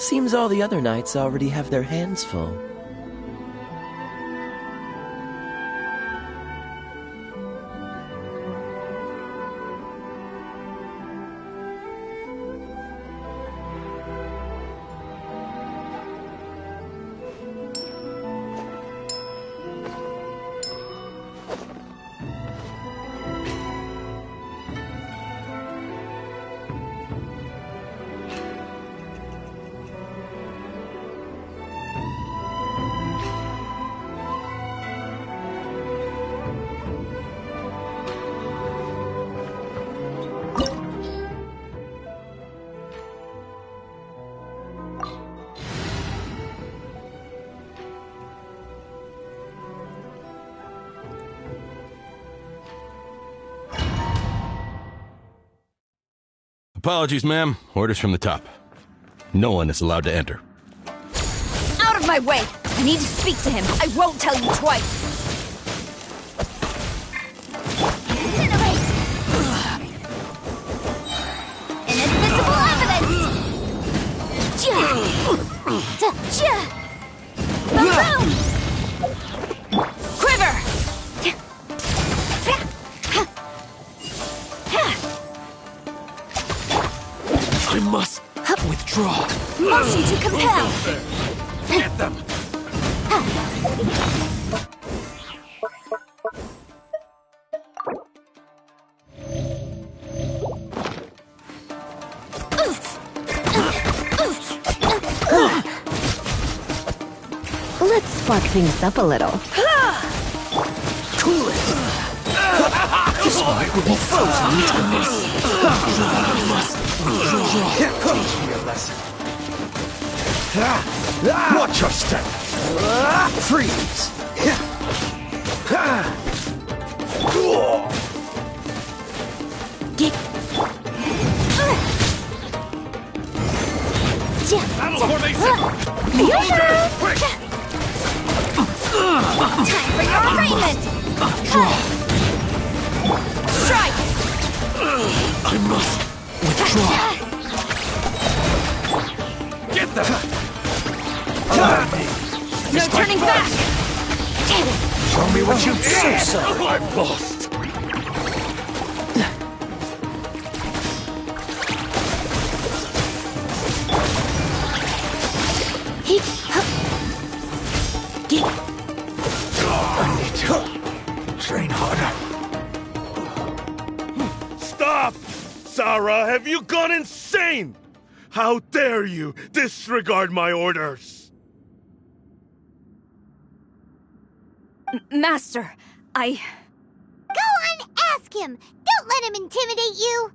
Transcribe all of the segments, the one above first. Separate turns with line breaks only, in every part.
Seems all the other knights already have their hands full.
Apologies, ma'am. Orders from the top. No one is allowed to enter.
Out of my way! I need to speak to him. I won't tell you twice. Incinerate! Inadmissible evidence! Balloon! Quiver!
I must withdraw.
Motion to compel!
Get them!
Let's spark things up a little.
Cool it! This fight will be frozen in eternity. I must withdraw.
Teach me a lesson. Watch your step. Freeze.
Battle formation! Quick!
Time for your arraignment! Strike!
I must withdraw.
Get them.
No turning back!
Show me what you've got.
I'm lost.
I need to train harder.
Stop! Sarah, have you gone insane? How dare you disregard my orders?
Master,
Go on, ask him! Don't let him intimidate you!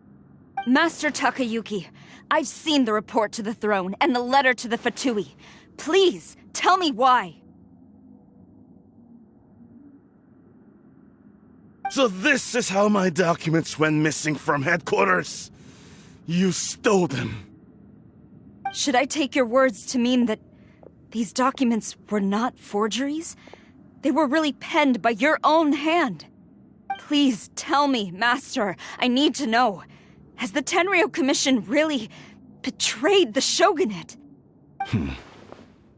Master Takayuki, I've seen the report to the throne and the letter to the Fatui. Please, tell me why.
So this is how my documents went missing from headquarters. You stole them.
Should I take your words to mean that these documents were not forgeries? They were really penned by your own hand. Please tell me, Master. I need to know. Has the Tenryo Commission really betrayed the shogunate?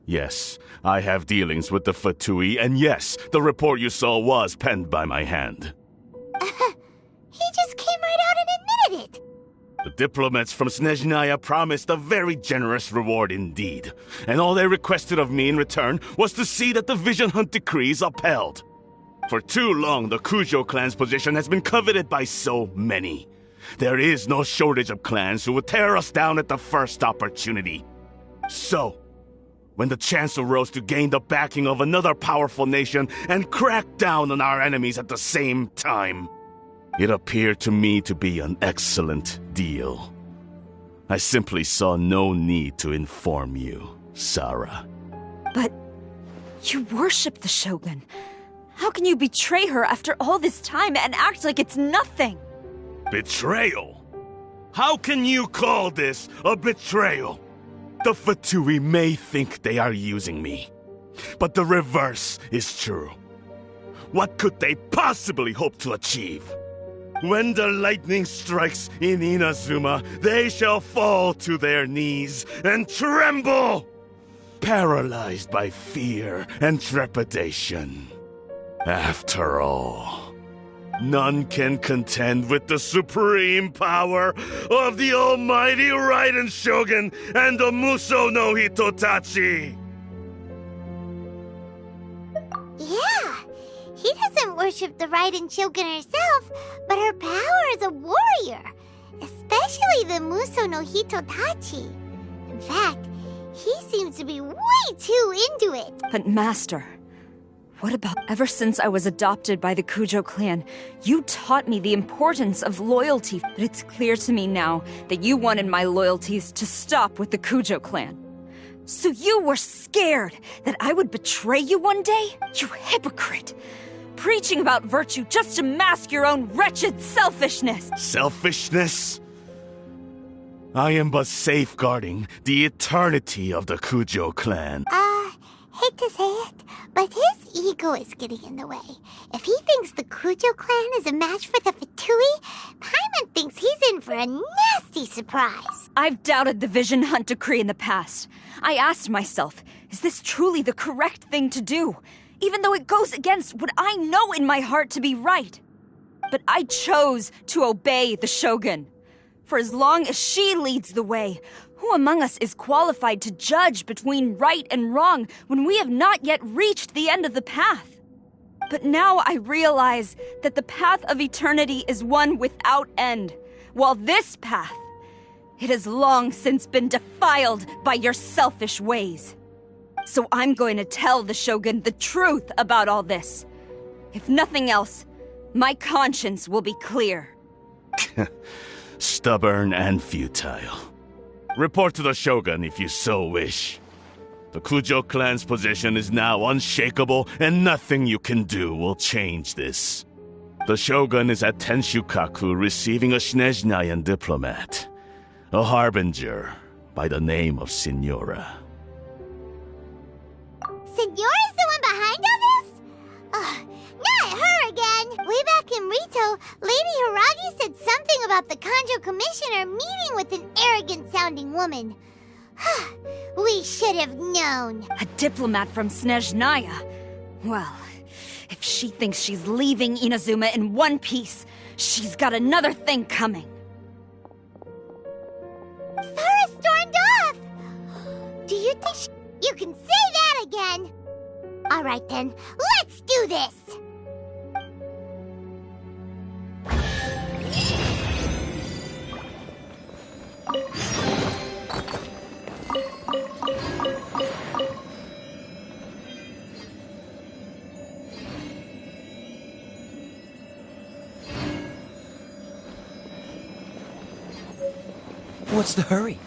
Yes, I have dealings with the Fatui, and yes, the report you saw was penned by my hand.
He just came right out and admitted it!
The diplomats from Snezhnaya promised a very generous reward indeed, and all they requested of me in return was to see that the Vision Hunt decrees upheld. For too long, the Kujo clan's position has been coveted by so many. There is no shortage of clans who would tear us down at the first opportunity. So, when the chance arose to gain the backing of another powerful nation and crack down on our enemies at the same time, it appeared to me to be an excellent deal. I simply saw no need to inform you, Sarah.
But you worship the Shogun. How can you betray her after all this time and act like it's nothing?
Betrayal? How can you call this a betrayal? The Fatui may think they are using me, but the reverse is true. What could they possibly hope to achieve? When the lightning strikes in Inazuma, they shall fall to their knees and tremble, paralyzed by fear and trepidation. After all, none can contend with the supreme power of the almighty Raiden Shogun and the Muso no Hitotachi!
Yeah, he doesn't worship the Raiden Shogun herself, but her power as a warrior, especially the Muso no Hitotachi. In fact, he seems to be way too into it.
But Master, what about ever since I was adopted by the Kujo clan, you taught me the importance of loyalty. But it's clear to me now that you wanted my loyalties to stop with the Kujo clan. So you were scared that I would betray you one day? You hypocrite! Preaching about virtue just to mask your own wretched selfishness!
Selfishness? I am but safeguarding the eternity of the Kujo clan.
Hate to say it, but his ego is getting in the way. If he thinks the Kujo clan is a match for the Fatui, Paimon thinks he's in for a nasty surprise.
I've doubted the Vision Hunt decree in the past. I asked myself, is this truly the correct thing to do? Even though it goes against what I know in my heart to be right. But I chose to obey the Shogun. For as long as she leads the way, who among us is qualified to judge between right and wrong when we have not yet reached the end of the path? But now I realize that the path of eternity is one without end, while this path, it has long since been defiled by your selfish ways. So I'm going to tell the Shogun the truth about all this. If nothing else, my conscience will be clear.
Stubborn and futile. Report to the Shogun if you so wish. The Kujo clan's position is now unshakable, and nothing you can do will change this. The Shogun is at Tenshukaku receiving a Snezhnayan diplomat, a harbinger by the name of Signora.
Signora's the one behind all this? Not her again! Way back in Rito, Lady Hiragi said something about the Kanjo Commissioner meeting with an arrogant-sounding woman. We should have known.
A diplomat from Snezhnaya. Well, if she thinks she's leaving Inazuma in one piece, she's got another thing coming.
Sora stormed off! Do you think you can say that again? All right then, let's do this!
What's the hurry?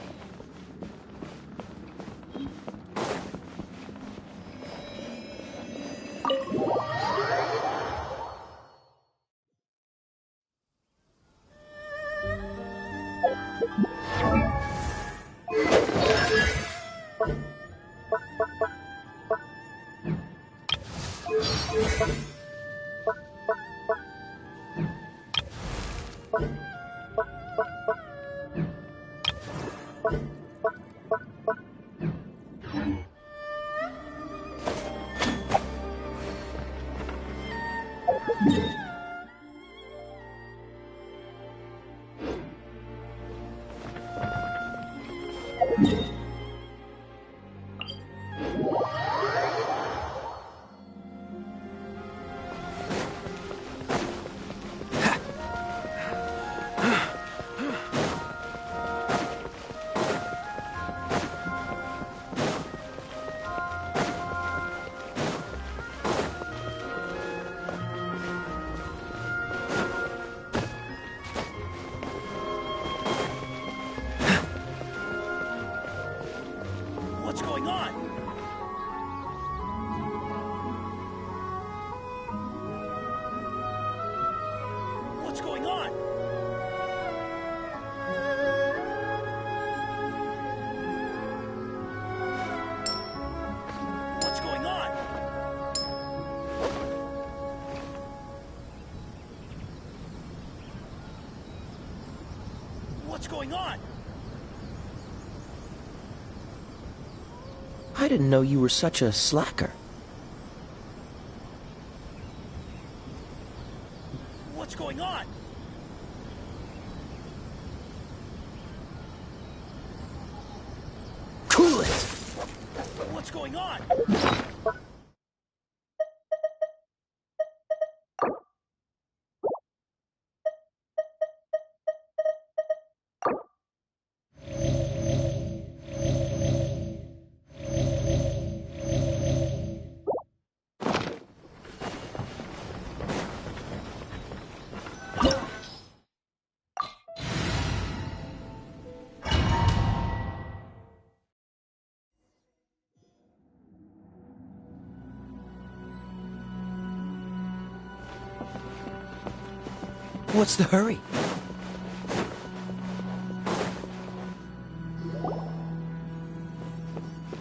What's going on? What's going on? What's going on? What's going on?
I didn't know you were such a slacker.
What's going on?
Cool it!
What's going on?
What's the hurry?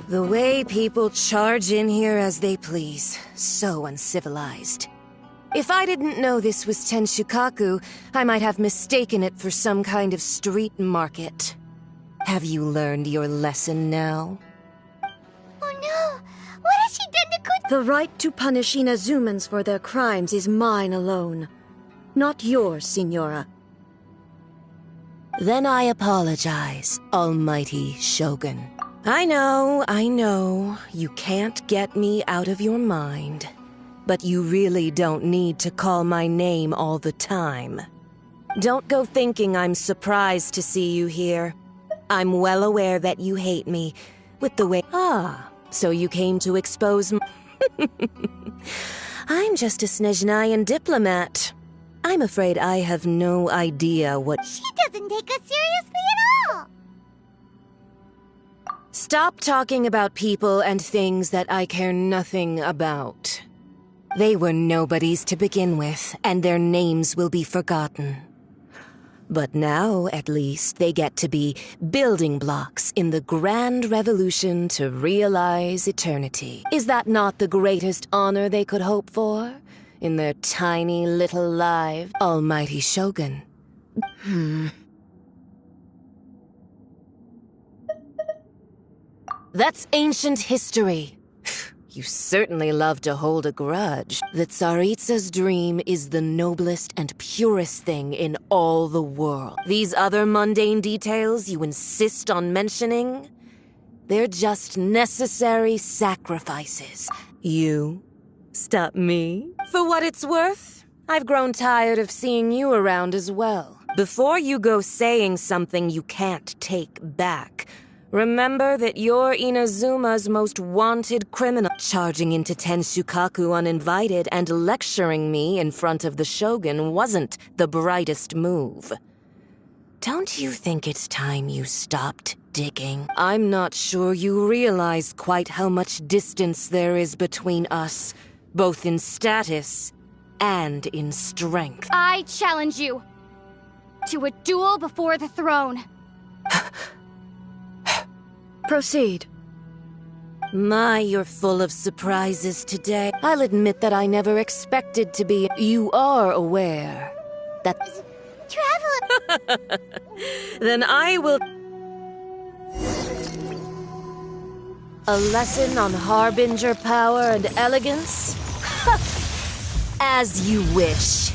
The way people charge in here as they please. So uncivilized. If I didn't know this was Tenshukaku, I might have mistaken it for some kind of street market. Have you learned your lesson now?
Oh no! What has she done to Kuta?
The right to punish Inazumans for their crimes is mine alone. Not yours, Signora.
Then I apologize, Almighty Shogun. I know, you can't get me out of your mind. But you really don't need to call my name all the time. Don't go thinking I'm surprised to see you here. I'm well aware that you hate me, with the way— so you came to expose I'm just a Snezhnayan diplomat. I'm afraid I have no idea what—
She doesn't take us seriously at all!
Stop talking about people and things that I care nothing about. They were nobodies to begin with, and their names will be forgotten. But now, at least, they get to be building blocks in the grand revolution to realize eternity. Is that not the greatest honor they could hope for? In their tiny little lives, Almighty Shogun. That's ancient history. You certainly love to hold a grudge. The Tsaritsa's dream is the noblest and purest thing in all the world. These other mundane details you insist on mentioning, they're just necessary sacrifices. You stop me? For what it's worth, I've grown tired of seeing you around as well. Before you go saying something you can't take back, remember that you're Inazuma's most wanted criminal. Charging into Tenshukaku uninvited and lecturing me in front of the Shogun wasn't the brightest move. Don't you think it's time you stopped digging? I'm not sure you realize quite how much distance there is between us, both in status and in strength.
I challenge you to a duel before the throne.
Proceed.
My, you're full of surprises today. I'll admit that I never expected to be— You are aware that—
Travel—
Then I will— A lesson on Harbinger power and elegance? As you wish.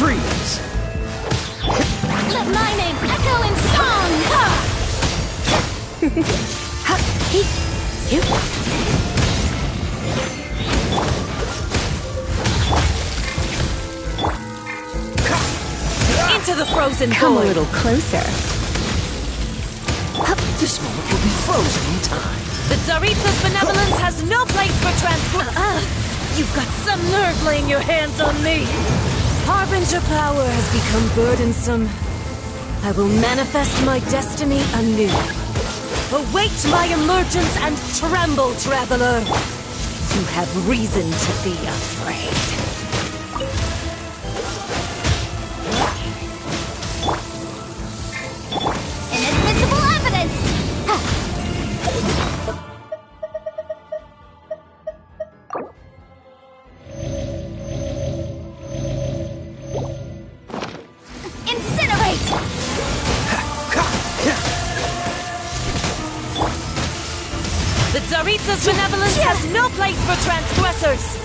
Freeze!
Let my name echo in song!
Into the frozen
Come a
void.
little closer.
This moment will be frozen in time.
The Tsaritsa's benevolence has no place for transport. You've got some nerve laying your hands on me. Harbinger power has become burdensome. I will manifest my destiny anew. Await my emergence and tremble, traveler! You have reason to be afraid.
Inadmissible evidence! Incinerate!
The Tsaritsa's benevolence has no place for transgressors!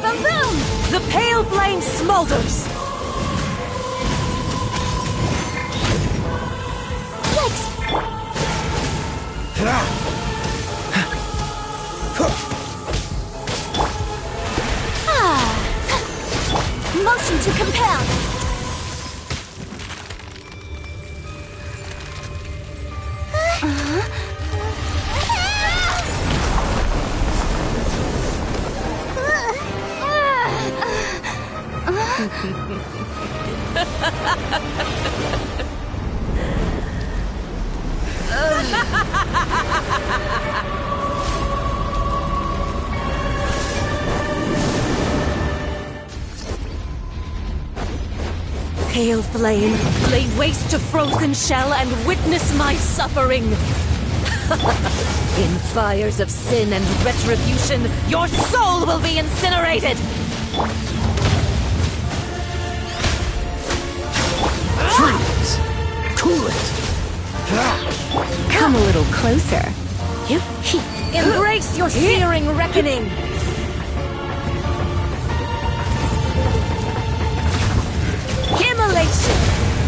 Boom!
The pale flame smolders!
Yikes! Motion to compel!
Pale flame, lay waste to frozen shell and witness my suffering! In fires of sin and retribution, your soul will be incinerated!
Freeze! Cool it!
Come a little closer.
Embrace your searing reckoning! Immolation!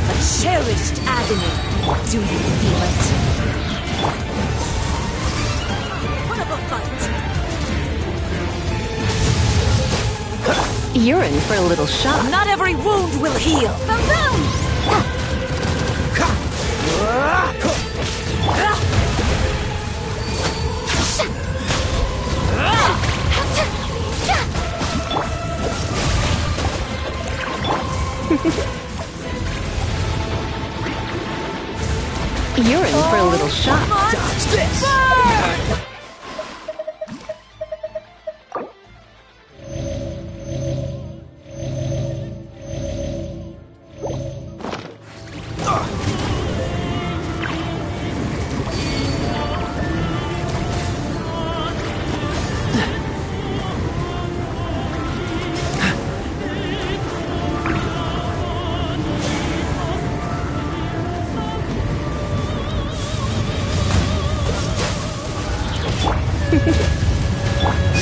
A cherished agony. Do you feel it? What of a fight?
You're in for a little shock.
Not every wound will heal!
Boom! You're in for a little shock.
Dodge this!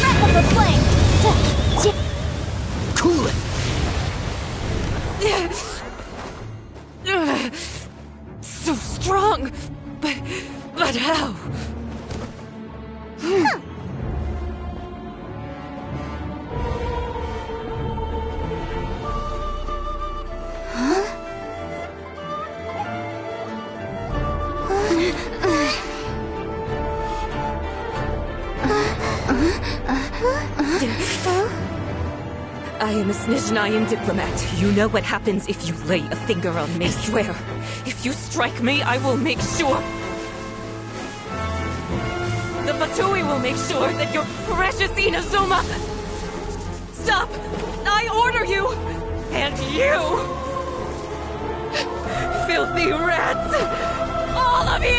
Wrap up the flame!
Cool it!
So strong! But how? I am a Snezhnayan diplomat. You know what happens if you lay a finger on me. I swear, if you strike me, I will make sure. The Fatui will make sure that your precious Inazuma... Stop! I order you! And you! Filthy rats! All of you!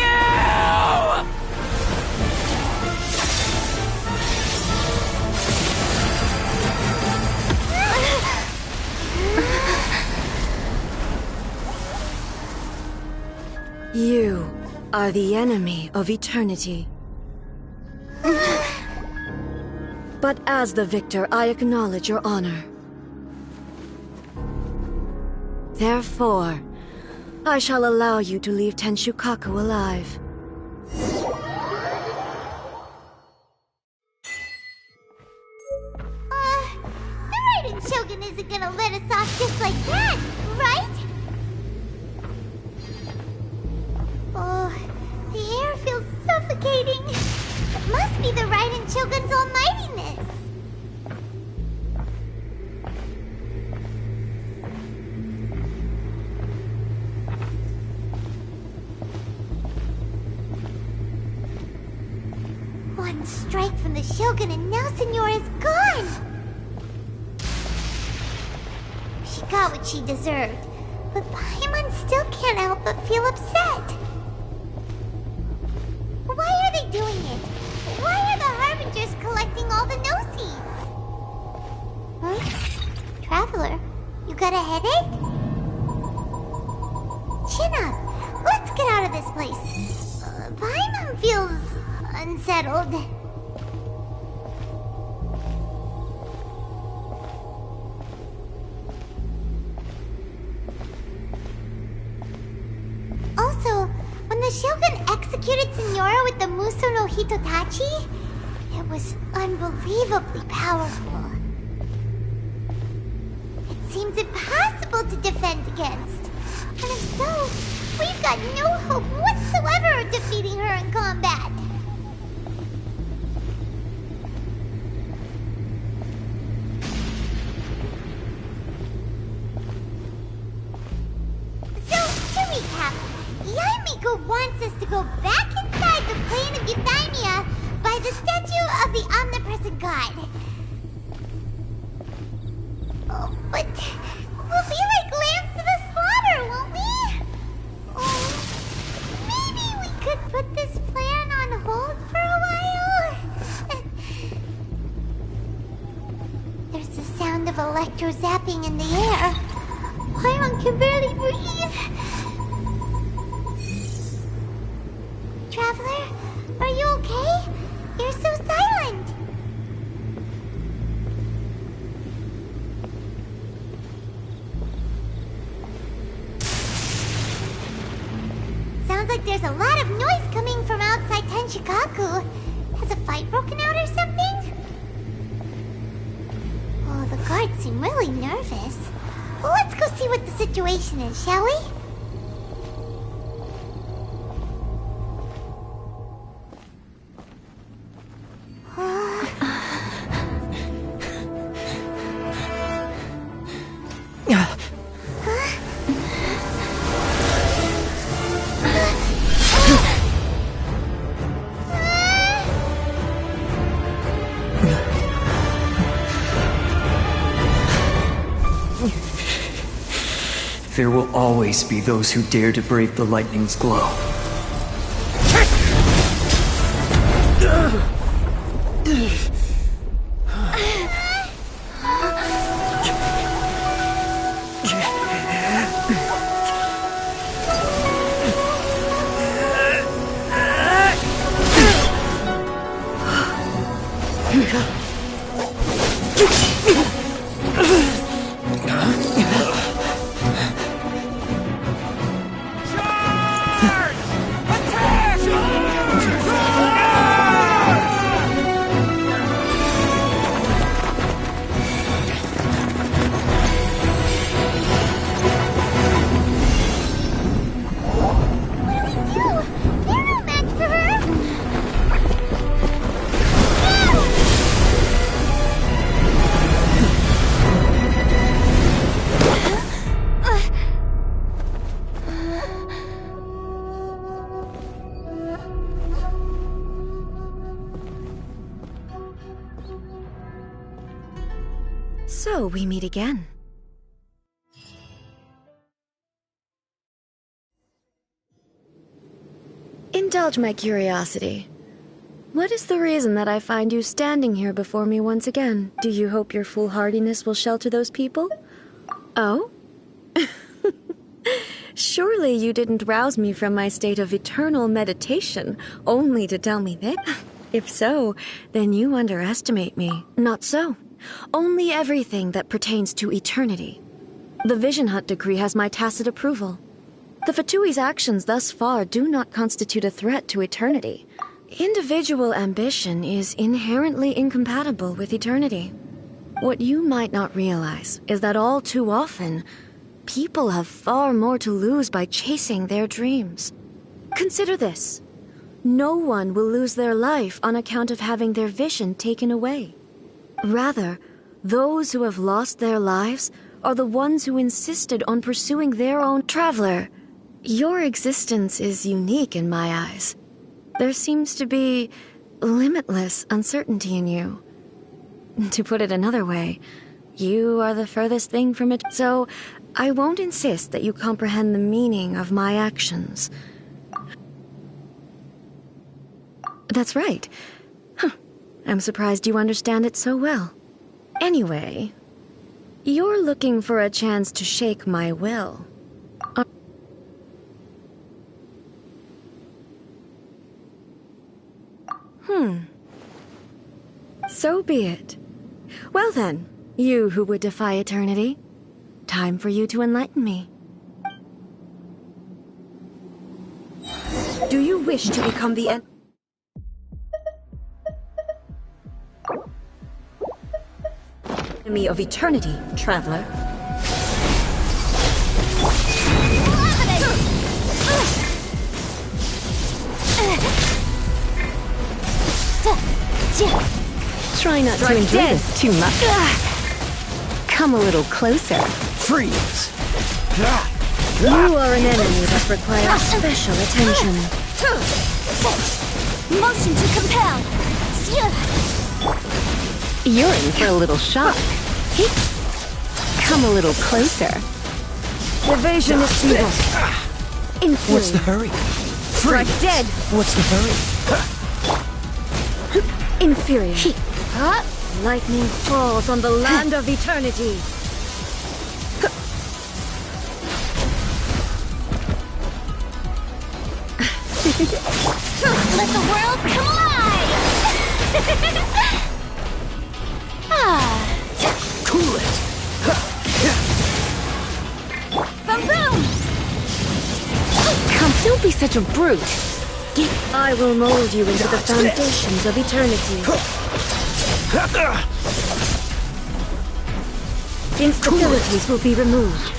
You are the enemy of eternity. But as the victor, I acknowledge your honor. Therefore, I shall allow you to leave Tenshukaku alive.
The Raiden Shogun isn't gonna let us off just like that, right? Oh, the air feels suffocating. It must be the Raiden Shogun's almightiness. strike from the Shogun and now Senora is gone! She got what she deserved, but Paimon still can't help but feel upset. Why are they doing it? Why are the Harbingers collecting all the no-seeds? Huh? Traveler, you got a headache? Chin up! Let's get out of this place. Paimon feels unsettled. Also, when the Shogun executed Senora with the Muso no Hitotachi, it was unbelievably powerful. It seems impossible to defend against. And if so, we've got no hope whatsoever of defeating her in combat. So, to recap, Yaimiko wants us to go back inside the plane of Euthymia by the statue of the omnipresent god. Oh, but we'll be like lambs to the slaughter, won't we? Oh, maybe we could put this plan on hold for a while? There's the sound of electro zapping in the air. Paimon can barely breathe. Traveler, are you okay? You're so silent. Sounds like there's a lot of noise coming from outside Tenshikaku. Has a fight broken out or something? Oh, the guards seem really nervous. Well, let's go see what the situation is, shall we?
There will always be those who dare to brave the lightning's glow.
So we meet again. Indulge my curiosity. What is the reason that I find you standing here before me once again? Do you hope your foolhardiness will shelter those people? Oh? Surely you didn't rouse me from my state of eternal meditation only to tell me this? If so, then you underestimate me. Not so. Only everything that pertains to eternity. The Vision Hunt decree has my tacit approval. The Fatui's actions thus far do not constitute a threat to eternity. Individual ambition is inherently incompatible with eternity. What you might not realize is that all too often, people have far more to lose by chasing their dreams. Consider this. No one will lose their life on account of having their vision taken away. Rather, those who have lost their lives are the ones who insisted on pursuing their own. Traveler, your existence is unique in my eyes. There seems to be limitless uncertainty in you. To put it another way, you are the furthest thing from it. So, I won't insist that you comprehend the meaning of my actions. That's right. Huh. I'm surprised you understand it so well. Anyway, you're looking for a chance to shake my will. So be it. Well then, you who would defy eternity, time for you to enlighten me. Do you wish to become the enemy of eternity, traveler?
Try not to enjoy this too much. Come a little closer.
Freeze!
You are an enemy that requires special attention.
Motion to compel.
You're in for a little shock. Come a little closer.
Evasion is futile.
What's the hurry?
Strike dead.
What's the hurry?
Inferior. Lightning falls on the land of eternity.
Let the world come alive!
Cool it!
Boom boom!
Come, don't be such a brute.
I will mold you into the foundations of eternity. Instabilities will be removed.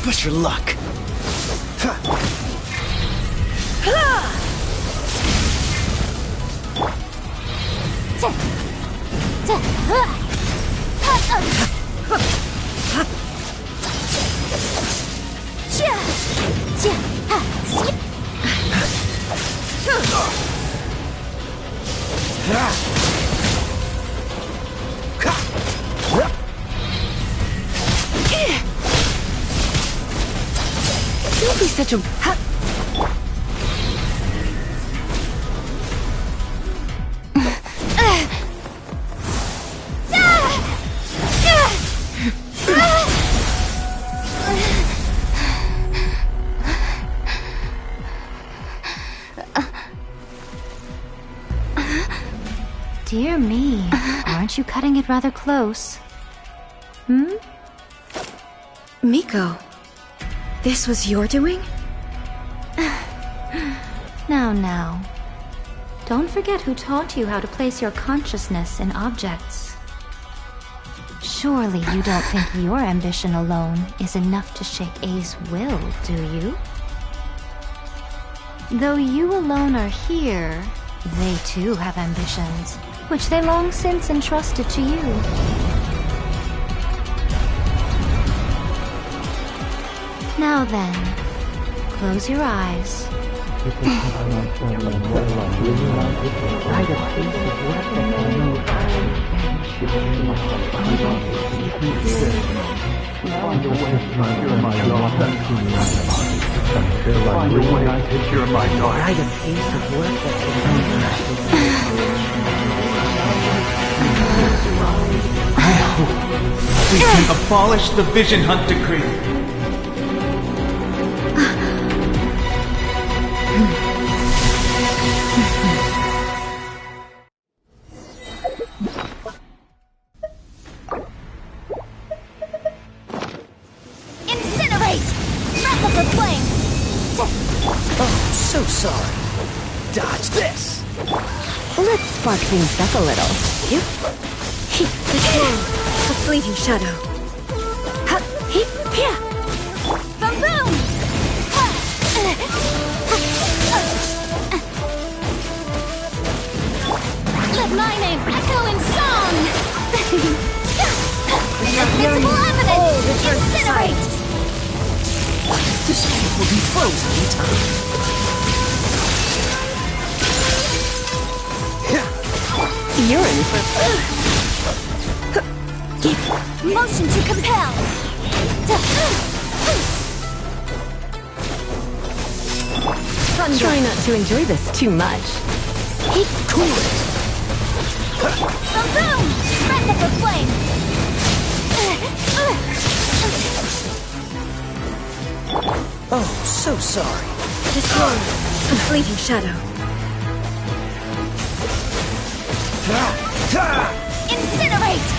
Push your luck.
Don't be such a...
Dear me, aren't you cutting it rather close?
Miko, this was your doing?
Now. Don't forget who taught you how to place your consciousness in objects. Surely you don't think your ambition alone is enough to shake A's will, do you? Though you alone are here, they too have ambitions, which they long since entrusted to you. Now then, close your eyes.
We can abolish the Vision Hunt Decree.
so sorry. Dodge this.
Let's spark things up a little. Yep. This one, a fleeting shadow. Ha, he, here.
Boom boom! Let my name echo in song! Invisible evidence! Incinerate!
This cave will be frozen in time.
You're in for...
Motion to compel!
Try not to enjoy this too much.
Cool it.
Boom boom! Breath of the flame!
Oh, so sorry.
This one, a fleeting shadow.
Incinerate!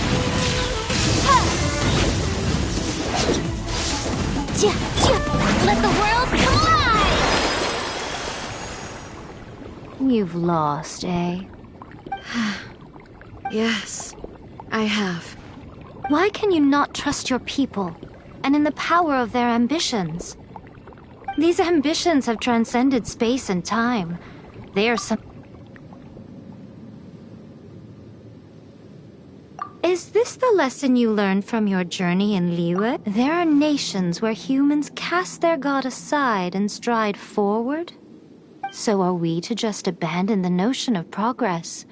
Let the world collide!
You've lost, eh?
Yes, I have.
Why can you not trust your people, and in the power of their ambitions? These ambitions have transcended space and time. They are some... Is this the lesson you learned from your journey in Liyue? There are nations where humans cast their god aside and stride forward? So are we to just abandon the notion of progress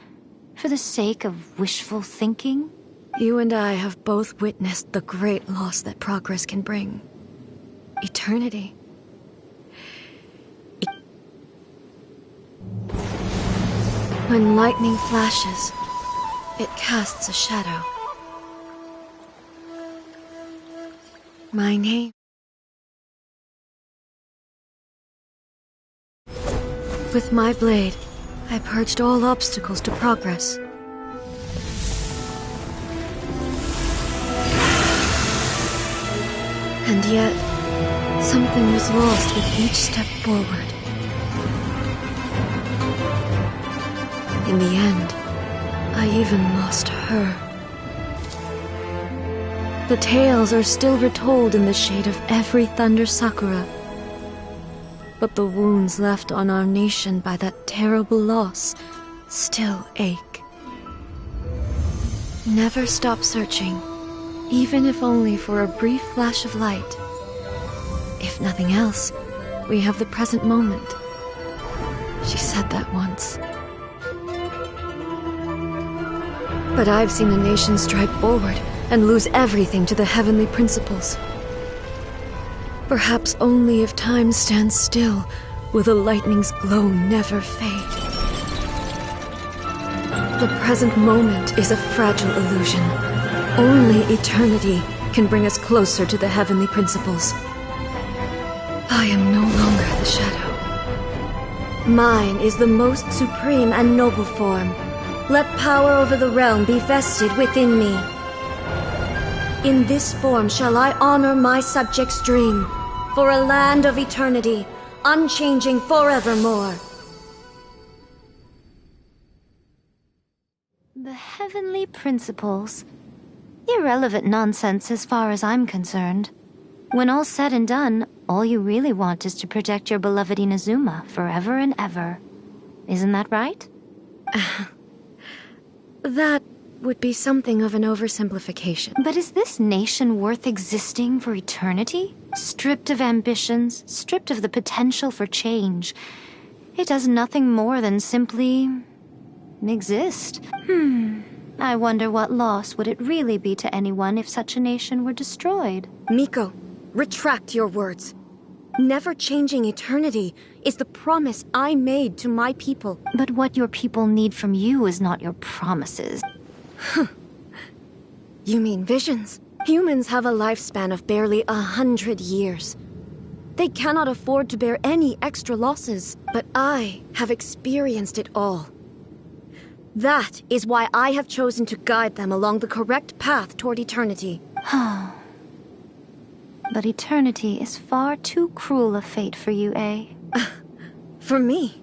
for the sake of wishful thinking?
You and I have both witnessed the great loss that progress can bring. Eternity. When lightning flashes, it casts a shadow. My name. With my blade, I purged all obstacles to progress. And yet, something was lost with each step forward. In the end, I even lost her. The tales are still retold in the shade of every Thunder Sakura. But the wounds left on our nation by that terrible loss still ache. Never stop searching, even if only for a brief flash of light. If nothing else, we have the present moment. She said that once. But I've seen a nation stride forward and lose everything to the heavenly principles. Perhaps only if time stands still will the lightning's glow never fade. The present moment is a fragile illusion. Only eternity can bring us closer to the heavenly principles. I am no longer the shadow. Mine is the most supreme and noble form. Let power over the realm be vested within me. In this form shall I honor my subjects' dream, for a land of eternity, unchanging forevermore.
The heavenly principles. Irrelevant nonsense as far as I'm concerned. When all's said and done, all you really want is to protect your beloved Inazuma forever and ever. Isn't that right?
That would be something of an oversimplification.
But is this nation worth existing for eternity? Stripped of ambitions, stripped of the potential for change. It does nothing more than simply exist. I wonder what loss would it really be to anyone if such a nation were destroyed.
Miko, retract your words. Never changing eternity is the promise I made to my people.
But what your people need from you is not your promises.
You mean visions? Humans have a lifespan of barely 100 years. They cannot afford to bear any extra losses, but I have experienced it all. That is why I have chosen to guide them along the correct path toward eternity.
But eternity is far too cruel a fate for you, eh?
For me.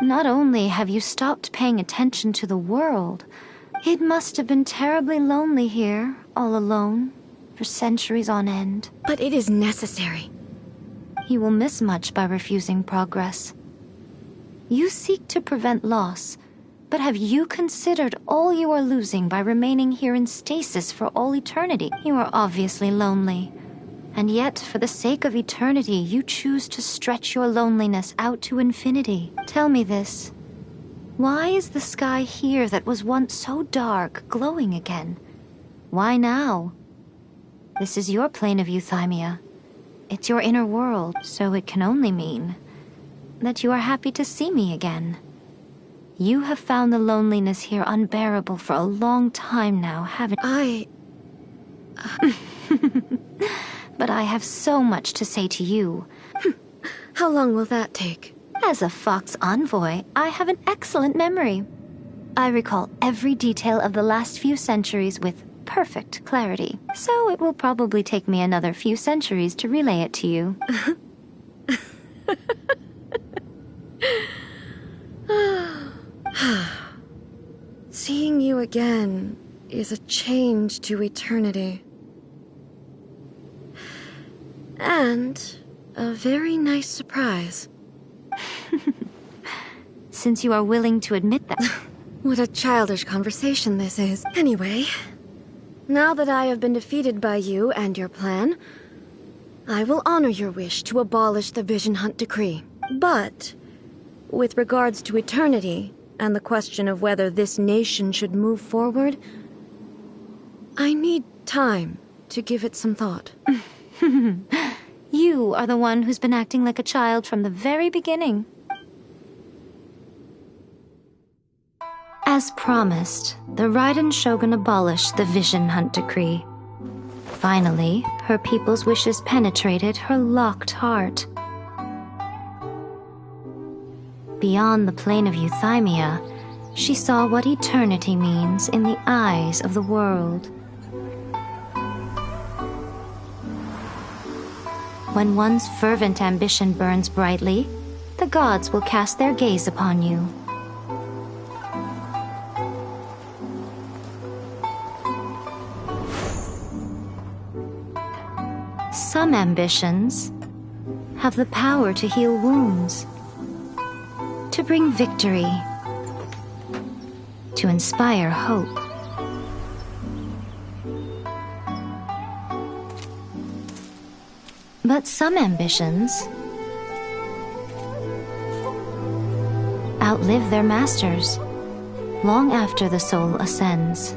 Not only have you stopped paying attention to the world, it must have been terribly lonely here, all alone, for centuries on end.
But it is necessary.
You will miss much by refusing progress. You seek to prevent loss, but have you considered all you are losing by remaining here in stasis for all eternity? You are obviously lonely. And yet, for the sake of eternity, you choose to stretch your loneliness out to infinity. Tell me this. Why is the sky here that was once so dark glowing again? Why now? This is your plane of euthymia. It's your inner world, so it can only mean that you are happy to see me again. You have found the loneliness here unbearable for a long time now, haven't you? But I have so much to say to you.
How long will that take?
As a Fox envoy, I have an excellent memory. I recall every detail of the last few centuries with perfect clarity. So it will probably take me another few centuries to relay it to you.
Seeing you again is a change to eternity. And a very nice surprise.
Since you are willing to admit that.
What a childish conversation this is. Anyway, now that I have been defeated by you and your plan, I will honor your wish to abolish the Vision Hunt Decree. But, with regards to eternity, and the question of whether this nation should move forward, I need time to give it some thought.
You are the one who's been acting like a child from the very beginning. As promised, the Raiden Shogun abolished the Vision Hunt Decree. Finally, her people's wishes penetrated her locked heart. Beyond the plane of euthymia, she saw what eternity means in the eyes of the world. When one's fervent ambition burns brightly, the gods will cast their gaze upon you. Some ambitions have the power to heal wounds, to bring victory, to inspire hope. But some ambitions outlive their masters long after the soul ascends.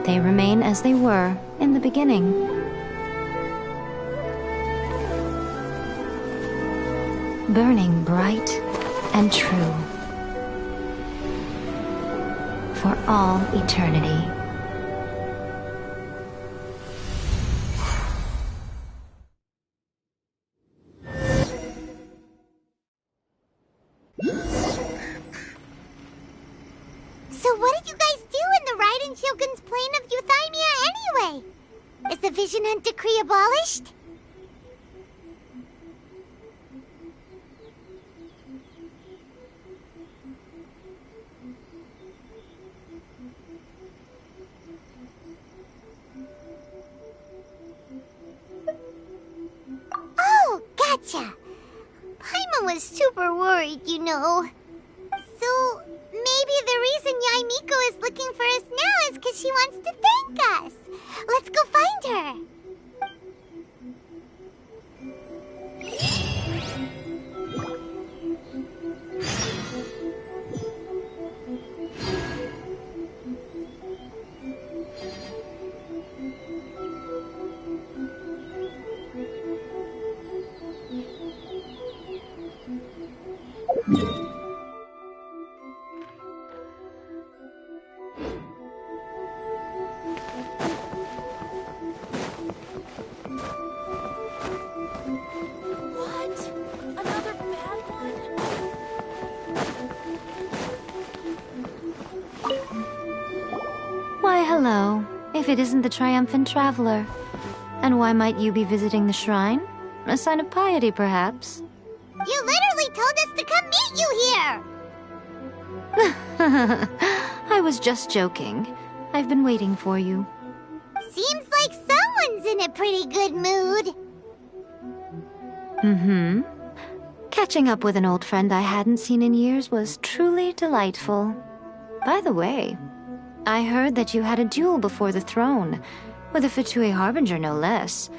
They remain as they were in the beginning. Burning bright and true for all eternity.
So what did you guys do in the Raiden Shogun's plane of euthymia anyway? Is the Vision Hunt Decree abolished? Oh, gotcha. Paimon was super worried, you know. So, maybe the reason Yaimiko is looking for us now is because she wants to thank us. Let's go find her.
Why, hello, if it isn't the triumphant traveler. And why might you be visiting the shrine? A sign of piety, perhaps.
You literally told us to come meet you here!
I was just joking. I've been waiting for you.
Seems like someone's in a pretty good mood.
Mm-hmm. Catching up with an old friend I hadn't seen in years was truly delightful. By the way, I heard that you had a duel before the throne, with a Fatui Harbinger no less.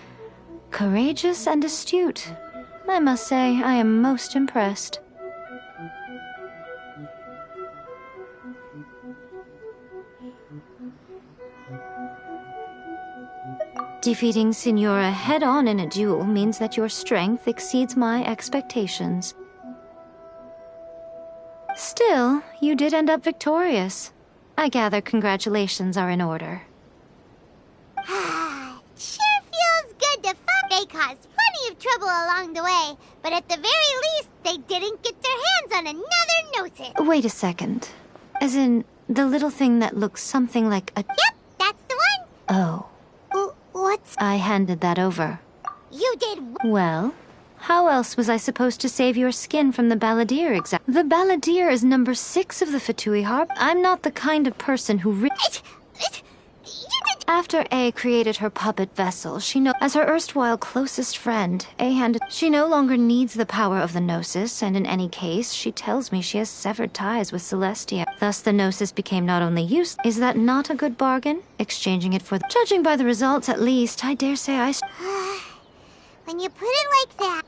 Courageous and astute. I must say, I am most impressed. Defeating Signora head-on in a duel means that your strength exceeds my expectations. Still, you did end up victorious. I gather congratulations are in order.
Sure feels good to fight. They caused plenty of trouble along the way, but at the very least, they didn't get their hands on another Gnosis.
Wait a second. As in, the little thing that looks something like a...
Yep, that's the one.
Oh.
What's...
I handed that over.
You did...
Well, how else was I supposed to save your skin from the Balladeer exactly? The Balladeer is number 6 of the Fatui Harp. I'm not the kind of person who After A created her puppet vessel, as her erstwhile closest friend, she no longer needs the power of the Gnosis, and in any case, she tells me she has severed ties with Celestia. Thus the Gnosis became not only useless. Is that not a good bargain? Exchanging it for Judging by the results, at least, I dare say I...
When you put it like that...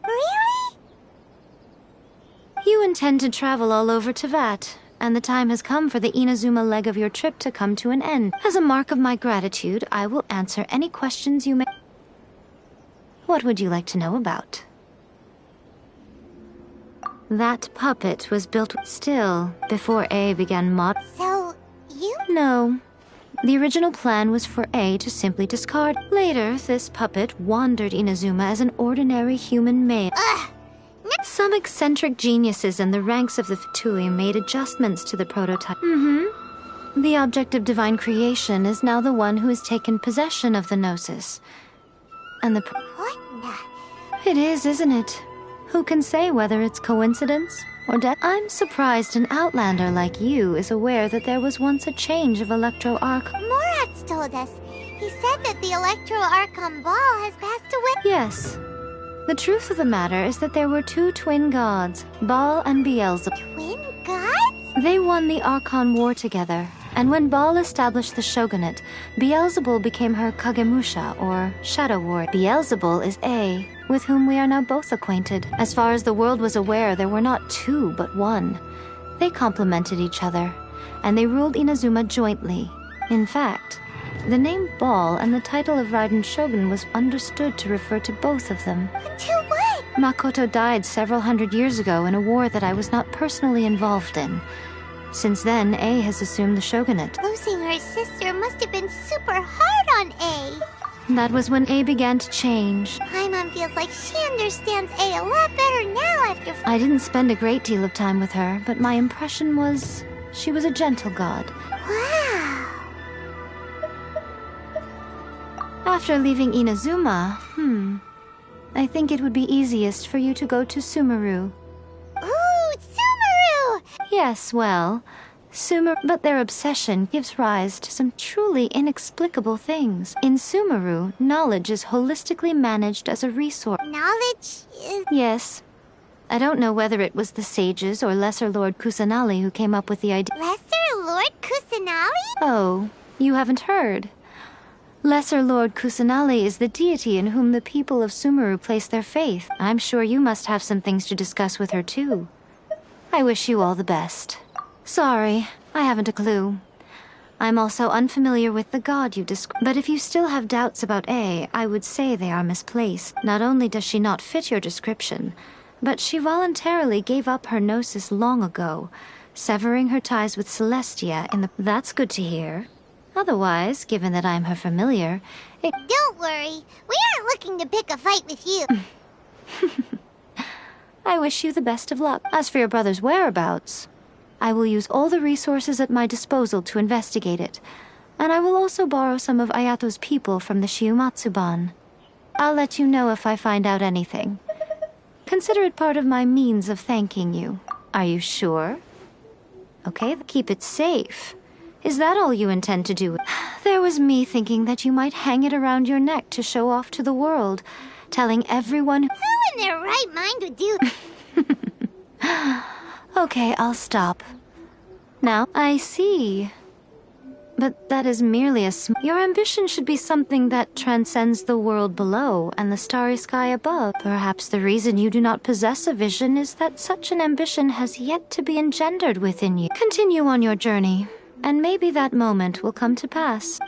Really?
You intend to travel all over Tevat, and the time has come for the Inazuma leg of your trip to come to an end. As a mark of my gratitude, I will answer any questions you may... What would you like to know about? That puppet was built still before A began
So, you...
No. The original plan was for A to simply discard. Later, this puppet wandered Inazuma as an ordinary human male. Some eccentric geniuses in the ranks of the Fatui made adjustments to the prototype. The object of divine creation is now the one who has taken possession of the Gnosis. And the...
What the...
It is, isn't it? Who can say whether it's coincidence or death? I'm surprised an outlander like you is aware that there was once a change of Electro-Arch.
Morat's told us. He said that the Electro-Archon Ball has passed away.
Yes. The truth of the matter is that there were 2 twin gods, Baal and Beelzebub.
Twin gods?
They won the Archon War together, and when Baal established the shogunate, Beelzebul became her Kagemusha, or Shadow Ward. Beelzebul is A, with whom we are now both acquainted. As far as the world was aware, there were not 2, but 1. They complemented each other, and they ruled Inazuma jointly. In fact, the name Baal and the title of Raiden Shogun was understood to refer to both of them.
Until what?
Makoto died several hundred years ago in a war that I was not personally involved in. Since then, A has assumed the shogunate.
Losing her sister must have been super hard on A.
That was when A began to change.
Paimon feels like she understands A a lot better now after...
I didn't spend a great deal of time with her, but my impression was she was a gentle god.
Wow.
After leaving Inazuma, I think it would be easiest for you to go to Sumeru.
Ooh, Sumeru!
Yes, well, but their obsession gives rise to some truly inexplicable things. In Sumeru, knowledge is holistically managed as a resource.
Knowledge is...
Yes. I don't know whether it was the sages or Lesser Lord Kusanali who came up with the idea.
Lesser Lord Kusanali?
Oh, you haven't heard. Lesser Lord Kusanali is the deity in whom the people of Sumeru place their faith. I'm sure you must have some things to discuss with her, too. I wish you all the best. Sorry, I haven't a clue. I'm also unfamiliar with the god you described. But if you still have doubts about A, I would say they are misplaced. Not only does she not fit your description, but she voluntarily gave up her gnosis long ago, severing her ties with Celestia in the... That's good to hear. Otherwise, given that I'm her familiar,
Don't worry. We aren't looking to pick a fight with you.
I wish you the best of luck. As for your brother's whereabouts, I will use all the resources at my disposal to investigate it. And I will also borrow some of Ayato's people from the Shiumatsuban. I'll let you know if I find out anything. Consider it part of my means of thanking you. Are you sure? Okay, keep it safe. Is that all you intend to do? There was me thinking that you might hang it around your neck to show off to the world, telling everyone...
Who in their right mind would do...
Okay, I'll stop. Now, I see. But that is merely a Your ambition should be something that transcends the world below and the starry sky above. Perhaps the reason you do not possess a vision is that such an ambition has yet to be engendered within you. Continue on your journey, and maybe that moment will come to pass.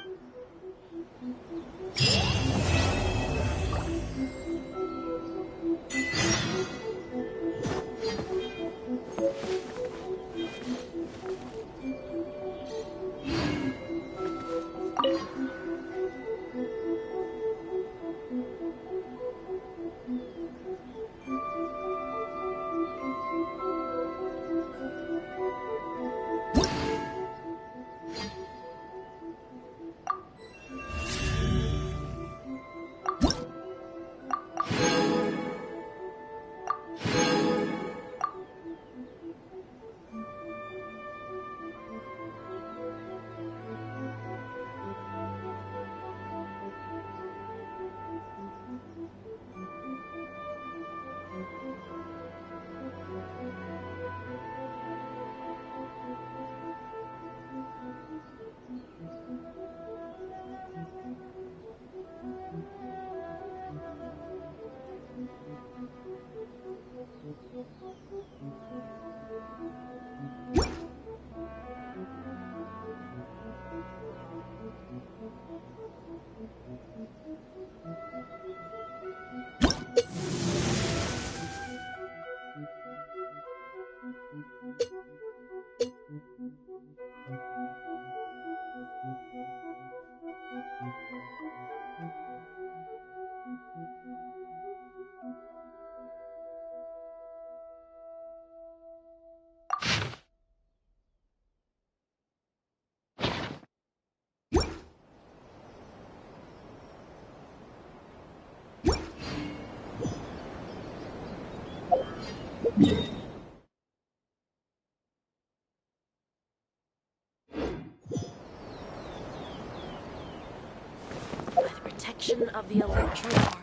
By the protection of the electro-arc.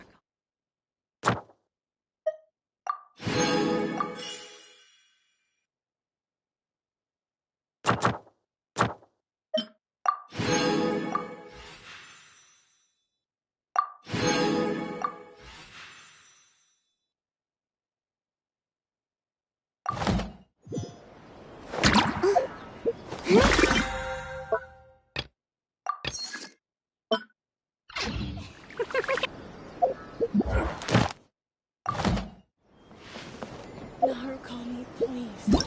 Narukami, please.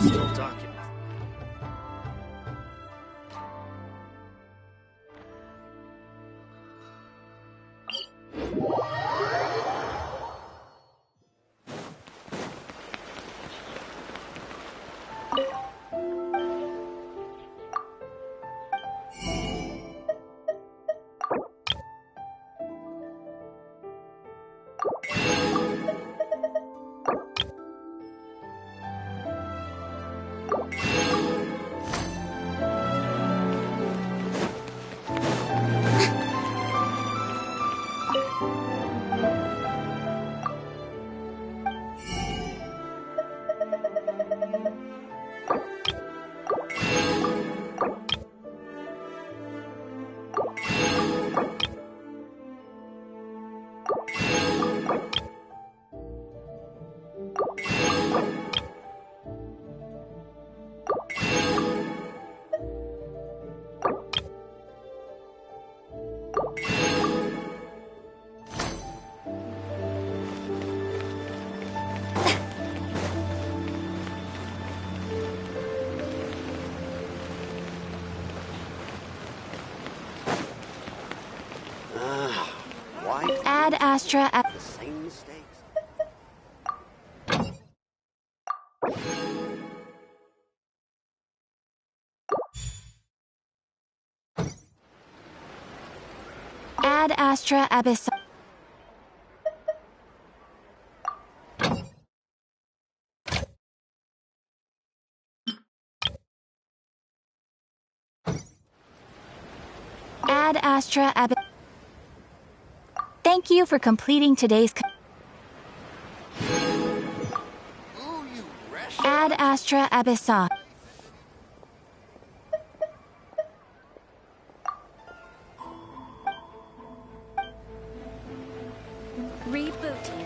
still documented.
Ad Astra at
The same mistakes.
Ad Astra Abyss. Ad Astra Abyss. Thank you for completing today's. Ad Astra Abyssa.
Reboot.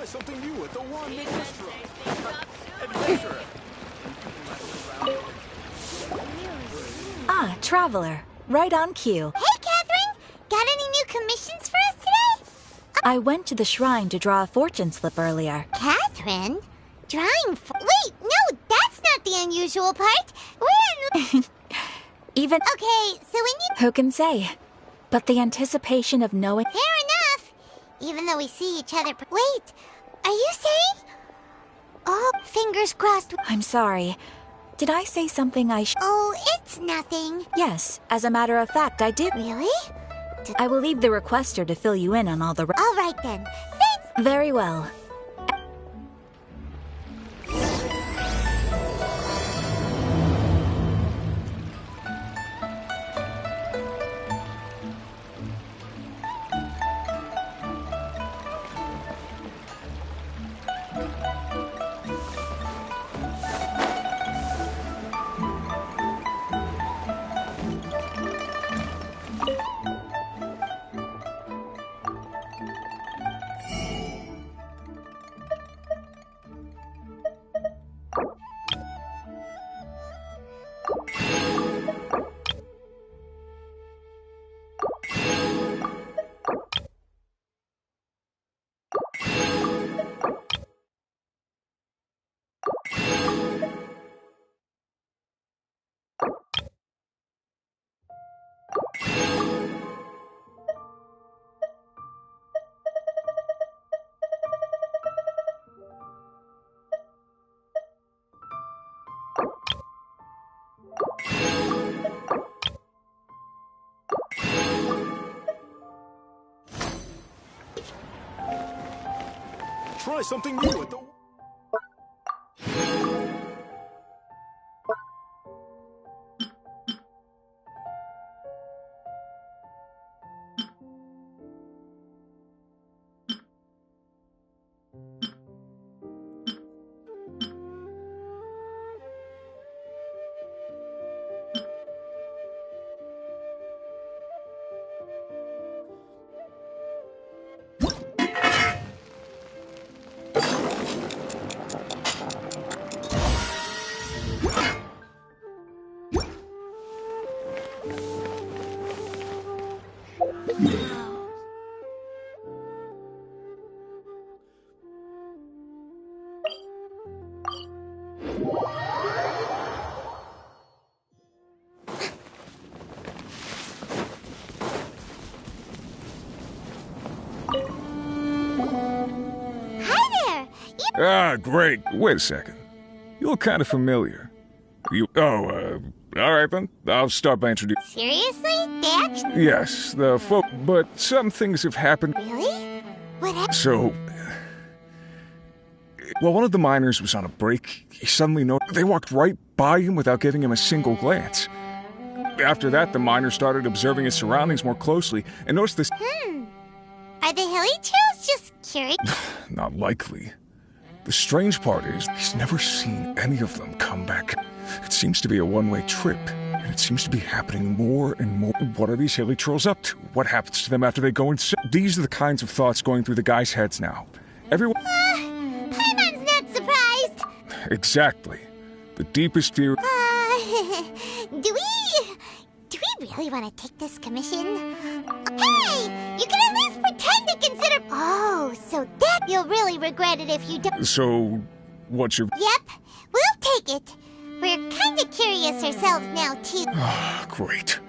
Something new at the one restaurant. Adventurer.
Ah, Traveler. Right on cue.
Hey, Catherine! Got any new commissions for us today?
I went to the shrine to draw a fortune slip earlier.
Catherine? Wait, no, that's not the unusual part. We're in...
Even...
Okay, so we need...
Who can say? But the anticipation of knowing...
Fair enough. Even though we see each other... Wait, are you saying... Oh, fingers crossed...
I'm sorry. Did I say something I
Oh, it's nothing.
Yes, as a matter of fact, I did.
Really?
I will leave the requester to fill you in on all the...
All right, then. Thanks!
Very well.
Try something new at the...
Ah, great. Wait a second. You look kind of familiar. Alright then, I'll start by introducing...
Seriously? They actually...
Yes, the folk... But some things have happened...
Really? What happened?
So... While one of the miners was on a break, he suddenly noticed they walked right by him without giving him a single glance. After that, the miner started observing his surroundings more closely and noticed this...
Are the hilly trails just curious?
Not likely. The strange part is, he's never seen any of them come back. It seems to be a one-way trip, and it seems to be happening more and more. What are these hilly trolls up to? What happens to them after they go insane? These are the kinds of thoughts going through the guys' heads now. Everyone...
Paimon's not surprised.
Exactly. The deepest fear...
Do we really want to take this commission? Hey! You can at least pretend to consider... Oh, so that you'll really regret it if you don't...
So, what's your...
Yep, we'll take it. We're kind of curious ourselves now, too.
Great.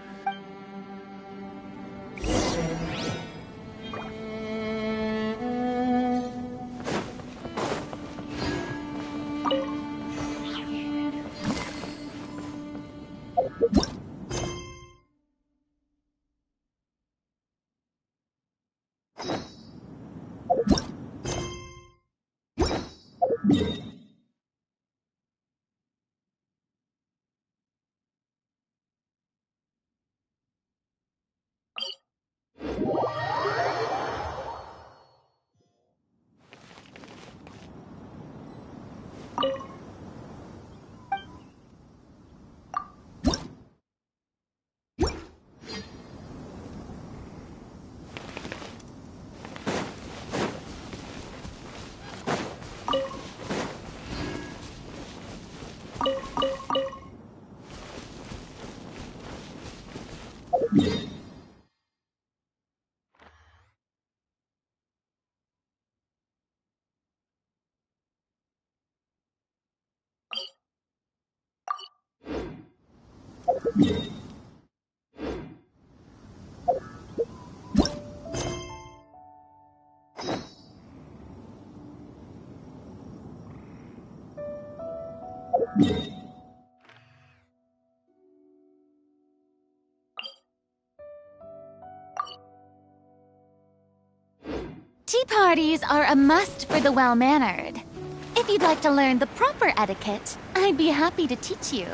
Tea parties are a must for the well-mannered. If you'd like to learn the proper etiquette, I'd be happy to teach you.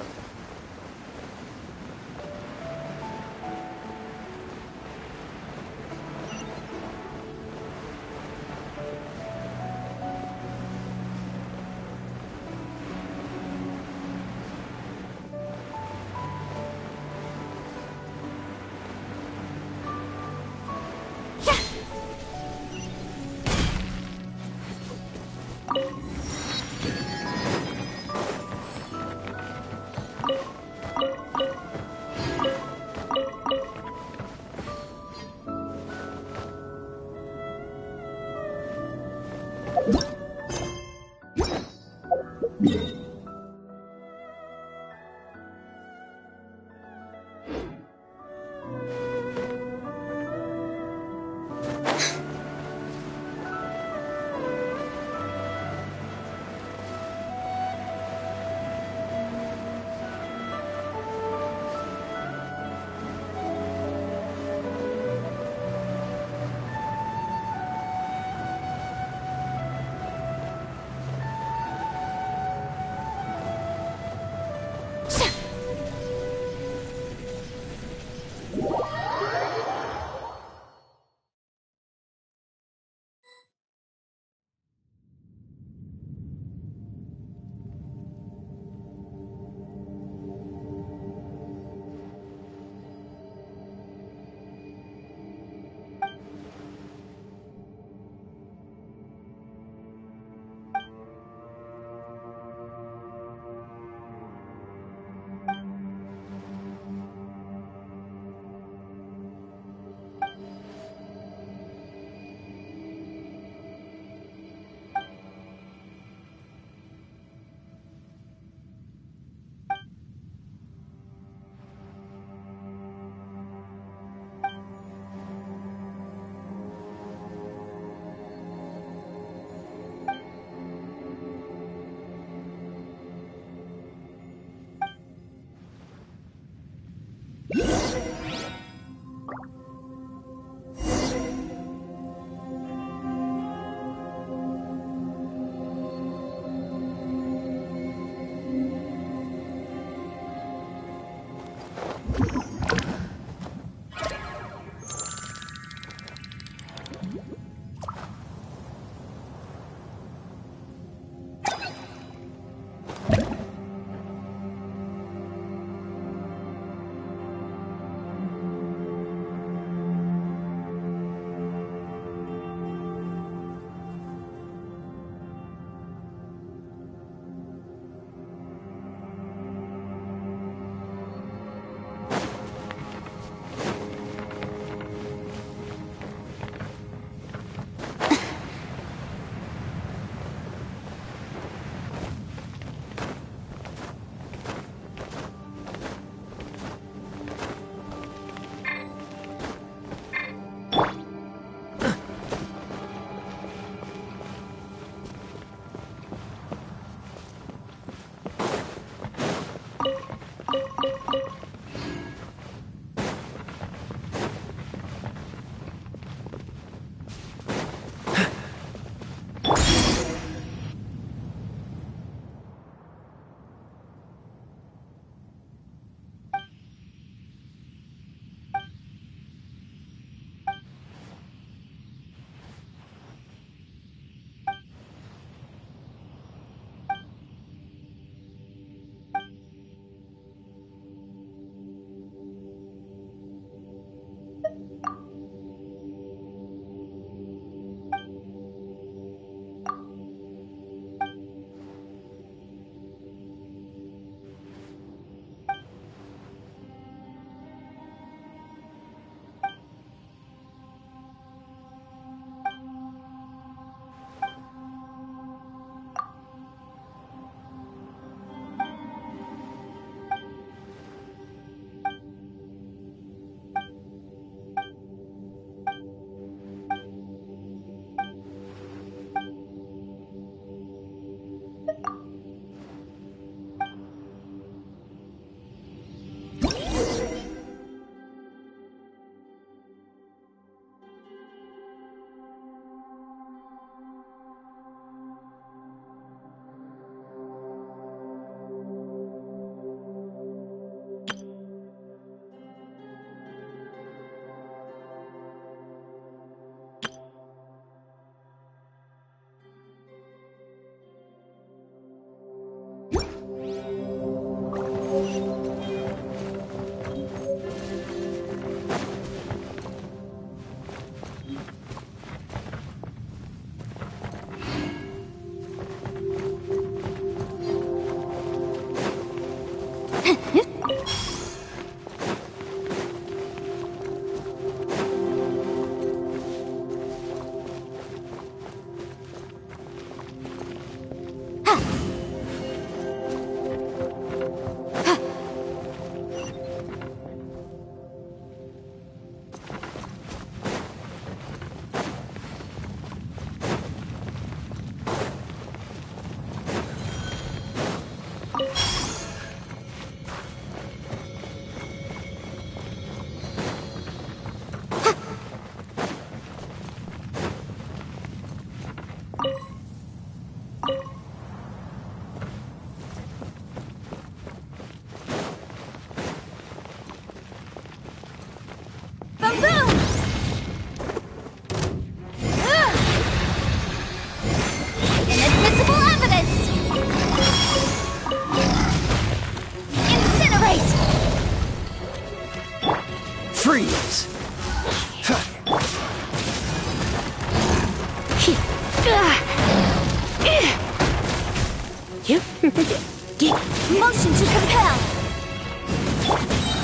Motion to compel!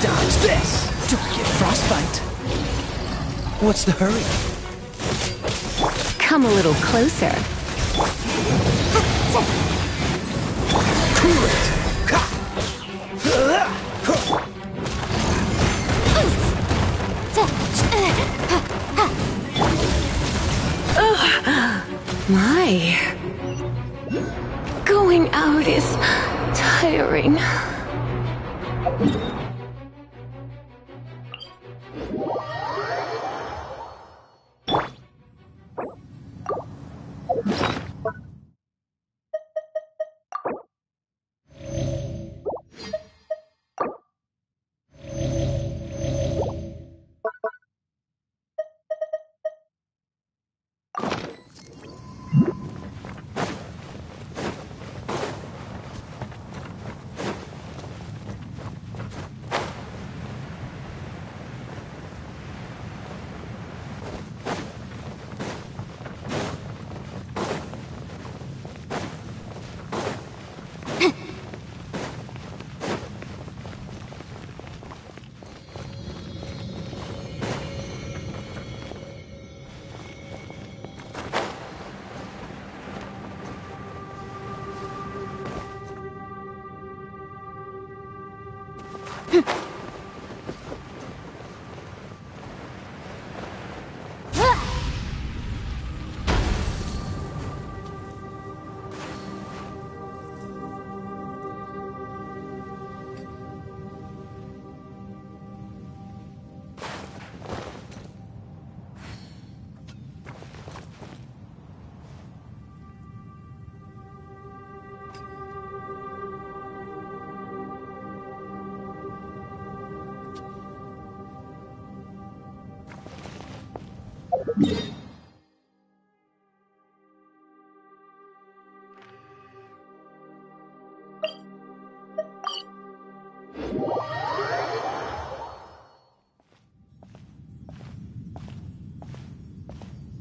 Dodge this! Don't get frostbite! What's the hurry?
Come a little closer.
Cool it!
My. Going out is tiring.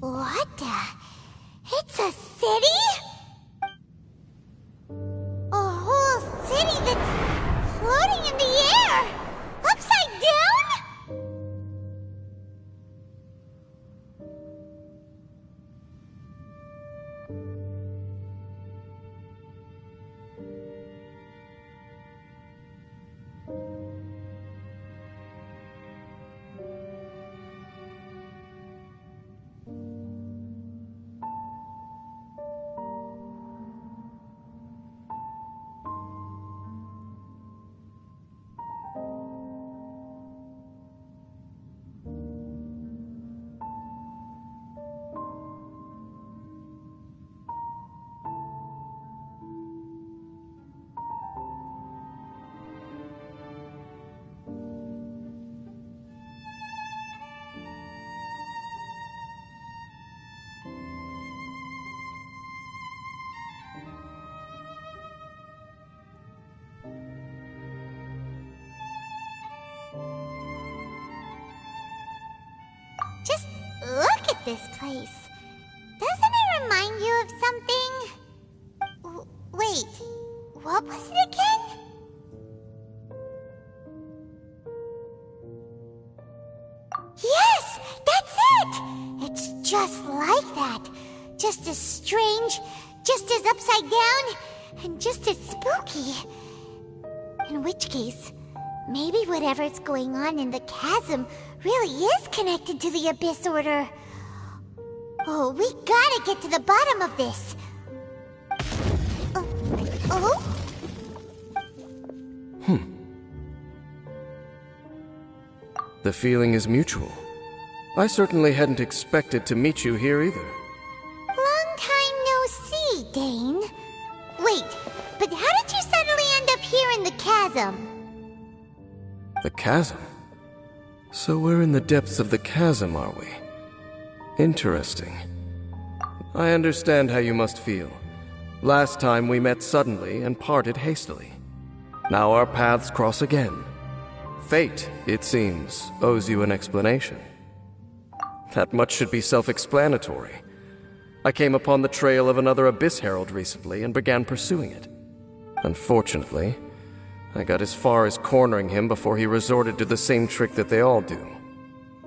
What the? It's a city? A whole city that's floating in the air! Upside down? Just look at this place. Doesn't it remind you of something? Wait, what was it again? Yes, that's it! It's just like that. Just as strange, just as upside down, and just as spooky. In which case, maybe whatever's going on in the chasm really is connected to the Abyss Order. Oh, we gotta get to the bottom of this. Oh?
The feeling is mutual. I certainly hadn't expected to meet you here either.
Long time no see, Dane. Wait, but how did you suddenly end up here in the chasm?
The chasm? So we're in the depths of the chasm, are we? Interesting. I understand how you must feel. Last time we met suddenly and parted hastily. Now our paths cross again. Fate, it seems, owes you an explanation. That much should be self-explanatory. I came upon the trail of another Abyss Herald recently and began pursuing it. Unfortunately, I got as far as cornering him before he resorted to the same trick that they all do.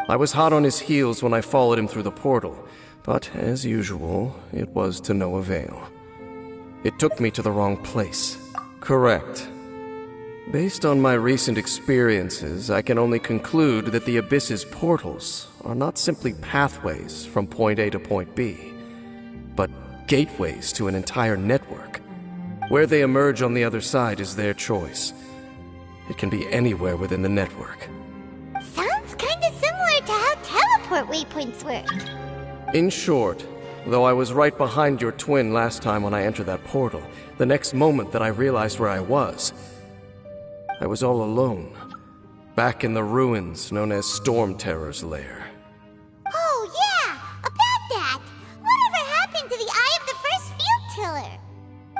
I was hot on his heels when I followed him through the portal, but as usual, it was to no avail. It took me to the wrong place. Correct. Based on my recent experiences, I can only conclude that the Abyss's portals are not simply pathways from point A to point B, but gateways to an entire network. Where they emerge on the other side is their choice. It can be anywhere within the network.
Sounds kinda similar to how teleport waypoints work.
In short, though I was right behind your twin last time when I entered that portal, the next moment that I realized where I was all alone, back in the ruins known as Storm Terror's lair.
Oh yeah, about that! Whatever happened to the Eye of the First Field Tiller?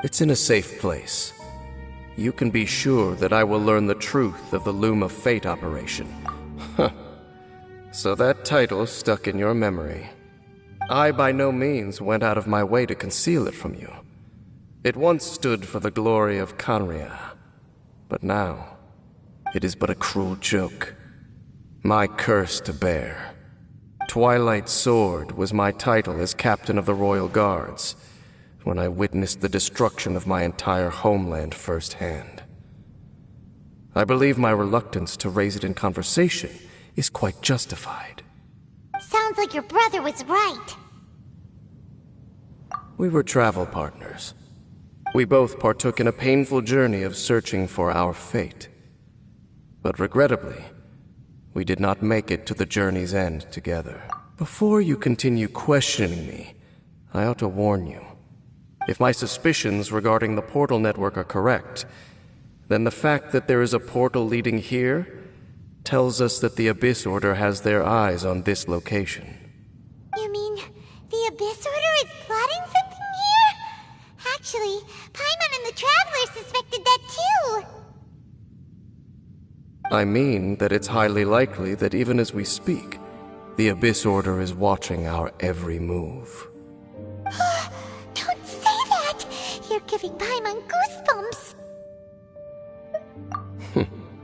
It's in a safe place. You can be sure that I will learn the truth of the Loom of Fate operation. So that title stuck in your memory. I by no means went out of my way to conceal it from you. It once stood for the glory of Kanria, but now it is but a cruel joke. My curse to bear. Twilight Sword was my title as captain of the Royal Guards, when I witnessed the destruction of my entire homeland firsthand. I believe my reluctance to raise it in conversation is quite justified.
Sounds like your brother was right.
We were travel partners. We both partook in a painful journey of searching for our fate. But regrettably, we did not make it to the journey's end together. Before you continue questioning me, I ought to warn you. If my suspicions regarding the portal network are correct, then the fact that there is a portal leading here tells us that the Abyss Order has their eyes on this location.
You mean the Abyss Order is plotting something here? Actually, Paimon and the Traveler suspected that too.
I mean that it's highly likely that even as we speak, the Abyss Order is watching our every move.
Don't say that! You're giving Paimon goosebumps.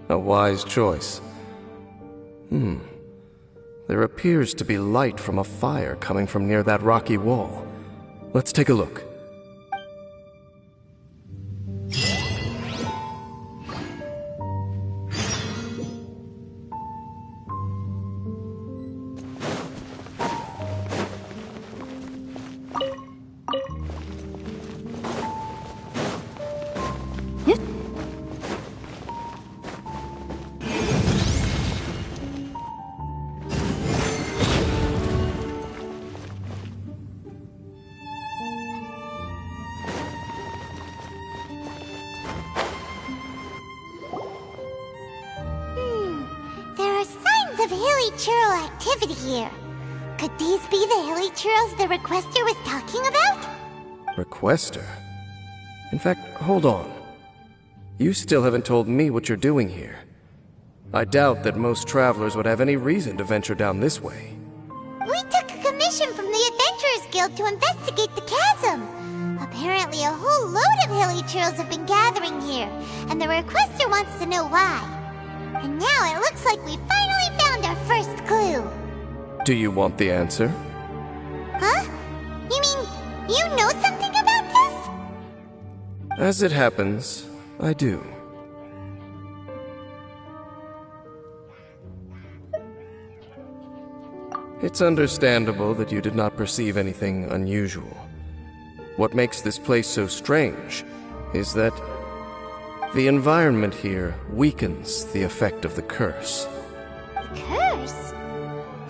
A wise choice. There appears to be light from a fire coming from near that rocky wall. Let's take a look.
Here. Could these be the hilly churls the Requester was talking about?
Requester? In fact, hold on. You still haven't told me what you're doing here. I doubt that most travelers would have any reason to venture down this way.
We took a commission from the Adventurers Guild to investigate the chasm. Apparently a whole load of hilly churls have been gathering here, and the Requester wants to know why. And now it looks like we finally found our first clue.
Do you want the answer?
Huh? You mean, you know something about this?
As it happens, I do. It's understandable that you did not perceive anything unusual. What makes this place so strange is that the environment here weakens the effect of the curse.
The curse?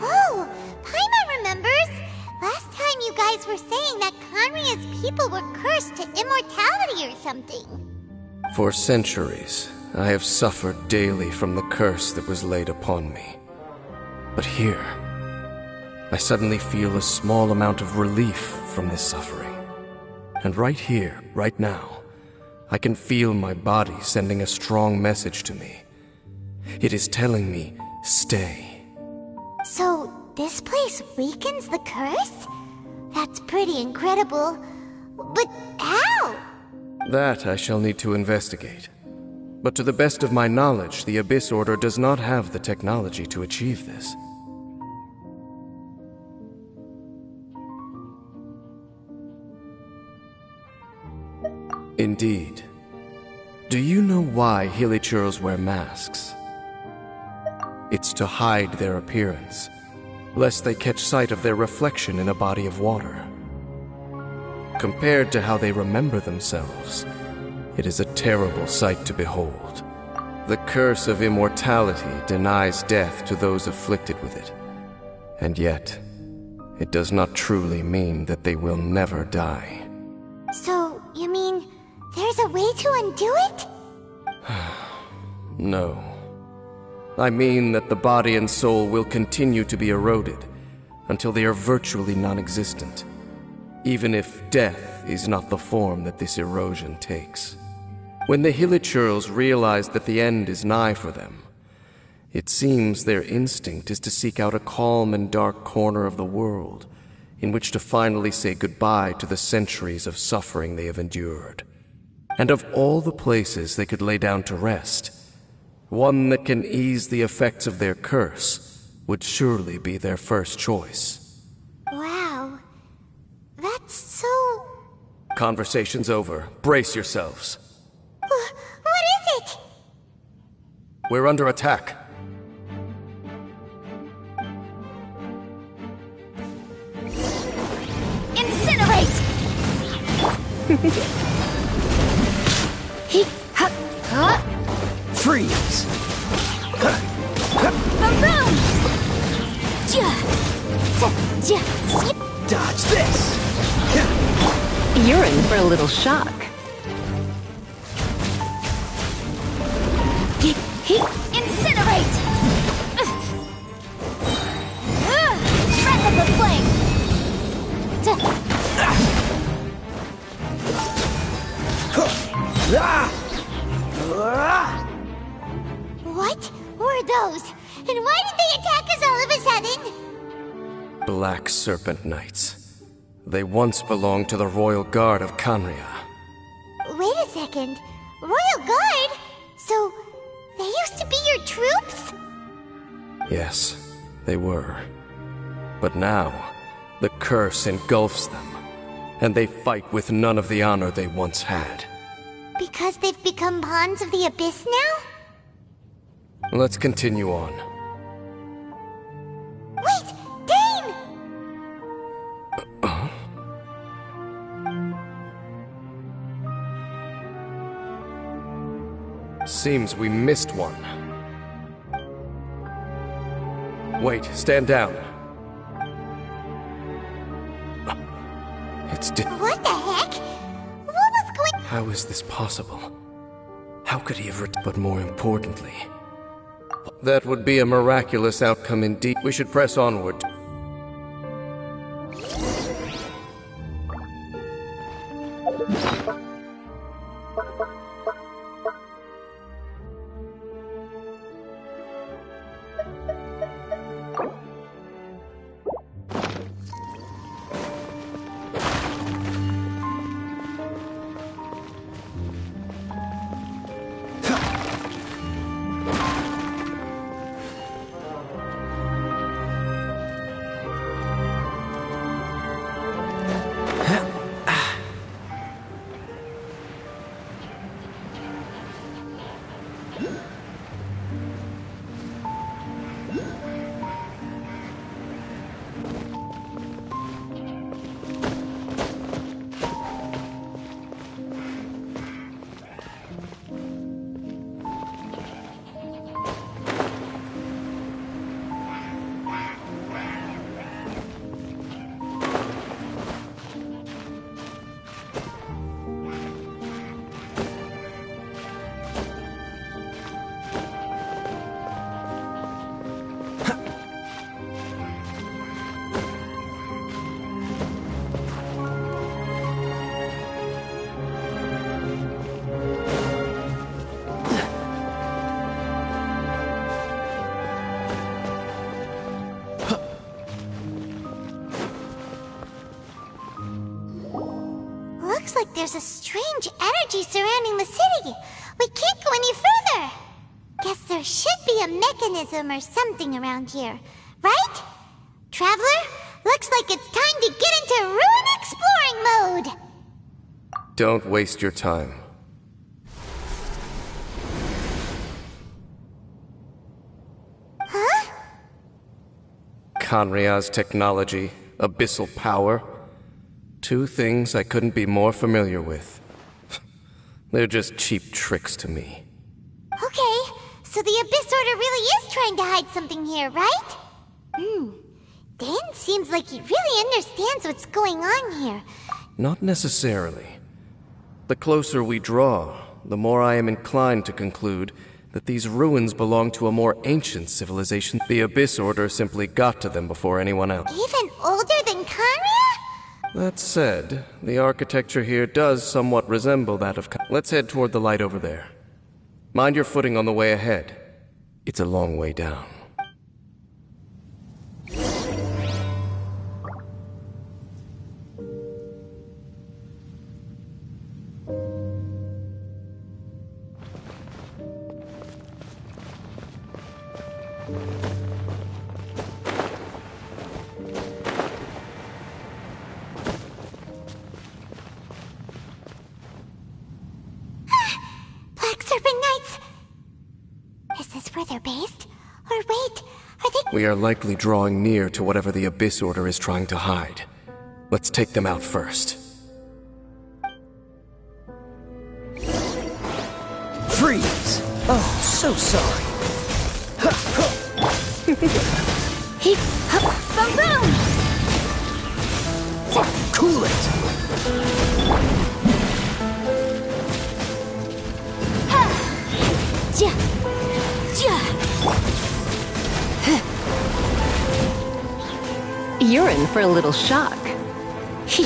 Oh, Paimon remembers! Last time you guys were saying that Kanria's people were cursed to immortality or something.
For centuries, I have suffered daily from the curse that was laid upon me. But here, I suddenly feel a small amount of relief from this suffering. And right here, right now, I can feel my body sending a strong message to me. It is telling me, stay.
So, this place weakens the curse? That's pretty incredible. But how?
That I shall need to investigate. But to the best of my knowledge, the Abyss Order does not have the technology to achieve this. Indeed. Do you know why hilichurls wear masks? It's to hide their appearance, lest they catch sight of their reflection in a body of water. Compared to how they remember themselves, it is a terrible sight to behold. The curse of immortality denies death to those afflicted with it. And yet, it does not truly mean that they will never die.
So, you mean there's a way to undo it?
No. I mean that the body and soul will continue to be eroded until they are virtually non-existent, even if death is not the form that this erosion takes. When the hilichurls realize that the end is nigh for them, it seems their instinct is to seek out a calm and dark corner of the world in which to finally say goodbye to the centuries of suffering they have endured. And of all the places they could lay down to rest, one that can ease the effects of their curse would surely be their first choice.
Wow. That's so...
Conversation's over. Brace yourselves.
What is it?
We're under attack.
Incinerate!
Freeze!
Maroon!
Dodge this!
You're in for a little shock.
Incinerate! Breath of the flame!
What were those? And why did they attack us all of a sudden?
Black Serpent Knights. They once belonged to the Royal Guard of Canria.
Wait a second. Royal Guard? So, they used to be your troops?
Yes, they were. But now, the curse engulfs them, and they fight with none of the honor they once had.
Because they've become pawns of the Abyss now?
Let's continue on.
Wait! Dane!
Seems we missed one. Wait, stand down. It's
What the heck? What was going...
How is this possible? How could he have But more importantly, that would be a miraculous outcome indeed. We should press onward.
like there's a strange energy surrounding the city. We can't go any further. Guess there should be a mechanism or something around here, right? Traveler, looks like it's time to get into ruin exploring mode.
Don't waste your time.
Huh?
Kanria's technology, abyssal power. Two things I couldn't be more familiar with. They're just cheap tricks to me.
Okay, so the Abyss Order really is trying to hide something here, right? Dan seems like he really understands what's going on here.
Not necessarily. The closer we draw, the more I am inclined to conclude that these ruins belong to a more ancient civilization. The Abyss Order simply got to them before anyone else.
Even older than Kanria?
That said, the architecture here does somewhat resemble that of... Let's head toward the light over there. Mind your footing on the way ahead. It's a long way down.
Black Serpent Knights! Is this where they're based? Or wait, are they...
We are likely drawing near to whatever the Abyss Order is trying to hide. Let's take them out first.
Freeze! Oh, so sorry.
Boom!
Cool it!
You're in for a little shock.
Hey,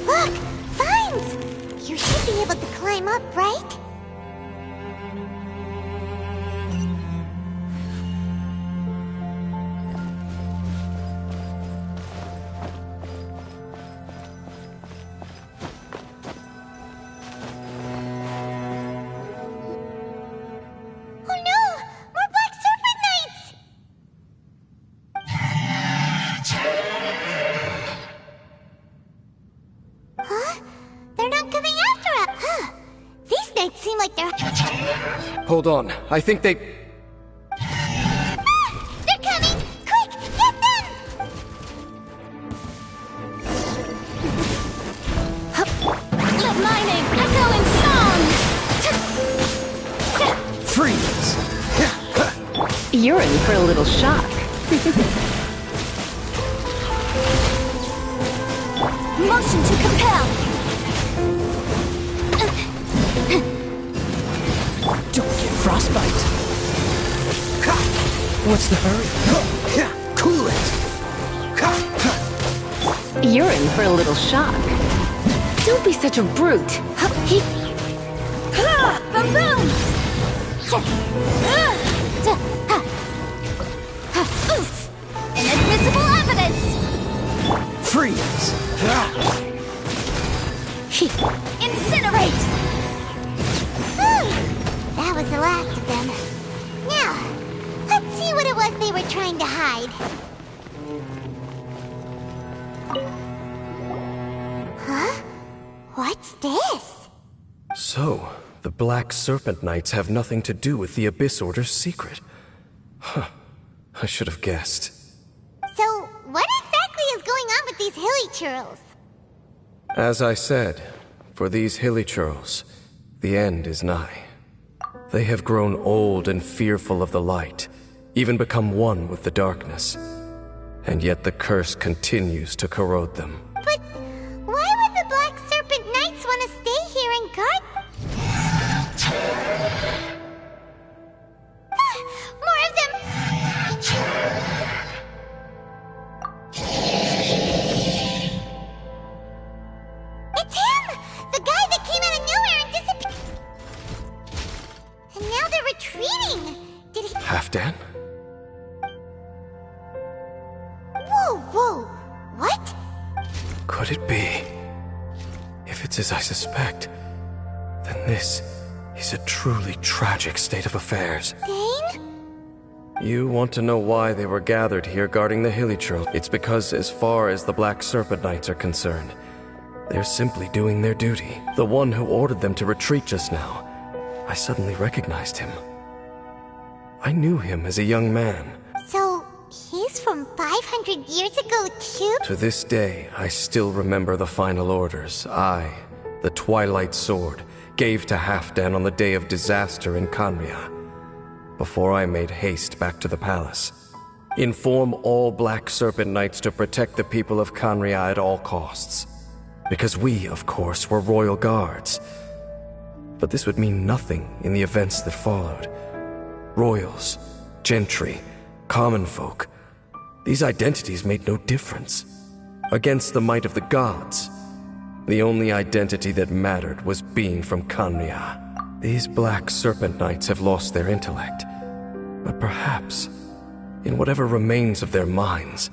look! Vines! You should be able to climb up, right? Oh no! More Black Serpent Knights! Huh? They're not coming after us! Huh? These knights seem like they're...
Hold on, I think they...
They're coming! Quick, get them!
Let my name echo in song!
Freeze!
You're in for a little shock.
Motion to compel!
Don't get frostbite. What's the hurry? Cool it!
You're in for a little shock. Don't be such a brute.
Boom boom! Oof! Inadmissible evidence!
Freeze!
Incinerate!
That was the last of them. Now, let's see what it was they were trying to hide. Huh? What's this?
So, the Black Serpent Knights have nothing to do with the Abyss Order's secret. Huh. I should have guessed.
So, what exactly is going on with these hilly churls?
As I said, for these hilly churls, the end is nigh. They have grown old and fearful of the light, even become one with the darkness. And yet the curse continues to corrode them.
But why would the Black Serpent Knights want to stay here and guard? More of them! It's him! The guy that came out of nowhere and disappeared! And now they're retreating! Did he...
Halfdan?
Whoa! What?
Could it be? If If it's as I suspect, then this is a truly tragic state of affairs.
Dane?
You want to know why they were gathered here guarding the Hilichurl? It's because as far as the Black Serpent Knights are concerned, they're simply doing their duty. The one who ordered them to retreat just now, I suddenly recognized him. I knew him as a young man.
So, he's from 500 years ago too?
To this day, I still remember the final orders I, the Twilight Sword, gave to Halfdan on the day of disaster in Khaenri'ah, before I made haste back to the palace. Inform all Black Serpent Knights to protect the people of Khaenri'ah at all costs. Because we, of course, were royal guards. But this would mean nothing in the events that followed. Royals, gentry, common folk, these identities made no difference. Against the might of the gods, the only identity that mattered was being from Khaenri'ah. These Black Serpent Knights have lost their intellect, but perhaps, in whatever remains of their minds,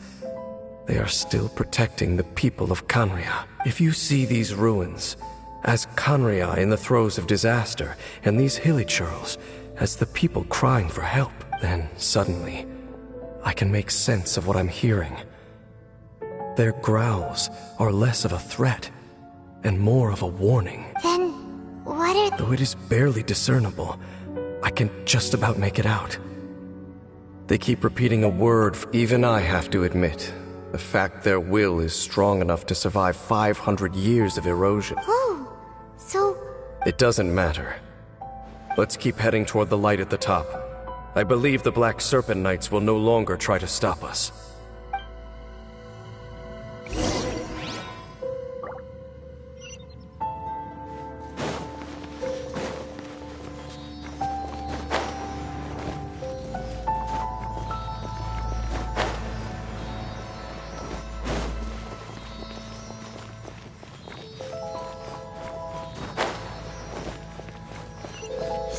they are still protecting the people of Khaenri'ah. If you see these ruins as Khaenri'ah in the throes of disaster, and these Hilichurls as the people crying for help, then suddenly I can make sense of what I'm hearing. Their growls are less of a threat and more of a warning.
Then, what are...
Though it is barely discernible, I can just about make it out. They keep repeating a word. Even I have to admit, the fact their will is strong enough to survive 500 years of erosion.
Oh, so...
It doesn't matter. Let's keep heading toward the light at the top. I believe the Black Serpent Knights will no longer try to stop us.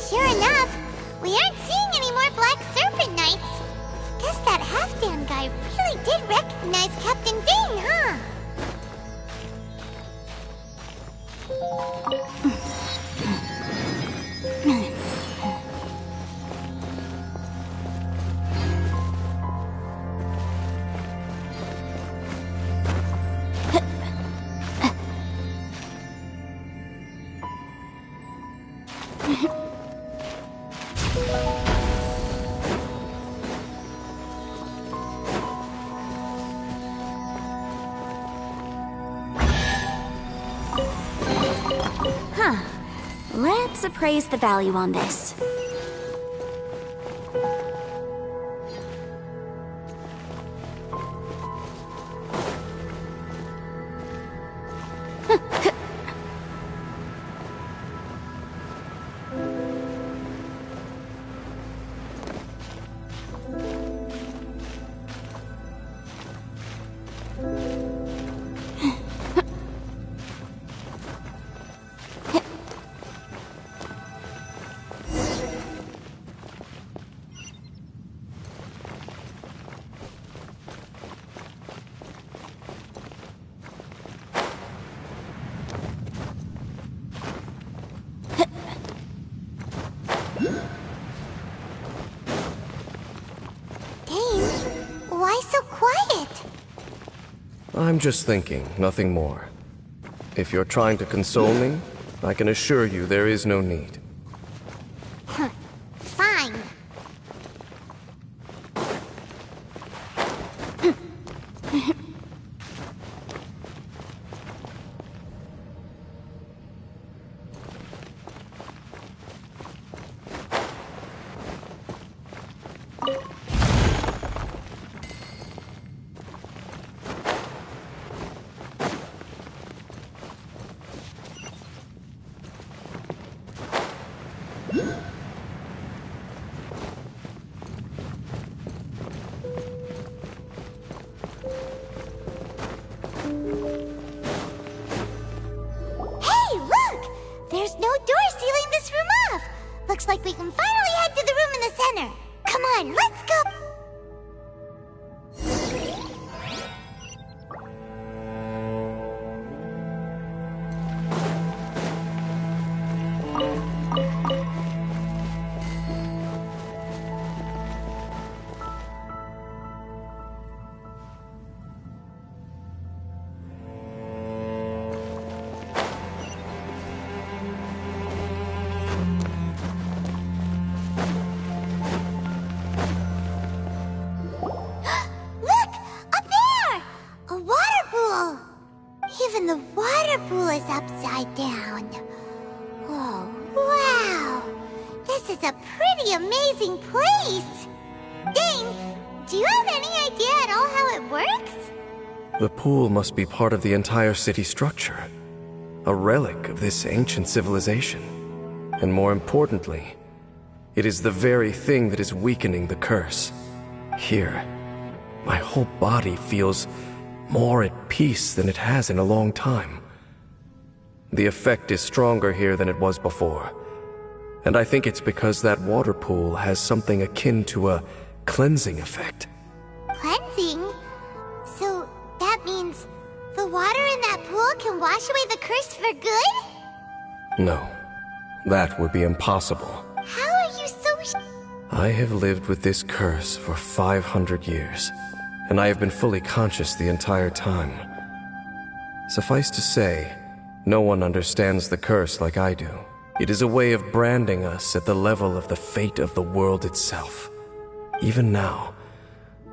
Sure enough, we aren't seeing any more Black Serpent Knights. Guess that Halfdan guy really did recognize Captain Dane, huh?
Huh. Let's appraise the value on this.
Why so quiet?
I'm just thinking, nothing more. If you're trying to console me, I can assure you there is no need.
Fine. There's no door sealing this room off! Looks like we can finally head to the room in the center! Come on, let's go! Even the water pool is upside down. Oh, wow! This is a pretty amazing place! Dane, do you have any idea at all how it works?
The pool must be part of the entire city structure. A relic of this ancient civilization. And more importantly, it is the very thing that is weakening the curse. Here, my whole body feels more at peace than it has in a long time. The effect is stronger here than it was before. And I think it's because that water pool has something akin to a cleansing effect.
Cleansing? So that means the water in that pool can wash away the curse for good?
No, that would be impossible.
How are you so
I have lived with this curse for 500 years, and I have been fully conscious the entire time. Suffice to say, no one understands the curse like I do. It is a way of branding us at the level of the fate of the world itself. Even now,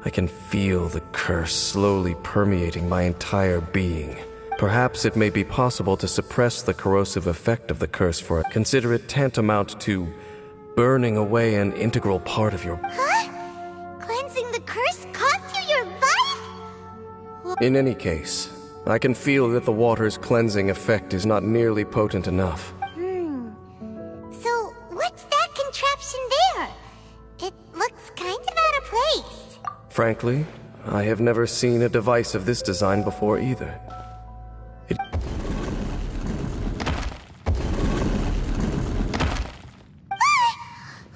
I can feel the curse slowly permeating my entire being. Perhaps it may be possible to suppress the corrosive effect of the curse for it. Consider it tantamount to burning away an integral part of your...
Huh? Cleansing the curse cost you your life?
In any case, I can feel that the water's cleansing effect is not nearly potent enough.
So, what's that contraption there? It looks kind of out of place.
Frankly, I have never seen a device of this design before either.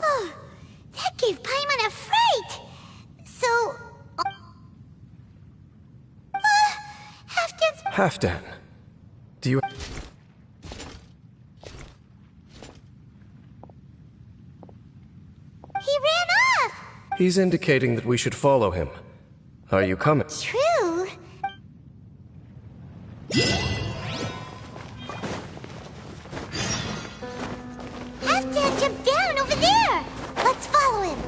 Oh, that gave Paimon a fright! So...
Halfdan, do you...
He ran off!
He's indicating that we should follow him. Are you coming?
True. Halfdan jumped down over there! Let's follow him.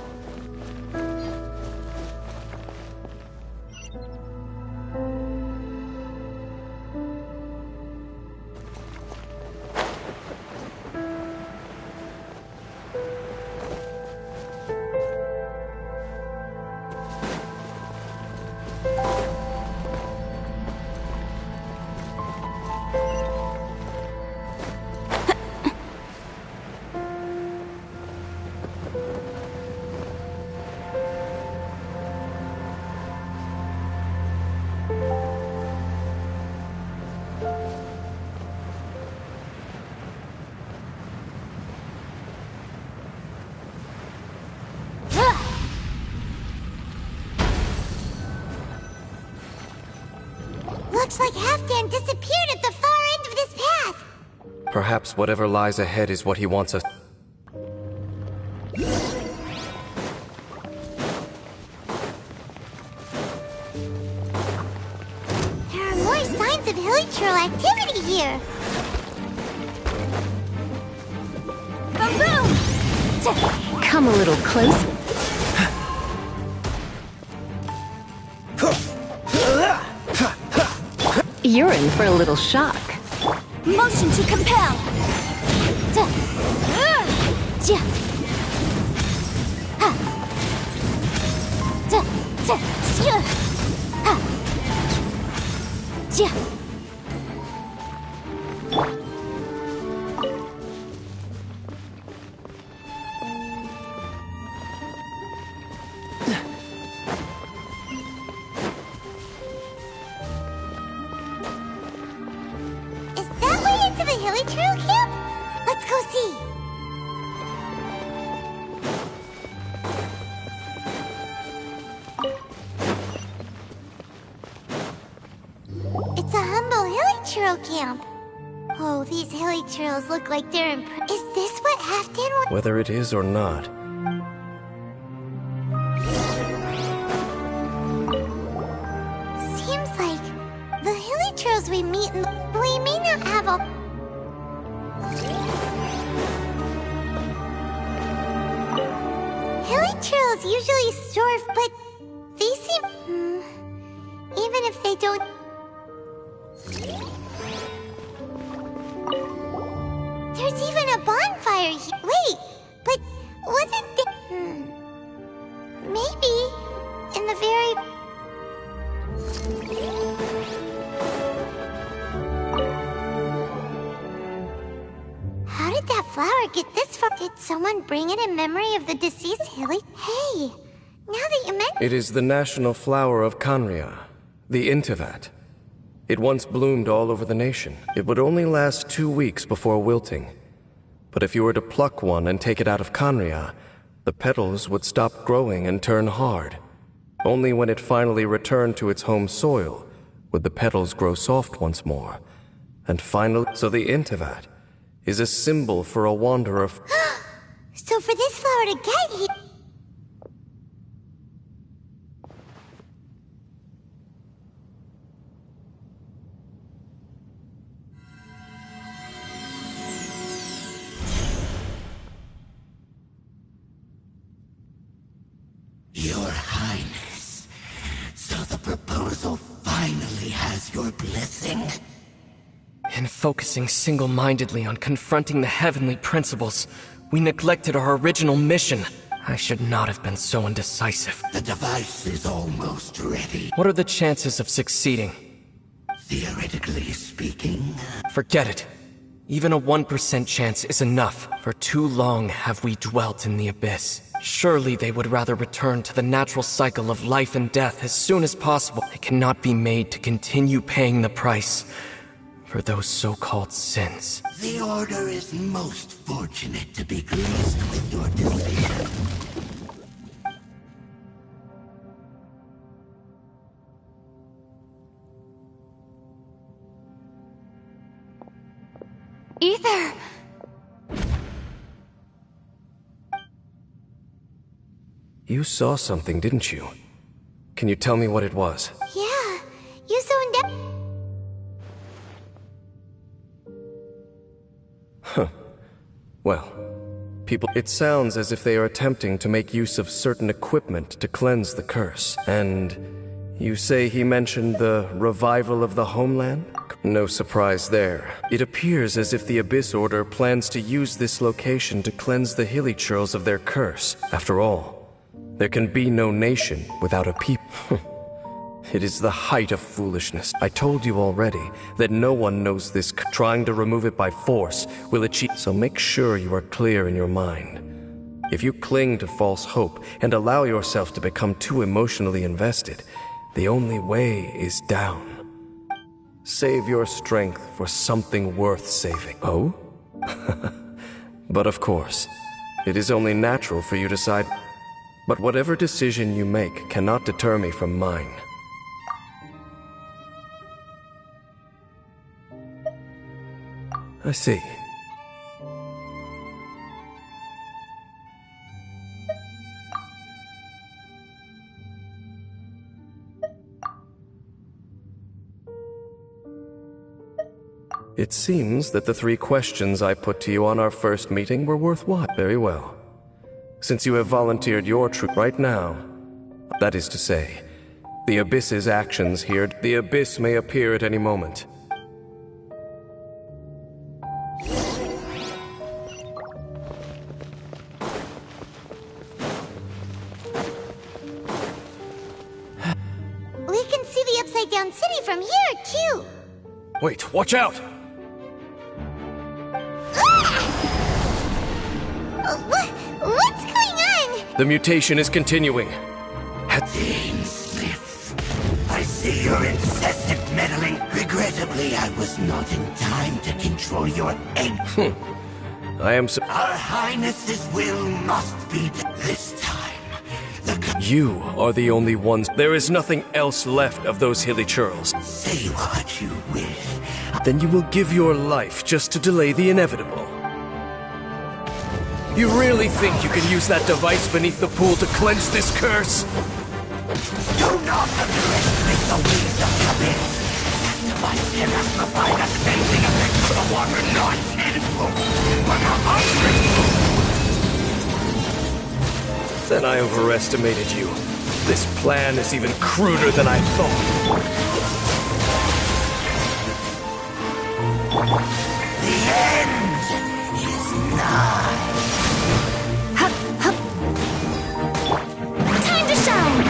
Looks like Halfdan disappeared at the far end of this path.
Perhaps whatever lies ahead is what he wants us...
There are more signs of hilichurl activity here. Boom!
Come a little closer. You're in for a little shock.
Motion to compel. Is that way into the hilichurl camp? Let's go see. It's a humble hilichurl camp. Oh, these hilichurls look like they're Is this what Halfdan wants?
Whether it is or not,
Seems like the hilichurls we meet in we may not have a... Hilichurls usually starve, but they seem... even if they don't... flower get this far? Did someone bring it in memory of the deceased Hilly? Hey, now that you mention
It is the national flower of Kanria, the Intivat. It once bloomed all over the nation. It would only last 2 weeks before wilting. But if you were to pluck one and take it out of Kanria, the petals would stop growing and turn hard. Only when it finally returned to its home soil would the petals grow soft once more. And finally, so the Intivat is a symbol for a wanderer.
So for this flower to get here...
Your Highness, so the proposal finally has your blessing?
In focusing single-mindedly on confronting the heavenly principles, we neglected our original mission. I should not have been so indecisive.
The device is almost ready.
What are the chances of succeeding?
Theoretically speaking...
Forget it. Even a 1% chance is enough. For too long have we dwelt in the abyss. Surely they would rather return to the natural cycle of life and death as soon as possible. They cannot be made to continue paying the price for those so-called sins.
The Order is most fortunate to be graced with your decision.
Ether!
You saw something, didn't you? Can you tell me what it was?
Yeah, you so in-depth...
Huh. Well, it sounds as if they are attempting to make use of certain equipment to cleanse the curse. And you say he mentioned the revival of the homeland? No surprise there. It appears as if the Abyss Order plans to use this location to cleanse the hilly churls of their curse. After all, there can be no nation without a people. It is the height of foolishness. I told you already that no one knows this. Trying to remove it by force will achieve. So make sure you are clear in your mind. If you cling to false hope and allow yourself to become too emotionally invested, the only way is down. Save your strength for something worth saving. Oh? But of course, it is only natural for you to decide. But whatever decision you make cannot deter me from mine. I see. It seems that the 3 questions I put to you on our first meeting were worthwhile. Very well. Since you have volunteered your truth right now, that is to say, the Abyss's actions here, the Abyss may appear at any moment.
We can see the upside-down city from here, too!
Wait, watch out!
What's going on?
The mutation is continuing.
Dean Smith, I see your incessant meddling. Regrettably, I was not in time to control your egg.
I am
Our Highness's will must be this time.
You are the only ones. There is nothing else left of those hilly churls.
Say what you wish.
Then you will give your life just to delay the inevitable. You really think you can use that device beneath the pool to cleanse this curse?
Do not underestimate the ways of the abyss. That device cannot provide us anything effect for the water not tenfold, but 100-fold.
Then I overestimated you. This plan is even cruder than I thought.
The end is nigh.
Time to shine!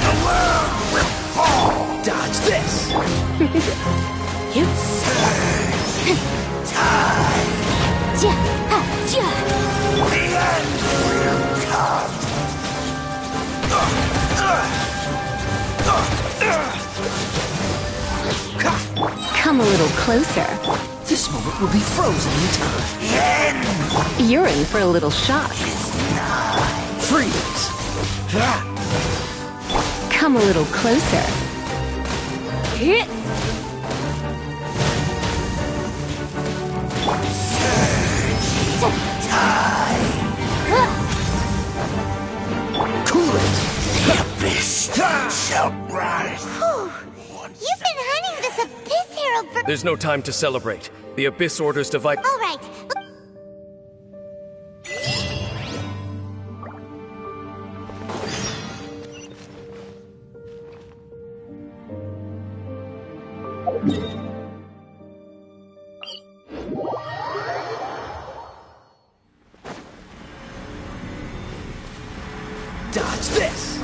The world will fall!
Dodge this!
Surge
Come a little closer.
This moment will be frozen in time.
You're in for a little shock.
Freeze!
Come a little closer. Hit!
Cool it!
Abyss shall rise.
You've been hunting this Abyss Herald for—
There's no time to celebrate. The Abyss orders device.
All right.
Dodge this!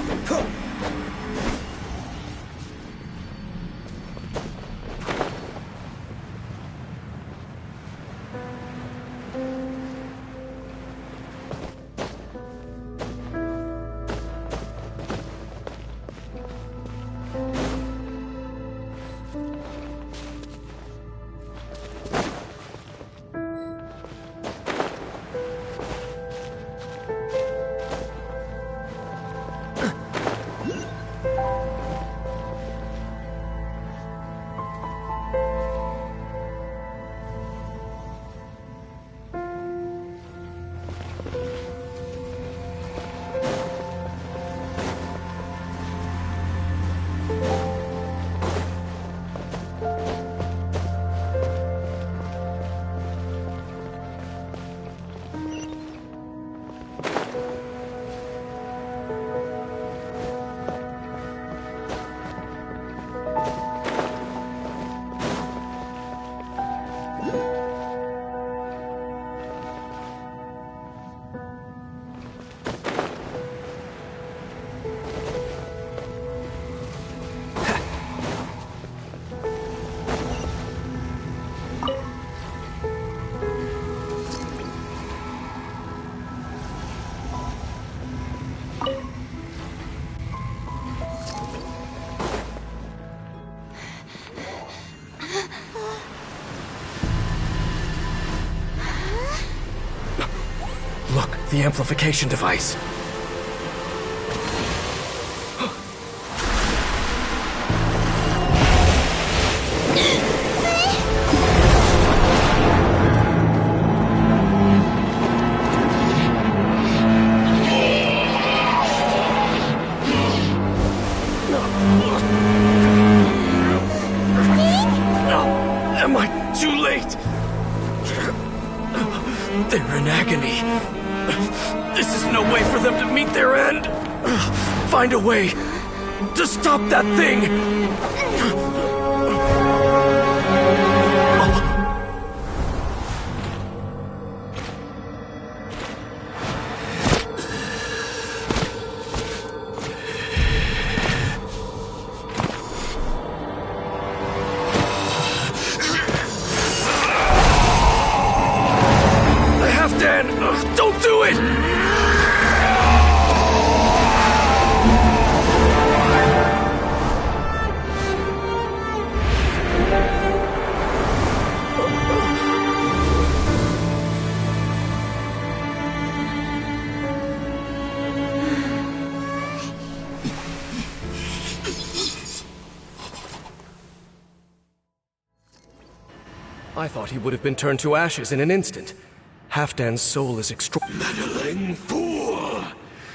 Look, the amplification device. Am I too late? They're in agony. This is no way for them to meet their end. Find a way to stop that thing. Halfdan, don't do it! I thought he would have been turned to ashes in an instant. Halfdan's soul is
Meddling fool!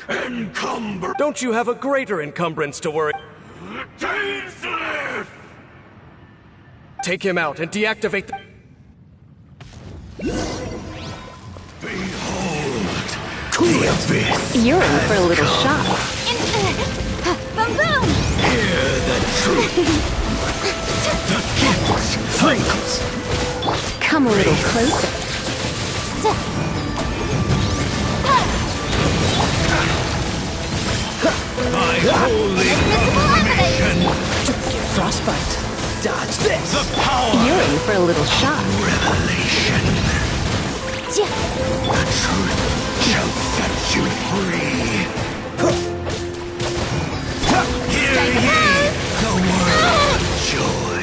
Encumber!
Don't you have a greater encumbrance to worry? Take him out and deactivate the...
Behold! The abyss!
You're in for a little shock.
Boom boom!
Hear the truth! The gifts!
Freeze!
Come a little closer.
My holy combination!
Frostbite! Dodge this!
The power!
You're in for a little shock.
Revelation! The truth shall set you free! Hear ye the word of joy!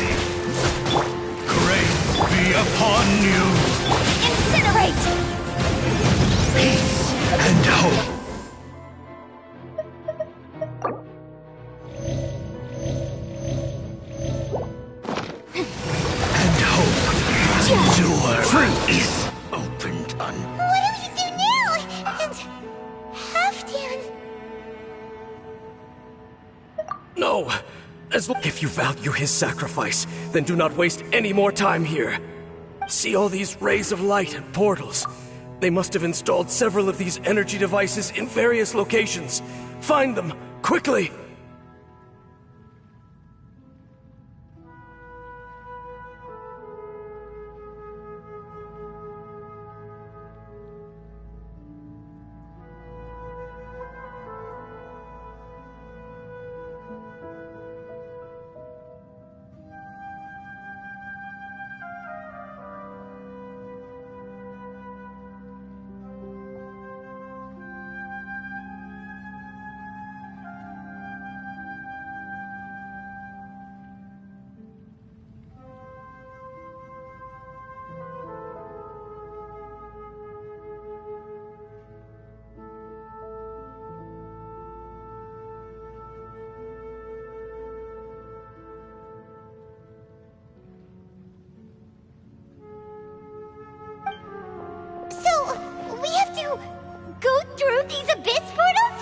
If you value his sacrifice, then do not waste any more time here. See all these rays of light and portals? They must have installed several of these energy devices in various locations. Find them, quickly!
Go through these abyss portals?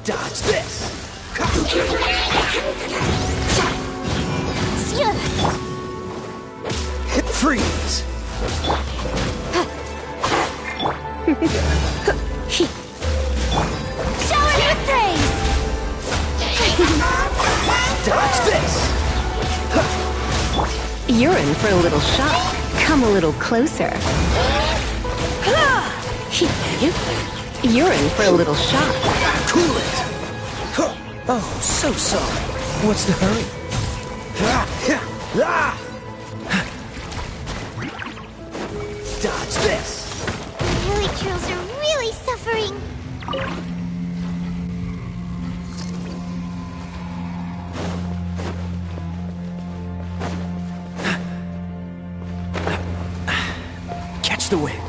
Dodge this! Freeze!
Shower me with praise!
Dodge this!
You're in for a little shock. Come a little closer. You're in for a little shock.
Cool it! Oh, so sorry. What's the hurry? Dodge this!
The hilly trails are really suffering.
Catch the wind.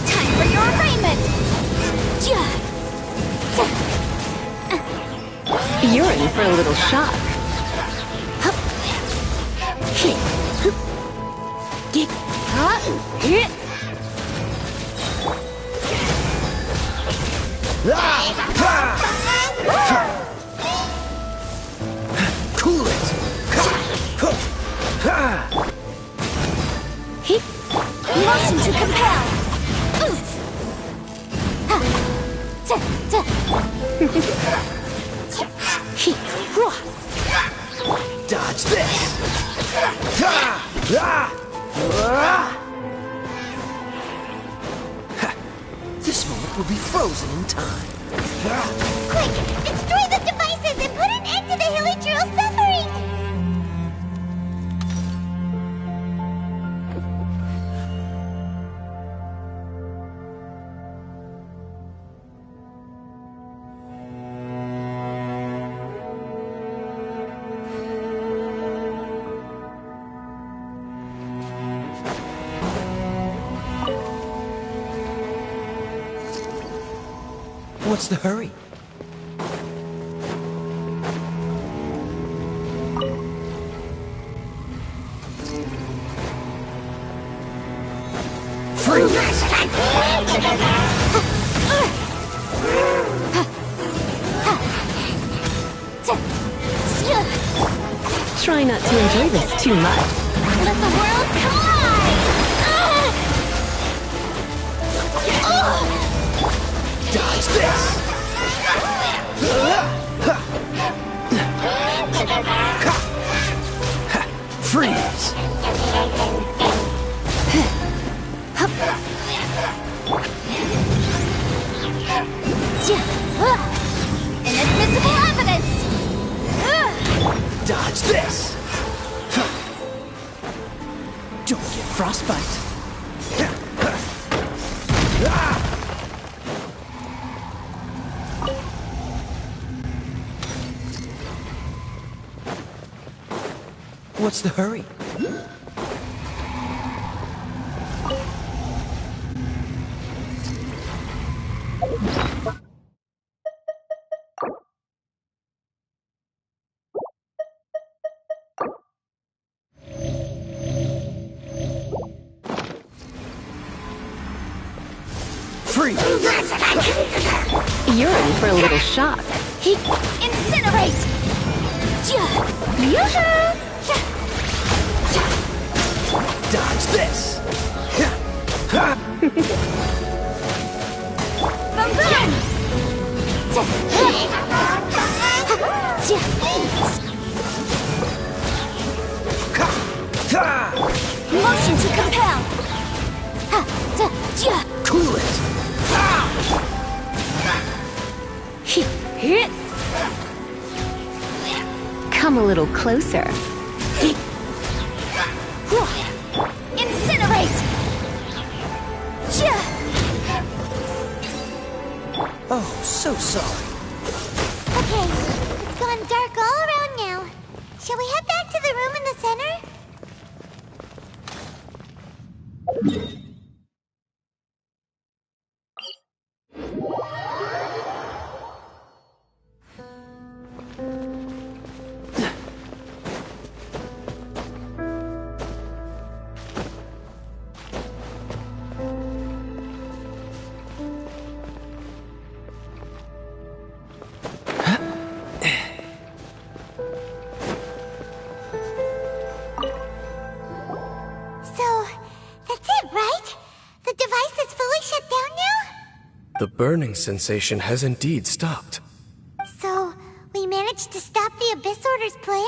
Time for your arraignment!
You're in for a little shock.
Cool it!
Motion to compel!
Dodge this! This moment will be frozen in time.
Quick! Destroy the devices and put an end to the hilly trail suffering!
What's the hurry?
Try not to enjoy this too much.
Let the world collide!
Dodge this! Freeze!
Inadmissible evidence!
Dodge this! Don't get frostbite. What's the hurry? Free!
You're in for a little shock.
Incinerate!
Dodge this!
Boom boom! Motion to compel!
Cool it!
Come a little closer.
Incinerate!
Oh, so sorry.
Okay, it's gone dark all around now. Shall we head back to the room in the center?
The burning sensation has indeed stopped.
So, we managed to stop the Abyss Order's plan?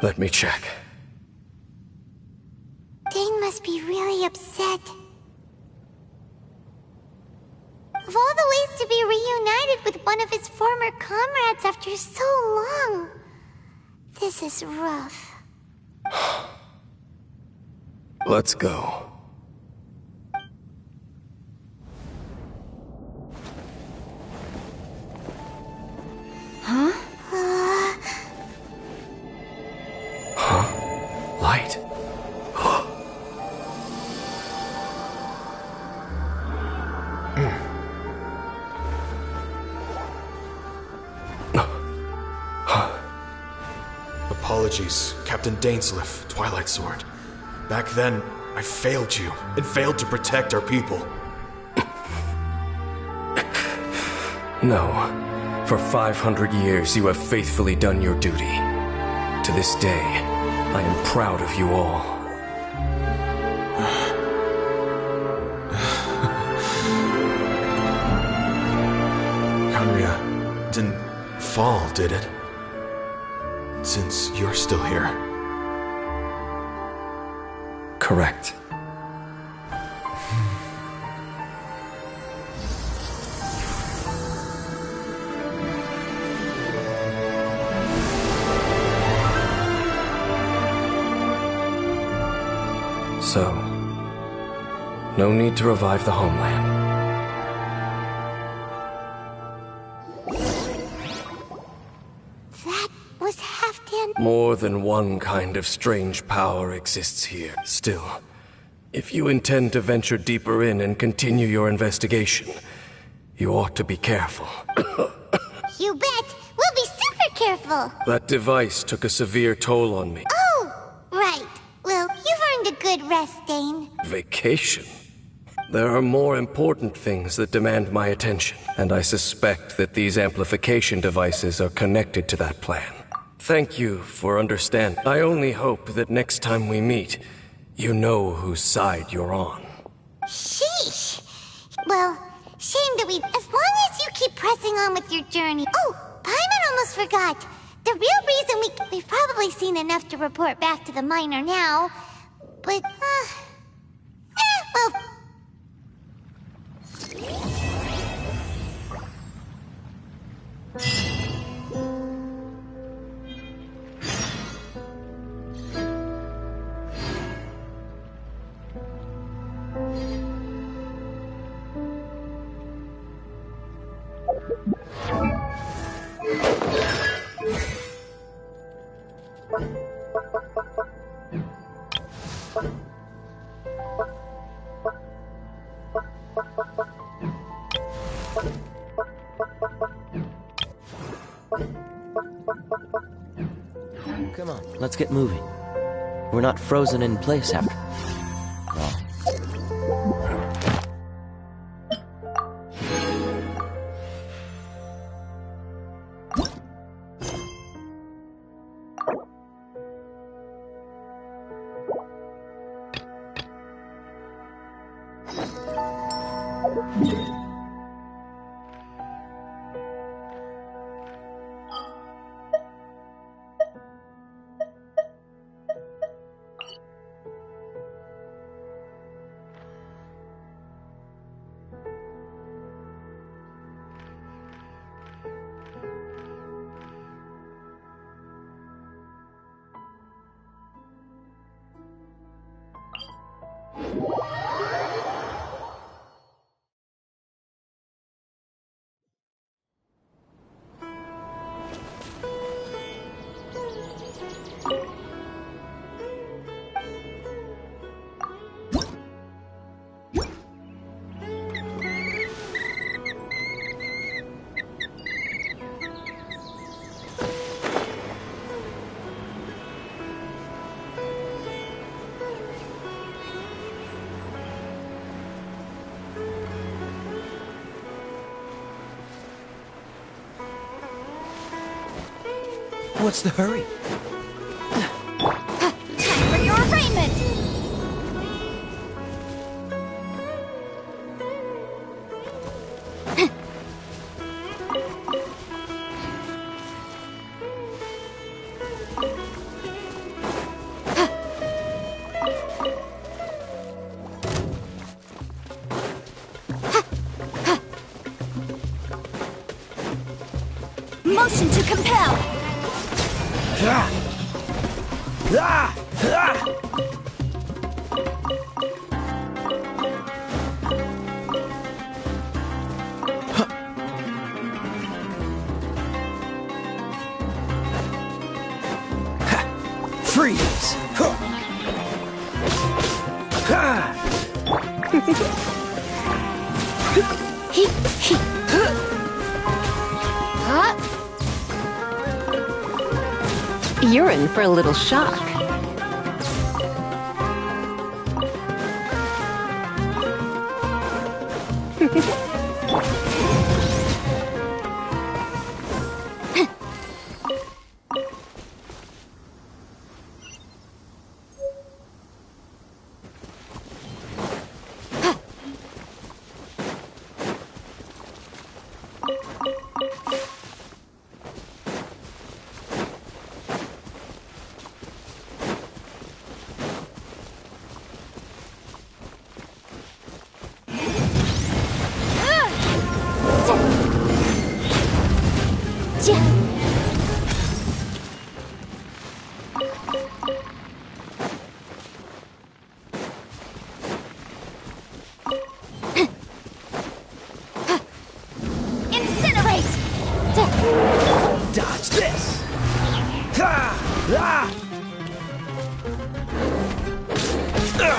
Let me check.
Dane must be really upset. Of all the ways to be reunited with one of his former comrades after so long, this is rough.
Let's go.
Huh?
Huh? Light?
Apologies, Captain Dainsleif, Twilight Sword. Back then, I failed you, and failed to protect our people.
No. For 500 years, you have faithfully done your duty. To this day, I am proud of you all.
Kanria didn't fall, did it? Since you're still here.
Correct. So, no need to revive the homeland.
That was Halfdan.
More than one kind of strange power exists here. Still, if you intend to venture deeper in and continue your investigation, you ought to be careful.
You bet. We'll be super careful.
That device took a severe toll on me.
Oh, right. Well, you've earned a good rest, Dane.
Vacation? There are more important things that demand my attention, and I suspect that these amplification devices are connected to that plan. Thank you for understanding. I only hope that next time we meet, you know whose side you're on.
Sheesh. Well, shame that as long as you keep pressing on with your journey. Oh, Paimon almost forgot. The real reason we've probably seen enough to report back to the miner now. But, well...
Come on, let's get moving. We're not frozen in place after all. What's the hurry?
Time for your arraignment! Passion to compel!
Freeze!
You're in for a little shock.
Dodge this! Ha! Ah! Ha!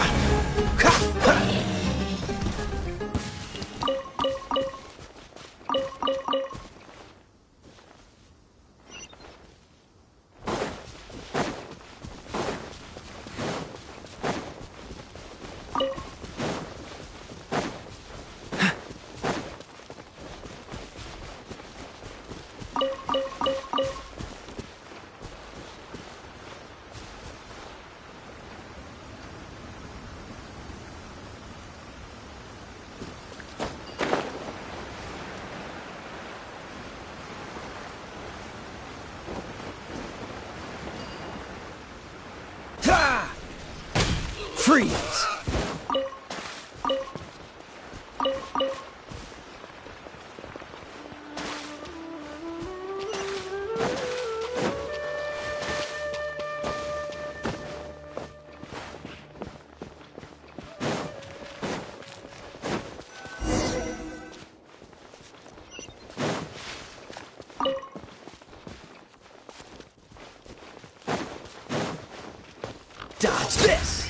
Ha! Freeze! Dodge this!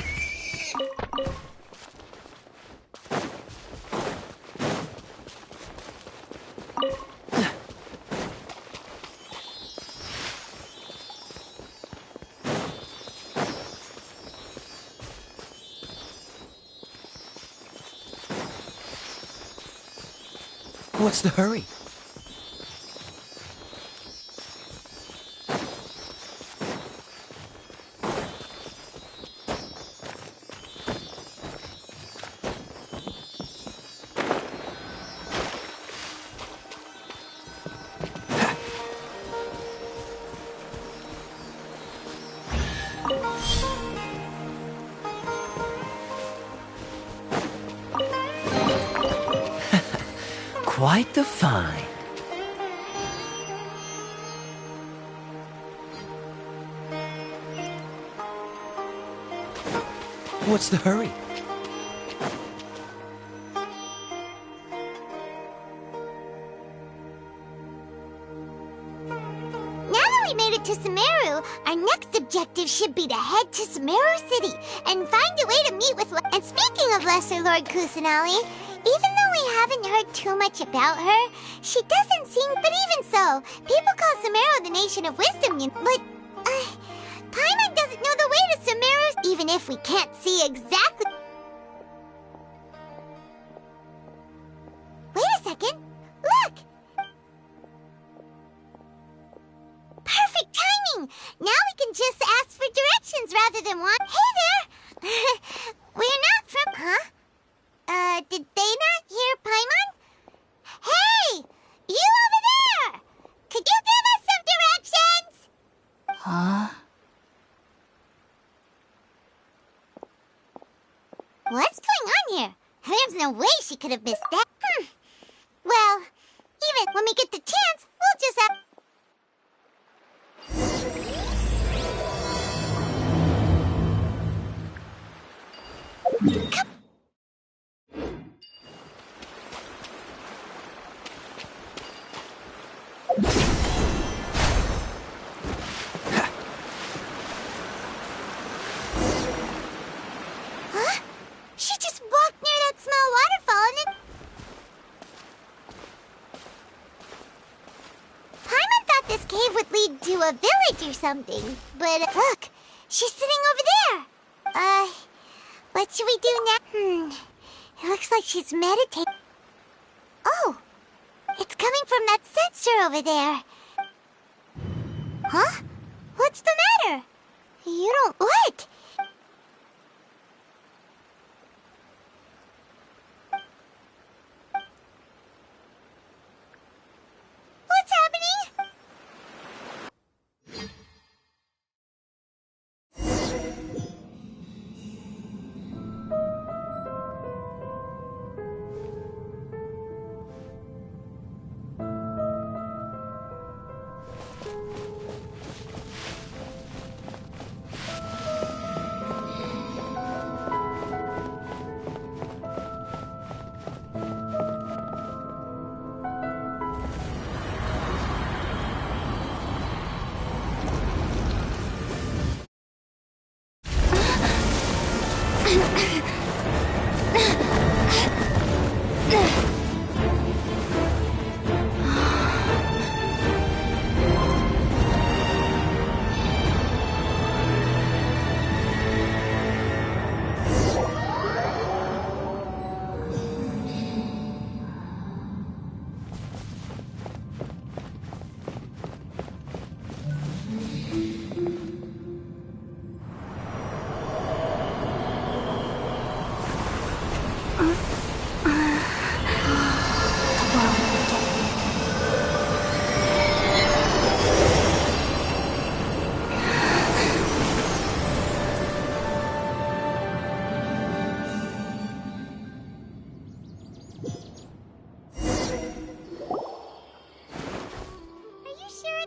What's the hurry? Quite the find. What's the hurry?
Now that we made it to Sumeru, our next objective should be to head to Sumeru City and find a way to meet with... And speaking of Lesser Lord Kusanali, even though we haven't heard too much about her, she doesn't seem... But even so, people call Sumeru the Nation of Wisdom, but... Paimon doesn't know the way to Sumeru, even if we can't see exactly... Wait a second! Look! Perfect timing! Now we can just ask for directions rather than want... Hey there! We're not from... Huh? Did they not hear Paimon? Hey! You over there! Could you give us some directions?
Huh?
What's going on here? There's no way she could have missed that. Well, even when we get the chance, we'll just have... lead to a village or something. But look, she's sitting over there. What should we do now? It looks like she's meditating. Oh, it's coming from that sensor over there. Huh? What's the matter? You don't... What? What's happening?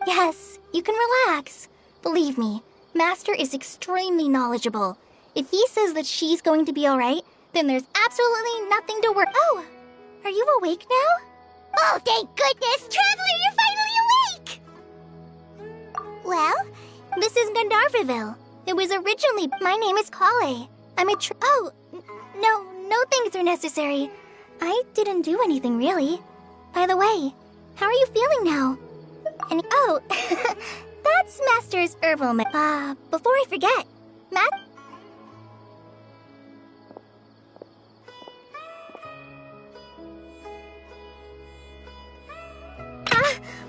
Yes, you can relax. Believe me, Master is extremely knowledgeable. If he says that she's going to be alright, then there's absolutely nothing to worry. Oh, are you awake now?
Oh, thank goodness! Traveler, you're finally awake!
Well, this is Gandharvaville. It was originally... My name is Kale. I'm a Oh, no things are necessary. I didn't do anything, really. By the way, how are you feeling now? Oh, that's Master's herbal before I forget,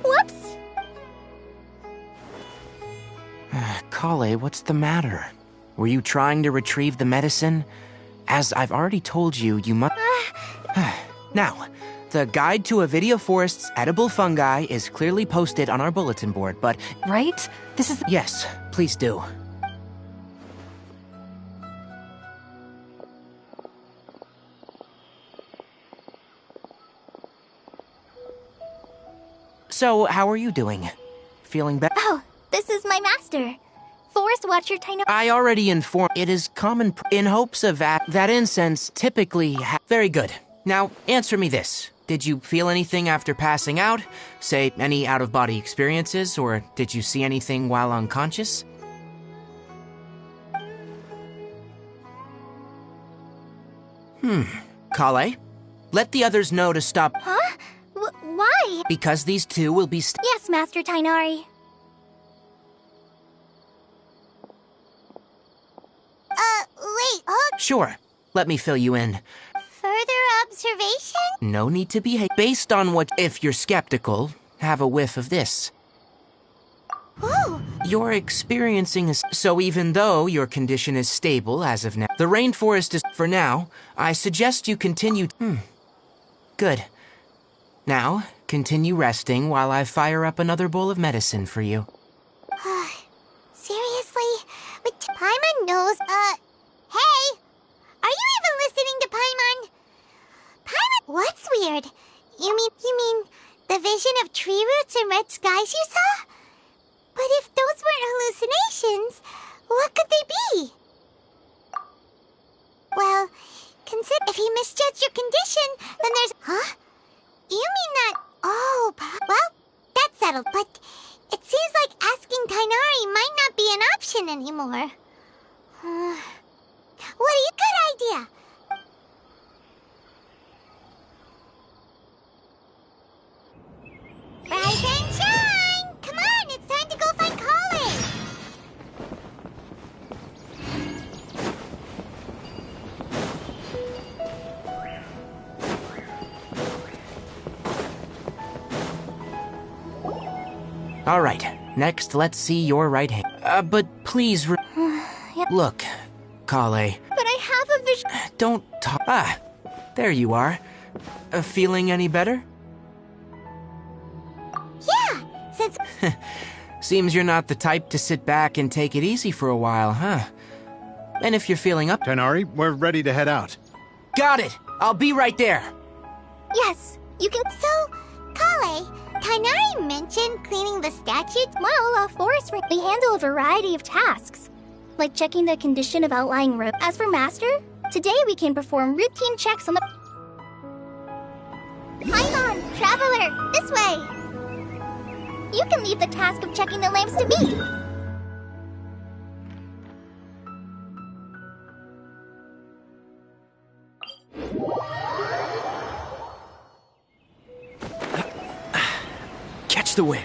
whoops!
Kale, what's the matter? Were you trying to retrieve the medicine? As I've already told you, you must... Now, the guide to Avidia Forest's edible fungi is clearly posted on our bulletin board, but...
Right? This is...
Yes, please do. So, how are you doing? Feeling better?
Oh, this is my master. Forest Watcher Taino...
I already informed... It is common in hopes of that incense typically Very good. Now, answer me this. Did you feel anything after passing out? Say, any out-of-body experiences, or did you see anything while unconscious? Kale, let the others know to stop...
Huh? Why?
Because these two will be
Yes, Master Tainari.
Wait, hold...
Sure. Let me fill you in.
Further observation?
No need to be based on what... If you're skeptical, have a whiff of this.
Ooh.
You're experiencing a... So even though your condition is stable as of now, the rainforest is... For now, I suggest you continue... Good. Now, continue resting while I fire up another bowl of medicine for you.
Seriously? But Paimon knows... Hey! Are you even listening to Paimon? Paimon... What's weird? You mean the vision of tree roots and red skies you saw? But if those weren't hallucinations, what could they be? Well, consider if he misjudged your condition, then there's... Huh? You mean that... Oh, well, that's settled, but it seems like asking Tainari might not be an option anymore. What a good idea! Rise and shine! Come on, it's time to
All right, next let's see your right hand. But please look, Kale.
But I have a vision.
Don't talk. Ah, there you are. Feeling any better?
Yeah, since...
Seems you're not the type to sit back and take it easy for a while, huh? And if you're feeling up...
Tighnari, we're ready to head out.
Got it! I'll be right there.
Yes, you can...
So, Kale, Tighnari mentioned cleaning the statue.
Well, Forest Ring, we handle a variety of tasks, like checking the condition of outlying roads. As for Master, today we can perform routine checks on the... Paimon, Traveler, this way! You can leave the task of checking the lamps to me.
Catch the wind.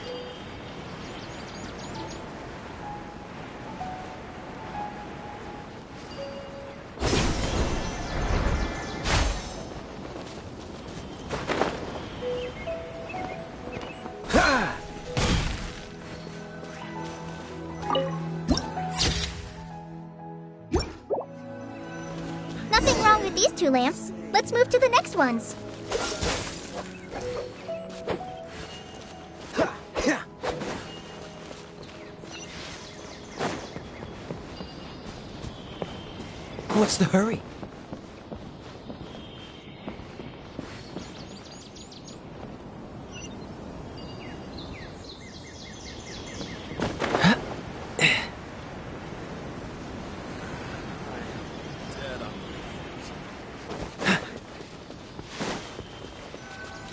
Nothing wrong with these two lamps. Let's move to the next ones.
What's the hurry?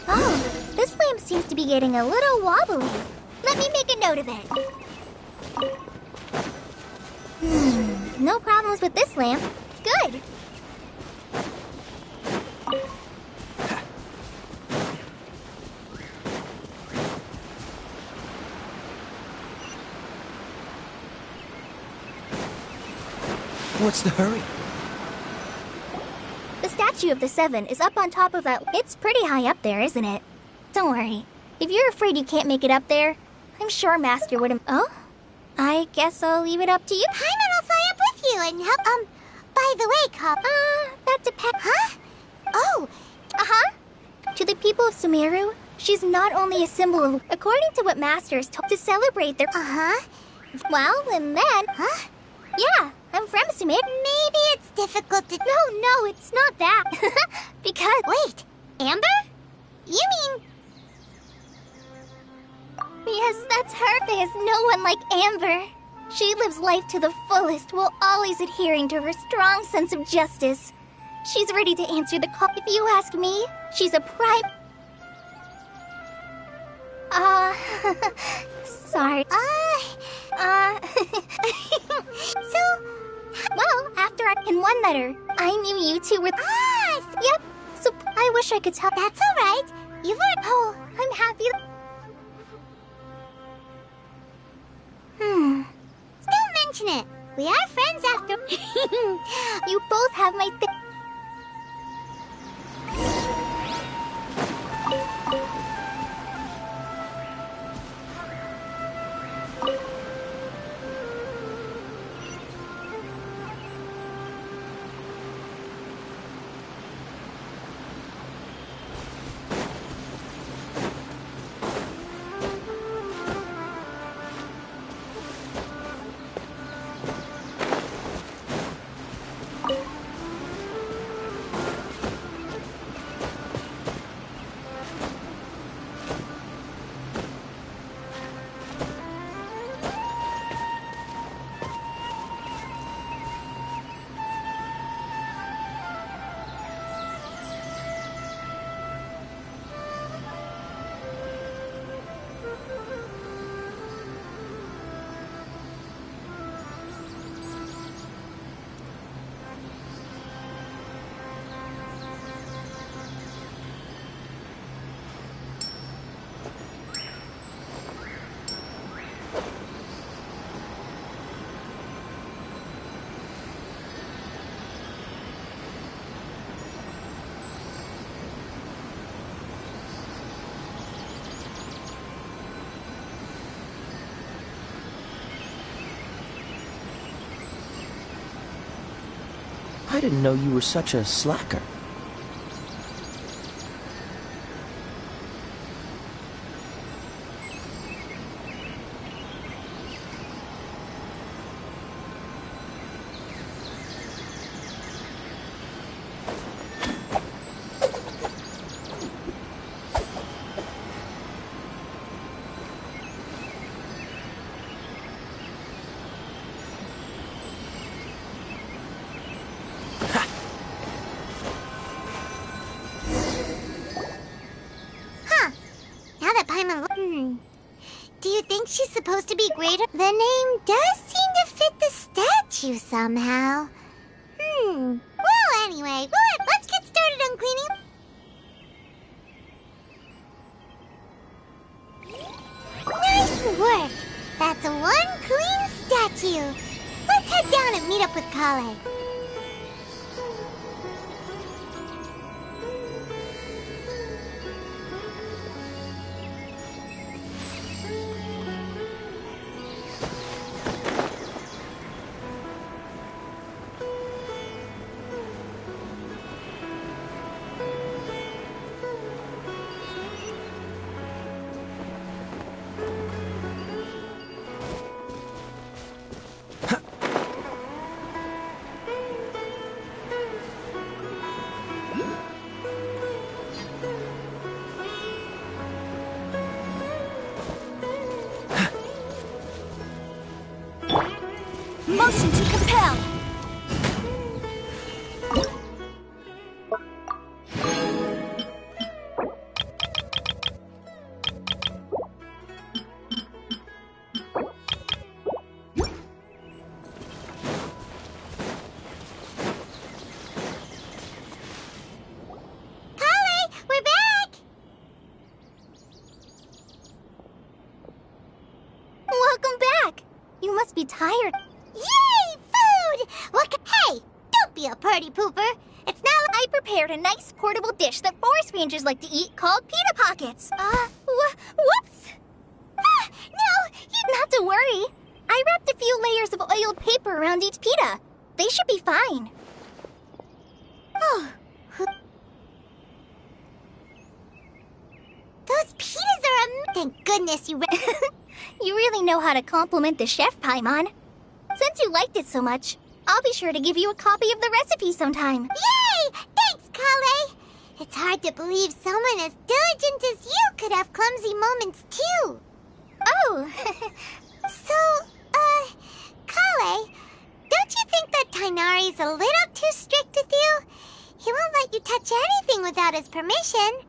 Oh, this lamp seems to be getting a little wobbly. Let me make a note of it. No problems with this lamp. Good.
What's the hurry?
The statue of the Seven is up on top of that. It's pretty high up there, isn't it? Don't worry. If you're afraid you can't make it up there, I'm sure Master would... Oh? I guess I'll leave it up to you.
Paimon will fly up with you and help... by the way, Cop...
that depends...
Huh? Oh!
Uh-huh. To the people of Sumeru, she's not only a symbol of... According to what Master is told, to celebrate their...
Uh-huh.
Well, and then...
Huh?
Yeah, I'm from Sumeru.
Maybe it's difficult to...
No, it's not that. Because...
Wait, Amber? You mean...
Yes, that's her. There's no one like Amber. She lives life to the fullest while always adhering to her strong sense of justice. She's ready to answer the call. If you ask me, she's a prime... Sorry.
So...
Well, after in one letter, I knew you two were... Yep, so I wish I could tell...
That's alright. You've learned...
Oh, I'm happy...
Still mention it. We are friends after...
You both have my...
I didn't know you were such a slacker.
Do you think she's supposed to be greater? The name does seem to fit the statue somehow. Well, anyway, let's get started on cleaning. Nice work. That's one clean statue. Let's head down and meet up with Kale.
Motion to compel!
Kale, we're back!
Welcome back! You must be tired.
Yay, food! Hey, don't be a party pooper. It's not like
I prepared a nice portable dish that forest rangers like to eat called pita pockets. Whoops! No, you not to worry. I wrapped a few layers of oiled paper around each pita. They should be fine. Oh.
Those pitas are Thank goodness you
You really know how to compliment the chef, Paimon. Since you liked it so much, I'll be sure to give you a copy of the recipe sometime.
Yay! Thanks, Kale! It's hard to believe someone as diligent as you could have clumsy moments, too.
Oh!
So, Kale, don't you think that Tainari's a little too strict with you? He won't let you touch anything without his permission.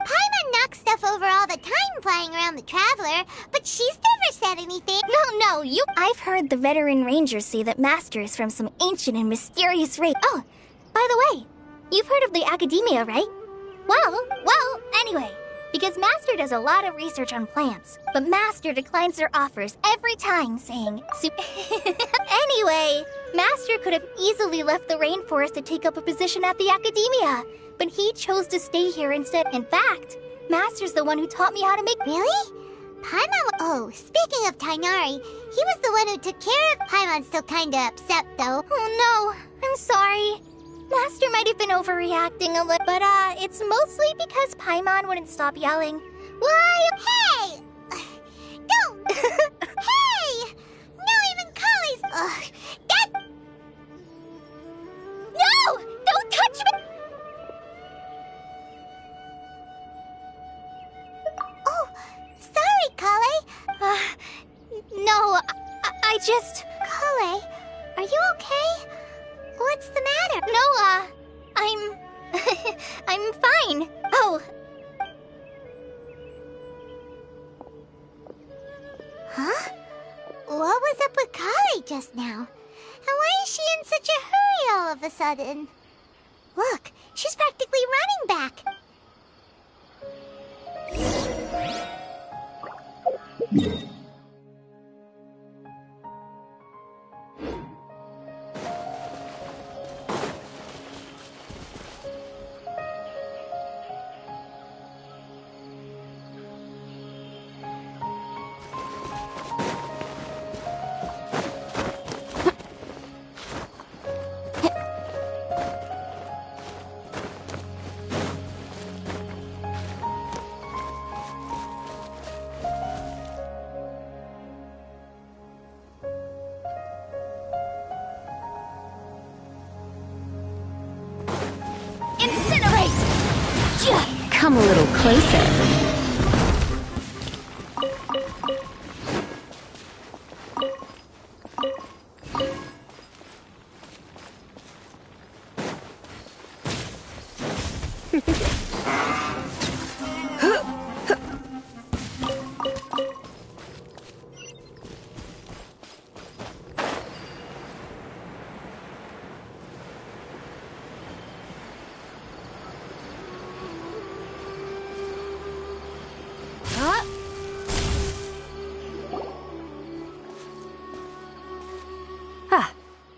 Paimon knocks stuff over all the time flying around the Traveler, but she's never said anything.
No, I've heard the veteran rangers say that Master is from some ancient and mysterious race. Oh, by the way, you've heard of the Academia, right? Well, anyway, because Master does a lot of research on plants, but Master declines their offers every time, saying, Anyway, Master could have easily left the rainforest to take up a position at the Academia, but he chose to stay here instead. In fact, Master's the one who taught me how to make...
Really? Paimon... Oh, speaking of Tainari, he was the one who took care of... Paimon's still kinda upset, though.
Oh, no. I'm sorry. Master might have been overreacting a little, but, it's mostly because Paimon wouldn't stop yelling. Why?
Hey! Don't! Hey! No, even Kale's... That...
No! Don't touch me!
Oh, sorry, Kale.
No, I just...
Kale, are you okay? What's the matter?
No, I'm fine. Oh.
Huh? What was up with Kale just now? And why is she in such a hurry all of a sudden? Look, she's practically running back.
Come a little closer.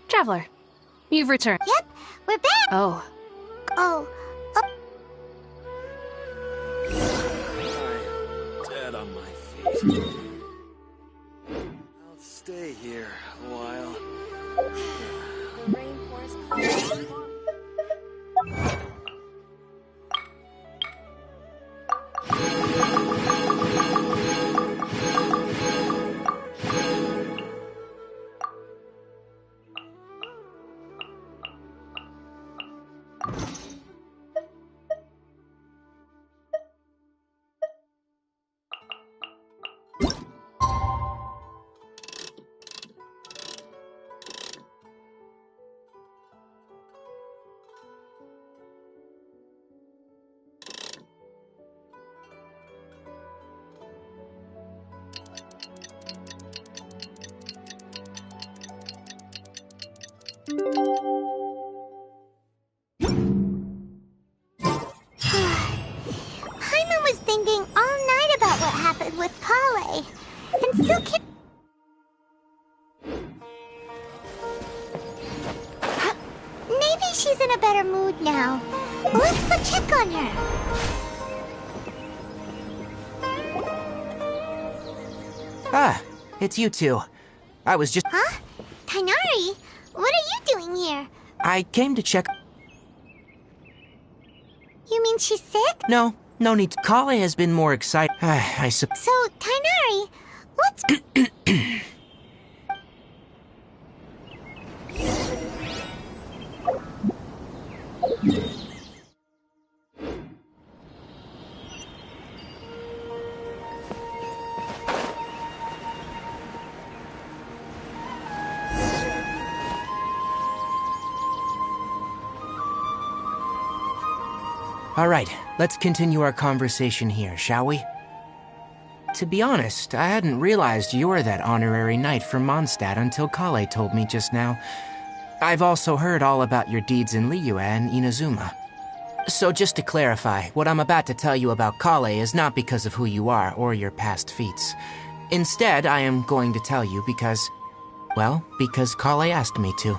Traveler, you've returned.
Yep, we're back!
Oh.
Oh.
I'm dead on my feet. I'll stay here a while.
Paimon was thinking all night about what happened with Kale, and still can't... Maybe she's in a better mood now. Let's go check on her.
Ah, it's you two. I was just...
Huh? Tighnari? What are you doing here?
I came to check...
You mean she's sick?
No need to... Kale has been more excited. I suppose...
So, Tighnari, what's...
All right, let's continue our conversation here, shall we? To be honest, I hadn't realized you were that honorary knight from Mondstadt until Kale told me just now. I've also heard all about your deeds in Liyue and Inazuma. So just to clarify, what I'm about to tell you about Kale is not because of who you are or your past feats. Instead, I am going to tell you because... well, because Kale asked me to.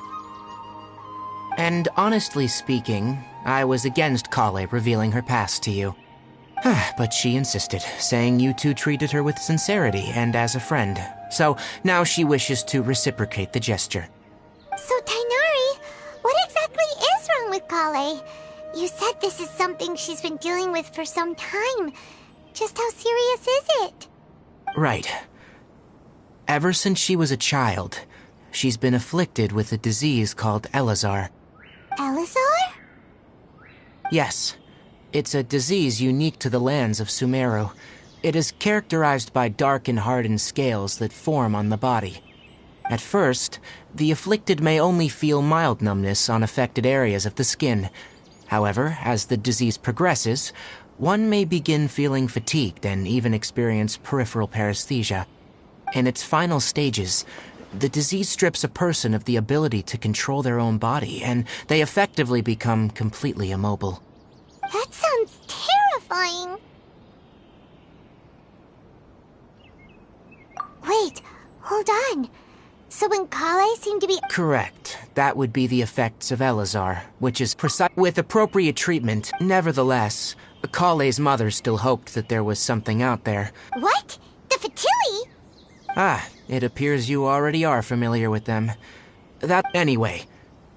And honestly speaking, I was against Kale revealing her past to you. But she insisted, saying you two treated her with sincerity and as a friend. So now she wishes to reciprocate the gesture.
So, Tighnari, what exactly is wrong with Kale? You said this is something she's been dealing with for some time. Just how serious is it?
Right. Ever since she was a child, she's been afflicted with a disease called Elazar.
Elazar?
Yes. It's a disease unique to the lands of Sumeru. It is characterized by dark and hardened scales that form on the body. At first, the afflicted may only feel mild numbness on affected areas of the skin. However, as the disease progresses, one may begin feeling fatigued and even experience peripheral paresthesia. In its final stages, the disease strips a person of the ability to control their own body, and they effectively become completely immobile.
That sounds terrifying. Wait, hold on. So when Kale seemed to be...
Correct. That would be the effects of Elazar, which is precise. With appropriate treatment, nevertheless, Kale's mother still hoped that there was something out there.
What? The Fatui?
Ah, it appears you already are familiar with them. Anyway,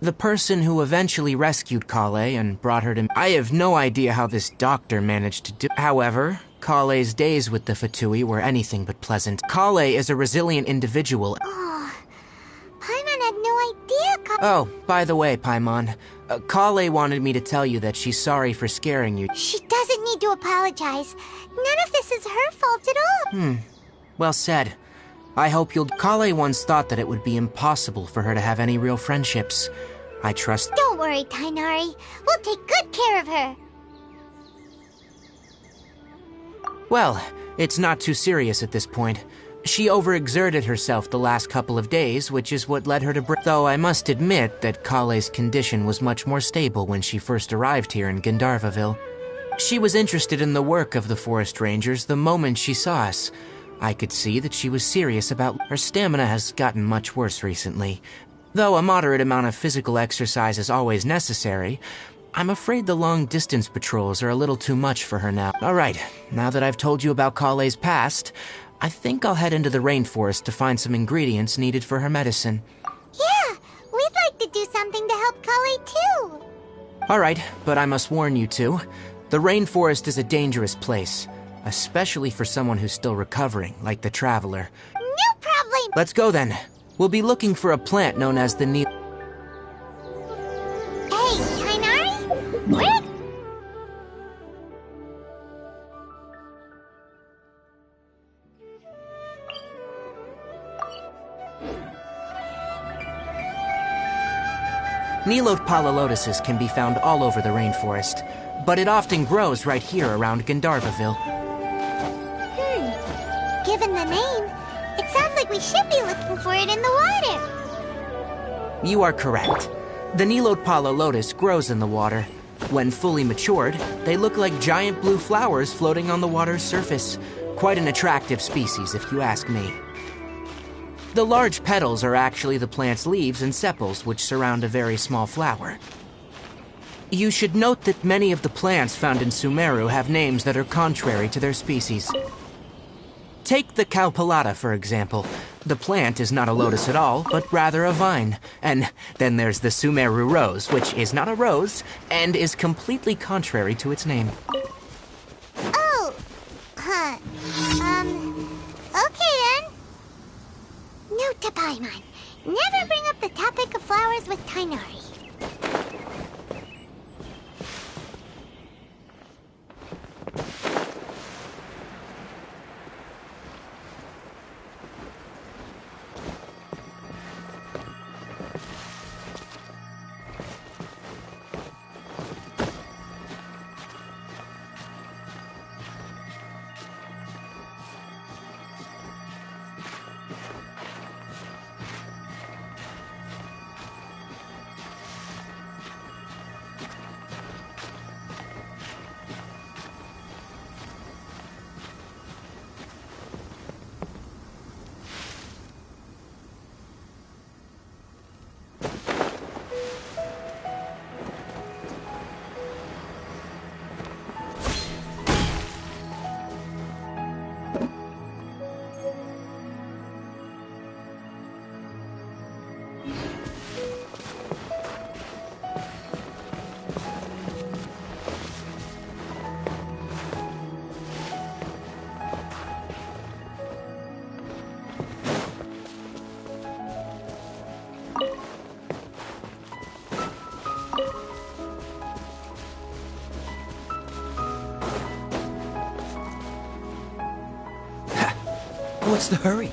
the person who eventually rescued Kale and brought her to... I have no idea how this doctor managed to do... However, Kale's days with the Fatui were anything but pleasant. Kale is a resilient individual...
Oh, Paimon had no idea
Oh, by the way, Paimon, Kale wanted me to tell you that she's sorry for scaring you.
She doesn't need need to apologize. None of this is her fault at all.
Well said. I hope you'll... Kale once thought that it would be impossible for her to have any real friendships. I trust...
Don't worry, Tainari. We'll take good care of her.
Well, it's not too serious at this point. She overexerted herself the last couple of days, which is what led her to Though I must admit that Kale's condition was much more stable when she first arrived here in Gandharvaville. She was interested in the work of the forest rangers the moment she saw us. I could see that she was serious about... Her stamina has gotten much worse recently. Though a moderate amount of physical exercise is always necessary, I'm afraid the long-distance patrols are a little too much for her now. Alright, now that I've told you about Kale's past, I think I'll head into the rainforest to find some ingredients needed for her medicine.
Yeah, we'd like to do something to help Kale too.
Alright, but I must warn you two. The rainforest is a dangerous place, especially for someone who's still recovering, like the Traveler.
No problem!
Let's go then. We'll be looking for a plant known as the
Hey, Tainari? Where?
Nilot palalotuses can be found all over the rainforest, but it often grows right here around Gandharvaville.
Given the name, it sounds like we should be looking for it in the water.
You are correct. The Nilot palalotus grows in the water. When fully matured, they look like giant blue flowers floating on the water's surface. Quite an attractive species, if you ask me. The large petals are actually the plant's leaves and sepals, which surround a very small flower. You should note that many of the plants found in Sumeru have names that are contrary to their species. Take the Cowpelata, for example. The plant is not a lotus at all, but rather a vine. And then there's the Sumeru rose, which is not a rose, and is completely contrary to its name.
Oh, okay then. Note to Paimon, never bring up the topic of flowers with Tainari.
What's the hurry?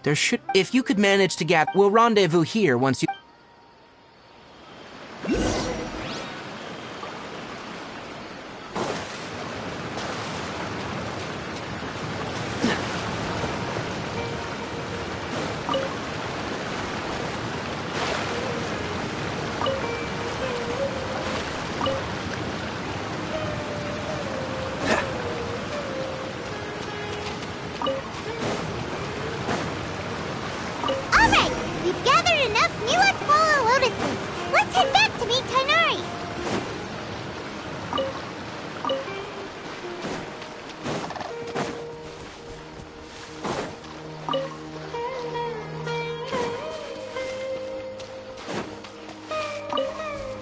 There should... If you could manage to get... We'll rendezvous here once you...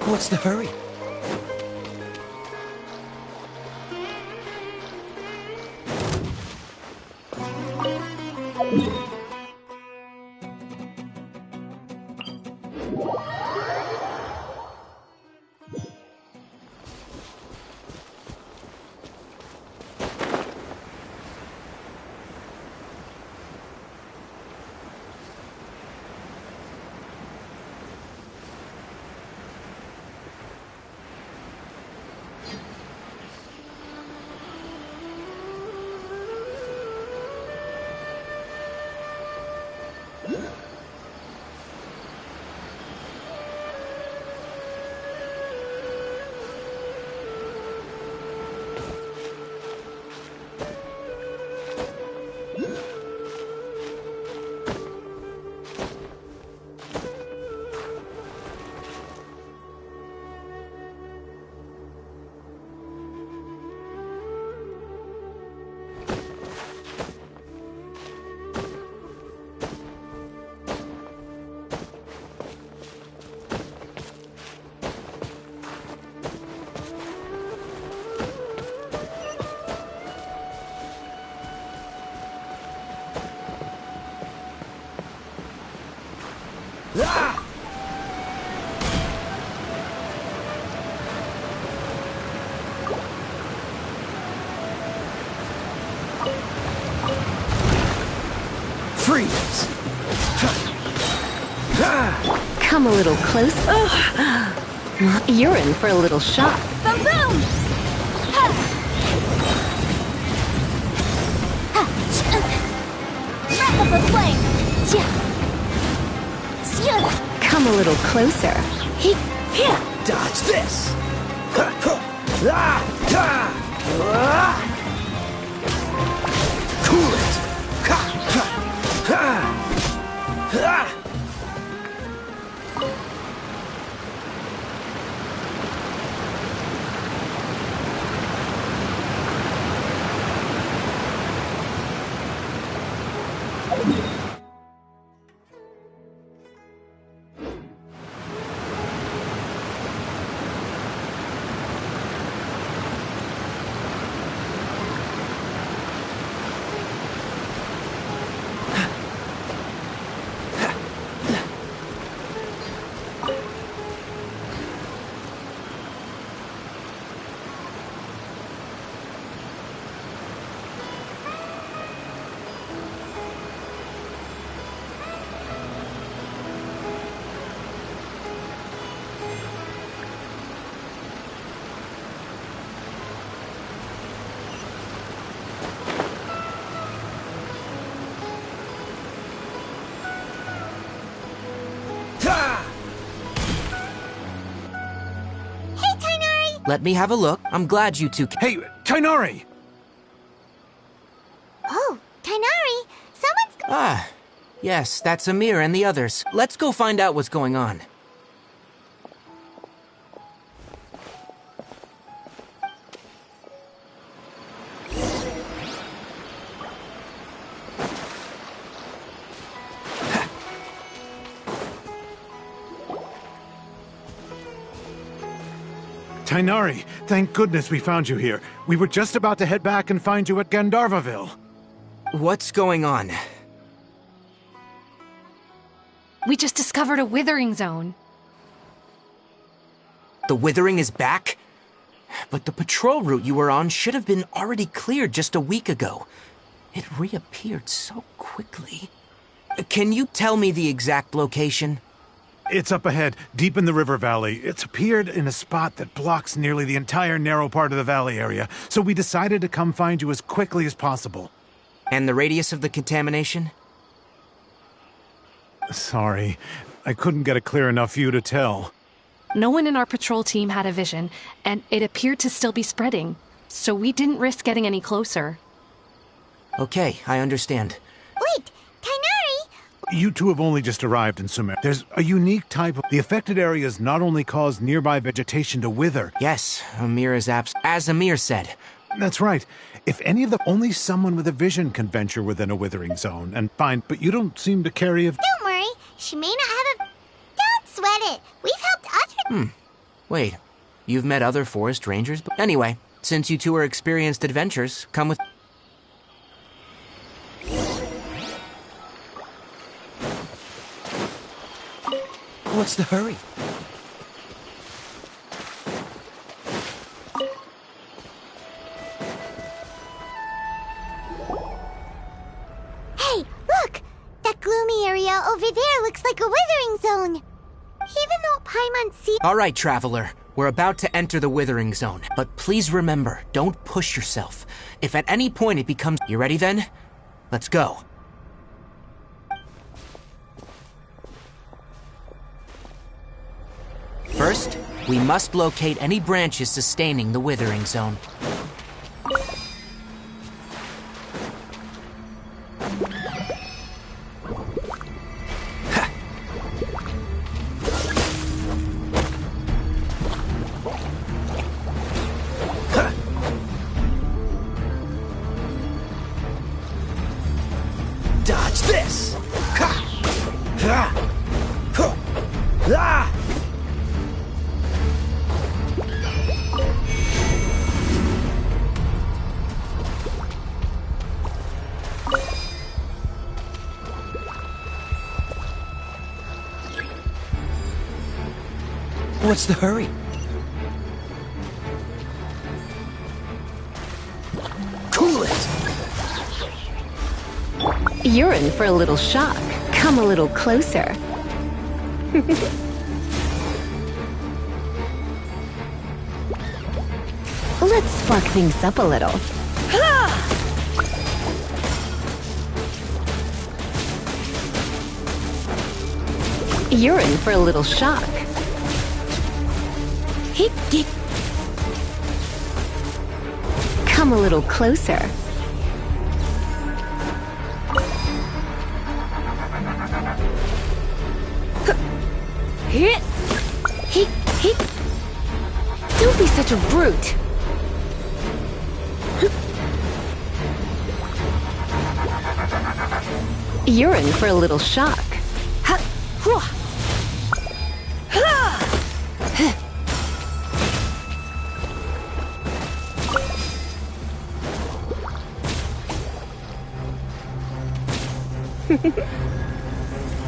What's the hurry?
Freeze!
Come a little closer. You're in for a little shock.
Boom boom! Ha! Ha! Wrap up a flame!
Come a little closer.
Dodge this! Cool it!
Let me have a look. I'm glad you two...
Hey, Tainari!
Oh, Tainari, someone's...
Ah, yes, that's Amir and the others. Let's go find out what's going on.
Tainari, thank goodness we found you here. We were just about to head back and find you at Gandharvaville.
What's going on?
We just discovered a withering zone.
The withering is back? But the patrol route you were on should have been already cleared just a week ago. It reappeared so quickly. Can you tell me the exact location?
It's up ahead, deep in the river valley. It's appeared in a spot that blocks nearly the entire narrow part of the valley area, so we decided to come find you as quickly as possible.
And the radius of the contamination?
Sorry, I couldn't get a clear enough view to tell.
No one in our patrol team had a vision, and it appeared to still be spreading, so we didn't risk getting any closer.
Okay, I understand.
Wait, Tainari!
You two have only just arrived in Sumer. There's a unique type of... The affected areas not only cause nearby vegetation to wither...
Yes, Amir is as Amir said.
That's right. If any of the... Only someone with a vision can venture within a withering zone and find... But you don't seem to carry a...
Don't worry, she may not have a... Don't sweat it! We've helped other...
Wait, you've met other forest rangers? Anyway, since you two are experienced adventurers, come with...
What's the hurry?
Hey, look! That gloomy area over there looks like a withering zone. Even though Paimon see...
All right, traveler. We're about to enter the withering zone. But please remember, don't push yourself. If at any point it becomes... You ready then? Let's go. First, we must locate any branches sustaining the withering zone.
Dodge this! What's the hurry? Cool it!
You're in for a little shock. Come a little closer. Let's spark things up a little. You're in for a little shock. Come a little closer. Don't be such a brute. You're in for a little shock.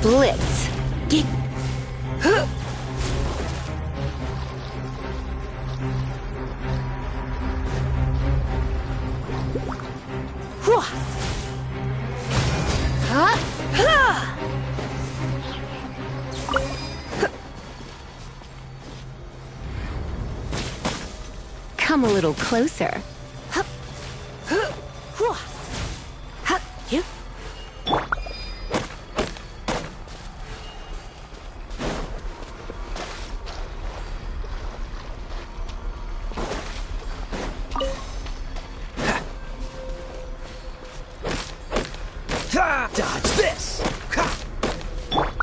Blitz. Come a little closer.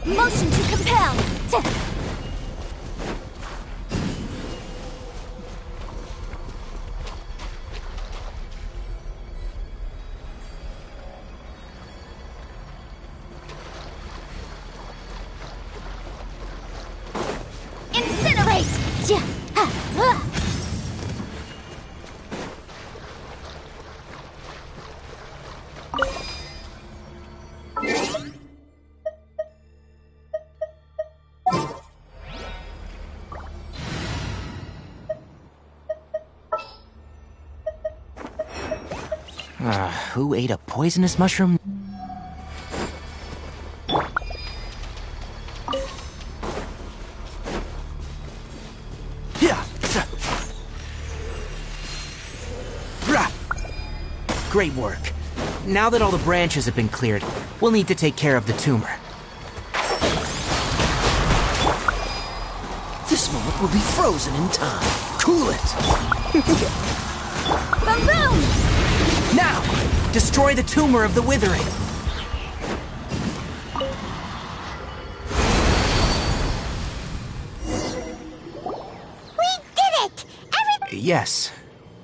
Motion to compel! Incinerate!
Who ate a poisonous mushroom? Great work. Now that all the branches have been cleared, we'll need to take care of the tumor.
This moment will be frozen in time. Cool it!
Boom boom!
Now! Destroy the tumor of the withering!
We did it!
Yes.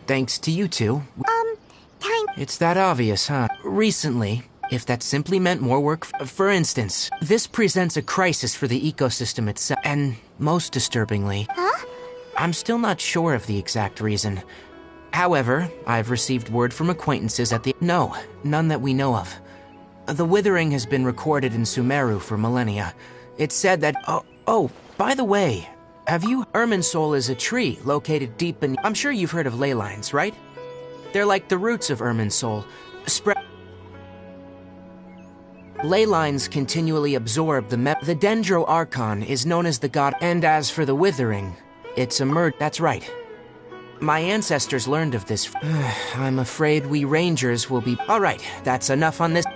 Thanks to you two. It's that obvious, huh? Recently, if that simply meant more work. For instance, this presents a crisis for the ecosystem itself. And most disturbingly, I'm still not sure of the exact reason. However, I've received word from acquaintances at the— No, none that we know of. The withering has been recorded in Sumeru for millennia. It's said that— Oh, by the way, have you— Irminsul is a tree located deep in— I'm sure you've heard of ley lines, right? They're like the roots of Irminsul. Ley lines continually absorb the Dendro Archon is known as the god, and as for the withering, it's emerged. That's right. My ancestors learned of this. I'm afraid we rangers will be— Alright, that's enough on this.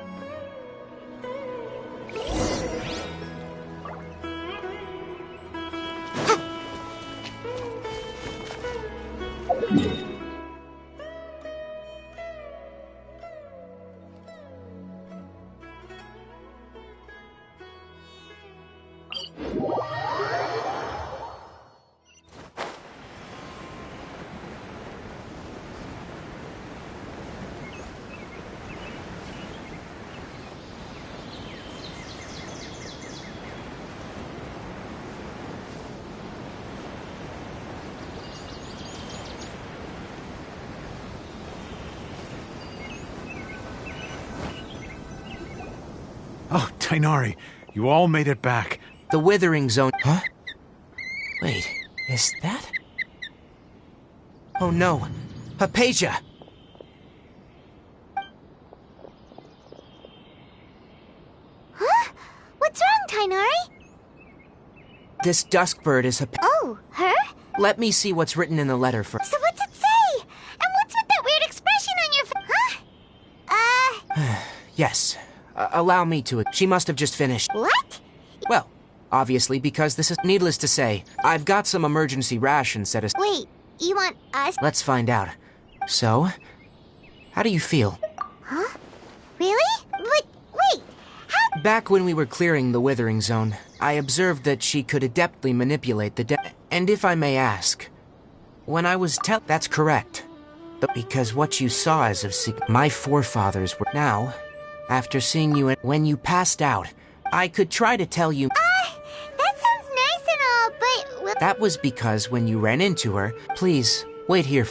Oh, Tainari, you all made it back.
The withering zone— Huh? Wait, is that— Oh no, Hypatia!
Huh? What's wrong, Tainari?
This dusk bird is
Oh, her?
Let me see what's written in the letter first.
So what's it say? And what's with that weird expression on your face? Huh?
Yes. Allow me to— She must have just finished.
What?
Well, obviously, because this is— Needless to say, I've got some emergency rations set aside.
Wait, you want us?
Let's find out. So, how do you feel?
Huh? Really? But wait, how—
Back when we were clearing the withering zone, I observed that she could adeptly manipulate the And if I may ask, when I was That's correct. But because what you saw is of my forefathers were— Now, after seeing you when you passed out, I could try to tell you—
that sounds nice and all, but—
That was because when you ran into her— Please, wait here.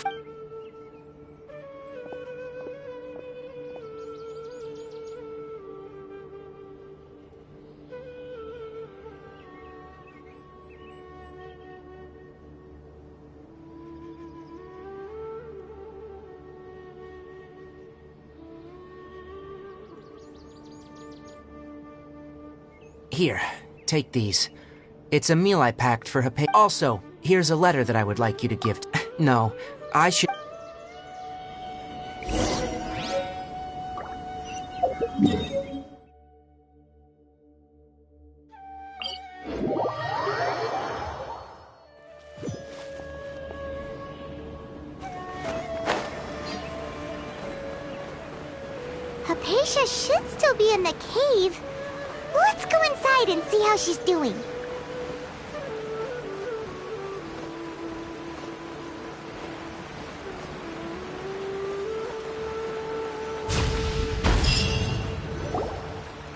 Here, take these. It's a meal I packed for Hypatia. Also, here's a letter that I would like you to give. No, I should—
Hypatia should still be in the cave. What's Let's go inside and see how she's doing.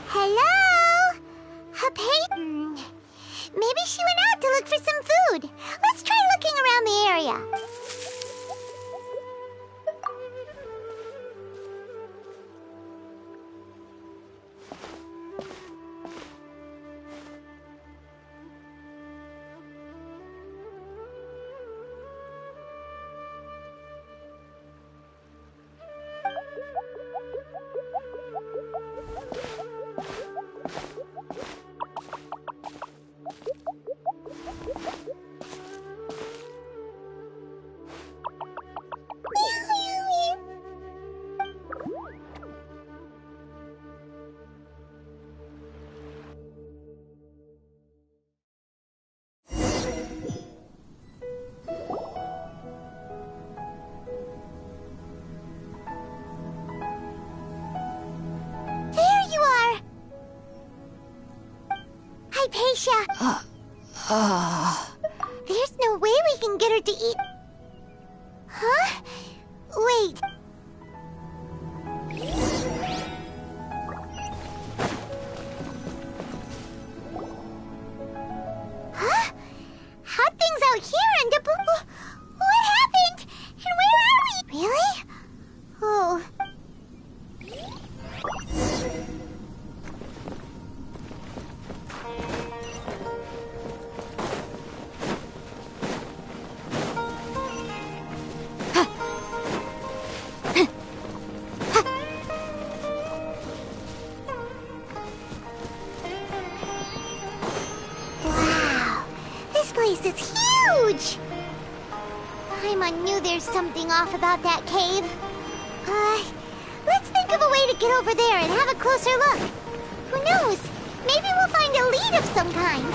Hello? Maybe she went out to look for some food. Let's try looking around the area. Hypatia! There's no way we can get her to eat... Huh? Wait. Huh? How'd things out here end up... What happened? And where are we? Really? Oh... This is huge! Paimon knew there's something off about that cave. Let's think of a way to get over there and have a closer look. Who knows? Maybe we'll find a lead of some kind.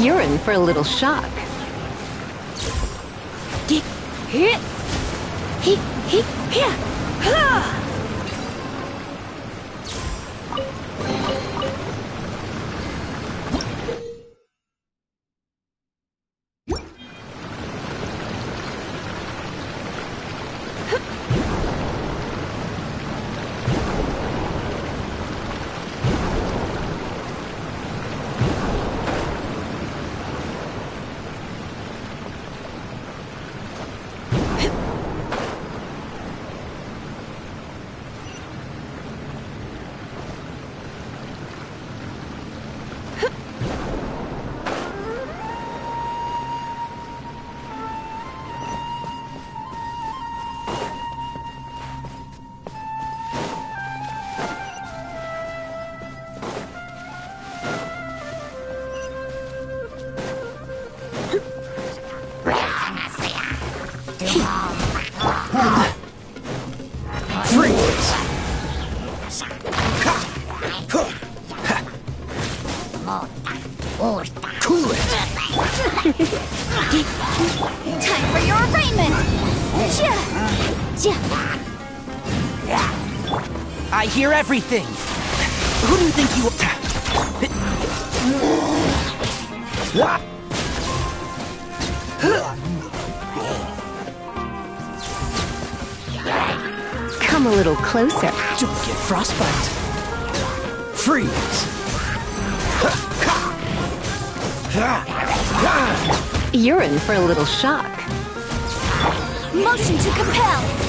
You're in for a little shock.
Cool it!
Time for your arraignment!
I hear everything! Who do you think you
Come a little closer.
Don't get frostbite. Freeze!
You're in for a little shock.
Motion to compel!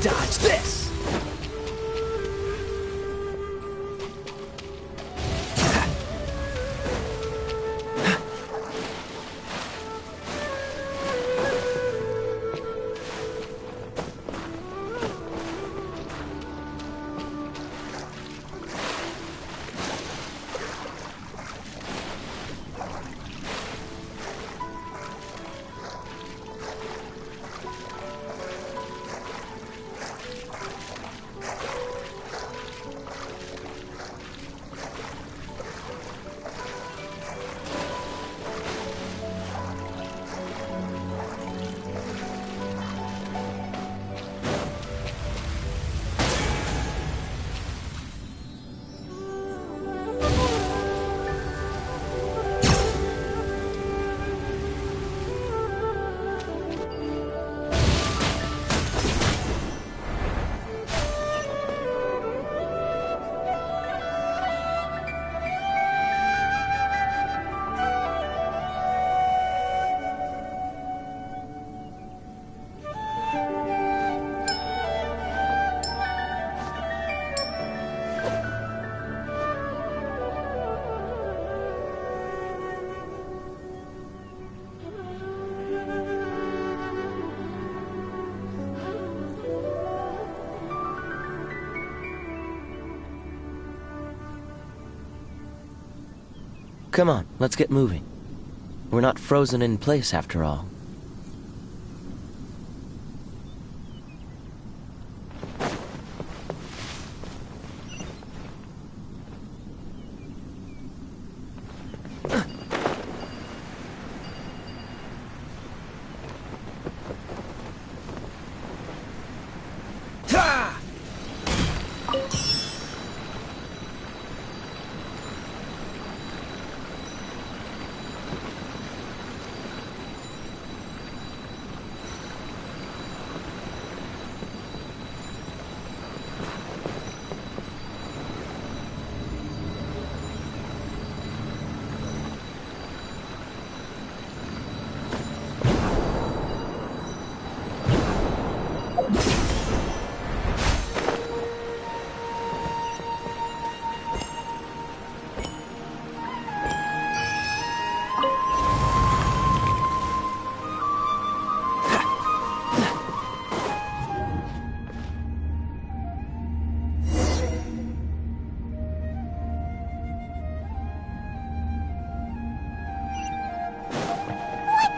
Dodge this! Come on, let's get moving. We're not frozen in place after all.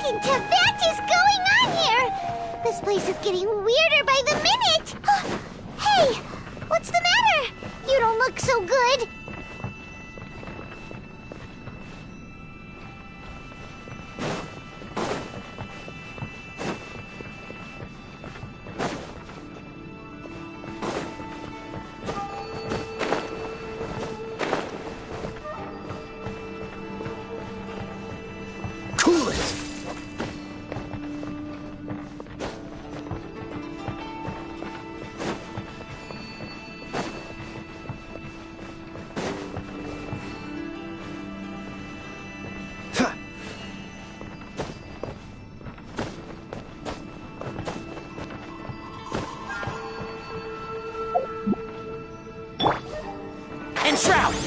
In Tibet is going on here? This place is getting weirder by the minute. Hey, what's the matter? You don't look so good.
shroud!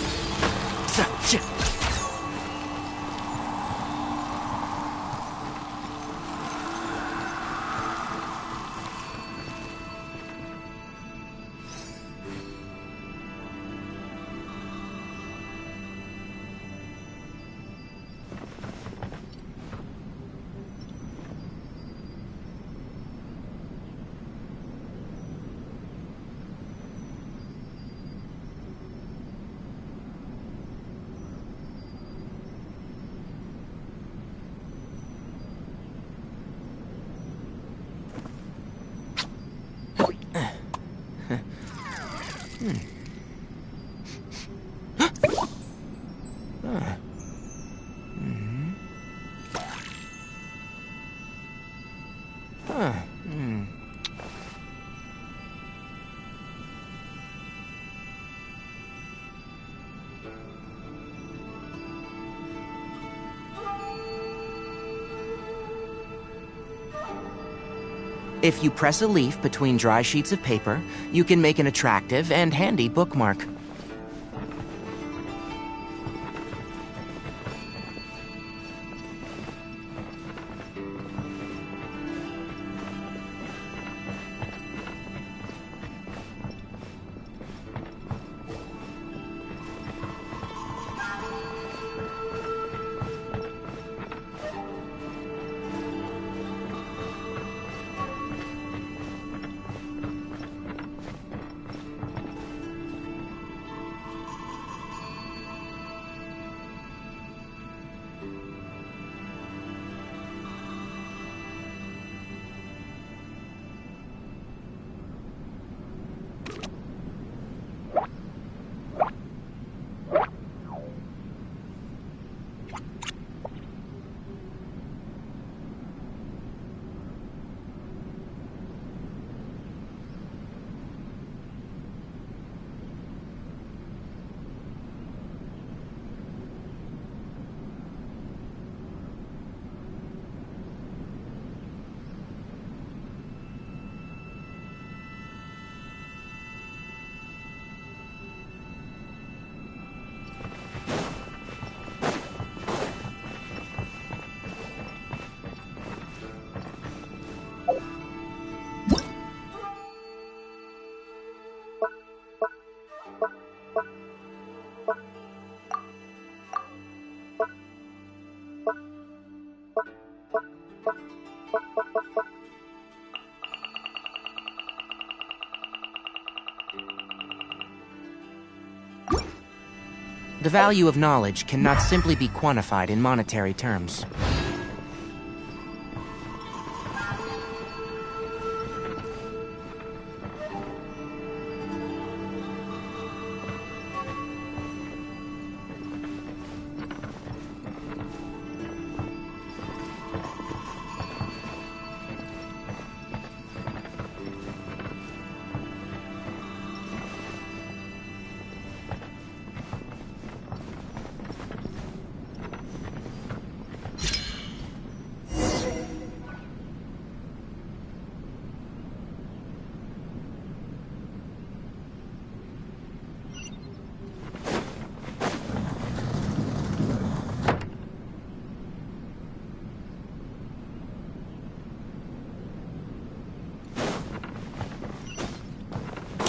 If you press a leaf between dry sheets of paper, you can make an attractive and handy bookmark. The value of knowledge cannot simply be quantified in monetary terms.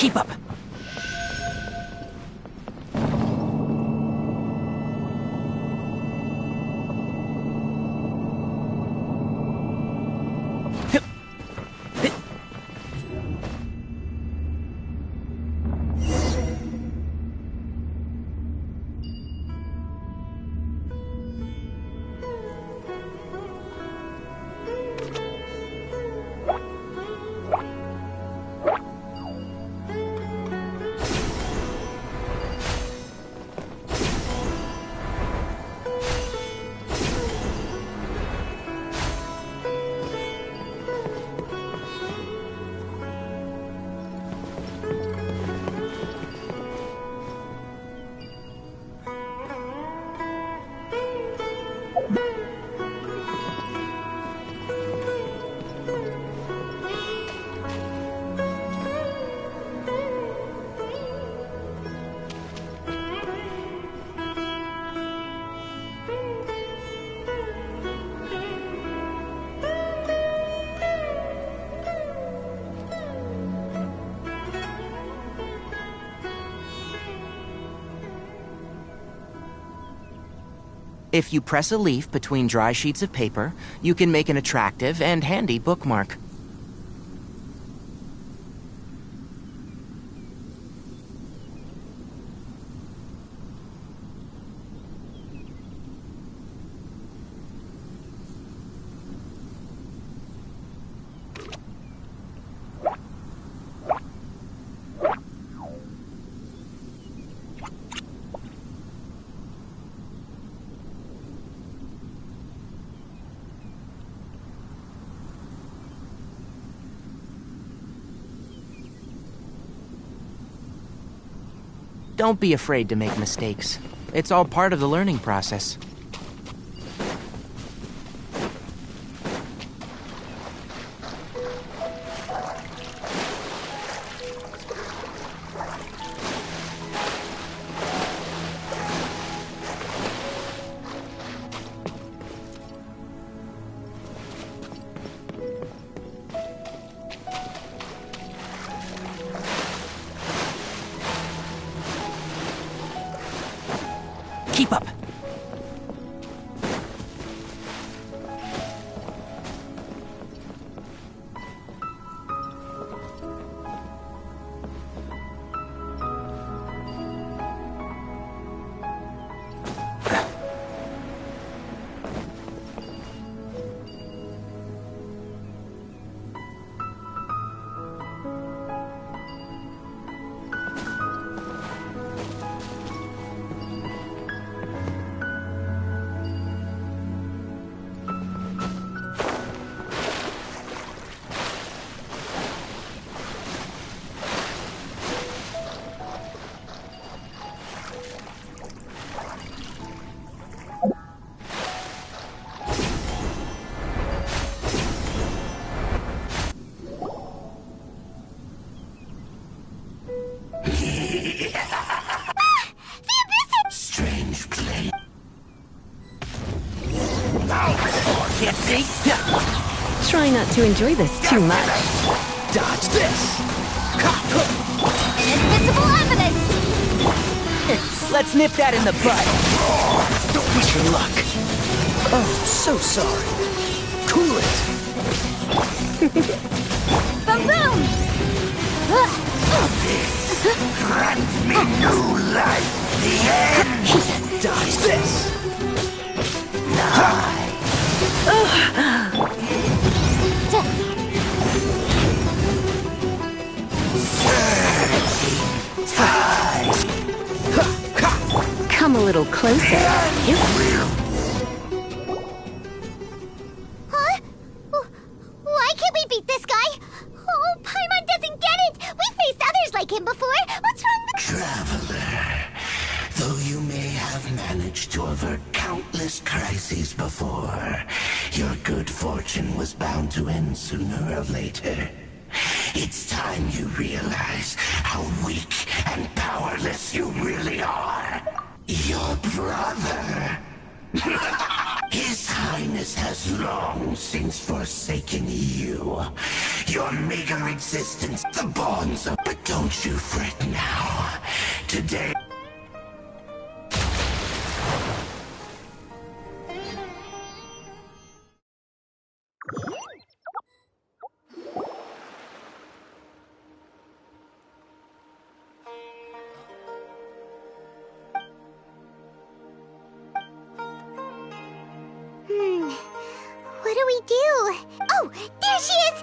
Keep up! If you press a leaf between dry sheets of paper, you can make an attractive and handy bookmark. Don't be afraid to make mistakes. It's all part of the learning process. Keep up. Can't see?
Try not to enjoy this too much.
Dodge this!
Invisible evidence!
Let's nip that in the bud. Don't push your luck. Oh, so sorry. Cool it.
Boom boom!
Grant me new life, the end!
Dodge this!
Come a little closer.
Huh? Why can't we beat this guy? Oh, Paimon doesn't get it! We faced others like him before! What's wrong with—
Traveler, though you may have managed to avert countless crises before, your good fortune was bound to end sooner or later. It's time you realize how weak and powerless you really are. Your brother. His Highness has long since forsaken you. Your meager existence, the bonds of... But don't you fret now. Today...
What do we do? Oh, there she is!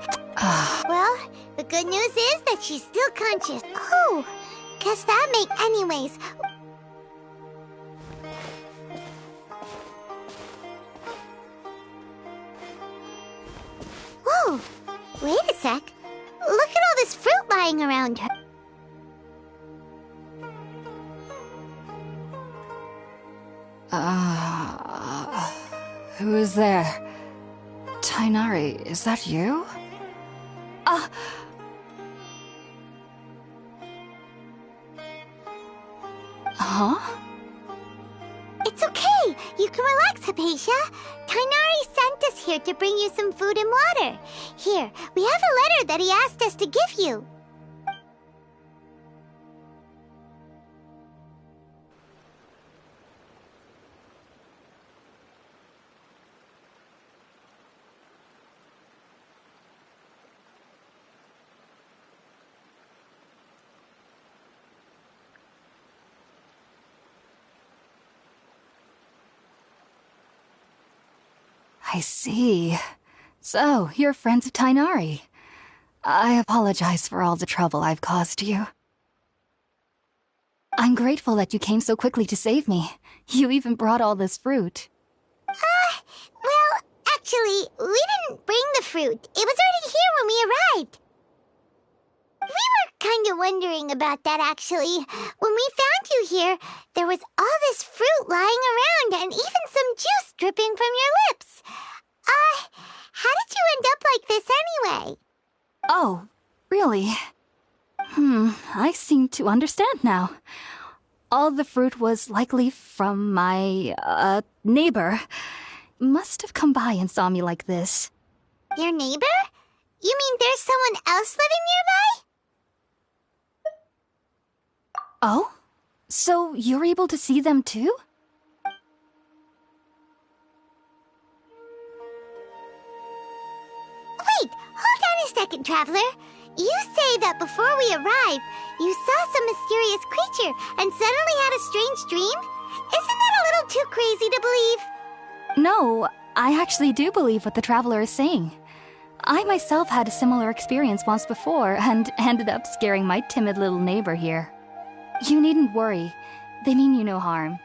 Well, the good news is that she's still conscious. Oh, guess that make anyways. Whoa, wait a sec. Look at all this fruit lying around her.
Who is there? Tainari, is that you? Huh?
It's okay. You can relax, Hypatia. Tainari sent us here to bring you some food and water. Here, we have a letter that he asked us to give you.
I see. So, you're friends of Tainari. I apologize for all the trouble I've caused you. I'm grateful that you came so quickly to save me. You even brought all this fruit.
Well, actually, we didn't bring the fruit. It was already here when we arrived. We were kind of wondering about that, actually. When we found you here, there was all this fruit lying around and even some juice dripping from your lips. How did you end up like this anyway?
Oh, really? I seem to understand now. All the fruit was likely from my, neighbor. Must have come by and saw me like this.
Your neighbor? You mean there's someone else living nearby?
Oh? So you're able to see them too?
Wait, hold on a second, Traveler. You say that before we arrived, you saw some mysterious creature and suddenly had a strange dream? Isn't that a little too crazy to believe?
No, I actually do believe what the Traveler is saying. I myself had a similar experience once before and ended up scaring my timid little neighbor here. You needn't worry. They mean you no harm.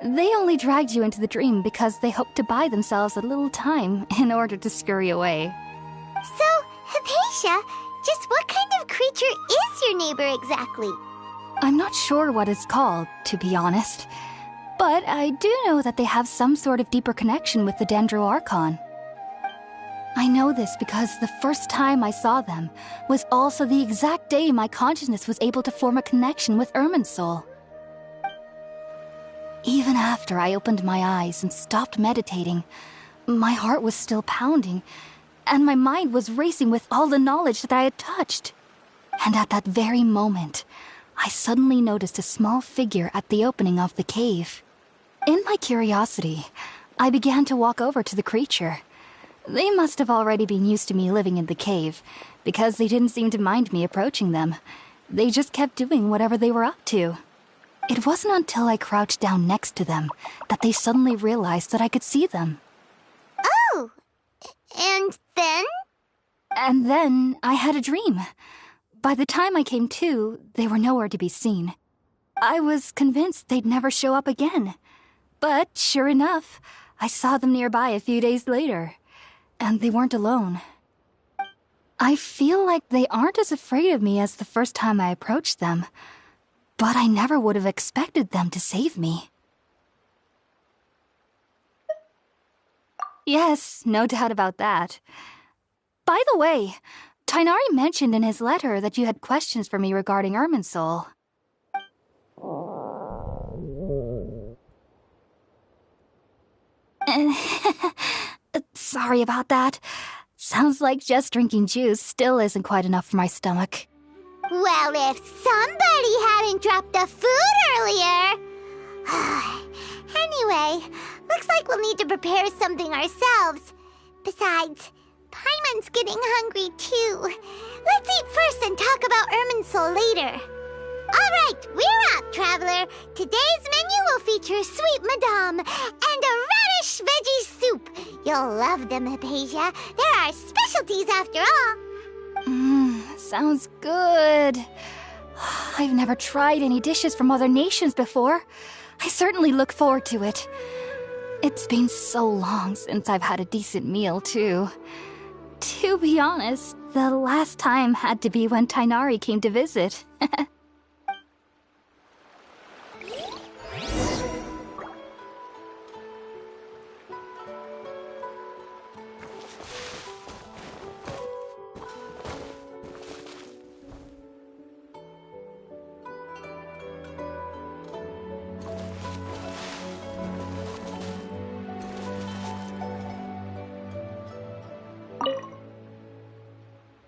They only dragged you into the dream because they hoped to buy themselves a little time in order to scurry away.
So, Hypatia, just what kind of creature is your neighbor exactly?
I'm not sure what it's called, to be honest. But I do know that they have some sort of deeper connection with the Dendro Archon. I know this because the first time I saw them was also the exact day my consciousness was able to form a connection with Irminsul. Even after I opened my eyes and stopped meditating, my heart was still pounding, and my mind was racing with all the knowledge that I had touched. And at that very moment, I suddenly noticed a small figure at the opening of the cave. In my curiosity, I began to walk over to the creature. They must have already been used to me living in the cave, because they didn't seem to mind me approaching them. They just kept doing whatever they were up to. It wasn't until I crouched down next to them that they suddenly realized that I could see them.
Oh! And then?
And then I had a dream. By the time I came to, they were nowhere to be seen. I was convinced they'd never show up again. But sure enough, I saw them nearby a few days later. And they weren't alone. I feel like they aren't as afraid of me as the first time I approached them. But I never would have expected them to save me. Yes, no doubt about that. By the way, Tainari mentioned in his letter that you had questions for me regarding Irminsul. Sorry about that. Sounds like just drinking juice still isn't quite enough for my stomach.
Well, if somebody hadn't dropped the food earlier... Anyway, looks like we'll need to prepare something ourselves. Besides, Paimon's getting hungry too. Let's eat first and talk about Irminsul later. Alright, we're up, Traveler. Today's menu will feature sweet madame and a radish veggie soup. You'll love them, Hypatia. They're our specialties after all.
Sounds good. I've never tried any dishes from other nations before. I certainly look forward to it. It's been so long since I've had a decent meal, too. To be honest, the last time had to be when Tainari came to visit.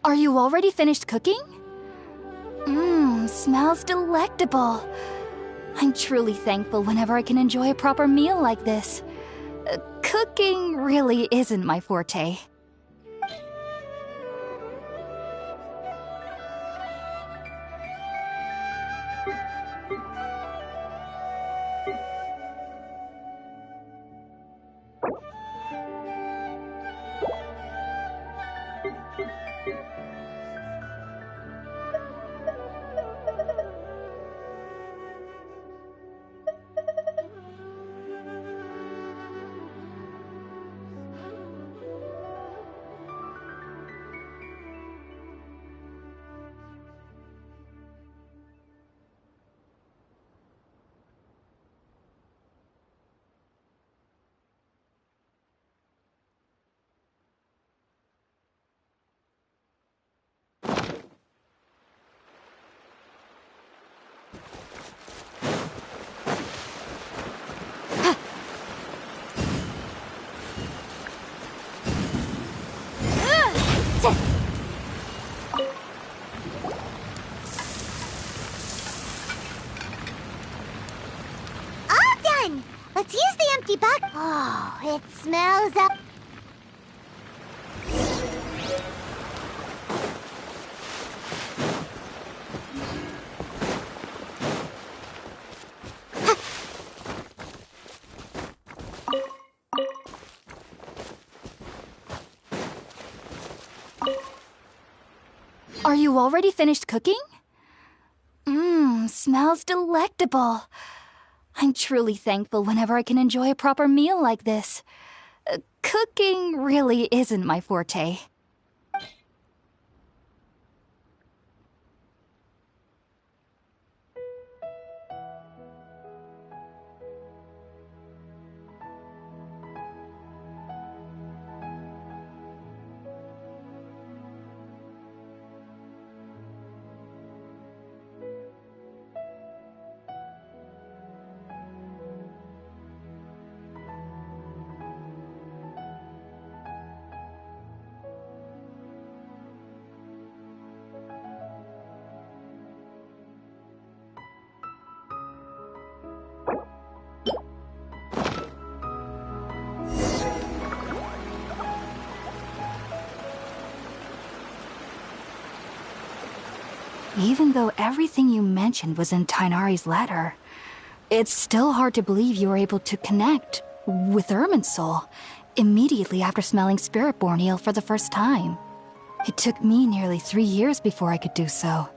Are you already finished cooking? Smells delectable. I'm truly thankful whenever I can enjoy a proper meal like this. Cooking really isn't my forte.
All done! Let's use the empty bucket. Oh, it smells up.
Are you already finished cooking? Smells delectable. I'm truly thankful whenever I can enjoy a proper meal like this. Cooking really isn't my forte. Even though everything you mentioned was in Tighnari's letter, it's still hard to believe you were able to connect with Irminsul immediately after smelling Spiritborn Ale for the first time. It took me nearly 3 years before I could do so.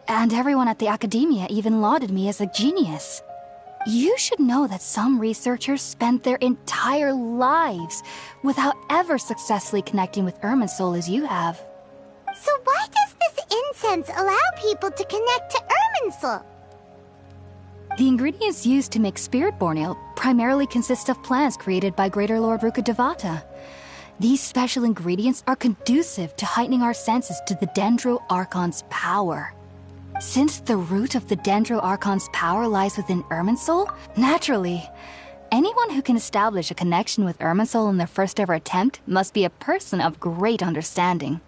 And everyone at the Academia even lauded me as a genius. You should know that some researchers spend their entire lives without ever successfully connecting with Irminsul as you have.
So why does this incense allow people to connect to Irminsul?
The ingredients used to make Spiritborn Ale primarily consist of plants created by Greater Lord Rukkhadevata. These special ingredients are conducive to heightening our senses to the Dendro Archon's power. Since the root of the Dendro Archon's power lies within Irminsul, naturally, anyone who can establish a connection with Irminsul in their first ever attempt must be a person of great understanding.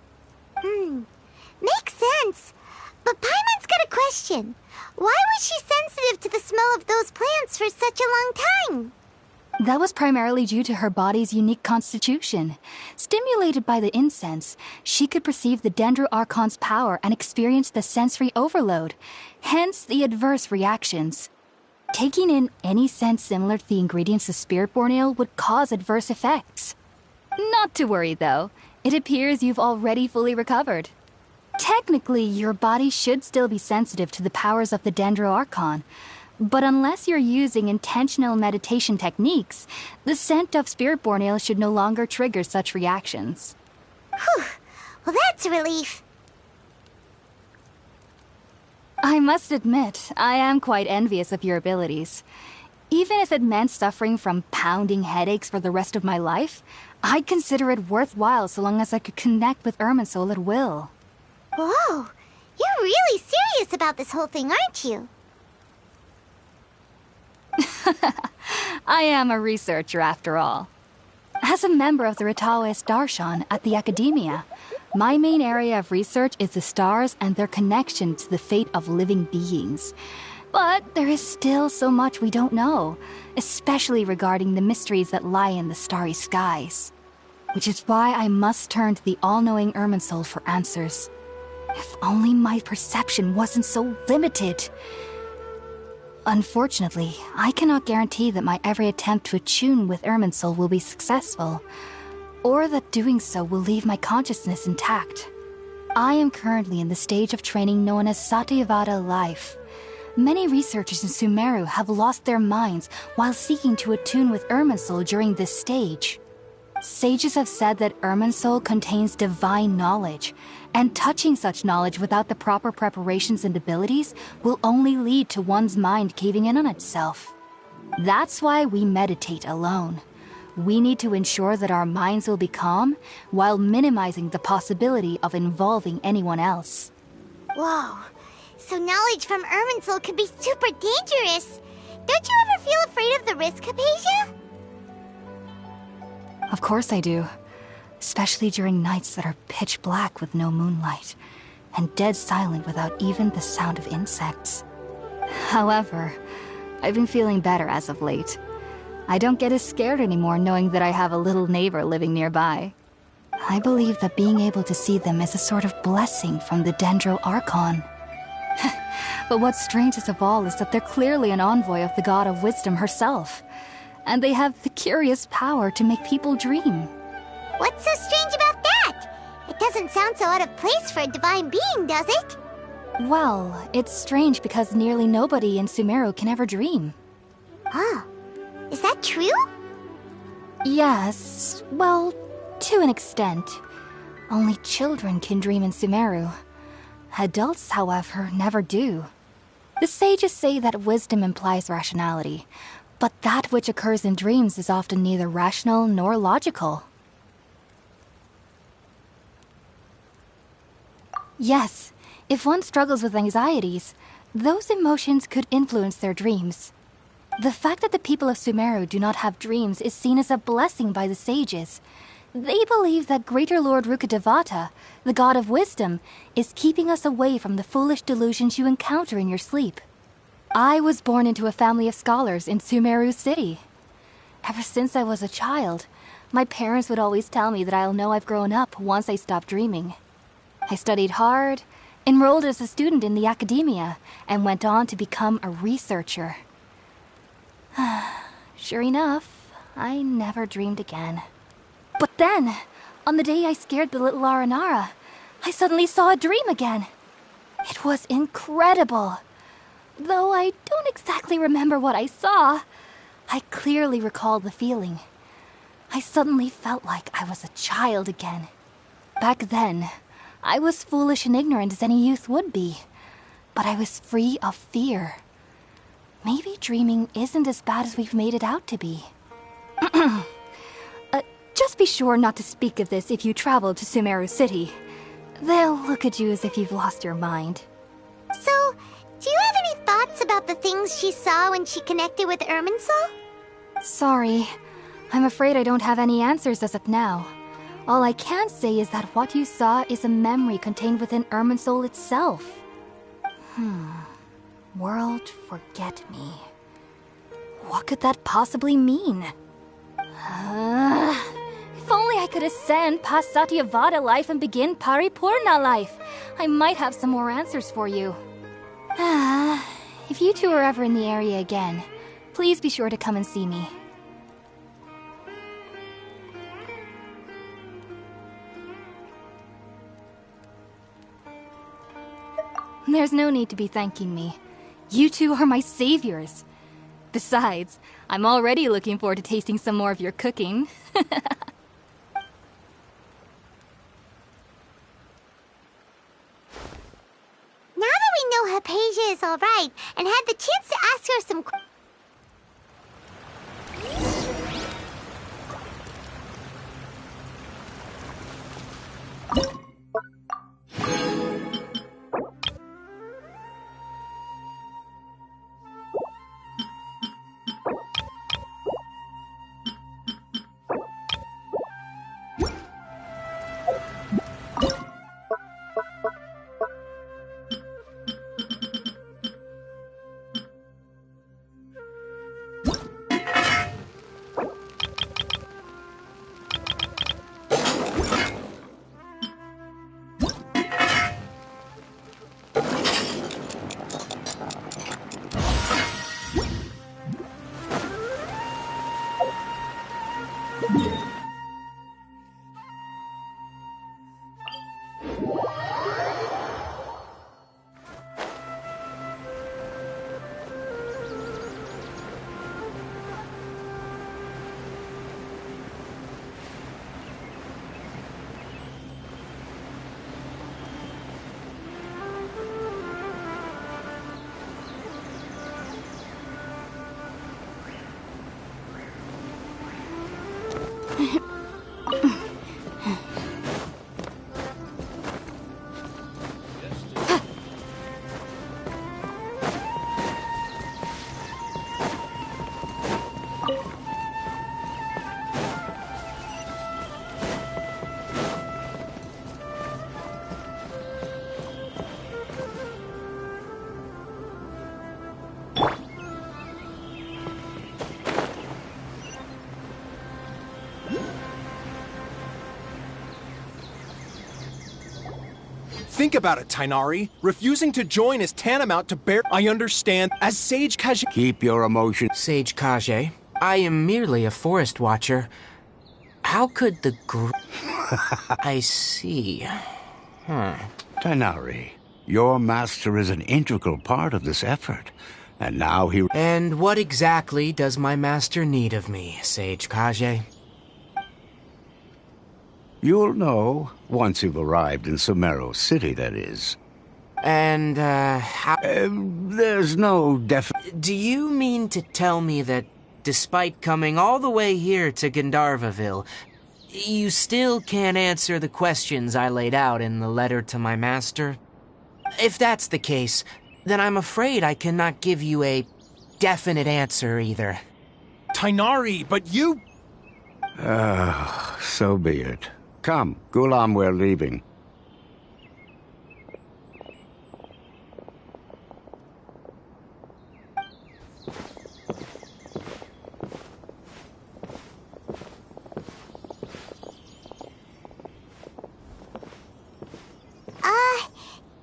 Makes sense. But Paimon's got a question. Why was she sensitive to the smell of those plants for such a long time?
That was primarily due to her body's unique constitution. Stimulated by the incense, she could perceive the Dendro Archon's power and experience the sensory overload, hence the adverse reactions. Taking in any scent similar to the ingredients of Spiritborn Ale would cause adverse effects. Not to worry, though. It appears you've already fully recovered. Technically, your body should still be sensitive to the powers of the Dendro Archon, but unless you're using intentional meditation techniques, the scent of Spiritborn Ale should no longer trigger such reactions.
Whew. Well, that's a relief.
I must admit, I am quite envious of your abilities. Even if it meant suffering from pounding headaches for the rest of my life, I'd consider it worthwhile so long as I could connect with Irminsul at will.
Whoa! You're really serious about this whole thing, aren't you?
I am a researcher, after all. As a member of the Ritaoist Darshan at the Academia, my main area of research is the stars and their connection to the fate of living beings. But there is still so much we don't know, especially regarding the mysteries that lie in the starry skies. Which is why I must turn to the all-knowing Irminsul for answers. If only my perception wasn't so limited. Unfortunately, I cannot guarantee that my every attempt to attune with Irminsul will be successful, or that doing so will leave my consciousness intact. I am currently in the stage of training known as Satyavada life. Many researchers in Sumeru have lost their minds while seeking to attune with Irminsul during this stage. Sages have said that Irminsul contains divine knowledge, and touching such knowledge without the proper preparations and abilities will only lead to one's mind caving in on itself. That's why we meditate alone. We need to ensure that our minds will be calm while minimizing the possibility of involving anyone else.
Whoa. So knowledge from Irminsul could be super dangerous. Don't you ever feel afraid of the risk, Hypatia?
Of course I do. especially during nights that are pitch black with no moonlight, and dead silent without even the sound of insects. However, I've been feeling better as of late. I don't get as scared anymore knowing that I have a little neighbor living nearby. I believe that being able to see them is a sort of blessing from the Dendro Archon. But what's strangest of all is that they're clearly an envoy of the God of Wisdom herself, and they have the curious power to make people dream.
What's so strange about that? It doesn't sound so out of place for a divine being, does it?
Well, it's strange because nearly nobody in Sumeru can ever dream.
Oh, is that true?
Yes, well, to an extent. Only children can dream in Sumeru. Adults, however, never do. The sages say that wisdom implies rationality, but that which occurs in dreams is often neither rational nor logical. Yes, if one struggles with anxieties, those emotions could influence their dreams. The fact that the people of Sumeru do not have dreams is seen as a blessing by the sages. They believe that Greater Lord Rukkhadevata, the God of Wisdom, is keeping us away from the foolish delusions you encounter in your sleep. I was born into a family of scholars in Sumeru City. Ever since I was a child, my parents would always tell me that I'll know I've grown up once I stop dreaming. I studied hard, enrolled as a student in the academia, and went on to become a researcher. Sure enough, I never dreamed again. But then, on the day I scared the little Aranara, I suddenly saw a dream again. It was incredible. Though I don't exactly remember what I saw, I clearly recall the feeling. I suddenly felt like I was a child again. Back then, I was foolish and ignorant as any youth would be, but I was free of fear. Maybe dreaming isn't as bad as we've made it out to be. Just be sure not to speak of this if you travel to Sumeru City. They'll look at you as if you've lost your mind.
So, do you have any thoughts about the things she saw when she connected with Irminsul?
Sorry. I'm afraid I don't have any answers as of now. All I can say is that what you saw is a memory contained within Irminsul itself. World forget me. What could that possibly mean? If only I could ascend past Satyavada life and begin Paripurna life, I might have some more answers for you. If you two are ever in the area again, please be sure to come and see me. There's no need to be thanking me. You two are my saviors. Besides, I'm already looking forward to tasting some more of your cooking.
Now that we know Hypatia is alright, and had the chance to ask her some
Think about it, Tainari. Refusing to join is tantamount to bear. I understand. As Sage Kage.
Keep your emotions.
Sage Kage, I am merely a forest watcher. How could the I see.
Tainari, your master is an integral part of this effort. And now he...
And what exactly does my master need of me, Sage Kage?
You'll know, once you've arrived in Sumeru City, that is.
And, how...
there's no
Do you mean to tell me that, despite coming all the way here to Gandharvaville, you still can't answer the questions I laid out in the letter to my master? If that's the case, then I'm afraid I cannot give you a definite answer either.
Tainari, but you...
So be it. Come, Gulam, we're leaving.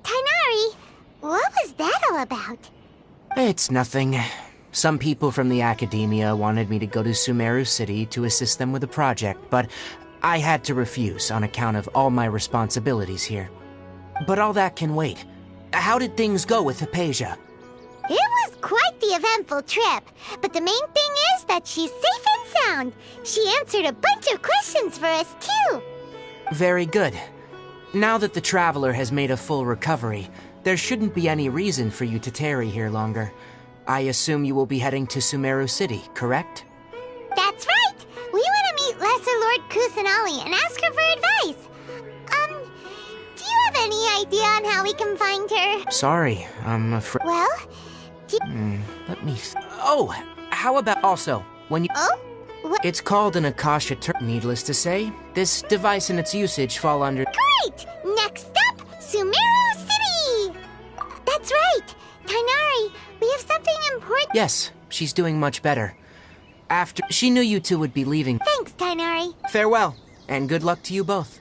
Tainari, what was that all about?
It's nothing. Some people from the academia wanted me to go to Sumeru City to assist them with a project, but I had to refuse on account of all my responsibilities here. But all that can wait. How did things go with Hypatia?
It was quite the eventful trip, but the main thing is that she's safe and sound. She answered a bunch of questions for us, too.
Very good. Now that the Traveler has made a full recovery, there shouldn't be any reason for you to tarry here longer. I assume you will be heading to Sumeru City, correct?
That's right! We want to meet Lesser Lord Kusanali and ask her for advice. Do you have any idea on how we can find her?
Sorry, I'm afraid...
Well,
let me... Oh, how about also, when you...
Oh? What?
It's called an Akasha Needless to say, this device and its usage fall under...
Great! Next up, Sumeru City! That's right! Tainari, we have something important...
Yes, she's doing much better. After... She knew you two would be leaving.
Thanks, Tainari.
Farewell, and good luck to you both.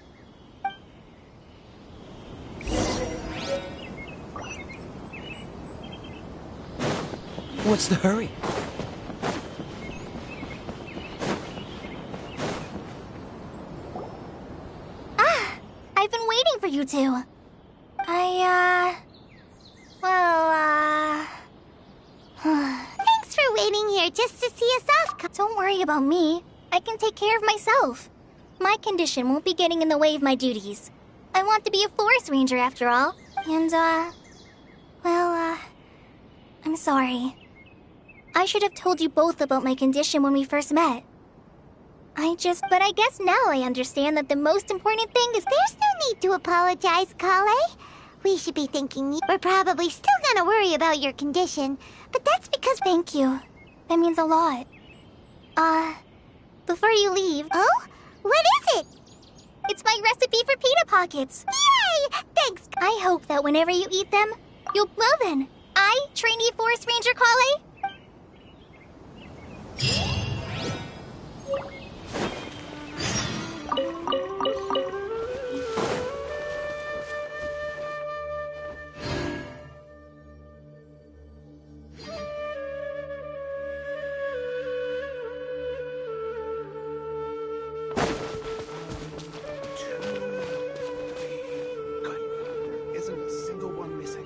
What's the hurry?
I've been waiting for you two.
Thanks for waiting here just to see us off.
Don't worry about me. I can take care of myself. My condition won't be getting in the way of my duties. I want to be a forest ranger after all. And, I'm sorry. I should have told you both about my condition when we first met. But I guess now I understand that the most important thing is
there's no need to apologize, Kale. We should be thanking you. We're probably still gonna worry about your condition, but that's because...
Thank you. That means a lot. Before you leave...
Oh? What is it?
It's my recipe for pita pockets.
Yay! Thanks.
I hope that whenever you eat them, you'll... Well then, trainee forest ranger Kale...
Isn't a single one missing.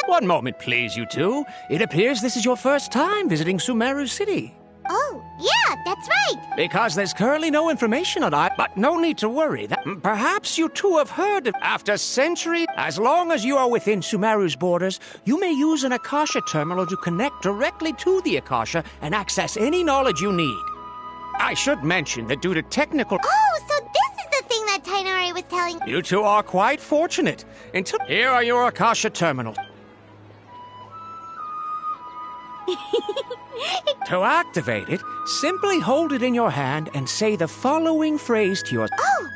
One moment, please, you two. It appears this is your first time visiting Sumeru City.
Oh, yeah, that's right.
Because there's currently no information on it, but no need to worry. Perhaps you two have heard of after centuries. As long as you are within Sumeru's borders, you may use an Akasha terminal to connect directly to the Akasha and access any knowledge you need. I should mention that due to technical...
Oh, so this is the thing that Tainari was telling...
You two are quite fortunate. Here are your Akasha terminals. To activate it, simply hold it in your hand and say the following phrase to your...
Oh,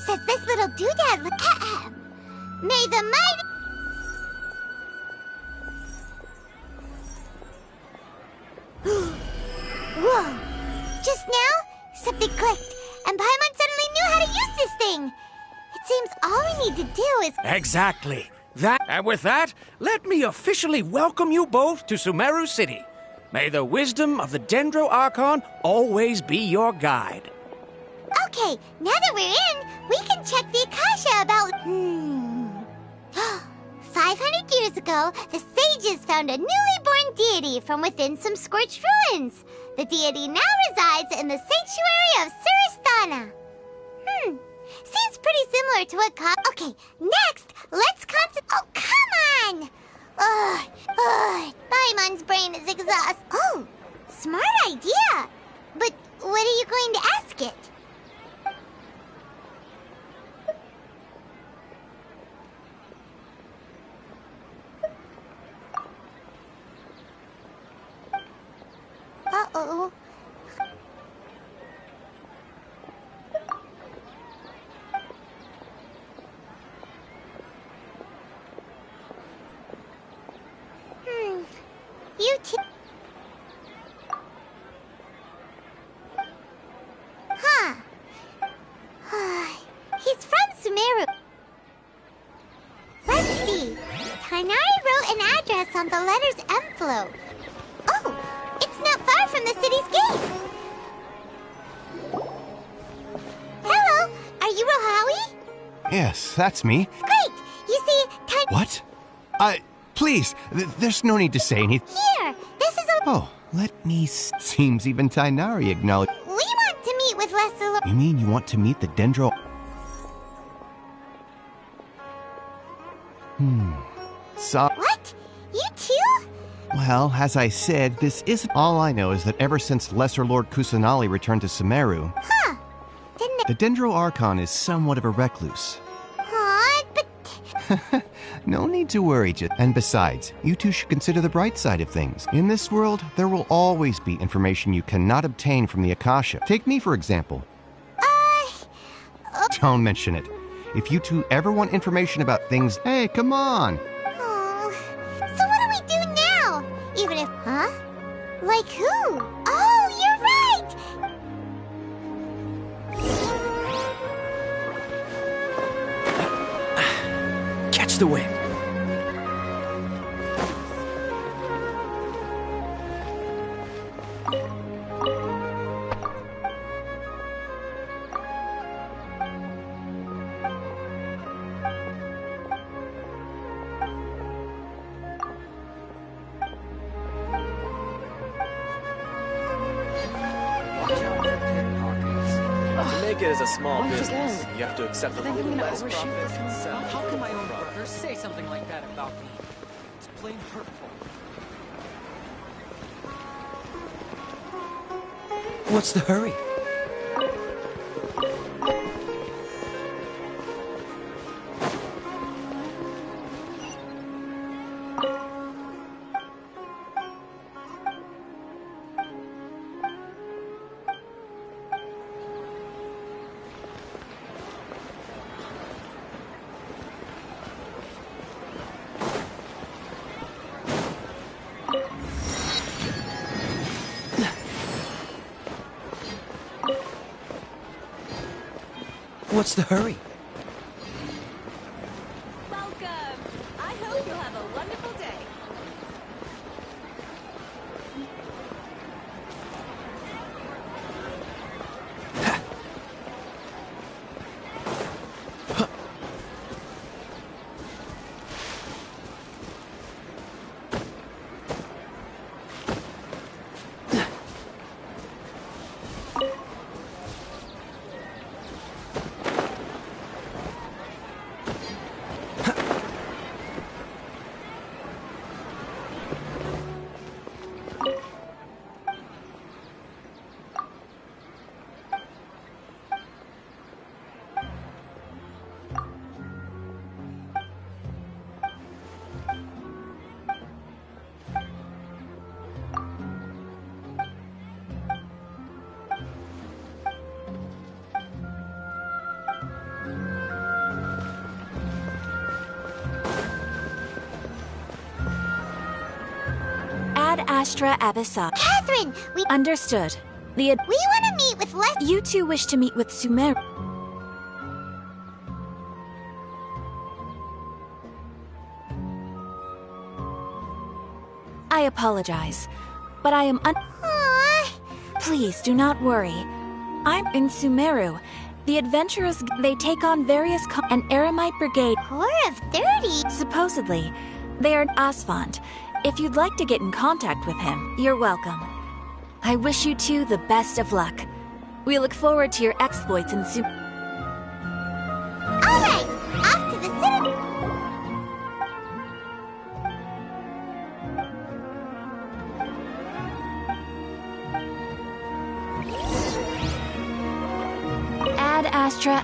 says this little doodad. May the mighty... Whoa. Just now, something clicked, and Paimon suddenly knew how to use this thing. It seems all we need to do is...
Exactly. And with that, let me officially welcome you both to Sumeru City. May the wisdom of the Dendro Archon always be your guide.
Okay, now that we're in, we can check the Akasha about... 500 years ago, the sages found a newly born deity from within some scorched ruins. The deity now resides in the sanctuary of Suristana. Seems pretty similar to what Okay, next, let's Oh, come on! Paimon's brain is exhausted. Oh, smart idea. But what are you going to ask it? Uh-oh. You two... Huh. He's from Sumeru. Let's see. Tainari wrote an address on the letter's envelope. Oh, it's not far from the city's gate. Hello, are you Rohawi?
Yes, that's me.
Great! You see,
What? Please, there's no need to say anything.
Here, this is a...
Oh, let me... Seems even Tainari acknowledged...
We want to meet with Lesser...
You mean you want to meet the Dendro... So...
What? You too?
Well, as I said, this isn't... All I know is that ever since Lesser Lord Kusanali returned to Sumeru...
Huh.
The Dendro Archon is somewhat of a recluse.
But...
No need to worry, and besides, you two should consider the bright side of things. In this world, there will always be information you cannot obtain from the Akasha. Take me, for example. Don't mention it. If you two ever want information about things, hey, come on!
Oh, so what do we do now? Even if... Huh? Like who? Oh, you're right!
Catch the wind.
To make it as a small business, you have to accept a
Think
little
I'm gonna
less
overshoot
profit
this
and
one?
sell.
How can my own brother say something like that about me? It's plain hurtful.
What's the hurry? What's the hurry?
Welcome. I hope you'll have a wonderful day.
Ad Astra Abyssa.
Catherine, we...
Understood.
We want to meet with
You two wish to meet with Sumeru. I apologize, but I am Please do not worry. I'm in Sumeru. The adventurers, they take on various an Eremite brigade.
Corps of 30?
Supposedly. They are Asfand. If you'd like to get in contact with him, you're welcome. I wish you two the best of luck. We look forward to your exploits in Sumeru.
Alright, off to the city.
Ad Astra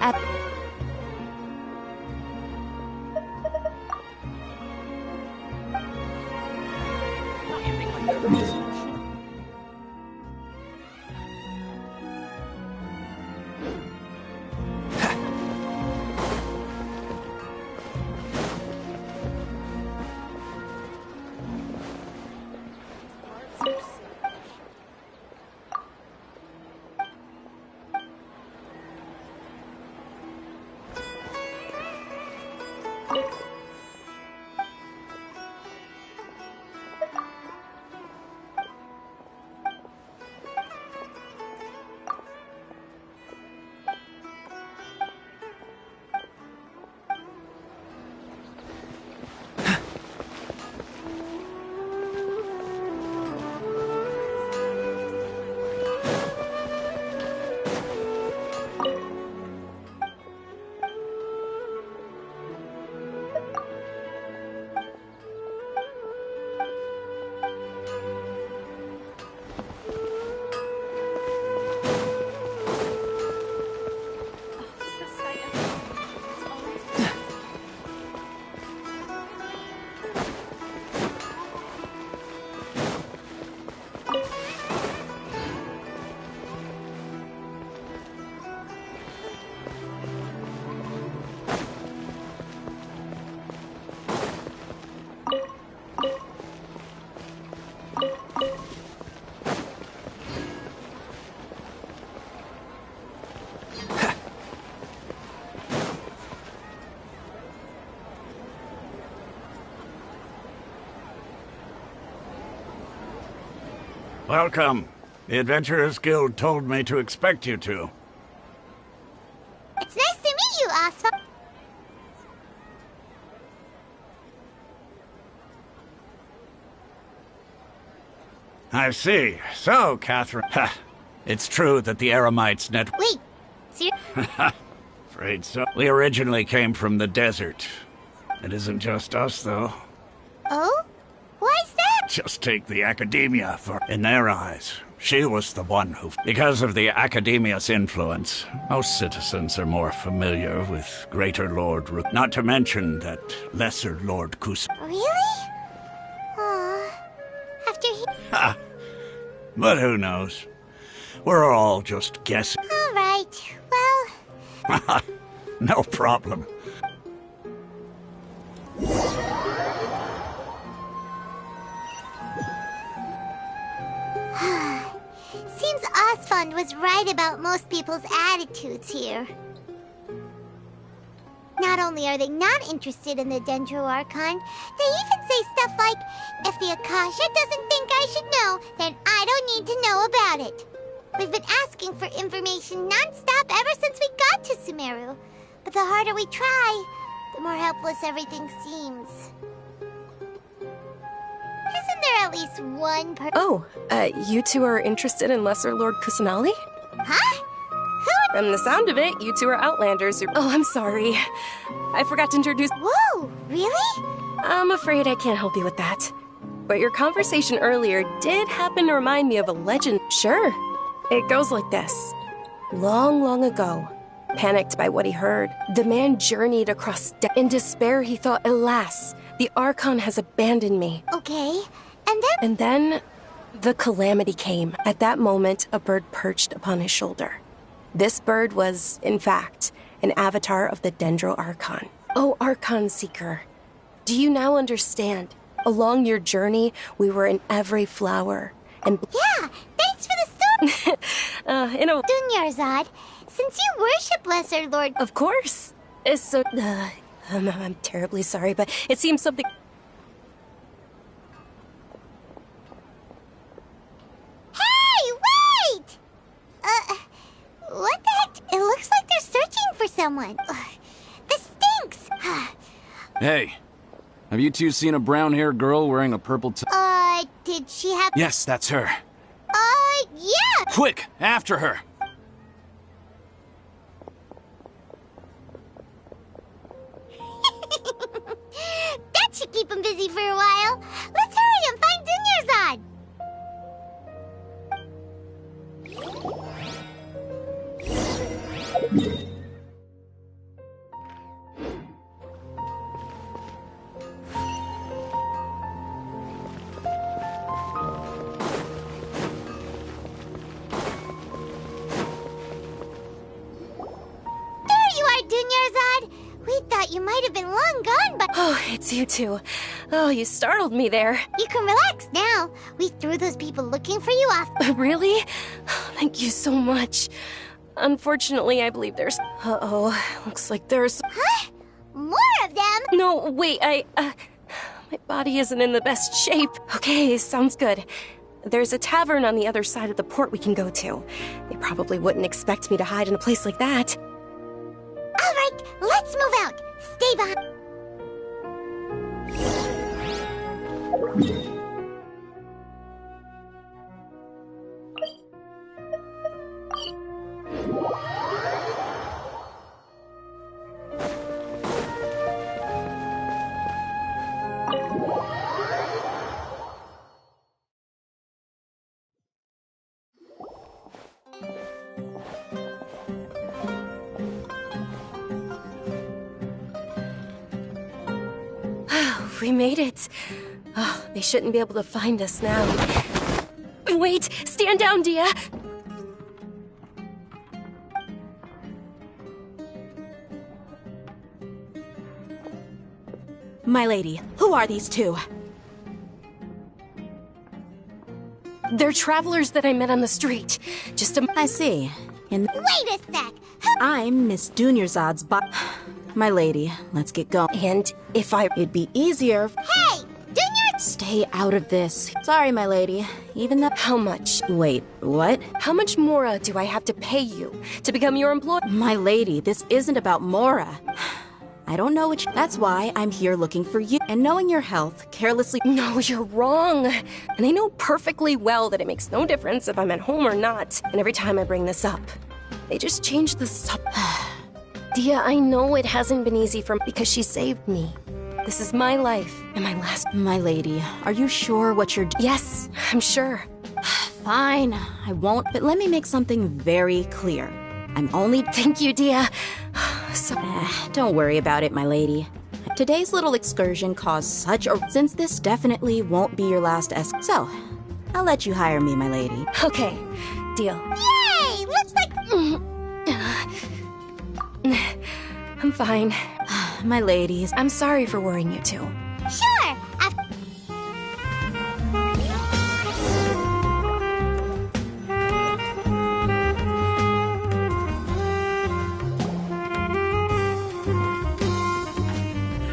Welcome. The Adventurers Guild told me to expect you two.
It's nice to meet you, Asfa.
I see. So, Catherine... Ha! It's true that the Eremites net...
Wait, seriously?
Afraid so. We originally came from the desert. It isn't just us, though.
Oh? Why's that?
Just take the Academia for... In their eyes, she was the one who... Because of the Academia's influence, most citizens are more familiar with Greater Lord not to mention that Lesser Lord Kus...
Really? Aww. After he...
Ha! But who knows? We're all just guessing.
All right. Well...
No problem.
Seems Osfund was right about most people's attitudes here. Not only are they not interested in the Dendro Archon, they even say stuff like, if the Akasha doesn't think I should know, then I don't need to know about it. We've been asking for information non-stop ever since we got to Sumeru. But the harder we try, the more helpless everything seems. Isn't there at least one person?
Oh, you two are interested in Lesser Lord Kusanali?
Huh?
From the sound of it, you two are Outlanders. Oh, I'm sorry. I forgot to introduce...
Whoa, really?
I'm afraid I can't help you with that. But your conversation earlier did happen to remind me of a legend. Sure. It goes like this. Long, long ago, panicked by what he heard, the man journeyed across in despair. He thought, alas, the Archon has abandoned me.
Okay, and
then the calamity came. At that moment, a bird perched upon his shoulder. This bird was, in fact, an avatar of the Dendro Archon. Oh, Archon Seeker, do you now understand? Along your journey, we were in every flower. And
yeah, thanks for the story.
Dunyarzad, since you worship Lesser Lord...
Of course. It's so... I'm terribly sorry, but it seems something...
Hey, wait! What the heck? It looks like they're searching for someone. This stinks.
Hey, have you two seen a brown-haired girl wearing a purple
did she have...
Yes, that's her.
Yeah!
Quick, after her!
That should keep him busy for a while. Let's hurry and find Dunyarzad. We thought you might have been long gone, but...
Oh, it's you two. Oh, you startled me there.
You can relax now. We threw those people looking for you off.
Really? Thank you so much. Unfortunately, I believe there's... Uh-oh. Looks like there's...
Huh? More of them?
No, wait, my body isn't in the best shape. Okay, sounds good. There's a tavern on the other side of the port we can go to. They probably wouldn't expect me to hide in a place like that.
All right, let's move out. Stay behind.
We made it. Oh, they shouldn't be able to find us now. Wait! Stand down, Dia!
My lady, who are these two?
They're travelers that I met on the street.
I see.
Wait a sec!
I'm Miss Dunyarzad's My lady, let's get going.
And if
It'd be easier...
Hey!
Stay out of this. Sorry, my lady. Even the...
How much?
Wait, what?
How much more do I have to pay you to become your employee?
My lady, this isn't about Mora. I don't know which... That's why I'm here looking for you. And knowing your health, carelessly...
No, you're wrong. And I know perfectly well that it makes no difference if I'm at home or not. And every time I bring this up, they just change the Dia, I know it hasn't been easy for me because she saved me. This is my life and my last...
My lady, are you sure what you're...
Yes, I'm sure.
Fine, I won't, but let me make something very clear. I'm only...
Thank you, Dia.
Don't worry about it, my lady. Today's little excursion caused such a... Since this definitely won't be your last So, I'll let you hire me, my lady.
Okay, deal.
Yay! Looks like...
I'm fine.
My ladies,
I'm sorry for worrying you too.
Sure!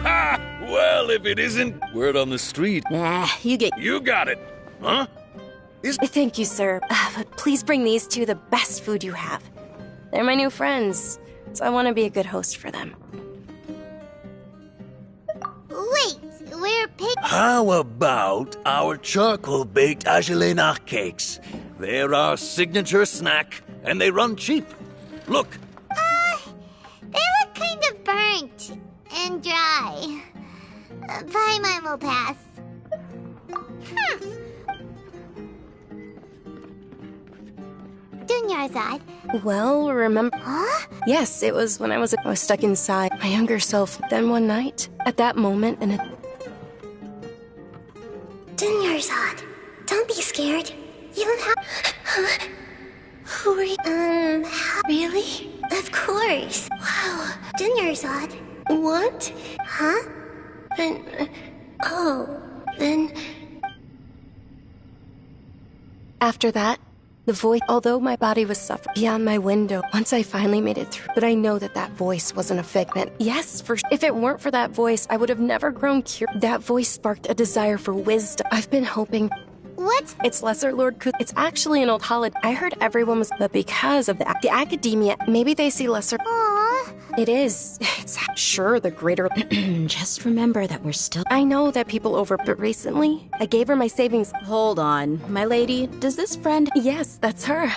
Ha! Well, if it isn't, word on the street.
Nah, you
got it. Huh?
Thank you, sir. But please bring these two the best food you have. They're my new friends, so I want to be a good host for them.
Wait, we're
How about our charcoal-baked Agelenach cakes? They're our signature snack, and they run cheap. Look.
They look kind of burnt and dry. Paimon will pass. Dunyarzad.
Well, remember...
Huh?
Yes, it was when I was stuck inside my younger self. Then one night, at that moment, and it...
Dunyarzad, don't be scared. You don't have... Huh? Who are you? Really? Of course. Wow. Dunyarzad. What? Huh? Oh.
Then... After that, the voice, although my body was suffering beyond my window, once I finally made it through, but I know that that voice wasn't a figment. Yes, if it weren't for that voice, I would have never grown cured. That voice sparked a desire for wisdom. I've been hoping...
What?
It's Lesser Lord Kuth. It's actually an old holiday. I heard everyone was... But because of the academia, maybe they see Lesser...
Aww.
It is. It's sure the greater...
Just remember that we're still...
I know that people over... But recently, I gave her my savings...
Hold on. My lady, does this friend...
Yes, that's her.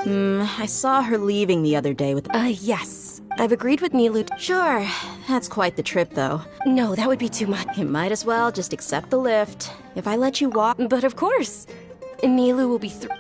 I saw her leaving the other day with...
Yes. I've agreed with Nilu...
Sure. That's quite the trip, though.
No, that would be too much.
You might as well just accept the lift. If I let you walk...
But of course. Nilu will be through...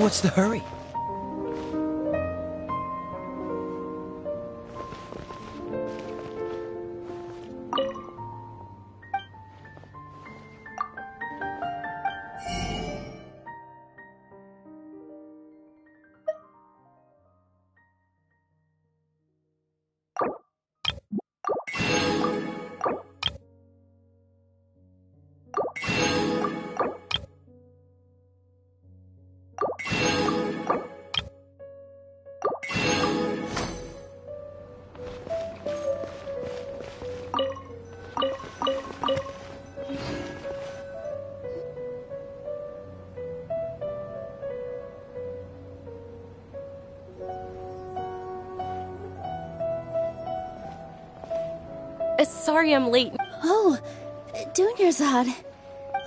What's the hurry?
Sorry I'm late.
Oh, Dunyarzad.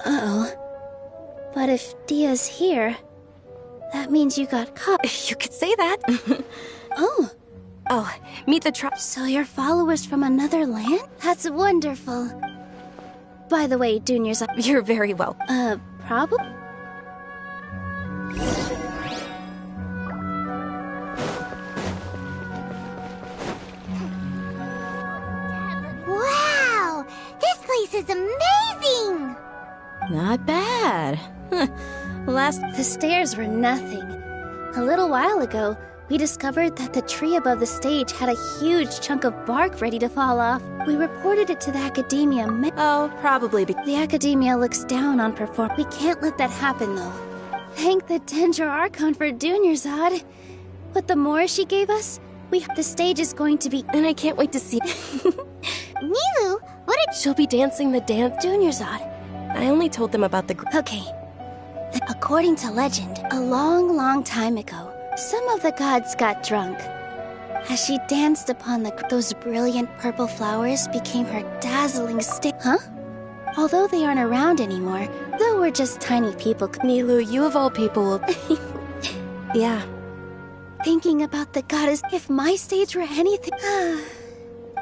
Uh-oh. But if Dia's here, that means you got caught.
You could say that.
Oh.
Oh, meet the tribe.
So you're followers from another land? That's wonderful. By the way, Dunyarzad...
You're very welcome.
Probably?
Wow! This place is amazing!
Not bad.
The stairs were nothing. A little while ago, we discovered that the tree above the stage had a huge chunk of bark ready to fall off. We reported it to the Academia.
Oh, probably
The Academia looks down on perform. We can't let that happen, though. Thank the Dendra Archon for Dunyarzad. But the more she gave us, the stage is going to be...
And I can't wait to see...
Nilu, what did...
She'll be dancing the dance...
Dunyarzad.
I only told them about the...
Okay. According to legend, a long, long time ago, some of the gods got drunk. As she danced upon those brilliant purple flowers became her dazzling Huh? Although they aren't around anymore, though we're just tiny people...
Nilu, you of all people will... Yeah.
Thinking about the goddess, if my stage were anything...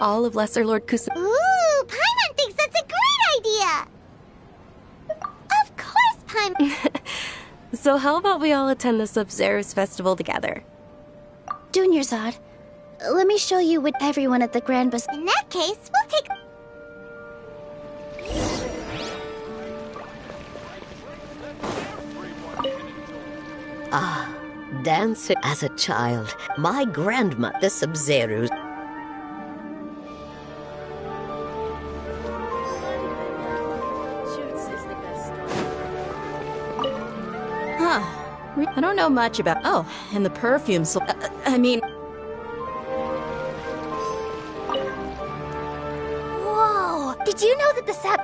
All of Lesser Lord Kusa...
Ooh, Paimon thinks that's a great idea! Of course, Paimon...
So how about we all attend the Sub-Zero's festival together?
Dunyarzad, let me show you what everyone at the Grand Bazaar...
In that case, we'll take...
Ah, dancing as a child. My grandma, the Sub-Zero's.
Huh. I don't know much about... Oh, and the perfume, so... I mean...
Whoa! Did you know that the sap...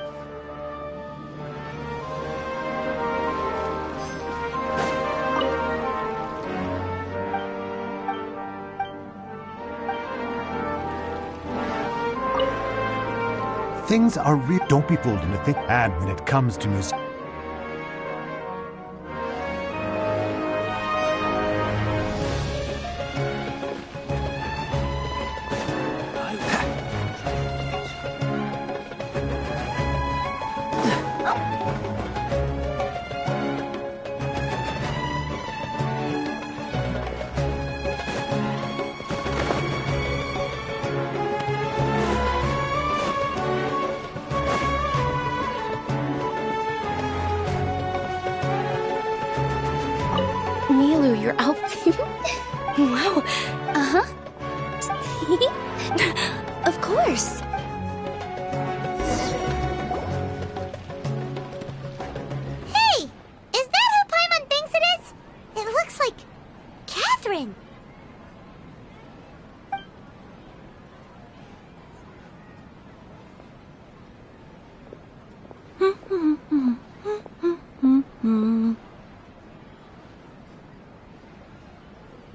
Things are real. Don't be fooled into think. And when it comes to music.
Nilu, your outfit... Wow.
Uh-huh. Of course.
Hey! Is that who Paimon thinks it is? It looks like... Catherine!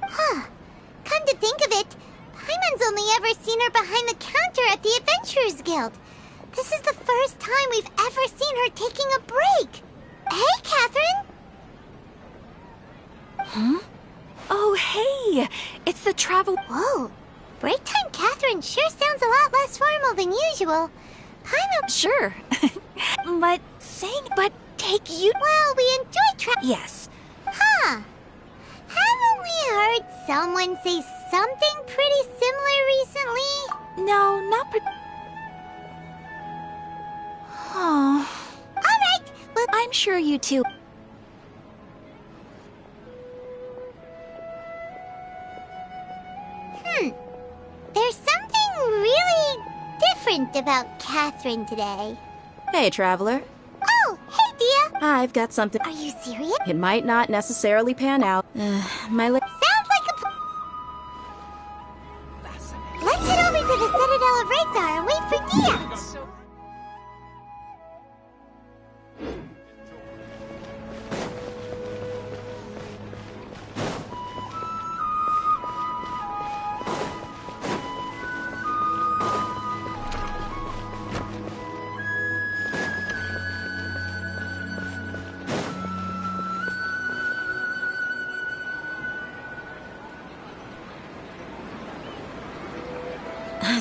Huh. Come to think of it, Paimon's only ever seen her behind the counter at the Adventurers Guild. This is the first time we've ever seen her taking a break. Hey, Catherine!
Huh? Oh, hey! It's the travel...
Whoa! Break time Catherine sure sounds a lot less formal than usual. Paimon...
Sure. But take you...
Well, we enjoy
Yes.
Huh. Haven't we heard someone say something pretty similar recently?
No, not Oh.
Alright, well...
I'm sure you two...
There's something really different about Catherine today.
Hey, Traveler.
Oh, hey, Dia!
I've got something...
Are you serious?
It might not necessarily pan out.
Sounds like a... Let's head over to the Citadel of Rexar and wait for Dia!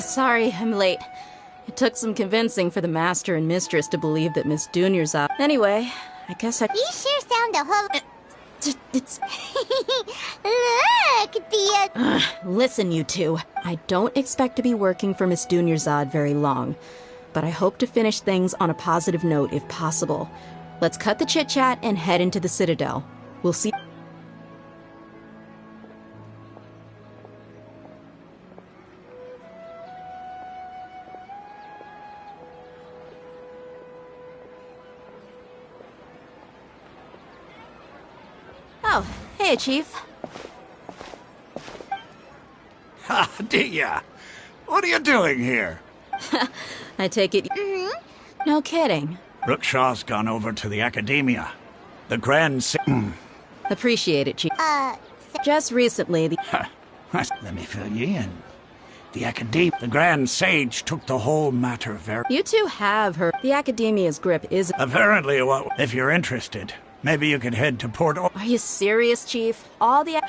Sorry, I'm late. It took some convincing for the Master and Mistress to believe that Miss Dunyarzad... Anyway, I guess I...
You sure sound a whole...
It's...
Look, Dia!
Listen, you two. I don't expect to be working for Miss Dunyarzad very long, but I hope to finish things on a positive note if possible. Let's cut the chit-chat and head into the Citadel. We'll see... Okay, Chief.
Ha, Dia! What are you doing here?
I take it. No kidding.
Rookshaw's gone over to the Academia. The Grand
Appreciate it, Chief. Just recently, the...
Let me fill you in. The Grand Sage took the whole matter very...
You two have heard. The Academia's grip is...
Apparently, well, if you're interested, maybe you could head to Port...
Are you serious, Chief? All the...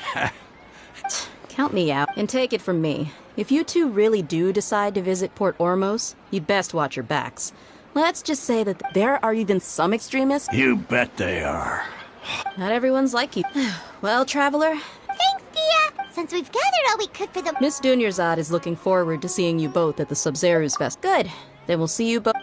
Count me out, and take it from me. If you two really do decide to visit Port Ormos, you best watch your backs. Let's just say that there are even some extremists...
You bet they are.
Not everyone's like you. Well, Traveler...
Thanks, Dia! Since we've gathered all we could for the...
Miss Dunyarzad is looking forward to seeing you both at the Sub-Zeru's Fest. Good. Then we'll see you both...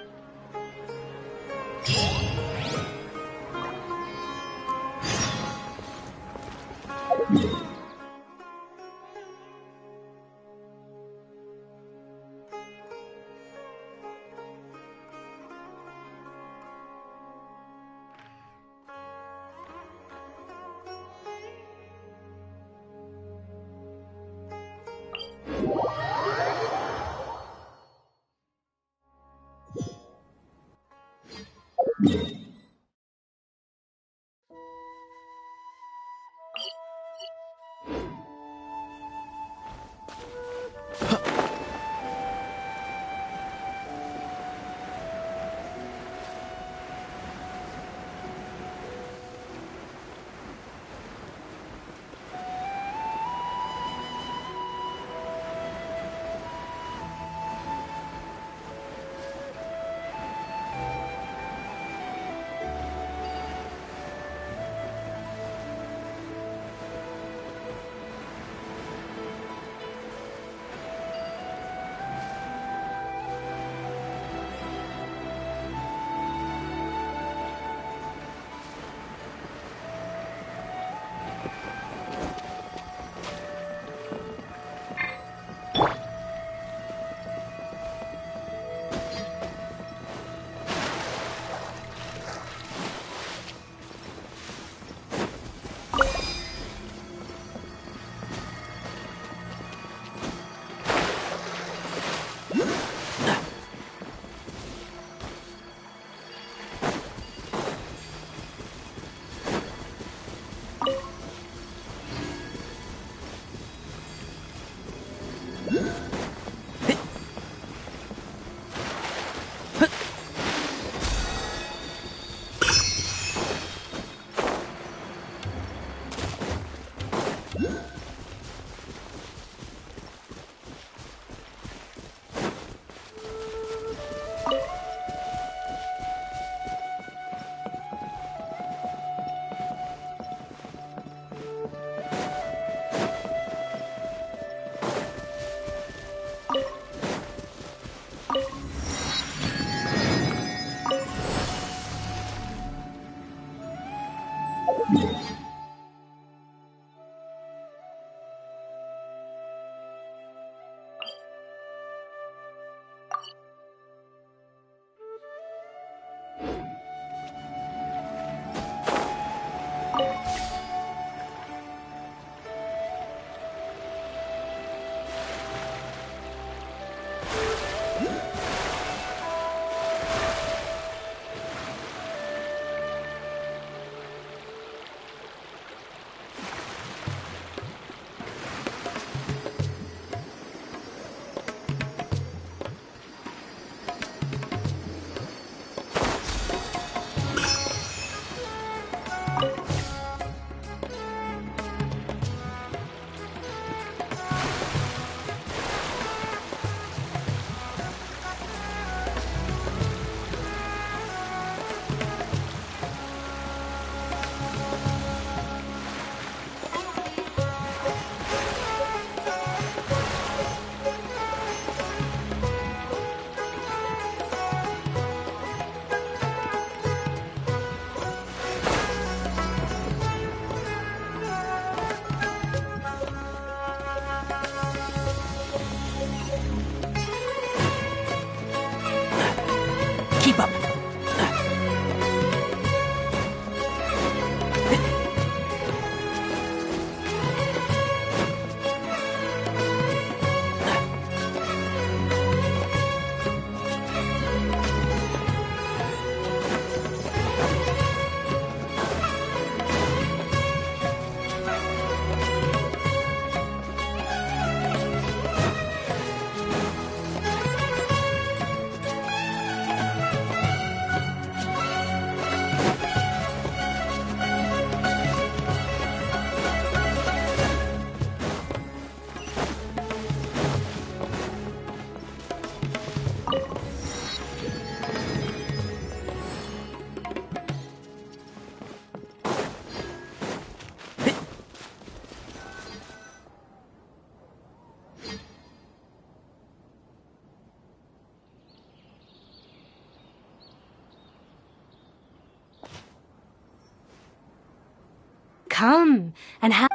come and have...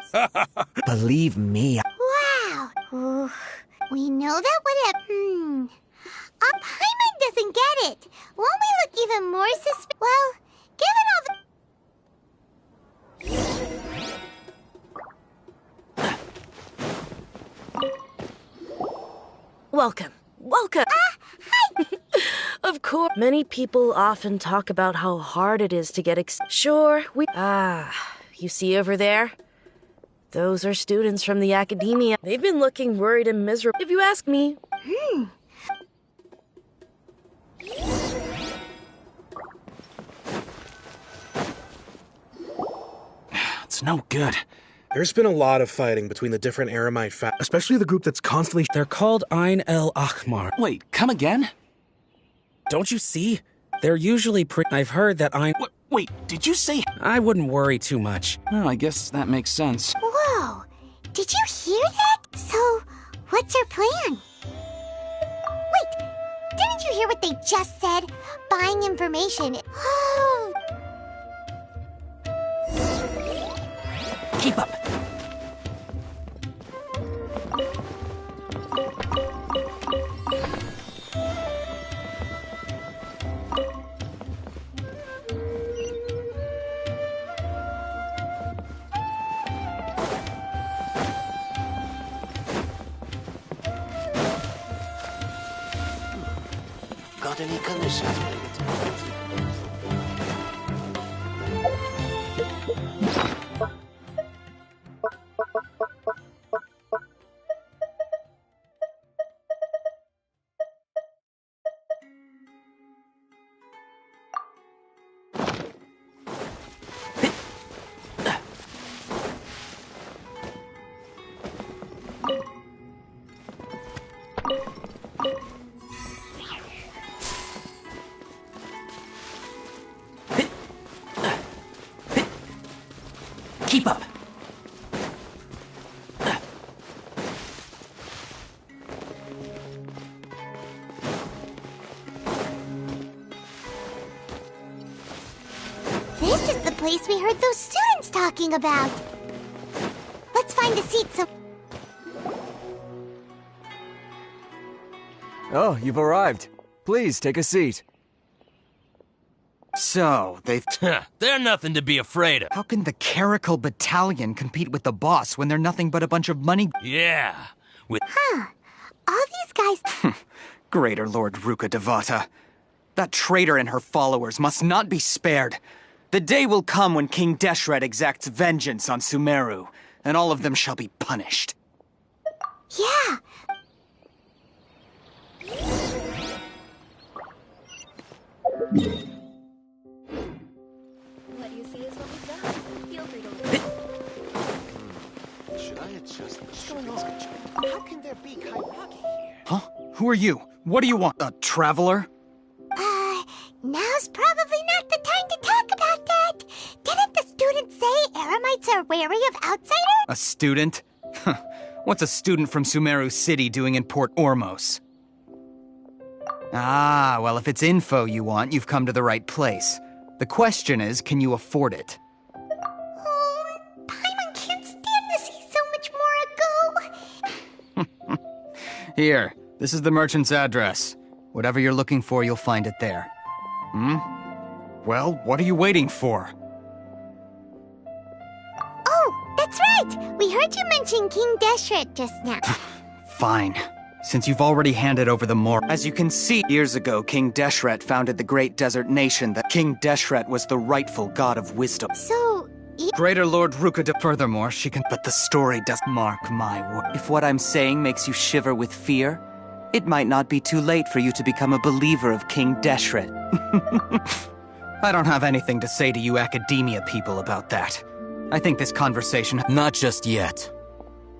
Believe me.
Wow. Ooh, we know that would have... Paimon doesn't get it. Won't we look even more suspicious? Well, given all the...
Welcome. Hi! Of course, many people often talk about how hard it is to get Sure, you see over there? Those are students from the academia. They've been looking worried and miserable, if you ask me.
It's no good. There's been a lot of fighting between the different Aramite especially the group that's constantly...
They're called Ain el Ahmar.
Wait, come again?
Don't you see? They're usually I've heard that
Wait, did you say...
I wouldn't worry too much.
Oh, I guess that makes sense.
Whoa! Did you hear that? So, what's your plan? Wait, didn't you hear what they just said? Buying information. Oh...
Keep up.
Got any commissions?
Keep up.
This is the place we heard those students talking about. Let's find a seat some...
Oh, you've arrived. Please, take a seat.
So,
They're nothing to be afraid of.
How can the Caracal Battalion compete with the boss when they're nothing but a bunch of money?
Yeah.
All these guys...
Greater Lord Ruka Devata. That traitor and her followers must not be spared. The day will come when King Deshret exacts vengeance on Sumeru, and all of them shall be punished.
Yeah.
What you see is what we've got. Feel free to
Should I adjust the shipping schedule? How can there be Kairagi here?
Huh? Who are you? What do you want? A traveler?
Now's probably not the time to talk about that. Didn't the students say Aramites are wary of outsiders?
A student? What's a student from Sumeru City doing in Port Ormos? Ah, well, if it's info you want, you've come to the right place. The question is, can you afford it?
Oh, Paimon can't stand to see so much more go.
Here, this is the merchant's address. Whatever you're looking for, you'll find it there. Well, what are you waiting for?
Oh, that's right! We heard you mention King Deshret just now.
Fine. Since you've already handed over the more. As you can see, years ago, King Deshret founded the great desert nation that King Deshret was the rightful god of wisdom.
So,
Greater Lord Ruka Furthermore, she can... But the story does mark my word. If what I'm saying makes you shiver with fear, it might not be too late for you to become a believer of King Deshret. I don't have anything to say to you academia people about that. I think this conversation...
Not just yet.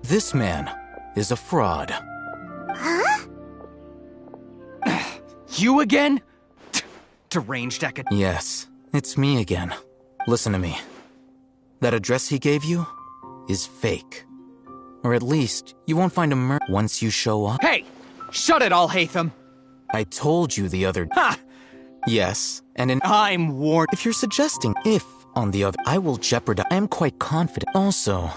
This man is a fraud.
Huh?
You again? Deranged acad...
Yes, it's me again. Listen to me. That address he gave you is fake. Or at least, you won't find him once you show up.
Hey! Shut it, Al-Haytham!
I told you the other...
Ha!
Yes, and
I'm warned.
If you're suggesting if On the other, I will jeopardize. I am quite confident. Also,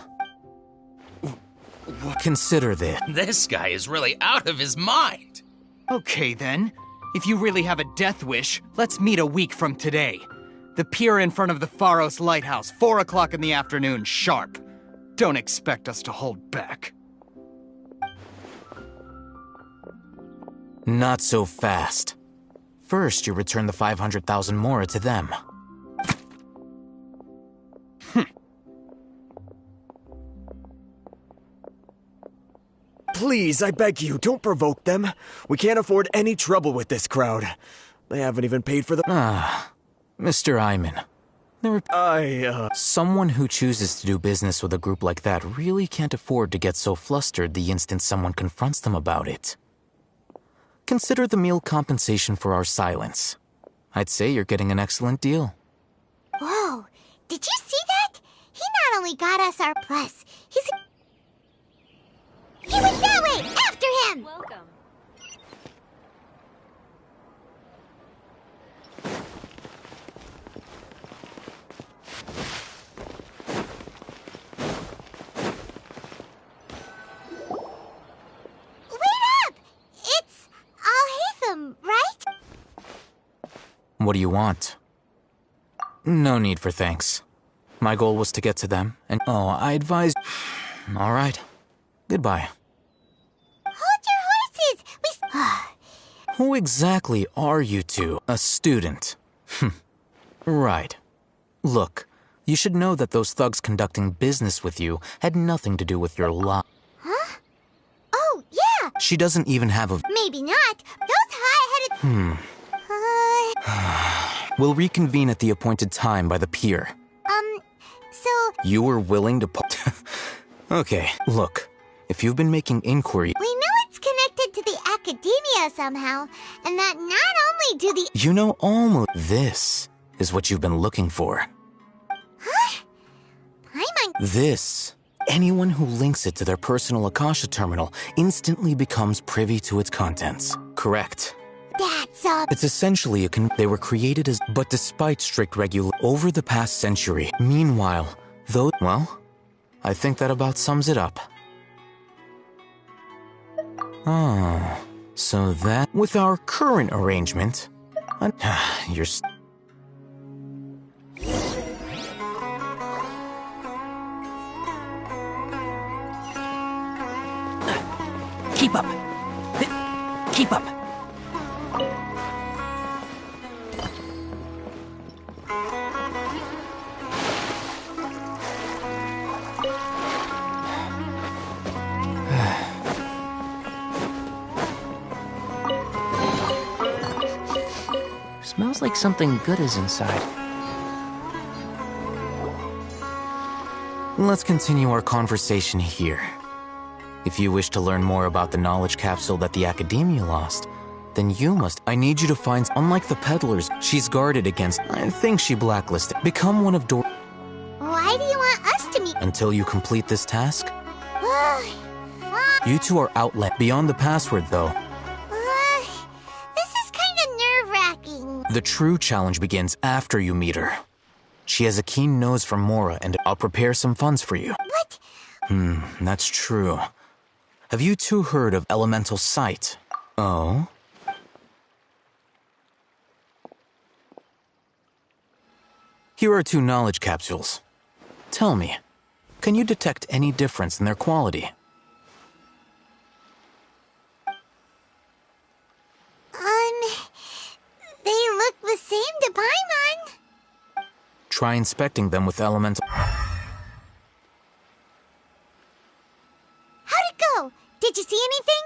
consider this.
This guy is really out of his mind.
Okay, then. If you really have a death wish, let's meet a week from today. The pier in front of the Pharos Lighthouse, 4 o'clock in the afternoon, sharp. Don't expect us to hold back.
Not so fast. First, you return the 500,000 mora to them.
Please, I beg you, don't provoke them. We can't afford any trouble with this crowd. They haven't even paid for the—
Mr. Iman. Someone who chooses to do business with a group like that really can't afford to get so flustered the instant someone confronts them about it. Consider the meal compensation for our silence. I'd say you're getting an excellent deal.
Whoa, did you see that? He not only got us our plus, he went that way! After him!
Welcome.
Right?
What do you want? No need for thanks. My goal was to get to them, and I advise. All right. Goodbye.
Hold your horses!
Who exactly are you two? A student. Right. Look, you should know that those thugs conducting business with you had nothing to do with your lot.
Huh? Oh, yeah!
She doesn't even have a...
Maybe not. Those high-headed...
We'll reconvene at the appointed time by the pier.
So...
You were willing to... Okay, look. If you've been making inquiry...
We know it's connected to the academia somehow, and that not only do the...
You know almost... This is what you've been looking for.
Huh?
This. Anyone who links it to their personal Akasha terminal instantly becomes privy to its contents. Correct.
That's
It's essentially they were created as... But despite strict over the past century. Meanwhile, though... Well, I think that about sums it up. So that... With our current arrangement... You're...
Keep up. Keep up.
Smells like something good is inside. Let's continue our conversation here. If you wish to learn more about the knowledge capsule that the Academia lost, then you must... I need you to find... Unlike the peddlers, she's guarded against... I think she blacklisted. Become one of
Why do you want us to meet...
Until you complete this task? You two are outlet. Beyond the password, though.
This is kind of nerve-wracking.
The true challenge begins after you meet her. She has a keen nose for Mora, and I'll prepare some funds for you.
What?
That's true. Have you two heard of elemental sight? Oh? Here are 2 knowledge capsules. Tell me, can you detect any difference in their quality?
They look the same to Paimon.
Try inspecting them with elemental...
How'd it go? Did you see anything?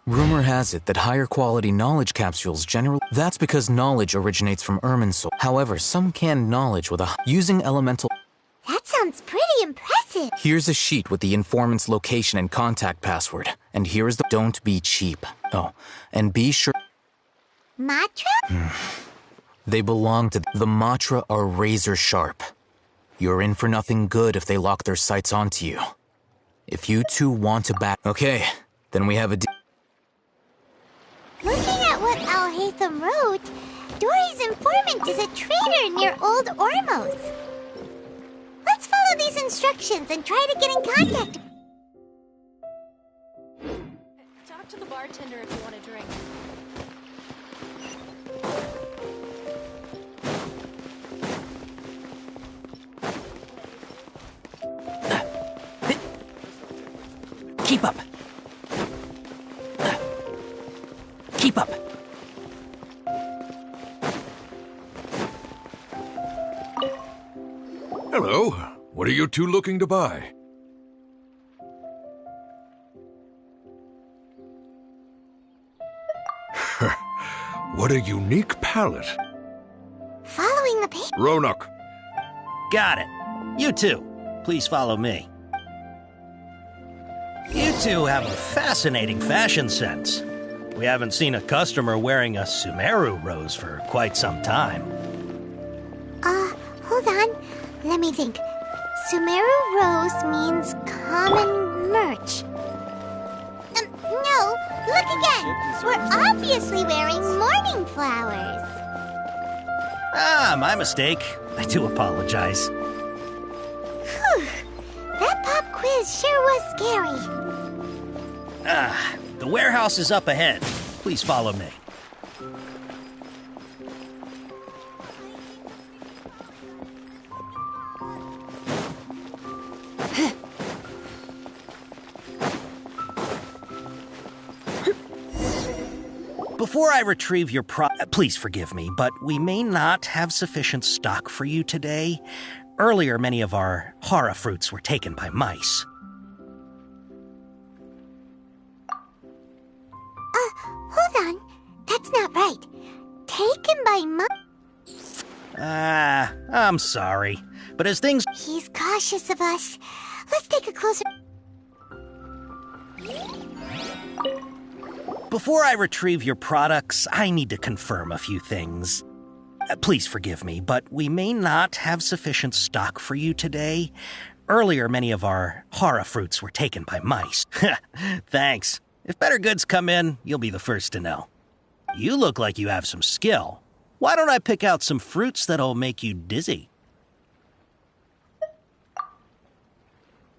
Rumor has it that higher quality knowledge capsules generally... That's because knowledge originates from Irminsul. However, some canned knowledge with using elemental...
That sounds pretty impressive.
Here's a sheet with the informant's location and contact password. And here is the... Don't be cheap. Oh, and be sure...
Matra?
They belong to... The Matra are razor sharp. You're in for nothing good if they lock their sights onto you. If you two want to back... Okay, then we have a...
Looking at what Al-Haytham wrote, Dory's informant is a traitor near Old Ormos. Let's follow these instructions and try to get in contact.
Talk to the bartender if you want a drink.
Keep up. Keep up.
Hello. What are you two looking to buy? What a unique palette.
Following the paper.
Ronak.
Got it. You two, please follow me. You two have a fascinating fashion sense. We haven't seen a customer wearing a Sumeru rose for quite some time.
Hold on. Let me think. Sumeru rose means common merch. No, look again. We're obviously wearing morning flowers.
Ah, my mistake. I do apologize.
Whew. That pop quiz sure was scary.
The warehouse is up ahead. Please follow me. Before I retrieve your please forgive me, but we may not have sufficient stock for you today. Earlier, many of our hara fruits were taken by mice.
Hold on. That's not right. Taken by mice.
I'm sorry. But as things...
He's cautious of us. Let's take a closer...
Before I retrieve your products, I need to confirm a few things. Please forgive me, but we may not have sufficient stock for you today. Earlier, many of our hara fruits were taken by mice. Thanks. If better goods come in, you'll be the first to know. You look like you have some skill. Why don't I pick out some fruits that'll make you dizzy?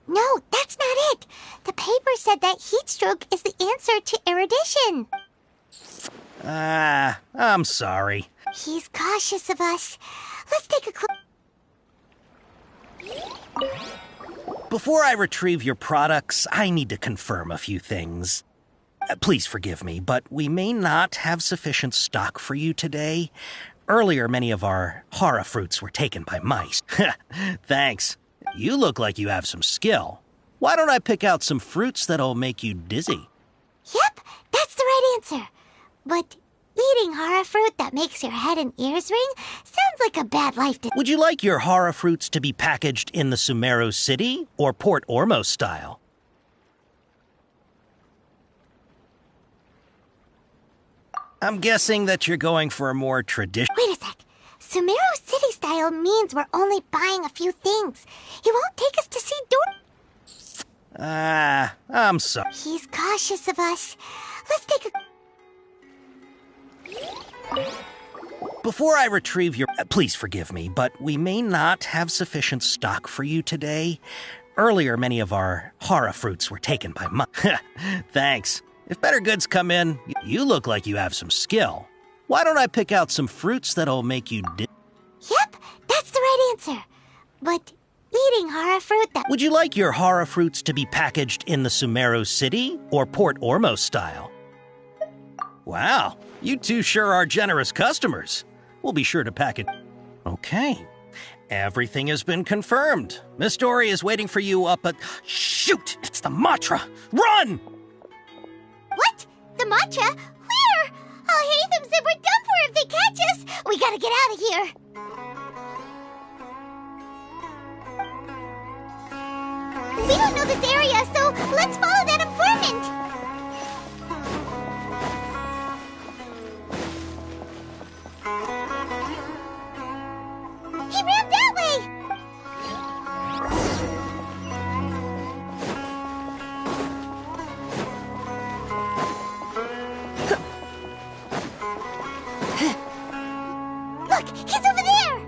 No, that's not it. The paper said that heat stroke is the answer to erudition.
I'm sorry.
He's cautious of us. Let's take a
Before I retrieve your products, I need to confirm a few things. Please forgive me, but we may not have sufficient stock for you today. Earlier, many of our hara fruits were taken by mice. Thanks. You look like you have some skill. Why don't I pick out some fruits that'll make you dizzy?
Yep, that's the right answer. But eating hara fruit that makes your head and ears ring sounds like a bad life to...
Would you like your hara fruits to be packaged in the Sumeru City or Port Ormos style? I'm guessing that you're going for a more traditional...
Wait a sec. Sumeru City style means we're only buying a few things. He won't take us to see
I'm sorry.
He's cautious of us. Let's take a...
Before I retrieve your... please forgive me, but we may not have sufficient stock for you today. Earlier, many of our hara fruits were taken by Thanks. If better goods come in, you look like you have some skill. Why don't I pick out some fruits that'll make you
Yep, that's the right answer. But eating hara fruit that...
Would you like your hara fruits to be packaged in the Sumeru City or Port Ormos style? Wow, you two sure are generous customers. We'll be sure to pack it. Okay, everything has been confirmed. Miss Dory is waiting for you up at... Shoot, it's the Matra! Run!
What? The Matra? Where? Al-Haytham said we're done for if they catch us. We gotta get out of here. We don't know this area, so let's follow that informant. He ran that way. Look! He's over there!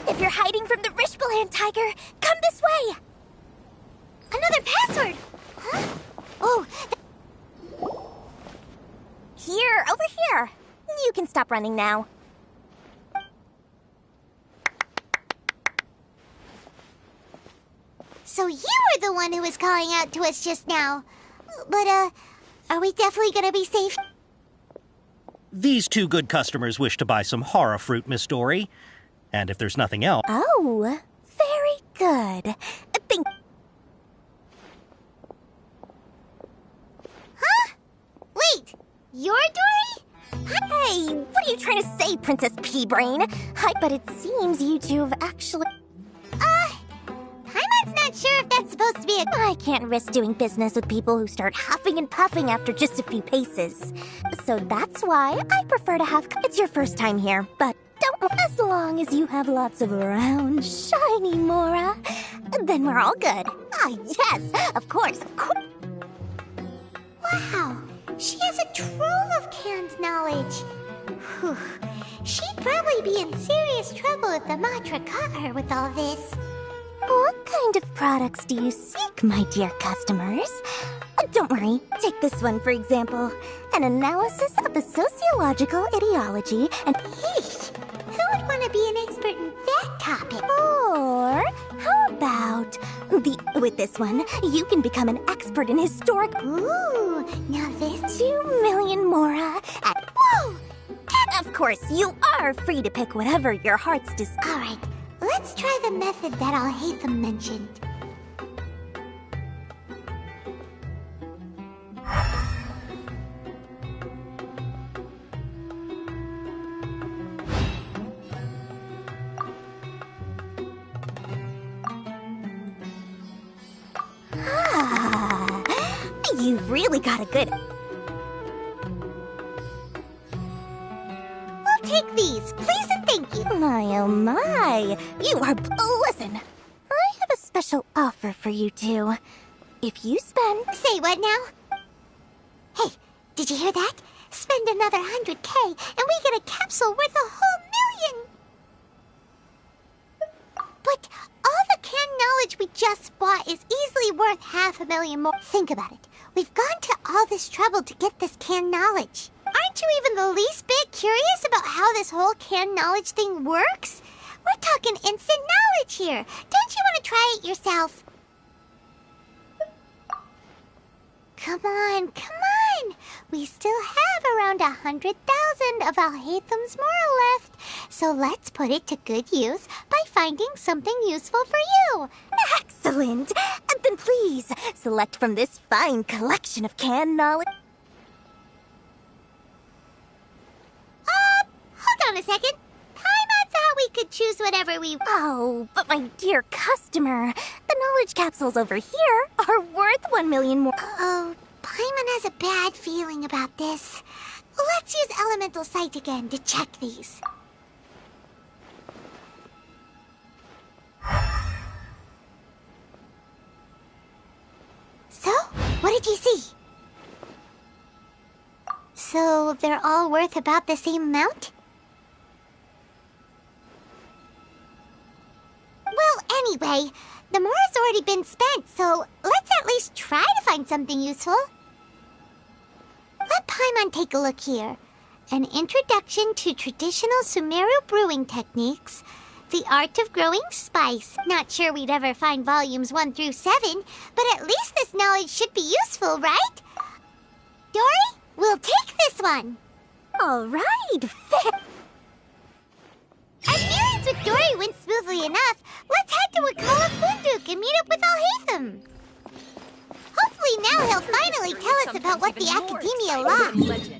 If you're hiding from the Rishbaland tiger, come this way! Another password! Huh? Oh, here, over here. You can stop running now. So you were the one who was calling out to us just now. But, are we definitely gonna be safe?
These two good customers wish to buy some horror fruit, Miss Dory. And if there's nothing else...
Oh, very good. Huh? Wait, you're Dory? Hey, what are you trying to say, Princess Pea-Brain? But it seems you two have actually... Paimon's not sure if that's supposed to be I can't risk doing business with people who start huffing and puffing after just a few paces. So that's why I prefer to have... It's your first time here, but... As long as you have lots of round, shiny Mora, then we're all good. Yes, of course. Wow, she has a trove of canned knowledge. Whew. She'd probably be in serious trouble if the Matra caught her with all this. What kind of products do you seek, my dear customers? Don't worry, take this one for example. An analysis of the sociological ideology and... Who would want to be an expert in that topic? Or how about with this one, you can become an expert in historic... Ooh, now this 2 million Mora at... Whoa! Of course, you are free to pick whatever your heart's desire. All right, let's try the method that Al-Haytham mentioned. You've really got a good... We'll take these, please and thank you. My, oh my. You are... Listen, I have a special offer for you two. If you spend... Say what now? Hey, did you hear that? Spend another 100K and we get a capsule worth a whole million. But all the canned knowledge we just bought is easily worth 500,000 more. Think about it. We've gone to all this trouble to get this canned knowledge. Aren't you even the least bit curious about how this whole canned knowledge thing works? We're talking instant knowledge here. Don't you want to try it yourself? Come on, come on. We still have around 100,000 of Al-Haytham's Mora left. So let's put it to good use by finding something useful for you. Excellent. Then please, select from this fine collection of canned knowledge. Hold on a second. Paimon thought we could choose whatever we... Oh, but my dear customer, the knowledge capsules over here are worth 1 million more. Oh, Paimon has a bad feeling about this. Let's use Elemental Sight again to check these. So, what did you see? So, they're all worth about the same amount? Well, anyway, the Mora's already been spent, so let's at least try to find something useful. Let Paimon take a look here. An introduction to traditional Sumeru brewing techniques. The art of growing spice. Not sure we'd ever find volumes 1 through 7, but at least this knowledge should be useful, right? Dory, we'll take this one. All right, fair. Our dealings with Dory went smoothly enough. Let's head to Wakala Funduk and meet up with Al-Haytham. Hopefully now he'll finally tell us about what the Academia lost.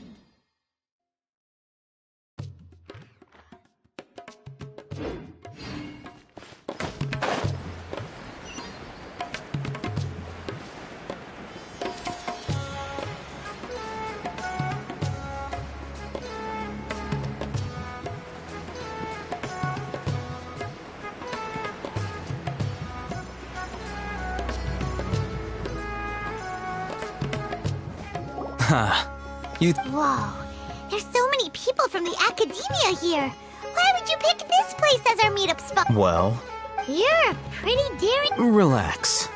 Whoa, there's so many people from the academia here. Why would you pick this place as our meetup spot?
Well,
You're a pretty daring...
relax.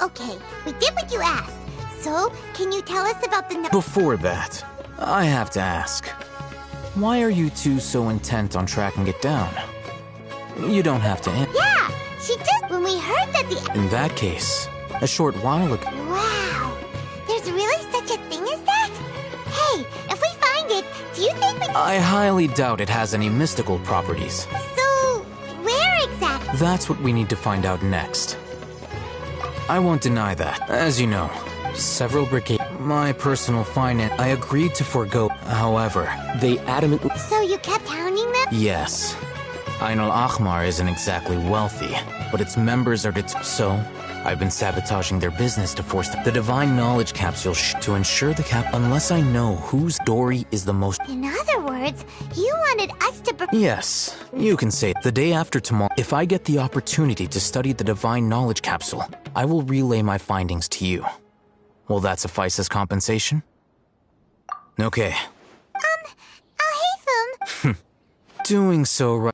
Okay, we did what you asked. So, can you tell us about the...
Before that, I have to ask. Why are you two so intent on tracking it down? You don't have to answer.
Yeah, she just... When we heard that the...
In that case, a short while ago...
Wow, there's really such a thing as that? Hey, if we find it, do you think we...
I highly doubt it has any mystical properties.
So, where exactly?
That's what we need to find out next. I won't deny that. As you know, several brigades... My personal finance... I agreed to forego. However, they adamantly...
So you kept hounding them?
Yes. Ain al-Ahmar isn't exactly wealthy, but its members are... So, I've been sabotaging their business to force the divine knowledge capsule to ensure the unless I know whose story is the most...
In other words, you wanted us to...
Yes, you can say it. The day after tomorrow, if I get the opportunity to study the divine knowledge capsule, I will relay my findings to you. Will that suffice as compensation? Okay.
Al-Haytham.
Doing so right...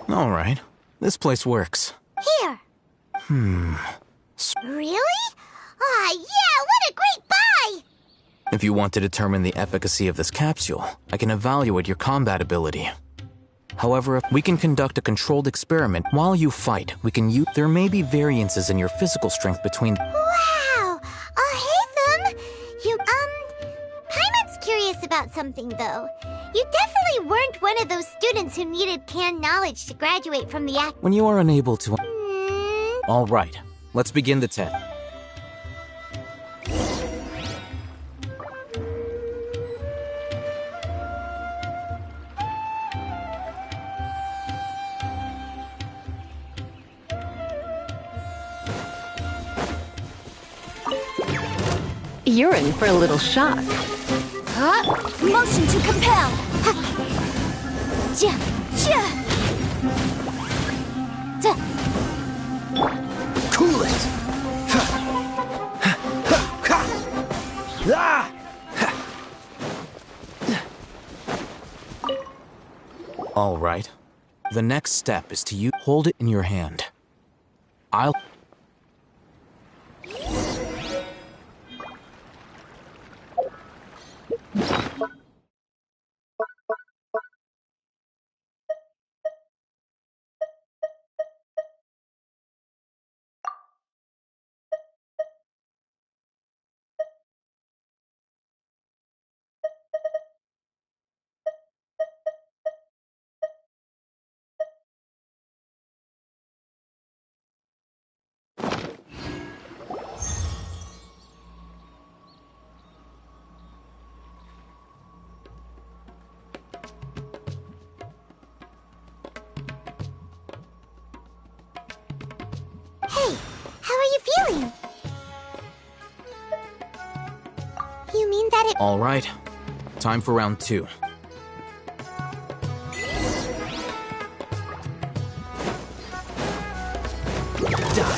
All right. This place works.
Here. Really? Ah, yeah, what a great buy!
If you want to determine the efficacy of this capsule, I can evaluate your combat ability. However, if we can conduct a controlled experiment while you fight, we can use... There may be variances in your physical strength between...
Wow! Al-Haytham! You, Paimon's curious about something, though. You definitely weren't one of those students who needed canned knowledge to graduate from the act...
When you are unable to... All right. Let's begin the test.
You're in for a little shock.
Motion to compel!
Cool it!
All right. The next step is to hold it in your hand. I'll...
Hey, how are you feeling? You mean that it...
All right. Time for round 2.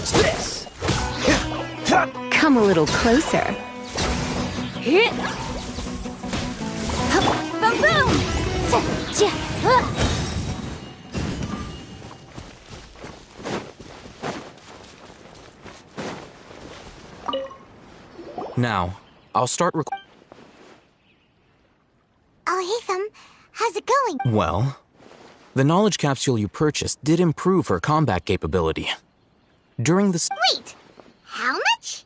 What's this?
Come a little closer.
Boom boom!
Now, I'll start
Oh, hey, Thumb. How's it going?
Well, the knowledge capsule you purchased did improve her combat capability. During the...
Wait! How much?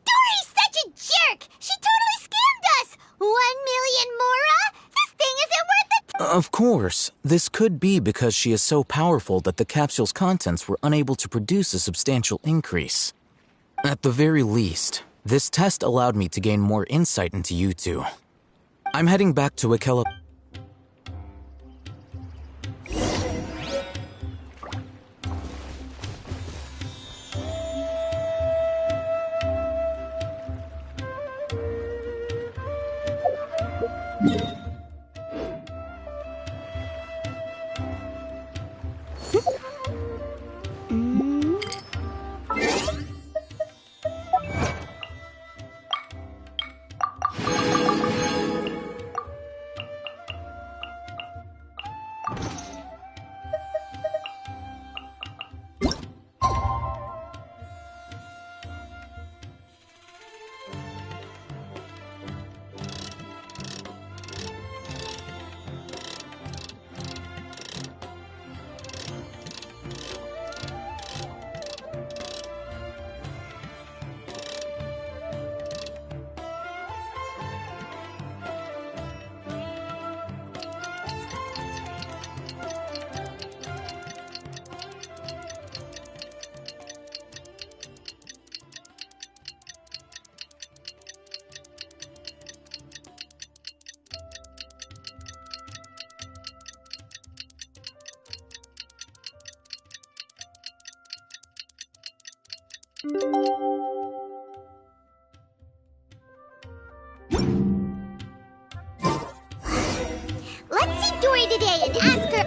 Dory's such a jerk! She totally scammed us! 1 million Mora? This thing isn't worth it!
Of course, this could be because she is so powerful that the capsule's contents were unable to produce a substantial increase. At the very least, this test allowed me to gain more insight into you two. I'm heading back to Akela.
Let's see Dory today and ask her...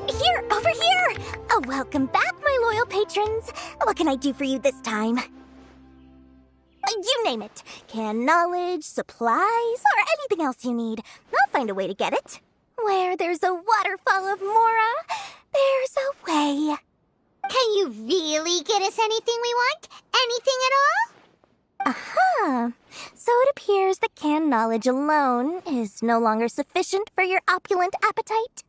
Here, over here! Oh, welcome back, my loyal patrons. What can I do for you this time? You name it. Canned knowledge, supplies, or anything else you need. I'll find a way to get it. Where there's a waterfall of Mora, there's a way.
Can you really get us anything we want? Anything at all?
Aha! So it appears that canned knowledge alone is no longer sufficient for your opulent appetite.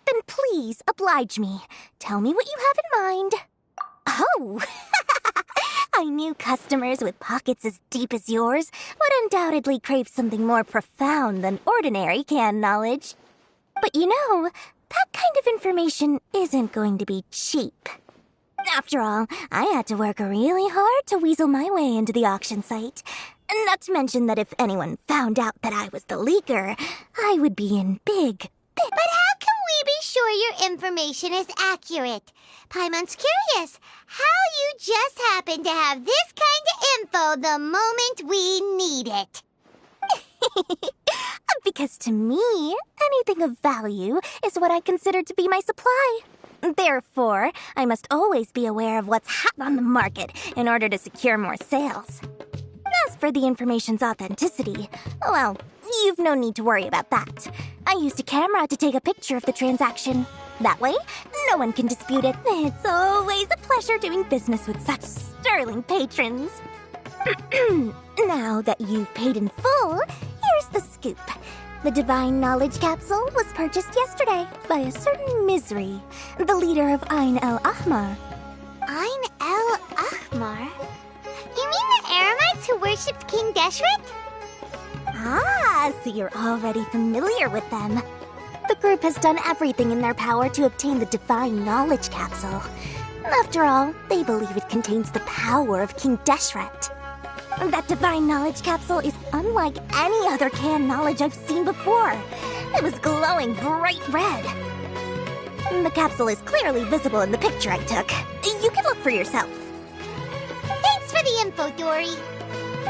Then please oblige me. Tell me what you have in mind. Oh! I knew customers with pockets as deep as yours would undoubtedly crave something more profound than ordinary canned knowledge. But you know, that kind of information isn't going to be cheap. After all, I had to work really hard to weasel my way into the auction site. Not to mention that if anyone found out that I was the leaker, I would be in big...
But how can we be sure your information is accurate? Paimon's curious how you just happen to have this kind of info the moment we need it.
Because to me, anything of value is what I consider to be my supply. Therefore, I must always be aware of what's hot on the market in order to secure more sales. As for the information's authenticity, well, you've no need to worry about that. I used a camera to take a picture of the transaction. That way, no one can dispute it. It's always a pleasure doing business with such sterling patrons. Now that you've paid in full, here's the scoop. The Divine Knowledge Capsule was purchased yesterday by a certain Misery, the leader of Ain El Ahmar.
Ain El Ahmar? You mean the Eremites who worshipped King Deshret?
Ah, so you're already familiar with them. The group has done everything in their power to obtain the Divine Knowledge Capsule. After all, they believe it contains the power of King Deshret. That divine knowledge capsule is unlike any other canned knowledge I've seen before. It was glowing bright red. The capsule is clearly visible in the picture I took. You can look for yourself.
Thanks for the info, Dory.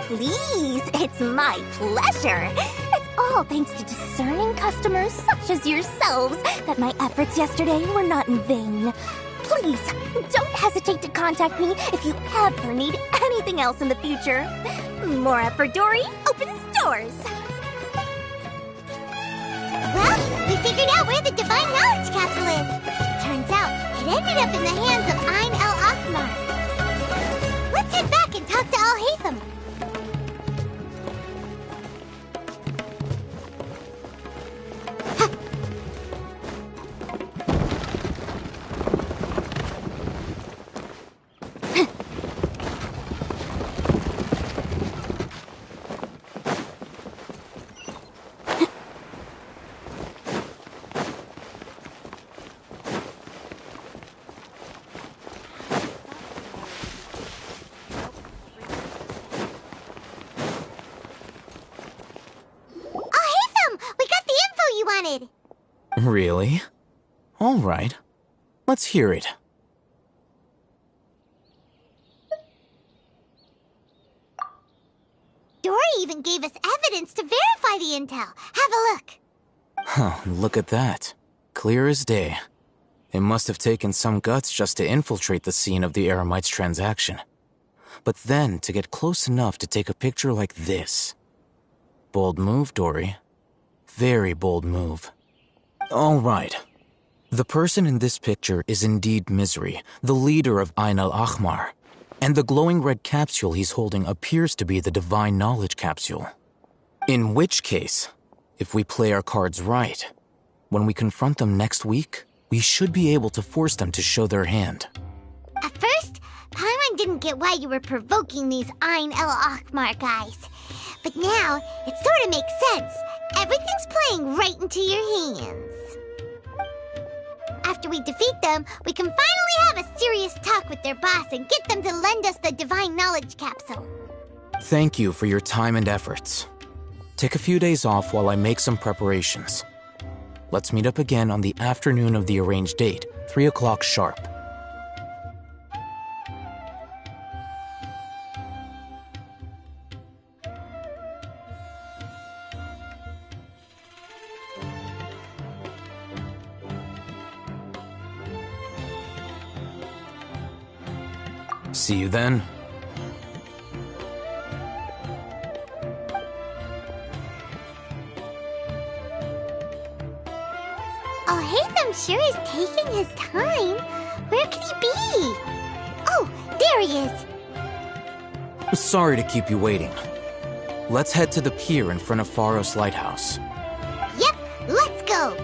Please, it's my pleasure. It's all thanks to discerning customers such as yourselves that my efforts yesterday were not in vain. Please, don't hesitate to contact me if you ever need anything else in the future. More effort, Dory, opens doors.
Well, we figured out where the divine knowledge capsule is. Turns out, it ended up in the hands of Ain el-Ahmar. Let's head back and talk to Al-Haytham.
Really? All right. Let's hear it.
Dory even gave us evidence to verify the intel. Have a look.
Huh, look at that. Clear as day. It must have taken some guts just to infiltrate the scene of the Eremites transaction. But then to get close enough to take a picture like this. Bold move, Dory. Very bold move. All right. The person in this picture is indeed Misery, the leader of Ain el-Ahmar. And the glowing red capsule he's holding appears to be the divine knowledge capsule. In which case, if we play our cards right, when we confront them next week, we should be able to force them to show their hand.
At first, Paimon didn't get why you were provoking these Ain el-Ahmar guys. But now, it sort of makes sense. Everything's playing right into your hands. After we defeat them, we can finally have a serious talk with their boss and get them to lend us the divine knowledge capsule.
Thank you for your time and efforts. Take a few days off while I make some preparations. Let's meet up again on the afternoon of the arranged date, 3 o'clock sharp. See you then.
Al-Haytham sure is taking his time. Where could he be? Oh, there he is.
Sorry to keep you waiting. Let's head to the pier in front of Pharos Lighthouse.
Yep, let's go.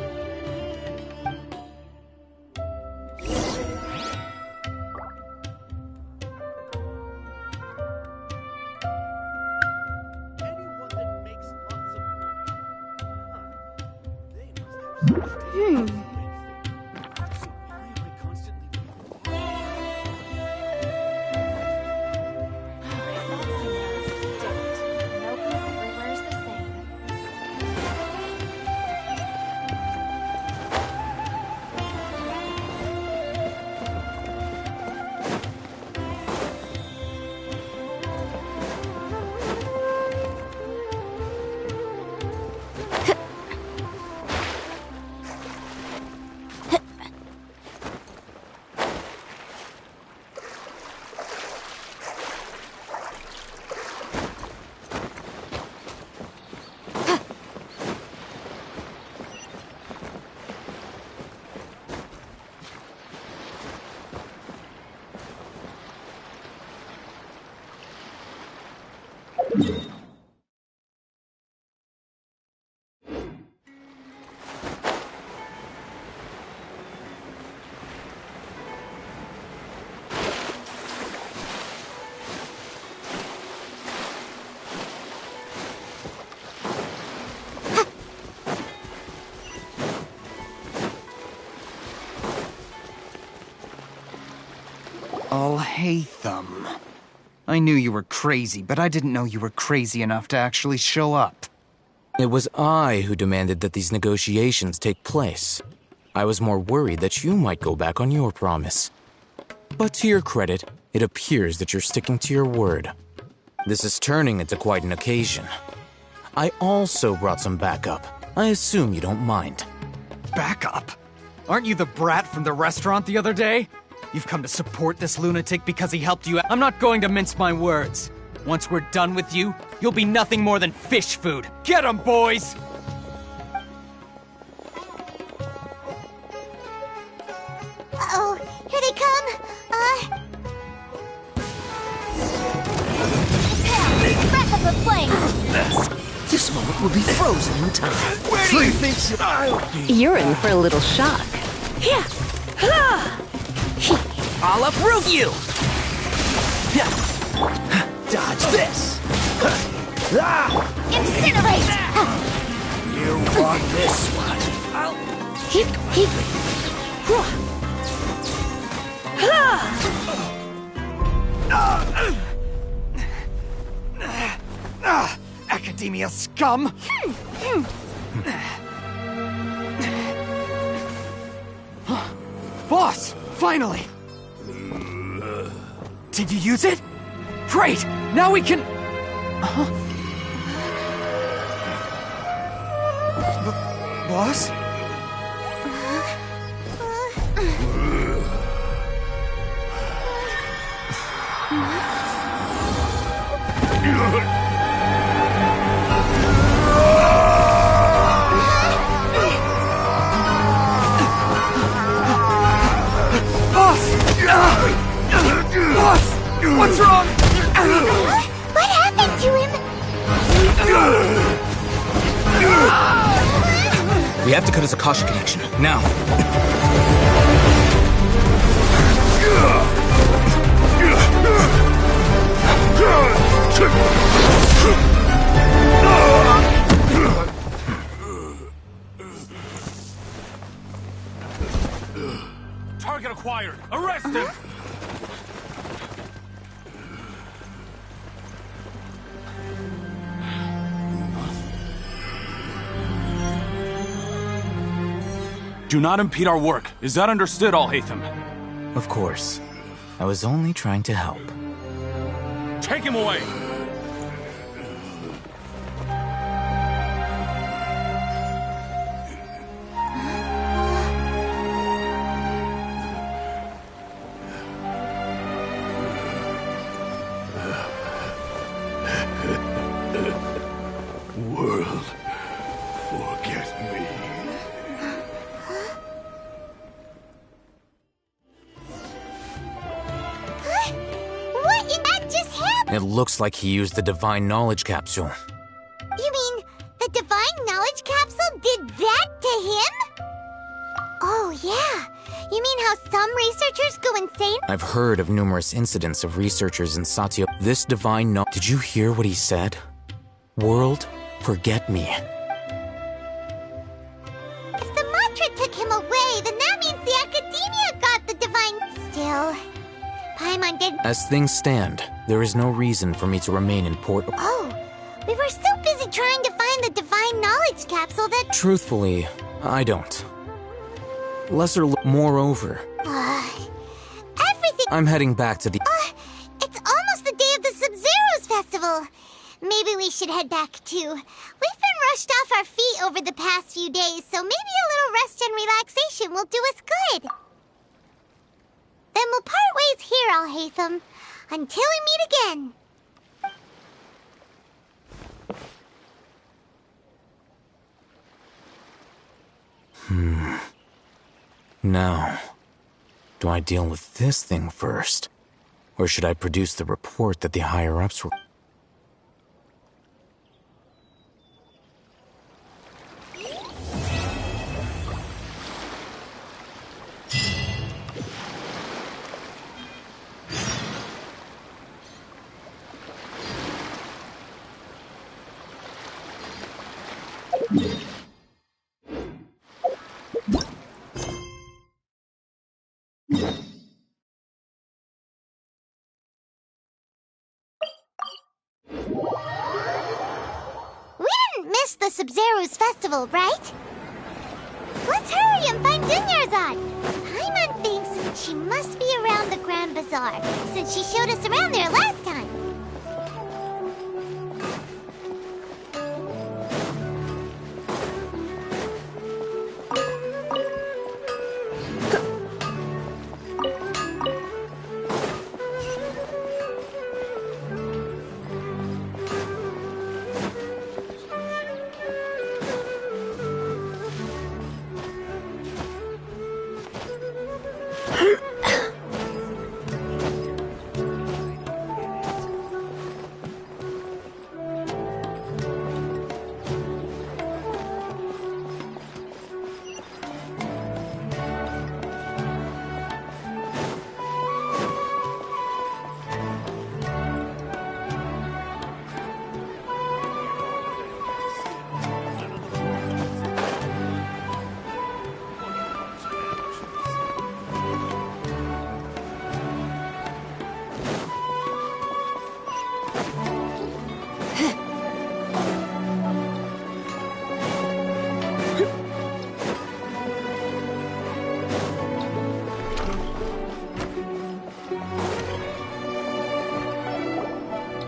Al-Haytham. I knew you were crazy, but I didn't know you were crazy enough to actually show up.
It was I who demanded that these negotiations take place. I was more worried that you might go back on your promise. But to your credit, it appears that you're sticking to your word. This is turning into quite an occasion. I also brought some backup. I assume you don't mind.
Backup? Aren't you the brat from the restaurant the other day? You've come to support this lunatic because he helped you out. I'm not going to mince my words. Once we're done with you, you'll be nothing more than fish food. Get 'em, boys!
Uh-oh, here they come.
Breath of the flame!
This moment will be frozen in time.
Where
do you think I'll be?
You're in for a little shock.
Yeah. I'll uproot you! Dodge this!
Incinerate!
You want this one?
Academia scum! Boss! Finally! Did you use it? Great! Now we can... Boss? Boss! What's wrong?
What happened to him?
We have to cut his Akasha connection, now.
Target acquired! Arrest him!
Do not impede our work. Is that understood, Al-Haytham?
Of course. I was only trying to help.
Take him away!
World, forget me.
What in that just happened?
It looks like he used the Divine Knowledge Capsule.
You mean the Divine Knowledge Capsule did that to him? Oh, yeah. You mean how some researchers go insane?
I've heard of numerous incidents of researchers in Satya. This Divine Knowledge... Did you hear what he said? World, forget me.
If the mantra took him away, then that means the Academia got the Divine... Still, Paimon did...
As things stand, there is no reason for me to remain in Port...
Oh, we were so busy trying to find the Divine Knowledge Capsule that...
Truthfully, I don't. Moreover,
everything...
I'm heading back to the...
It's almost the day of the Sub-Zero's festival. Maybe we should head back too. We've been rushed off our feet over the past few days, so maybe a little rest and relaxation will do us good. Then we'll part ways here, Al-Haytham, until we meet again.
Now, do I deal with this thing first? Or should I produce the report that the higher-ups were...
We didn't miss the Sub-Zero's festival, right? Let's hurry and find Dunyarzad. Paimon thinks she must be around the Grand Bazaar, since she showed us around there last time.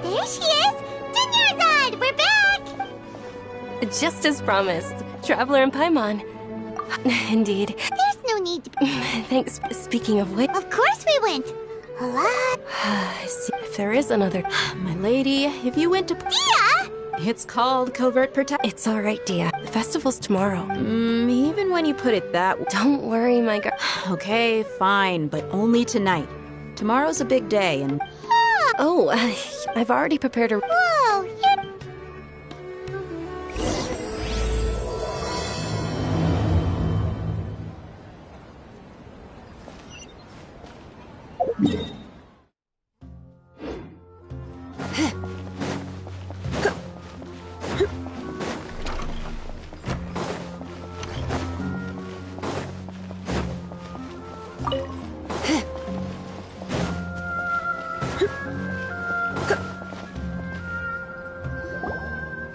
There she is! Dunyarzad! We're back!
Just as promised. Traveler and Paimon. Indeed.
There's no need to...
Thanks. Speaking of which...
Of course we went! A lot...
See, if there is another...
My lady, if you went to...
Dia!
It's called Covert Protect...
It's alright, Dia. The festival's tomorrow.
Even when you put it that way...
Don't worry, my girl.
Okay, fine, but only tonight. Tomorrow's a big day, and...
Oh, I've already prepared a...
Whoa,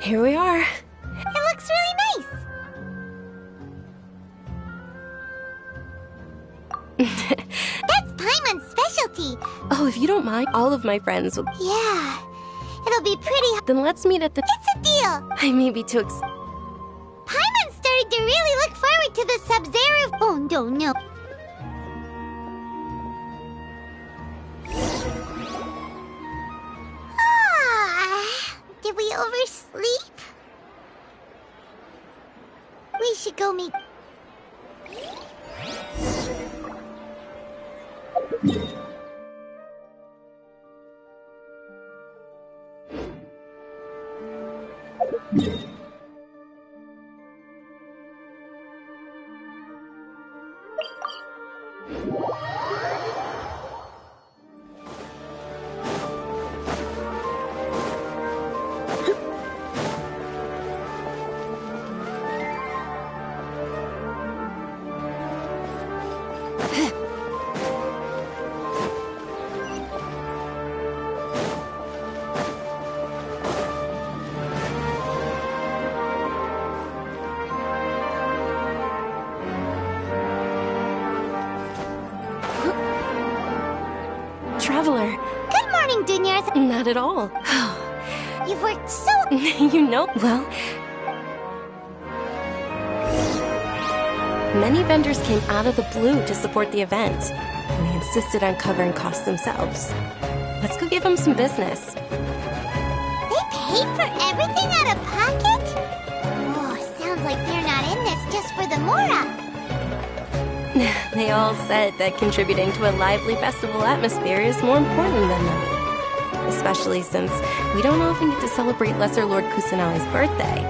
Here we are.
It looks really nice. That's Paimon's specialty.
Oh, if you don't mind, all of my friends will...
Yeah, it'll be pretty...
Then let's meet at the...
It's a deal.
I may be too
Paimon's starting to really look forward to the Sub-Zero... Oh, no. Did we oversleep? We should go meet...
Traveler.
Good morning, Dunyarzad.
Not at all.
You've worked so...
You know, well... Many vendors came out of the blue to support the event, and they insisted on covering costs themselves. Let's go give them some business.
They paid for everything out of pocket? Oh, sounds like they're not in this just for the Mora.
They all said that contributing to a lively festival atmosphere is more important than them. Especially since we don't often get to celebrate Lesser Lord Kusanali's birthday.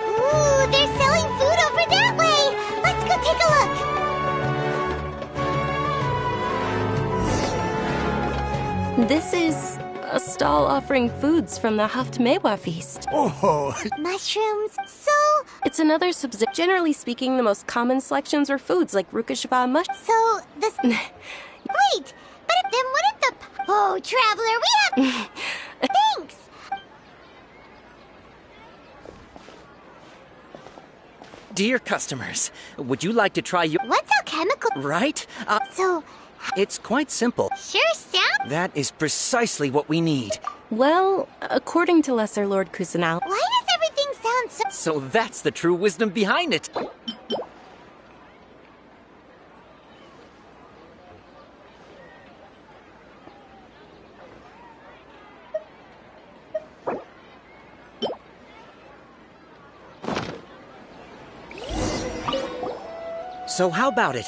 Ooh, they're selling food over that way! Let's go take a look!
This is a stall offering foods from the Haft Mewa feast.
Oh!
Mushrooms? So...
It's another Generally speaking, the most common selections are foods like Rukashva mush.
So, this... Wait! But then wouldn't the... Oh, Traveler, we have... Thanks!
Dear customers, would you like to try your...
What's alchemical?
Right?
So...
It's quite simple.
Sure sound...
That is precisely what we need.
Well, according to Lesser Lord Kusanal...
Why does everything sound so...
So that's the true wisdom behind it. So how about it?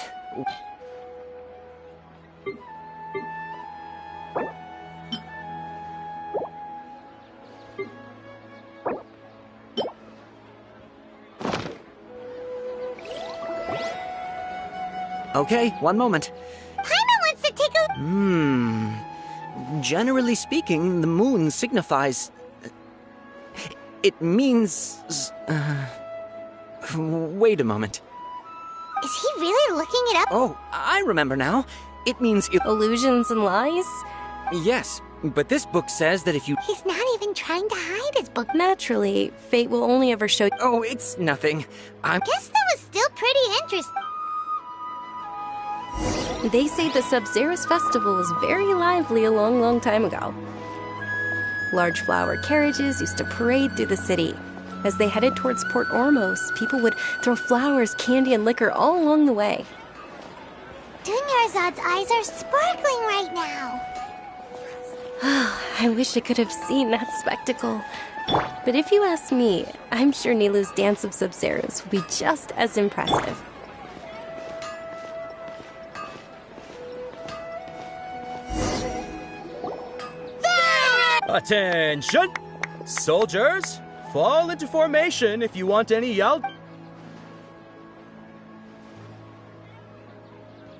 Okay, one moment.
Paimon wants to take a...
Generally speaking, the moon signifies... It means... Wait a moment.
Is he really looking it up?
Oh, I remember now. It means...
Illusions and lies?
Yes, but this book says that if you...
He's not even trying to hide his book.
Naturally, fate will only ever show...
Oh, it's nothing. I
guess that was still pretty interesting.
They say the Sub-Zerus festival was very lively a long, long time ago. Large flower carriages used to parade through the city. As they headed towards Port Ormos, people would throw flowers, candy, and liquor all along the way.
Dunyarzad's eyes are sparkling right now.
I wish I could have seen that spectacle. But if you ask me, I'm sure Nilu's Dance of Sub-Zerus will be just as impressive.
Attention! Soldiers, fall into formation if you want any yell.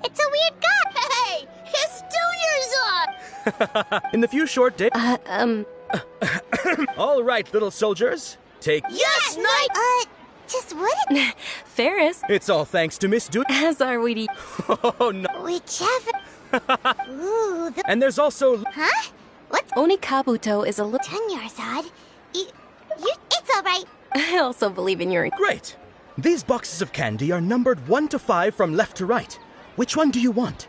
It's a weird guy! Hey! It's Dunyarzad!
In the few short days... All right, little soldiers. Take...
Yes, Knight! Just what?
Ferris.
It's all thanks to Miss Du...
As are we.
Oh, no.
Whichever... Ooh,
And there's also...
Huh? What?
Onikabuto is a little...
Dunyarzad, it's all right.
I also believe in your...
Great. These boxes of candy are numbered 1 to 5 from left to right. Which one do you want?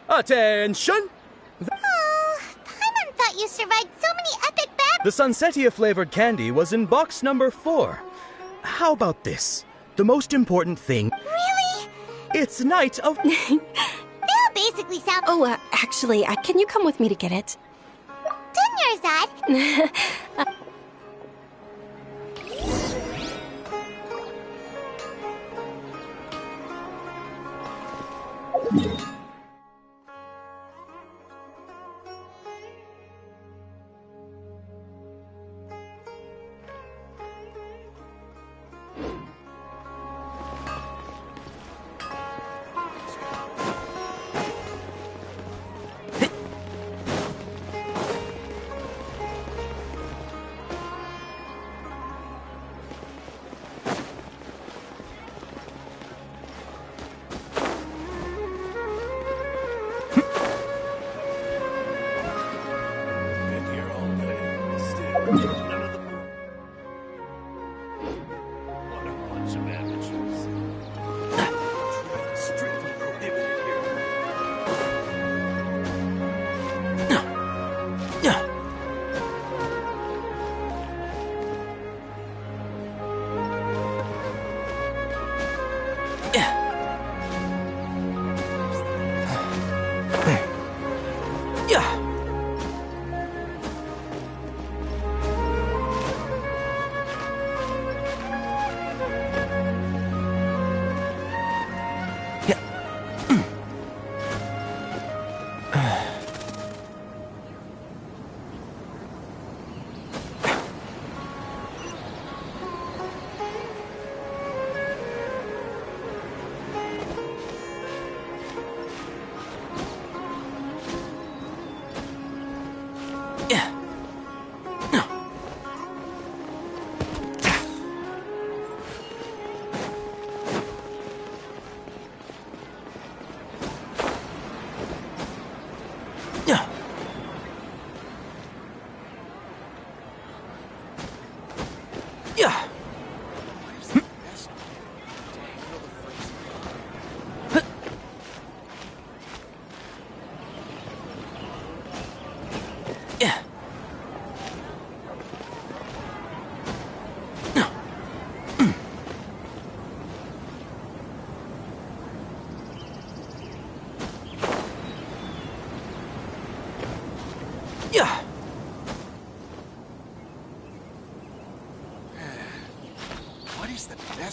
Attention!
Oh, Paimon thought you survived so many epic battles.
The Sunsetia-flavored candy was in box number 4. How about this? The most important thing...
Really?
It's Night of...
They'll basically sound...
Oh, actually, can you come with me to get it?
Dunyarzad!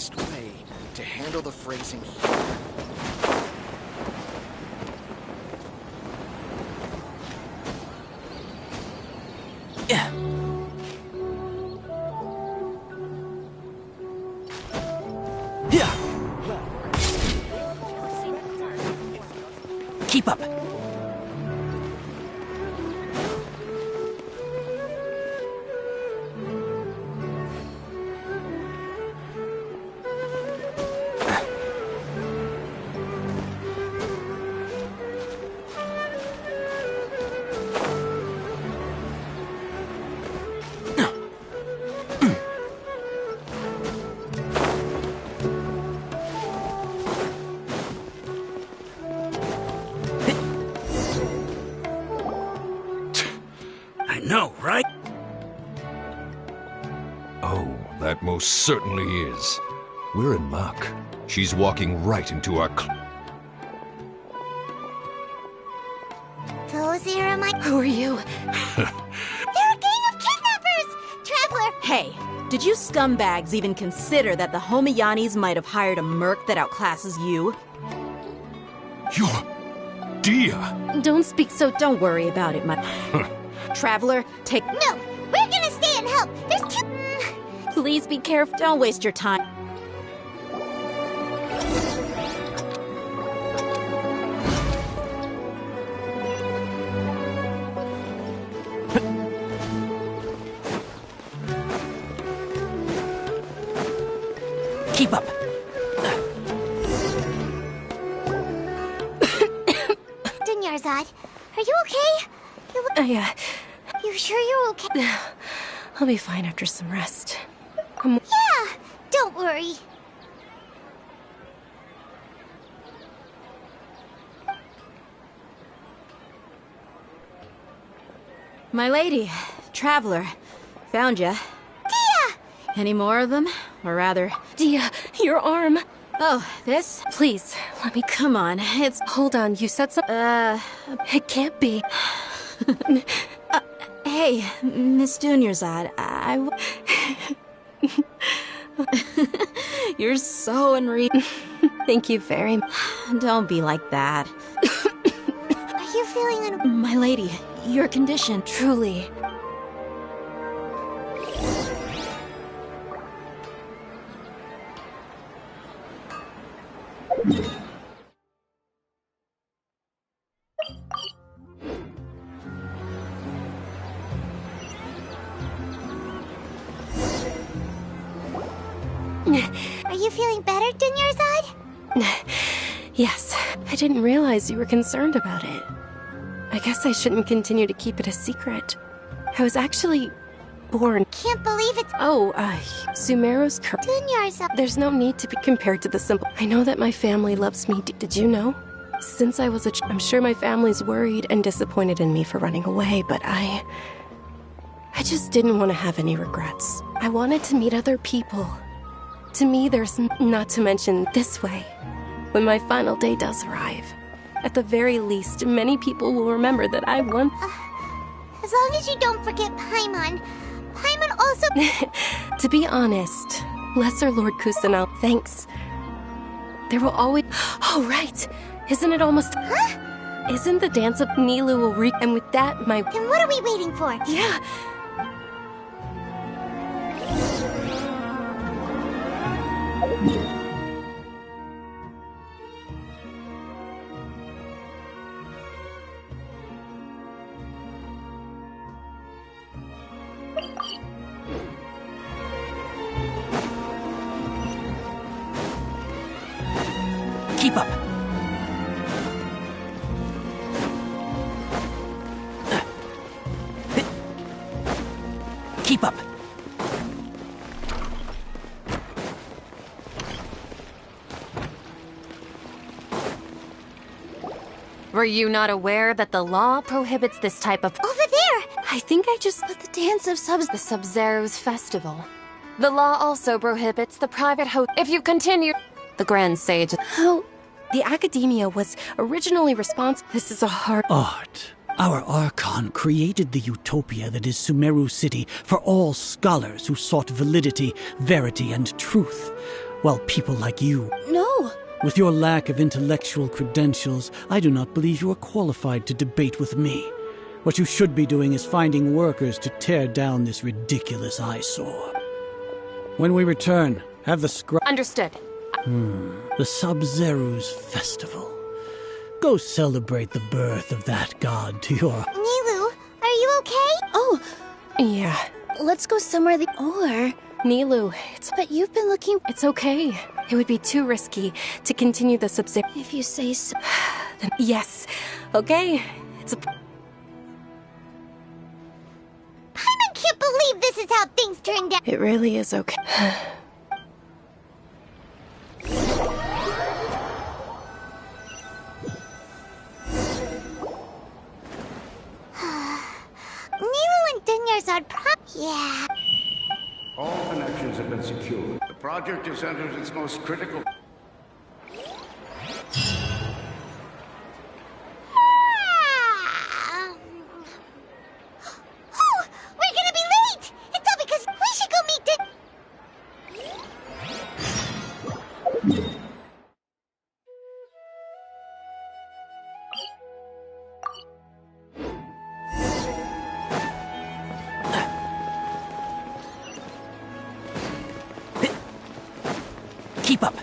best way to handle the phrasing here.
Keep up.
No, right?
Oh, that most certainly is. We're in muck. She's walking right into our
Those Eremite...
Who are you?
They're a gang of kidnappers! Traveler!
Hey, did you scumbags even consider that the Homiyanis might have hired a merc that outclasses you?
You're... Dia!
Don't speak so... Don't worry about it, my... Traveler, take...
No! We're gonna stay and help! There's too...
Please be careful. Don't waste your time.
Keep up.
Dunyarzad, are you okay? You look...
Yeah.
You sure you're okay?
I'll be fine after some rest.
Yeah, don't worry.
My lady, Traveler, found ya.
Dia!
Any more of them? Or rather...
Dia, your arm!
Oh, this?
Please, let me...
Come on, it's...
Hold on, you said something... It can't be.
Hey, Miss Dunyarzad, You're so unreal.
Thank you very much.
Don't be like that.
Are you feeling
My lady, your condition...
Truly...
Are you feeling better, Dunyarzad?
Yes. I didn't realize you were concerned about it. I guess I shouldn't continue to keep it a secret. I was actually... born...
Can't believe it's...
Oh, Sumeru's curse.
Dunyarzad...
There's no need to be compared to the simple... I know that my family loves me. Did you know? Since I was I'm sure my family's worried and disappointed in me for running away, but I just didn't want to have any regrets. I wanted to meet other people. To me, there's not to mention this way. When my final day does arrive, at the very least, many people will remember that I won.
As long as you don't forget Paimon. Paimon also...
To be honest, Lesser Lord Kusanao, thanks. There will always... Oh, right! Isn't it almost...
Huh?
Isn't the dance of Nilu will re... And with that, my...
Then what are we waiting for?
Yeah!
Keep up. Keep up.
Were you not aware that the law prohibits this type of...
Over there!
I think I just...
But the Dance of Subs... The Sub-Zero's festival. The law also prohibits the private If you continue... The Grand Sage...
How... The Academia was originally responsible... This is a hard...
Art. Our Archon created the utopia that is Sumeru City for all scholars who sought validity, verity, and truth. While people like you...
No!
With your lack of intellectual credentials, I do not believe you are qualified to debate with me. What you should be doing is finding workers to tear down this ridiculous eyesore. When we return, have the
Understood.
The Sub-Zeru's festival. Go celebrate the birth of that god to your...
Nilu, are you okay?
Oh, yeah. Let's go somewhere Or...
Nilu,
But you've been looking...
it's okay. It would be too risky to continue the Sub-Zero.
If you say so...
Then yes. Okay. It's a...
I can't believe this is how things turned out.
It really is okay.
Nilu and Dunyarzad Yeah.
All connections have been secured. The project has entered its most critical...
Oh, we're gonna be late! It's all because we should go meet
Keep up.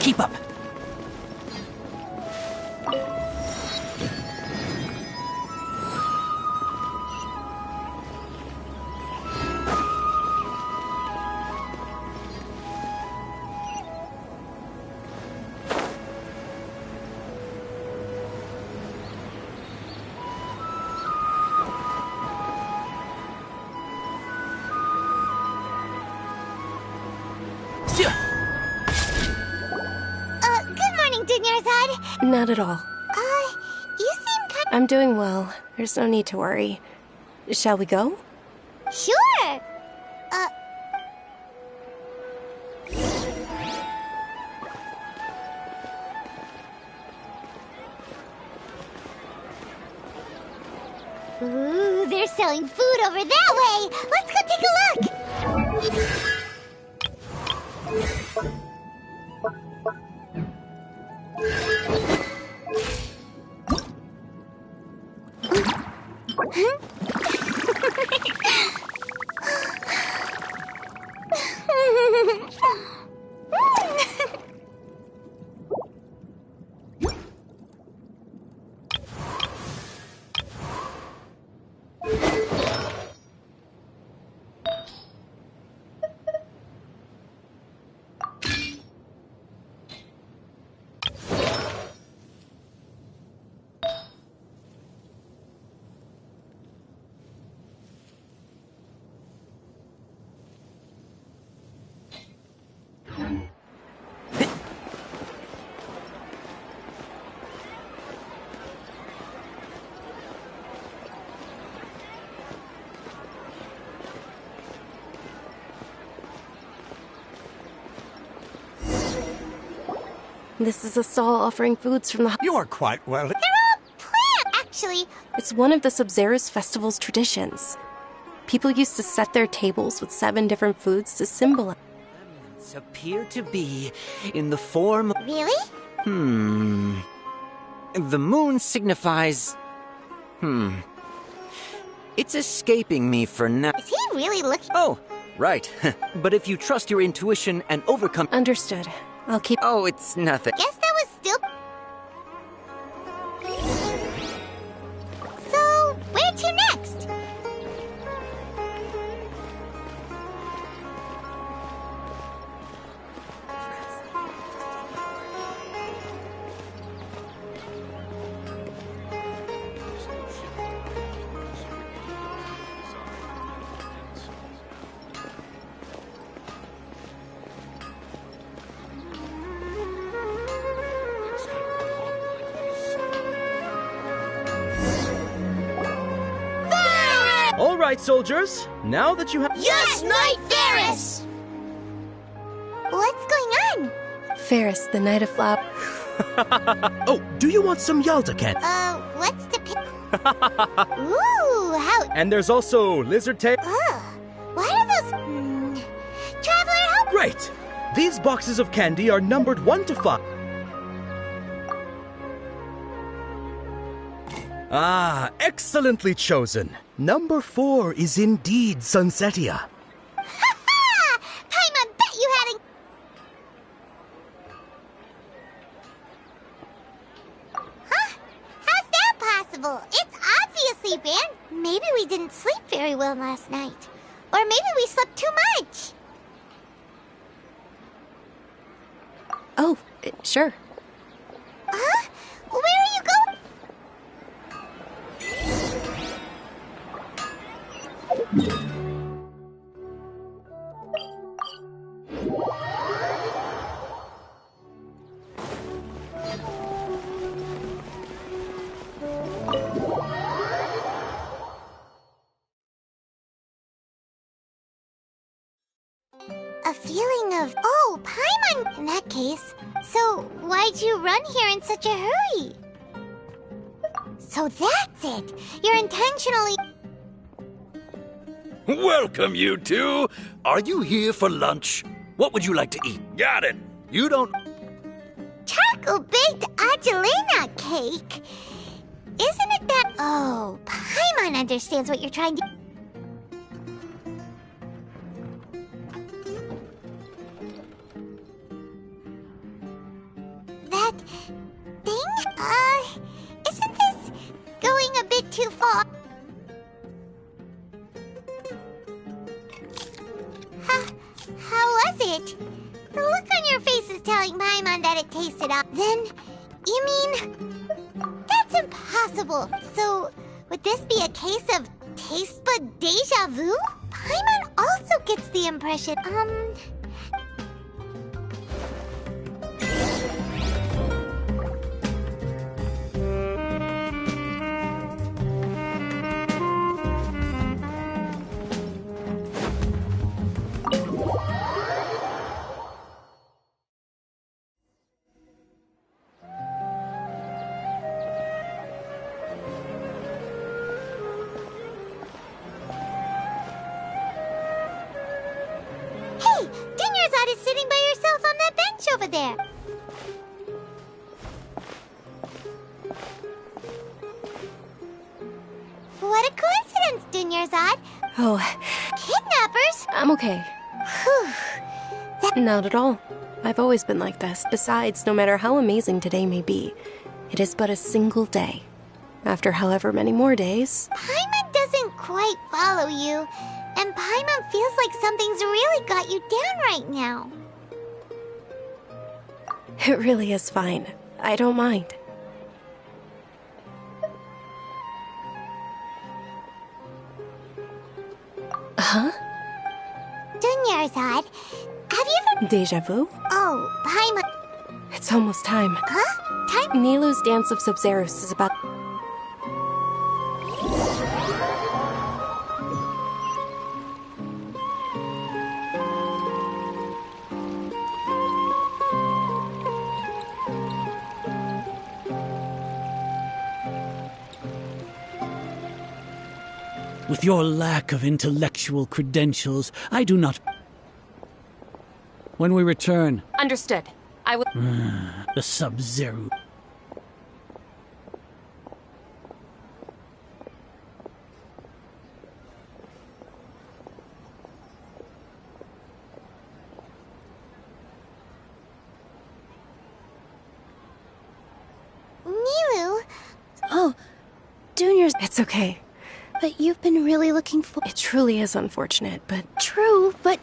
Keep up.
Good morning, Dunyarzad.
Not at all.
You seem kind
I'm doing well. There's no need to worry. Shall we go?
Sure! Ooh, they're selling food over that way! Let's go take a look!
This is a stall offering foods from the...
You're quite well...
They're all plant, actually.
It's one of the Sub-Zero's festival's traditions. People used to set their tables with 7 different foods to symbolize...
Remnants appear to be in the form...
Really?
The moon signifies... It's escaping me for now.
Is he really looking...
Oh, right. But if you trust your intuition and overcome...
Understood. I'll keep...
Oh, it's nothing.
Guess that was still... So, where to next?
All right, soldiers. Now that you have...
Yes, Knight Ferris! What's going on?
Ferris, the Knight of Flower...
Oh, do you want some Yalta candy?
What's the Ooh, how...
And there's also lizard tail.
What are those... Traveler, help...
Great! These boxes of candy are numbered 1 to 5. Ah, excellently chosen. Number 4 is indeed Sunsetia.
Ha-ha! Paimon, bet you had a... Huh? How's that possible? It's obviously banned. Maybe we didn't sleep very well last night. Or maybe we slept too much.
Oh, sure.
Huh? Where are you going? A feeling of, oh, Paimon! In that case, so why'd you run here in such a hurry? So that's it! You're intentionally...
Welcome, you two! Are you here for lunch? What would you like to eat? Got it! You don't...
Charcoal-baked Angelina cake! Isn't it that... Oh, Paimon understands what you're trying to... That... thing? Isn't this going a bit too far? How was it? The look on your face is telling Paimon that it tasted up. Then, you mean... That's impossible. So, would this be a case of taste bud deja vu? Paimon also gets the impression, Hey, Dinyarzad is sitting by herself on that bench over there. What a coincidence, Dinyarzad.
Oh.
Kidnappers?
I'm okay. Not at all. I've always been like this. Besides, no matter how amazing today may be, it is but a single day. After however many more days...
Paimon doesn't quite follow you. And Paimon feels like something's really got you down right now.
It really is fine. I don't mind. Huh?
Dinyarzad, have you ever...
Deja vu?
Oh, Paimon...
It's almost time.
Huh? Time?
Nilu's Dance of Sub-Zeros is about...
With your lack of intellectual credentials, I do not... When we return...
Understood. I will...
The Sub-Zero...
Nilu?
Oh, Junior's... It's okay.
But you've been really looking for...
It truly is unfortunate, but...
True, but...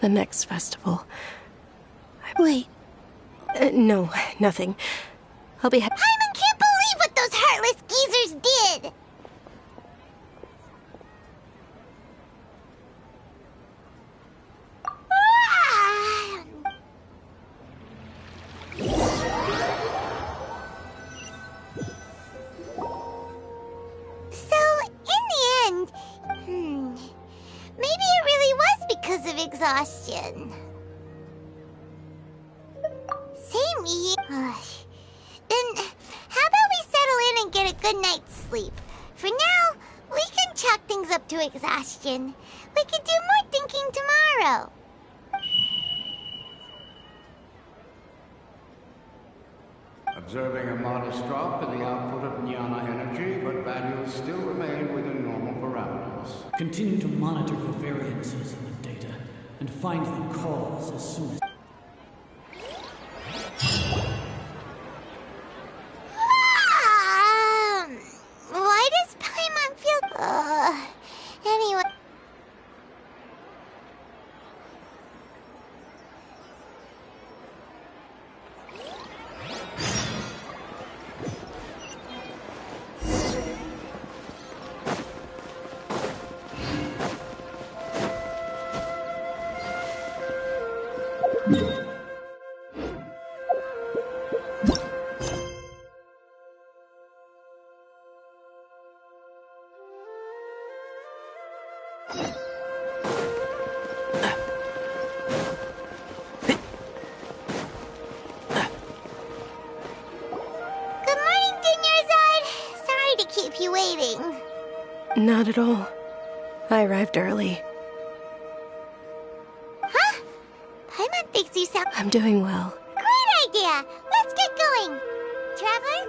The next festival...
Wait.
No, nothing. I'll be happy...
Paimon can't believe what those heartless geezers did! Maybe it really was because of exhaustion. Same good night's sleep. For now, we can chalk things up to exhaustion. We could do more thinking tomorrow.
Observing a modest drop in the output of jnana energy, but values still remain within normal parameters.
Continue to monitor for variances in the data and find the cause as soon as...
Why does Paimon feel... anyway... you waiting.
Not at all. I arrived early.
Huh? Paimon thinks you sound...
I'm doing well.
Great idea! Let's get going! Traveler?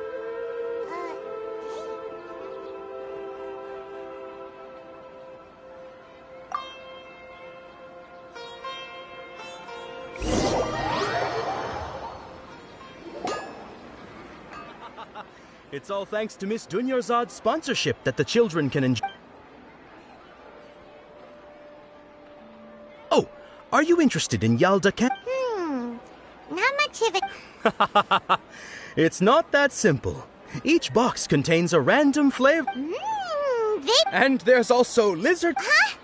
It's all thanks to Miss Dunyarzad's sponsorship that the children can enjoy. Oh, are you interested in Yalda Camp?
Not much of it.
It's not that simple. Each box contains a random flavor. And there's also lizard...
Huh?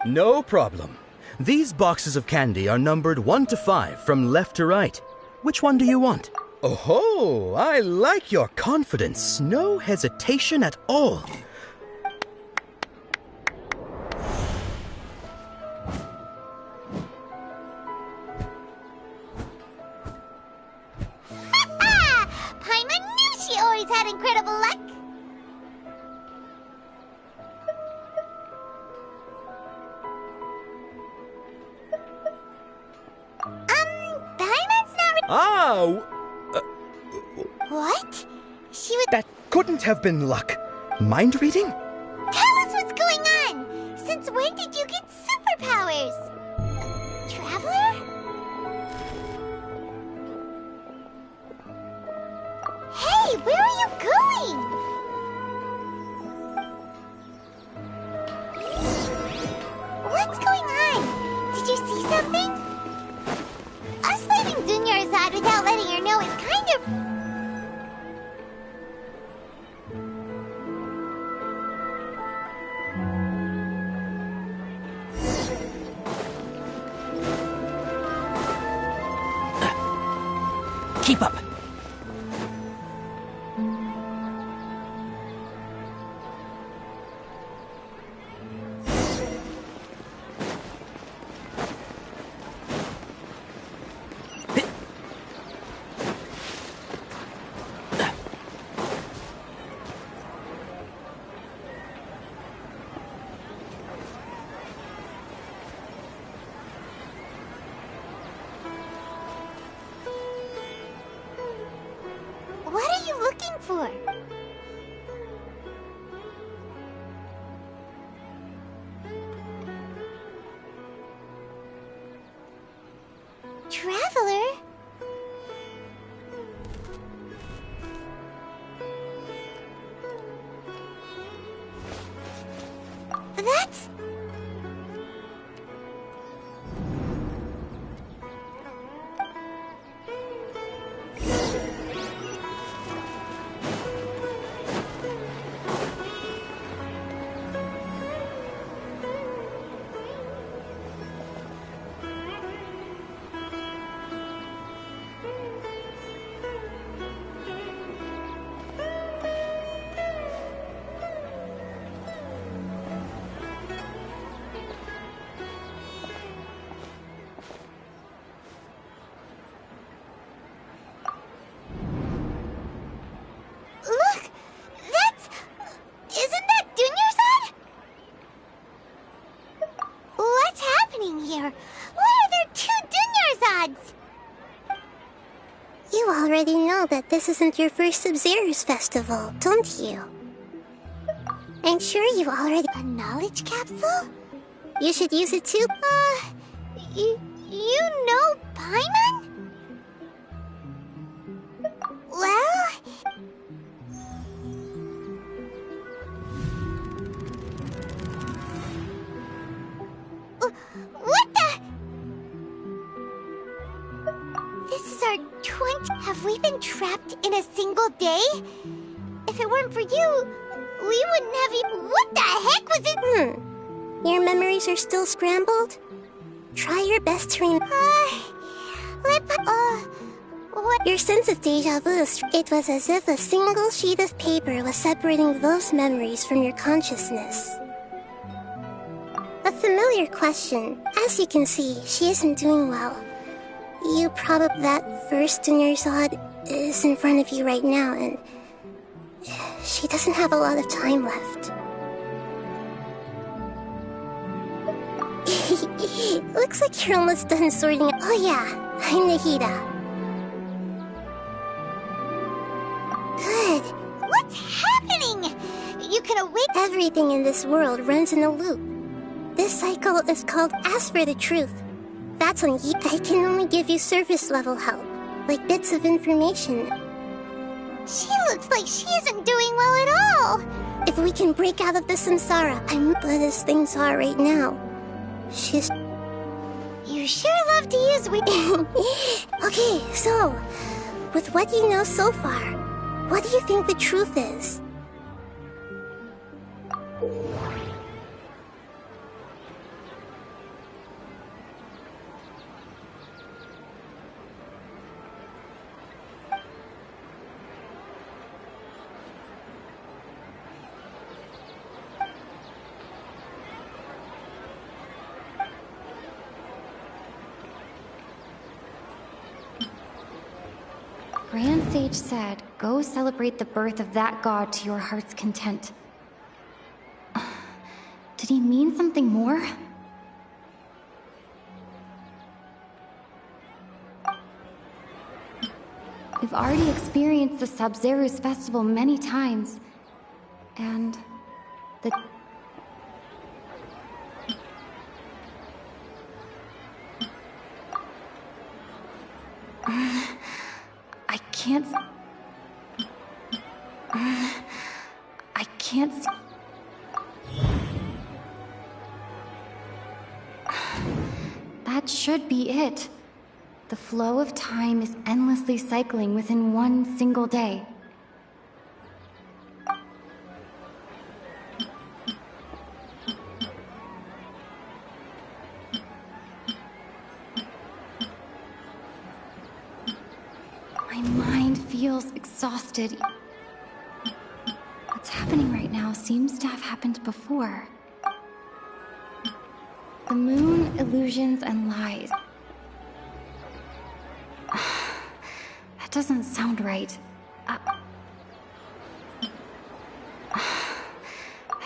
No problem. These boxes of candy are numbered 1 to 5 from left to right. Which one do you want? Oh, I like your confidence. No hesitation at all.
Paimon knew she always had incredible luck. Paimon's not... What? She would...
That couldn't have been luck. Mind reading?
Tell us what's going on! Since when did you get superpowers? Traveler? Hey, where are you going? What's going on? Did you see something? Us leaving Dunyarzad without letting her know is kind of...
Keep up.
What are you looking for? Traveler? That's...
already know that this isn't your first Sub-Zero's festival, don't you? I'm sure you already— A knowledge capsule? You should use it too. You know Paimon? Well... What the? This is our 20th. Have we been trapped in a single day? If it weren't for you, we wouldn't have even— What the heck was it? Your memories are still scrambled? Try your best to what? Your sense of deja vu, it was as if a single sheet of paper was separating those memories from your consciousness. A familiar question. As you can see, she isn't doing well. You probably— That first in your Zod is in front of you right now, and she doesn't have a lot of time left. Looks like you're almost done sorting— Oh yeah, I'm Nahida. Good. What's happening? You can awake— Everything in this world runs in a loop. This cycle is called Ask for the Truth. That's on you. I can only give you surface level help, like bits of information. She looks like she isn't doing well at all. If we can break out of the samsara, but as things are right now, she's— You sure love to use Okay, so, with what you know so far, what do you think the truth is?
Grand Sage said, go celebrate the birth of that god to your heart's content. Did he mean something more? We've already experienced the Sub-Zero's festival many times, and the... I can't see. That should be it. The flow of time is endlessly cycling within one single day. My mind feels exhausted. What's happening right now seems to have happened before. The moon, illusions, and lies. That doesn't sound right. That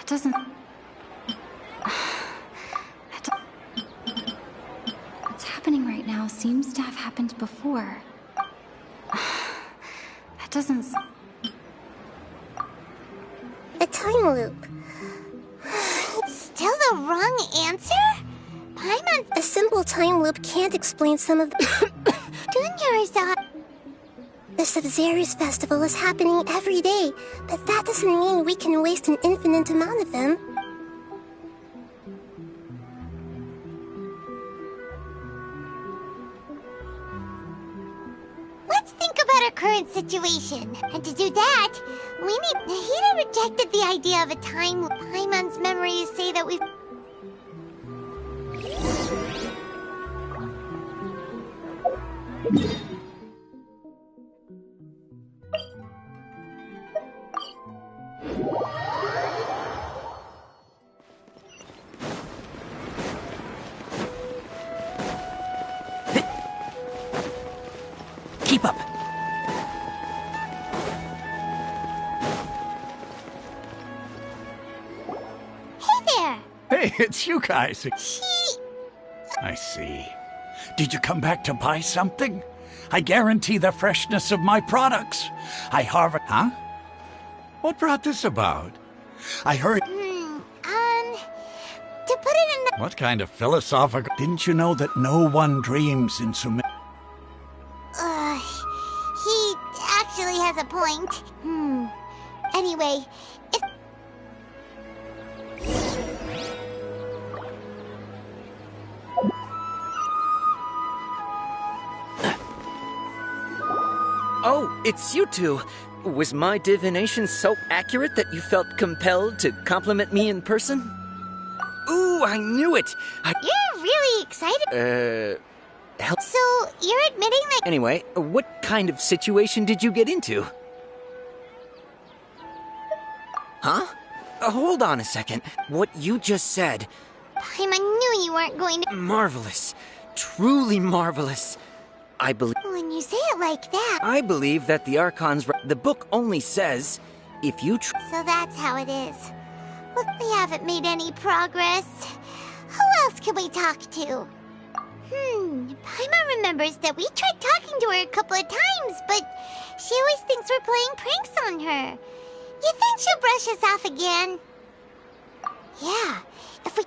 doesn't... What's happening right now seems to have happened before. That doesn't...
A time loop. Still the wrong answer? Paimon, a simple time loop can't explain some of the... The Sub-Zero's festival is happening every day, but that doesn't mean we can waste an infinite amount of them.
Let's think about our current situation. And to do that, we need... Nahida rejected the idea of a time loop. Paimon's memories say that we've...
Keep up.
Hey there!
Hey, it's you guys. I see. Did you come back to buy something?
I guarantee the freshness of my products. I harvest... Huh? What brought this about? I heard...
To put it in the...
What kind of philosophical... Didn't you know that no one dreams in Sumer...
He actually has a point. Anyway, if...
Oh, it's you two. Was my divination so accurate that you felt compelled to compliment me in person? Ooh, I knew it!
You're really excited.
Help.
So, you're admitting that...
Anyway, what kind of situation did you get into? Huh? Hold on a second. What you just said...
Paimon knew you weren't going to...
Marvelous. Truly marvelous. I believe...
When you say it like that...
I believe that the Archons... The book only says, if you...
So that's how it is. Well, we haven't made any progress. Who else can we talk to? Paimon remembers that we tried talking to her a couple of times, but she always thinks we're playing pranks on her. You think she'll brush us off again? Yeah, if we...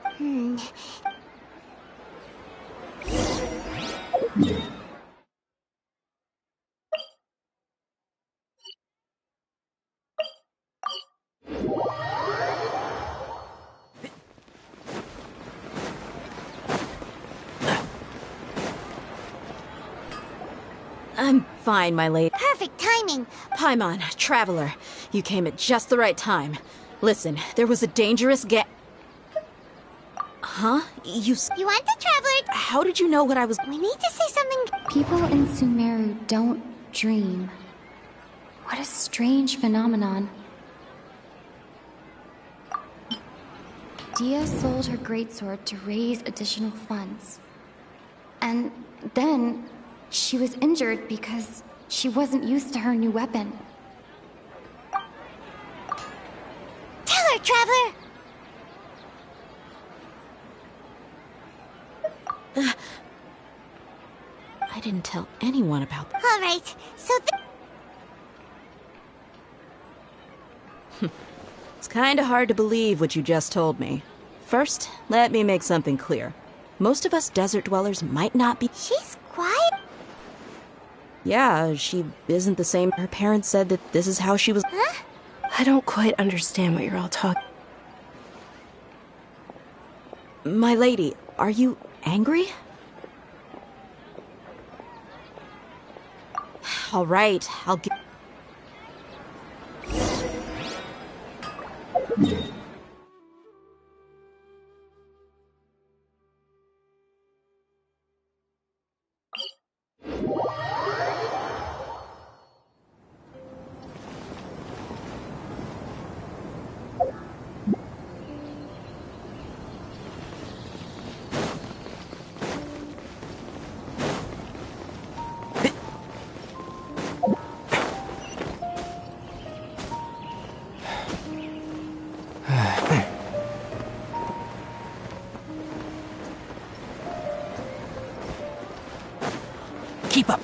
I'm fine, my lady.
Perfect timing.
Paimon, Traveler, you came at just the right time. Listen, there was a dangerous Huh? You
want the Traveler?
How did you know what I was...
We need to say something...
People in Sumeru don't dream. What a strange phenomenon. Dia sold her greatsword to raise additional funds. And then she was injured because she wasn't used to her new weapon.
Tell her, Traveler!
I didn't tell anyone about that.
All right, so
It's kinda hard to believe what you just told me. First, let me make something clear. Most of us desert dwellers might not be...
She's quiet?
Yeah, she isn't the same. Her parents said that this is how she was...
Huh? I don't quite understand what you're all talking...
My lady, are you angry? All right, I'll get...
Keep up.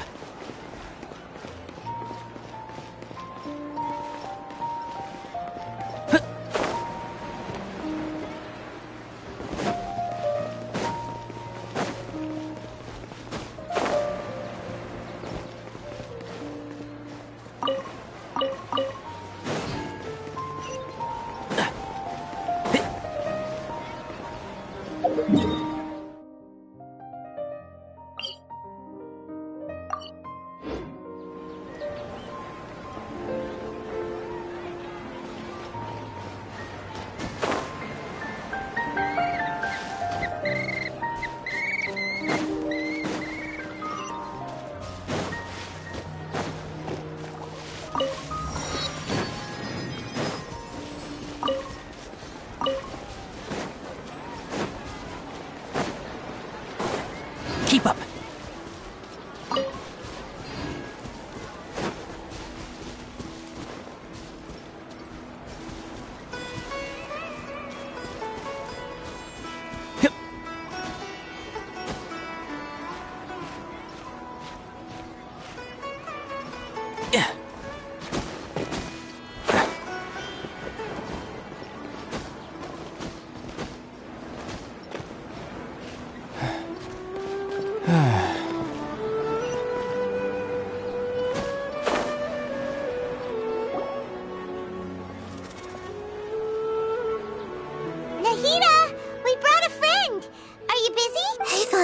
Keep up.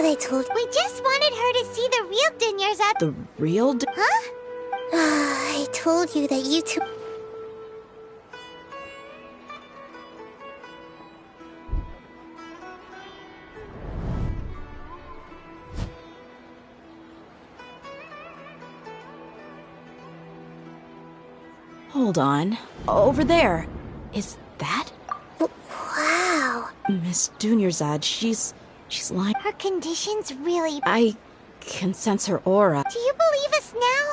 I told.
We just wanted her to see the real Dunyarzad.
The real
Huh?
I told you that you two...
Hold on. Over there. Is that?
Wow.
Miss Dunyarzad, she's lying.
Her condition's really...
I can sense her aura.
Do you believe us now?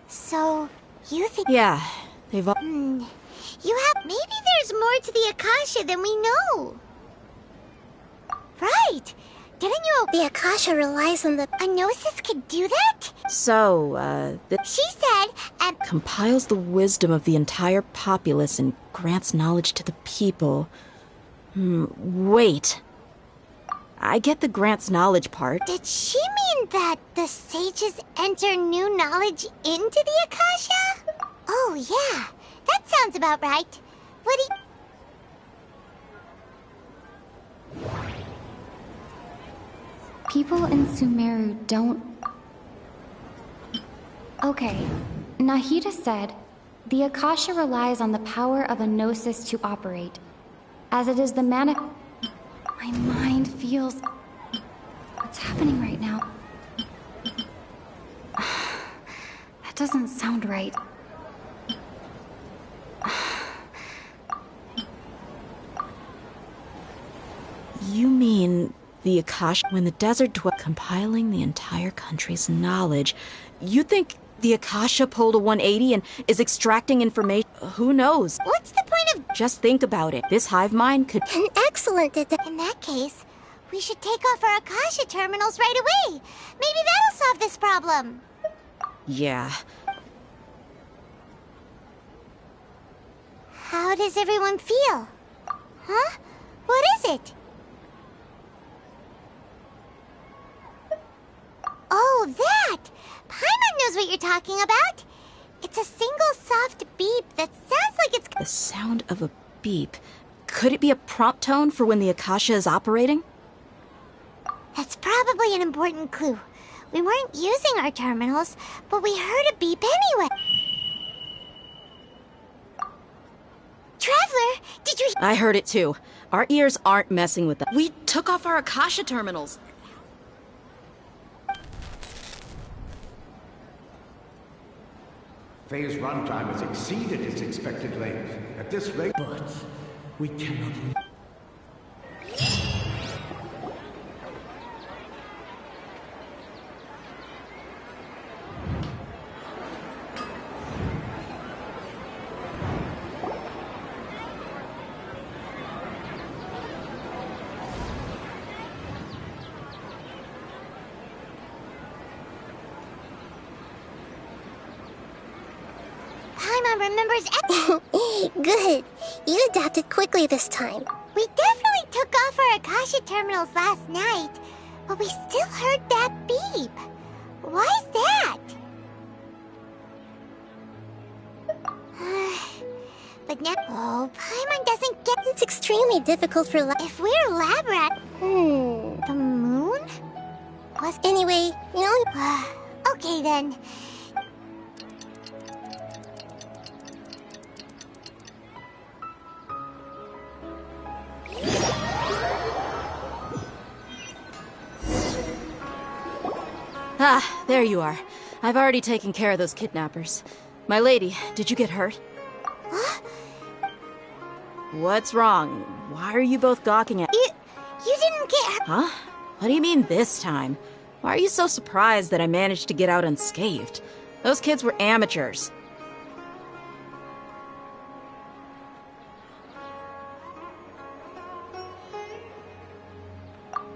So, you think...
Yeah, they've all...
You have... Maybe there's more to the Akasha than we know. Right. Didn't you...
The Akasha relies on the...
A Gnosis could do that?
So,
She said, and...
compiles the wisdom of the entire populace and grants knowledge to the people. Wait. I get the grants knowledge part.
Did she mean that the sages enter new knowledge into the Akasha? Oh, yeah. That sounds about right. What do you...
People in Sumeru don't... Okay, Nahida said, the Akasha relies on the power of a Gnosis to operate, as it is the mana... My mind feels... What's happening right now? That doesn't sound right.
You mean... the Akasha, when the desert dwelt, compiling the entire country's knowledge. You think the Akasha pulled a 180 and is extracting information? Who knows?
What's the point of...
Just think about it. This hive mind could...
An excellent...
In that case, we should take off our Akasha terminals right away. Maybe that'll solve this problem.
Yeah.
How does everyone feel? Huh? What is it? Oh, that! Paimon knows what you're talking about. It's a single soft beep that sounds like it's...
The sound of a beep. Could it be a prompt tone for when the Akasha is operating?
That's probably an important clue. We weren't using our terminals, but we heard a beep anyway. Traveler, did you...
I heard it too. Our ears aren't messing with them. We took off our Akasha terminals.
Phase runtime has exceeded its expected length. At this rate...
But we cannot...
Paimon remembers...
Good. You adapted quickly this time.
We definitely took off our Akasha terminals last night, but we still heard that beep. Why is that? But now... Oh, Paimon doesn't get...
It's extremely difficult for...
If we're lab rat... The moon? Was...
Anyway, you know...
Okay, then.
Ah, there you are. I've already taken care of those kidnappers. My lady, did you get hurt?
Huh?
What's wrong? Why are you both gawking at...
You didn't get hurt?
Huh? What do you mean this time? Why are you so surprised that I managed to get out unscathed? Those kids were amateurs.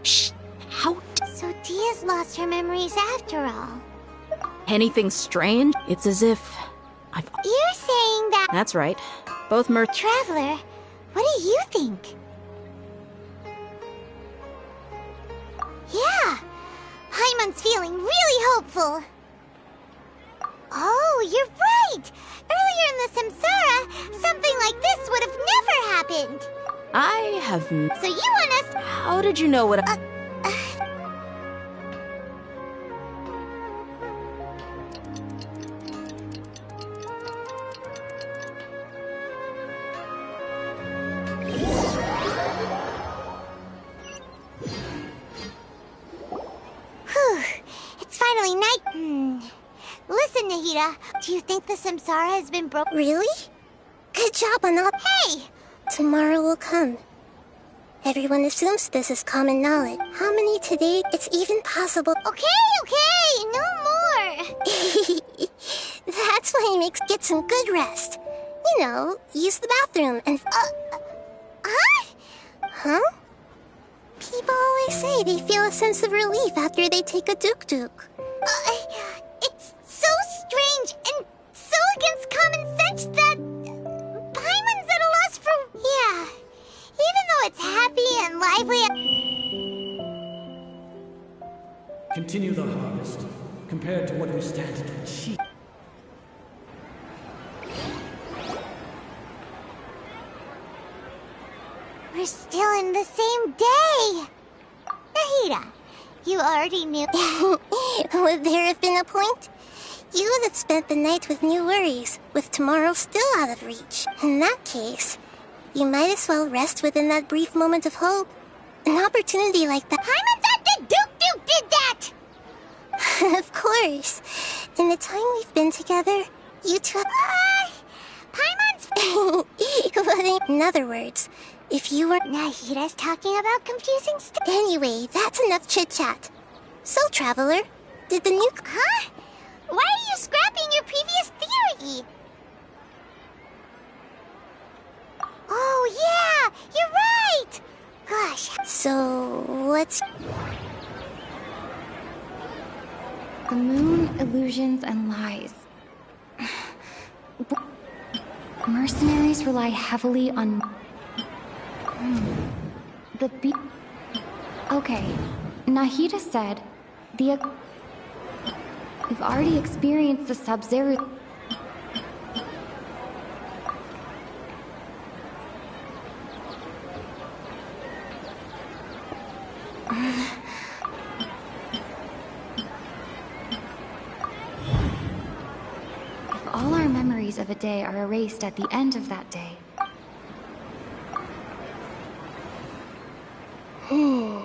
Shh! How...
So Dia's lost her memories after all.
Anything strange? It's as if...
You're saying that...
That's right. Both
Traveler, what do you think? Yeah! Paimon's feeling really hopeful. Oh, you're right! Earlier in the Samsara, something like this would have never happened.
I have.
So you want us?
How did you know what I.
Whew. It's finally night. Listen, Nahida. Do you think the samsara has been broken?
Really? Good job on all.
Hey!
Tomorrow will come. Everyone assumes this is common knowledge. How many today? It's even possible.
Okay, no more.
That's why he makes get some good rest. You know, use the bathroom and. Huh? People always say they feel a sense of relief after they take a duk-duk.
It's so strange and so against common sense that Paimon's at a loss for. Yeah, even though it's happy and lively.
Continue the harvest. Compared to what we stand to achieve.
We're still in the same day. Nahida, you already knew.
Would there have been a point? You would have spent the night with new worries, with tomorrow still out of reach. In that case, you might as well rest within that brief moment of hope. An opportunity like that.
Paimon thought the Duke did that!
Of course. In the time we've been together, you two.
Paimon's.
In other words, if you were.
Nahida's talking about confusing stuff.
Anyway, that's enough chit chat. So, Traveler, did the new.
Huh? Why are you scrapping your previous theory? Oh, yeah, you're right. Gosh.
So, what's.
The moon, illusions, and lies. Mercenaries rely heavily on... The be... Okay. Nahida said... We've already experienced the Sub-Zero... If all our memories of a day are erased at the end of that day...
Oh!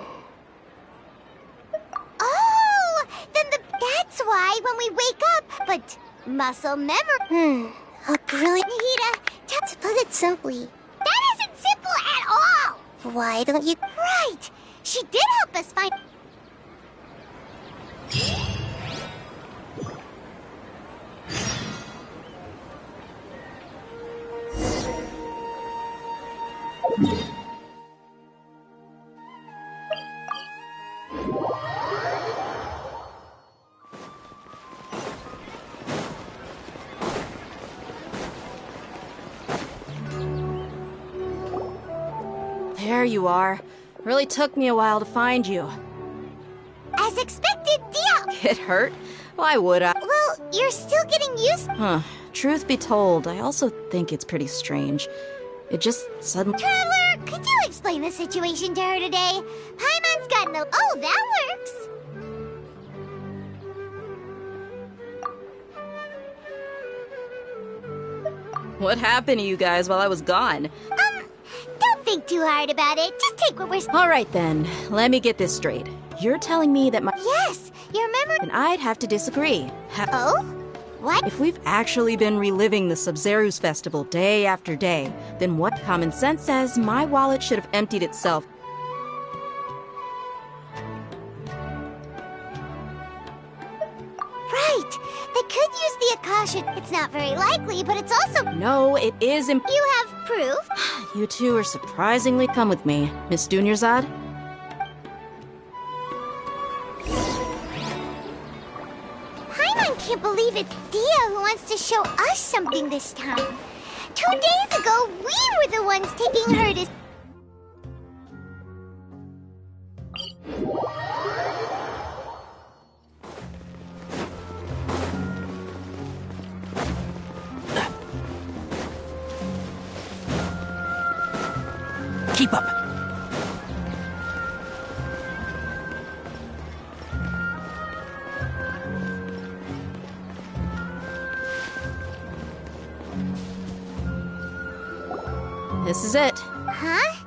Then that's why when we wake up, but muscle memory...
A brilliant...
Nahida,
To put it simply...
That isn't simple at all!
Why don't you...
Right! She did help us find...
There you are. Really took me a while to find you.
As expected, Dio!
Get hurt? Why would I?
Well, you're still getting used...
Huh. Truth be told, I also think it's pretty strange. It just suddenly...
Traveler, could you explain the situation to her today? Paimon's got no... Oh, that works!
What happened to you guys while I was gone?
Don't think too hard about it. Just take what we're...
Alright then, let me get this straight. You're telling me that my...
Yes, your memory...
And I'd have to disagree.
Oh? What?
If we've actually been reliving the Sub-Zero's festival day after day, then what common sense says my wallet should have emptied itself.
Right! They could use the Akasha. It's not very likely, but it's also...
No, it is
You have proof?
You two are surprisingly... Come with me, Miss Dunyarzad.
Paimon can't believe it's Dia who wants to show us something this time. 2 days ago, we were the ones taking her to...
Keep up.
This is it.
Huh?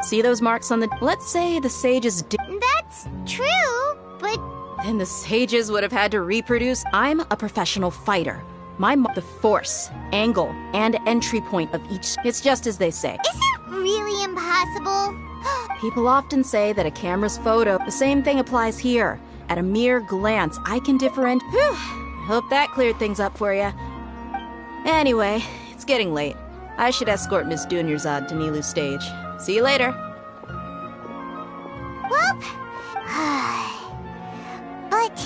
See those marks on the... Let's say the sages
That's true, but...
Then the sages would have had to reproduce. I'm a professional fighter. The force, angle, and entry point of each... It's just as they say.
Is it really impossible?
People often say that a camera's photo... The same thing applies here. At a mere glance, I can differentiate... Hope that cleared things up for you. Anyway, it's getting late. I should escort Miss Dunyarzad to Nilu's stage. See you later.
Well, but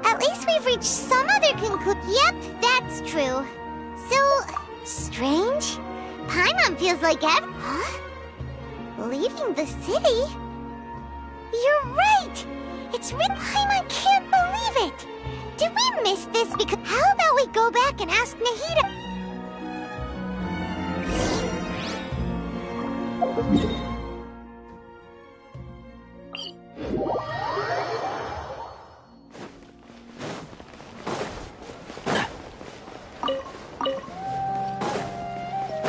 at least we've reached some other conclusion. Yep, that's true. So strange. Paimon feels like huh? Leaving the city? You're right. It's Paimon can't believe it. Did we miss this? Because how about we go back and ask Nahida?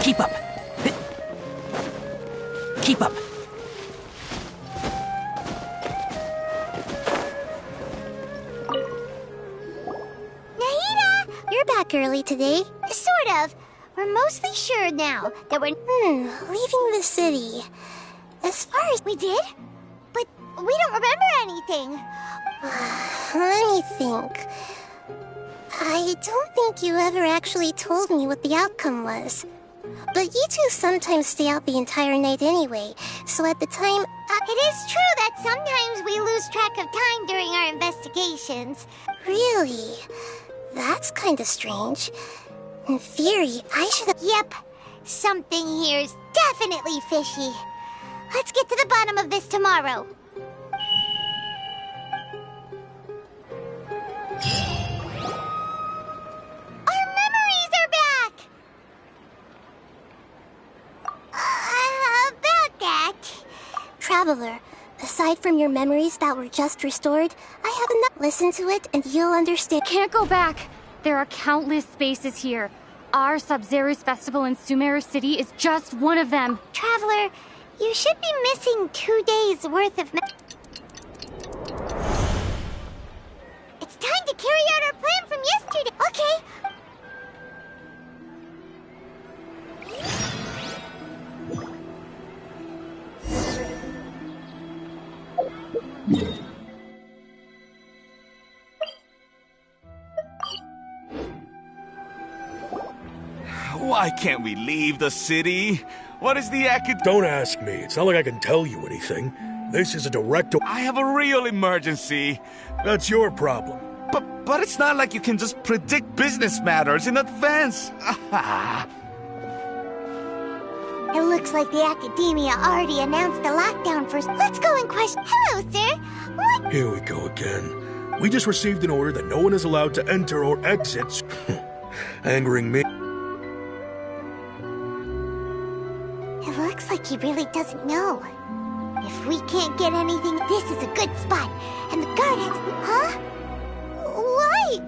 Keep up. Keep up.
Nahida! You're back early today. Sort of. We're mostly sure now that we're leaving the city. As far as we did, but we don't remember anything. Let me think. I don't think you ever actually told me what the outcome was. But you two sometimes stay out the entire night anyway, so at the time... It is true that sometimes we lose track of time during our investigations. Really? That's kind of strange. In theory, I should have... Yep. Something here's definitely fishy. Let's get to the bottom of this tomorrow. Our memories are back! About that... Traveler, aside from your memories that were just restored, I have enough. Listen to it and you'll understand.
Can't go back. There are countless spaces here. Our Sub-Zero's festival in Sumeru City is just one of them.
Traveler, you should be missing 2 days worth of... It's time to carry out our plan from yesterday. Okay.
Why can't we leave the city? What is the
Don't ask me. It's not like I can tell you anything. This is a direct...
I have a real emergency.
That's your problem.
But it's not like you can just predict business matters in advance.
It looks like the Academia already announced the lockdown for... Let's go and question... Hello, sir. What?
Here we go again. We just received an order that no one is allowed to enter or exit. Angering me.
It looks like he really doesn't know. If we can't get anything, this is a good spot. And the guard has... Huh? Why?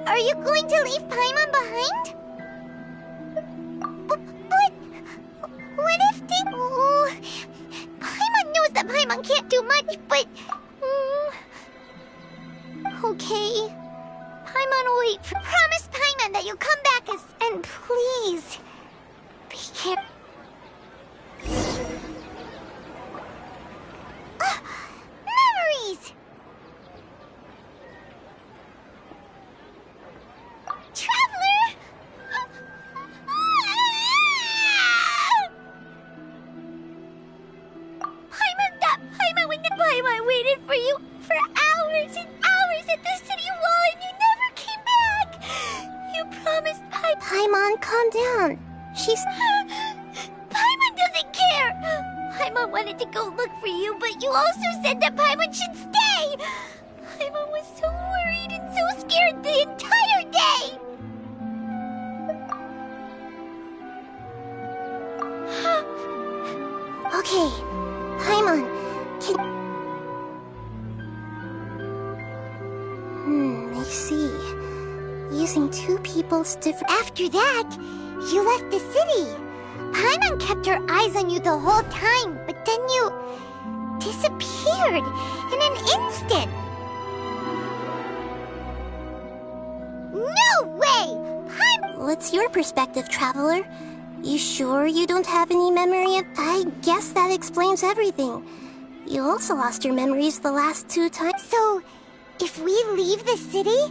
Are you going to leave Paimon behind? But... What if they... Oh, Paimon knows that Paimon can't do much, but... Okay. Paimon will wait for... Promise Paimon that you'll come back and please... Be careful. Memories! Traveler! Paimon waited for you for hours and hours at the city wall and you never came back! You promised Paimon, calm down. She's... Paimon doesn't care! Paimon wanted to go look for you, but you also said that Paimon should stay! Paimon was so worried and so scared the entire day! Okay, using two people's different... After that, you left the city. Paimon kept her eyes on you the whole time, but then you... disappeared in an instant. No way!
What's your perspective, Traveler? You sure you don't have any memory of... I guess that explains everything. You also lost your memories the last 2 times.
So, if we leave the city,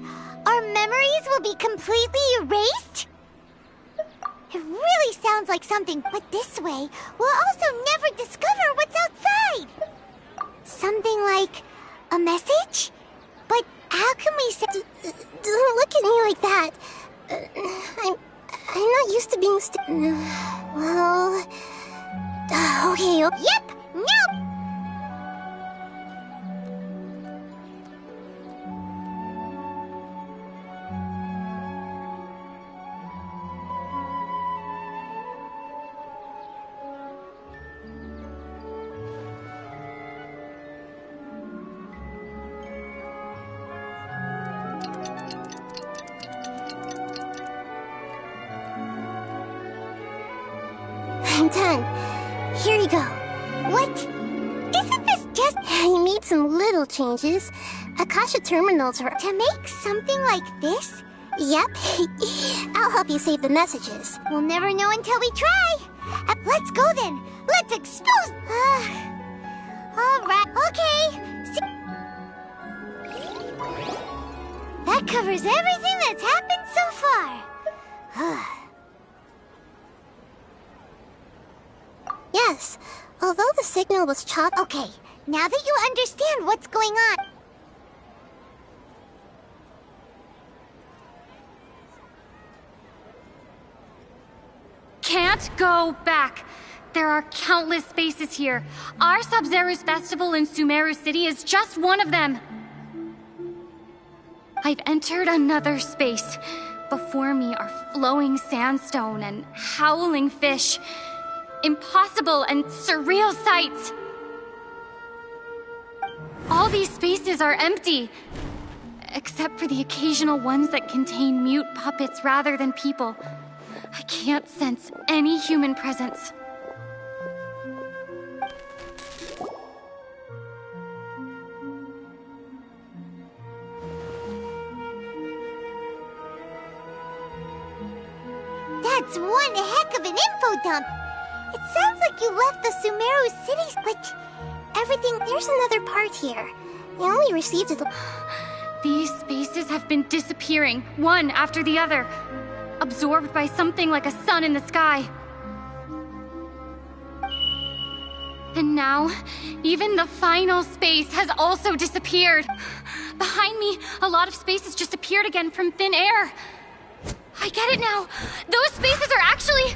our memories will be completely erased? It really sounds like something, but this way, we'll also never discover what's outside. Something like a message? But how can we say...
Don't look at me like that. I'm not used to being well... okay.
Yep! Nope!
I'm done. Here you go.
What? Isn't this just...
I made some little changes. Akasha terminals are...
To make something like this?
Yep. I'll help you save the messages.
We'll never know until we try. Let's go then. Let's expose... Alright, okay. That covers everything that's happened so far.
Yes, although the signal was chopped...
Okay, now that you understand what's going on...
Can't go back. There are countless spaces here. Our Sub-Zero's festival in Sumeru City is just one of them. I've entered another space. Before me are flowing sandstone and howling fish. Impossible and surreal sights. All these spaces are empty, except for the occasional ones that contain mute puppets rather than people. I can't sense any human presence.
That's one heck of an info dump. It sounds like you left the Sumeru City, but everything...
There's another part here. I only received it...
These spaces have been disappearing, one after the other, absorbed by something like a sun in the sky. And now, even the final space has also disappeared. Behind me, a lot of spaces just appeared again from thin air. I get it now. Those spaces are actually...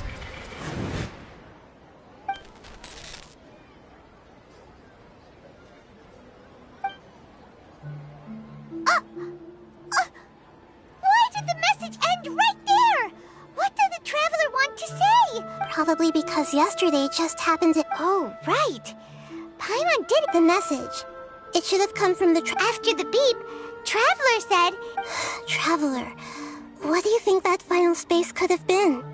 Why did the message end right there? What did the Traveler want to say?
Probably because yesterday just happened to...
Oh, right. Paimon did
the message. It should have come from the...
After the beep, Traveler said...
Traveler, what do you think that final space could have been?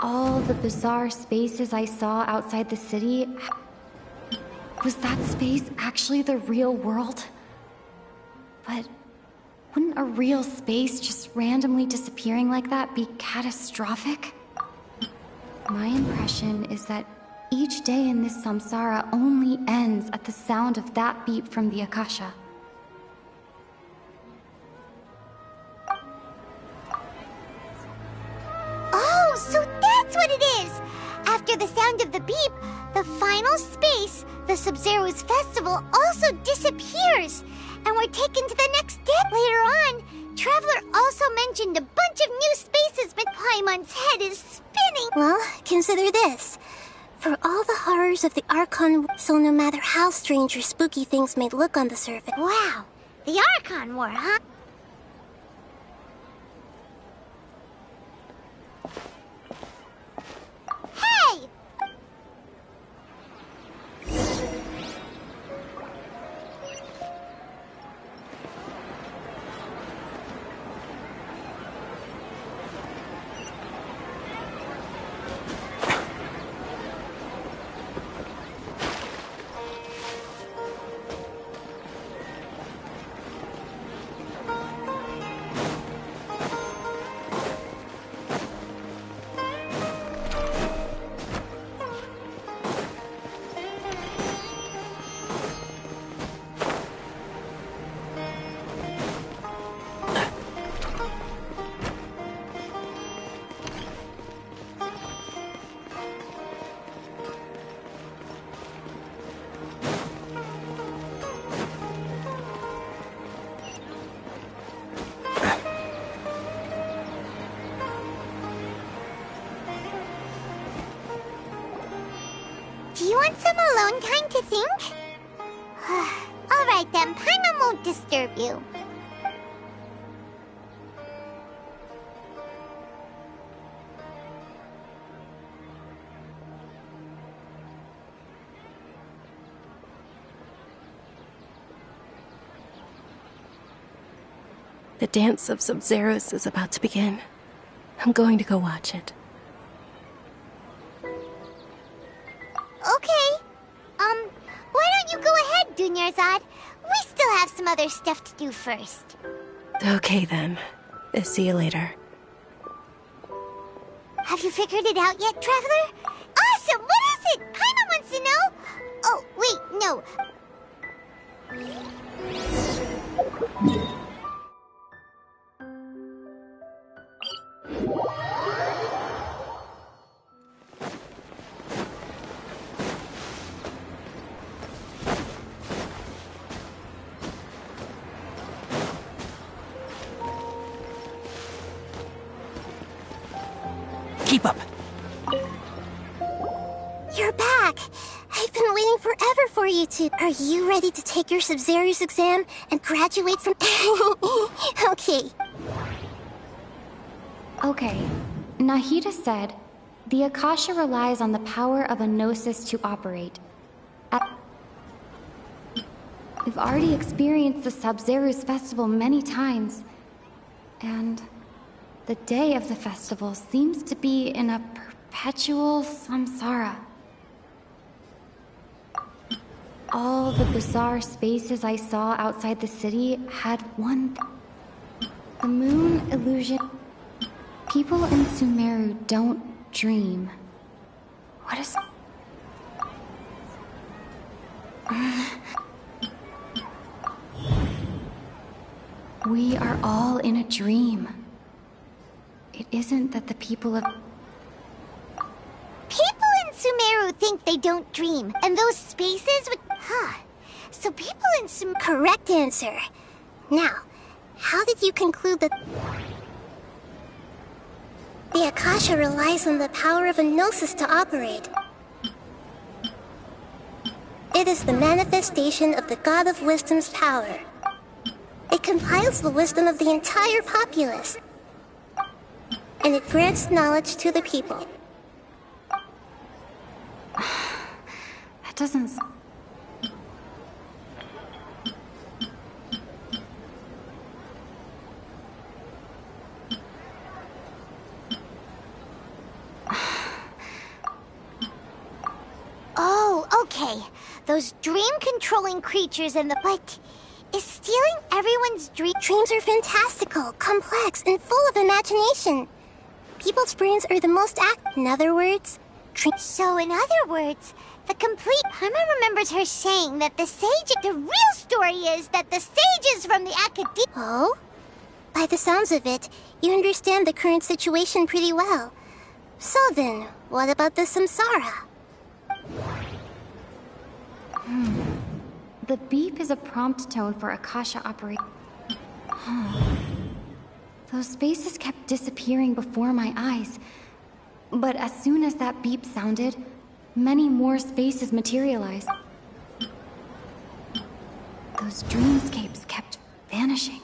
All the bizarre spaces I saw outside the city... Was that space actually the real world? But wouldn't a real space just randomly disappearing like that be catastrophic? My impression is that each day in this samsara only ends at the sound of that beep from the Akasha.
Oh, so that's what it is! After the sound of the beep, the final space, the Sub-Zero's festival, also disappears! And we're taken to the next step. Later on, Traveler also mentioned a bunch of new spaces, but Paimon's head is spinning.
Well, consider this. For all the horrors of the Archon, so no matter how strange or spooky things may look on the surface...
Wow, the Archon War, huh? Hey! to think? Alright then, Paimon won't disturb you.
The dance of Sub-Zeros is about to begin. I'm going to go watch it.
Okay. Why don't you go ahead, Dunyarzad? We still have some other stuff to do first.
Okay then. See you later.
Have you figured it out yet, Traveler? Awesome! What is it? Paimon wants to know! Oh, wait, no.
Keep up.
You're back. I've been waiting forever for you to. Are you ready to take your Sub-Zero's exam and graduate from? Okay.
Okay. Nahida said, the Akasha relies on the power of a gnosis to operate. We've already experienced the Sub-Zero's festival many times, and the day of the festival seems to be in a perpetual samsara. All the bizarre spaces I saw outside the city had one the moon illusion. People in Sumeru don't dream. What is... We are all in a dream. It isn't that the people of...
People in Sumeru think they don't dream, and those spaces would... So people in Sumeru...
Correct answer. Now, how did you conclude that... The Akasha relies on the power of a gnosis to operate. It is the manifestation of the God of Wisdom's power. It compiles the wisdom of the entire populace, and it grants knowledge to the people.
That doesn't...
Oh, okay. Those dream-controlling creatures and the... But is stealing everyone's dream...
Dreams are fantastical, complex, and full of imagination. People's brains are the most in other words...
So in other words, the complete... Paimon remembers her saying that the sage... The real story is that the sages from the academia...
Oh? By the sounds of it, you understand the current situation pretty well. So then, what about the samsara?
The beep is a prompt tone for Akasha operation. Those spaces kept disappearing before my eyes. But as soon as that beep sounded, many more spaces materialized. Those dreamscapes kept vanishing.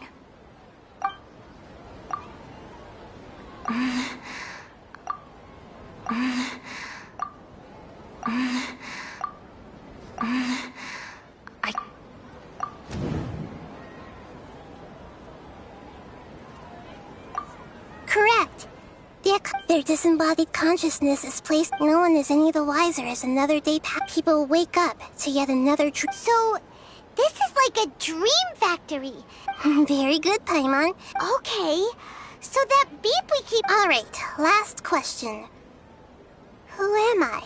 Correct. Their disembodied consciousness is placed. No one is any the wiser as another day people wake up to yet another dream.
So, this is like a dream factory.
Very good, Paimon.
Okay, so that beep we keep...
Alright, last question. Who am I?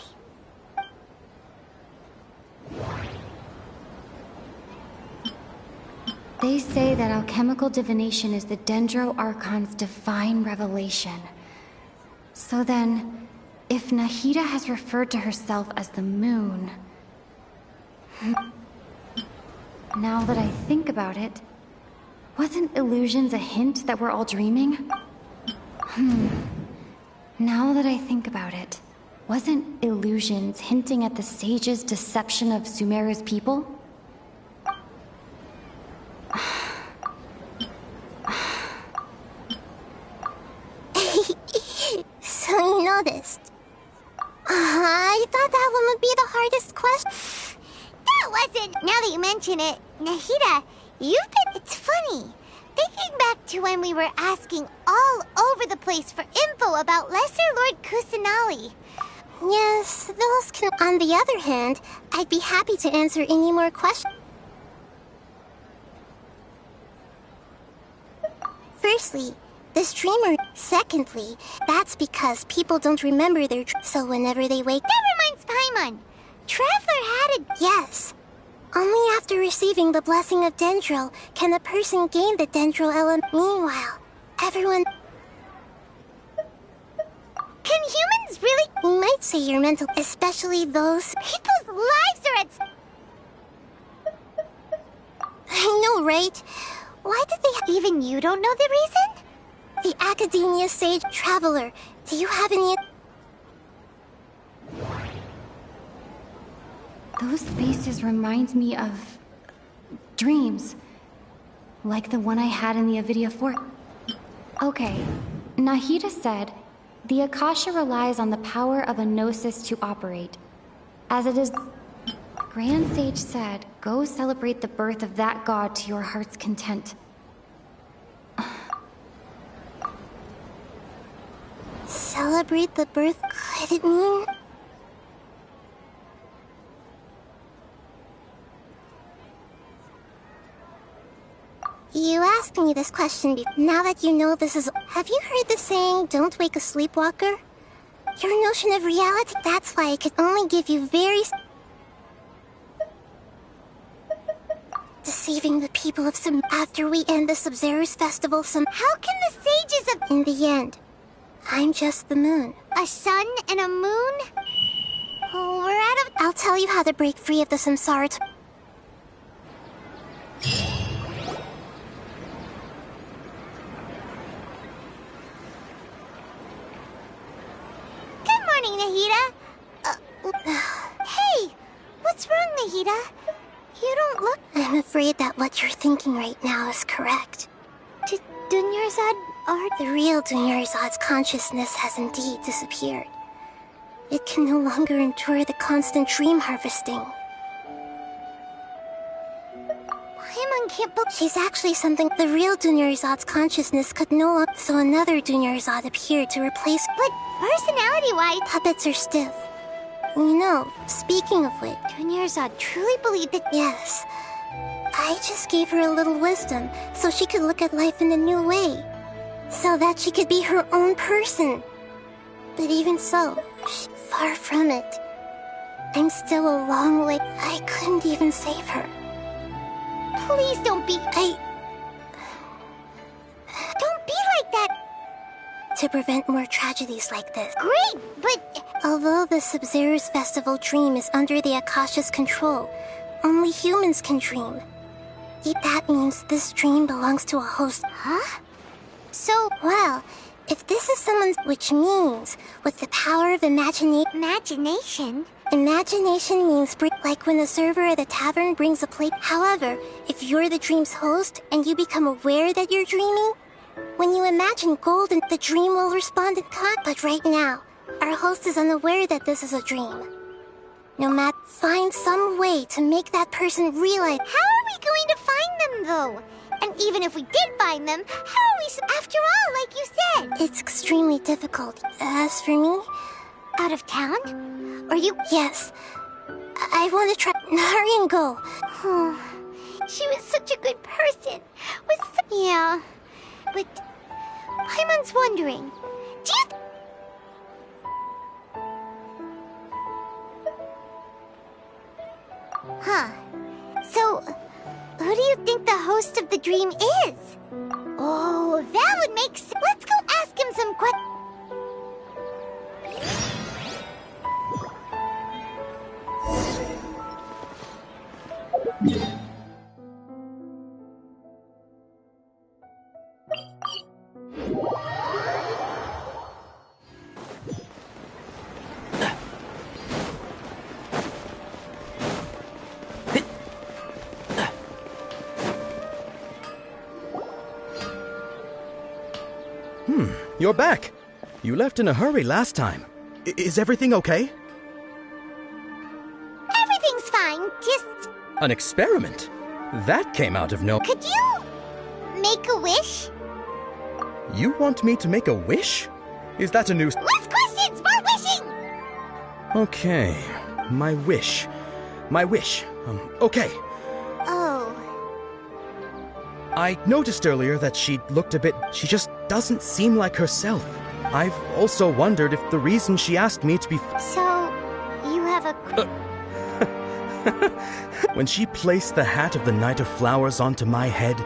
They say that alchemical divination is the Dendro Archon's divine revelation. So then, if Nahida has referred to herself as the moon... Now that I think about it, wasn't illusions a hint that we're all dreaming? Now that I think about it, Wasn't illusions hinting at the sage's deception of Sumeru's people?
So you noticed. I thought that one would be the hardest question. That wasn't. Now that you mention it, Nahida, you've been. It's funny. Thinking back to when we were asking all over the place for info about Lesser Lord Kusanali. Yes, those can. On the other hand, I'd be happy to answer any more questions. Firstly, the streamer. Secondly, that's because people don't remember their so whenever they wake. That reminds Paimon. Traveler had it. Yes. Only after receiving the blessing of Dendro can a person gain the Dendro element. Meanwhile, everyone. Can humans really? You might say you're mental, especially those people's lives are at. I know, right? Why did they? Even you don't know the reason? The Academia Sage Traveler. Do you have any?
Those faces remind me of dreams, like the one I had in the Avidia Fort. Okay, Nahida said, the Akasha relies on the power of a gnosis to operate. As it is, Grand Sage said, go celebrate the birth of that god to your heart's content.
Celebrate the birth? Could it mean? You asked me this question now that you know this is. Have you heard the saying, don't wake a sleepwalker? Your notion of reality, that's why I could only give you very. Deceiving the people of some. After we end the Sub-Zero's festival, some. How can the sages of. In the end, I'm just the moon. A sun and a moon? Oh, we're out of. I'll tell you how to break free of the samsara. Good morning, Nahida. Hey, what's wrong, Nahida? You don't look. I'm afraid that what you're thinking right now is correct. Dunyarzad are. The real Dunyarzad's consciousness has indeed disappeared. It can no longer endure the constant dream harvesting. Paimon can't believe. She's actually something. The real Dunyarzad's consciousness could no longer. So another Dunyarzad appeared to replace. But personality-wise, puppets are stiff. You know, speaking of which, Dunyarzad truly believed that. Yes. I just gave her a little wisdom so she could look at life in a new way. So that she could be her own person. But even so, far from it. I'm still a long way. I couldn't even save her. Please don't be. Don't be like that. To prevent more tragedies like this. Great, but. Although the Sub-Zero's festival dream is under the Akasha's control, only humans can dream. That means this dream belongs to a host. Huh? So, well, if this is someone's. Which means, with the power of imagination? Imagination means like when the server at the tavern brings a plate. However, if you're the dream's host and you become aware that you're dreaming, when you imagine gold, and the dream will respond in kind. But right now, our host is unaware that this is a dream. No matter, find some way to make that person realize. How are we going to find them, though? And even if we did find them, how are we? After all, like you said, it's extremely difficult. As for me, out of town, or you? Yes, I want to try. Hurry and go. Oh, she was such a good person. Yeah, but Paimon's wondering. Do you? Huh. So, who do you think the host of the dream is? Oh, that would make sense. Let's go ask him some questions.
You're back. You left in a hurry last time. Is everything okay?
Everything's fine, just...
An experiment? That came out of no...
Could you... make a wish?
You want me to make a wish? Is that a new...
Less questions! More wishing!
Okay. My wish. Okay.
Oh.
I noticed earlier that she looked a bit... She just doesn't seem like herself. I've also wondered if the reason she asked me to be...
So, you have a...
When she placed the hat of the Knight of Flowers onto my head,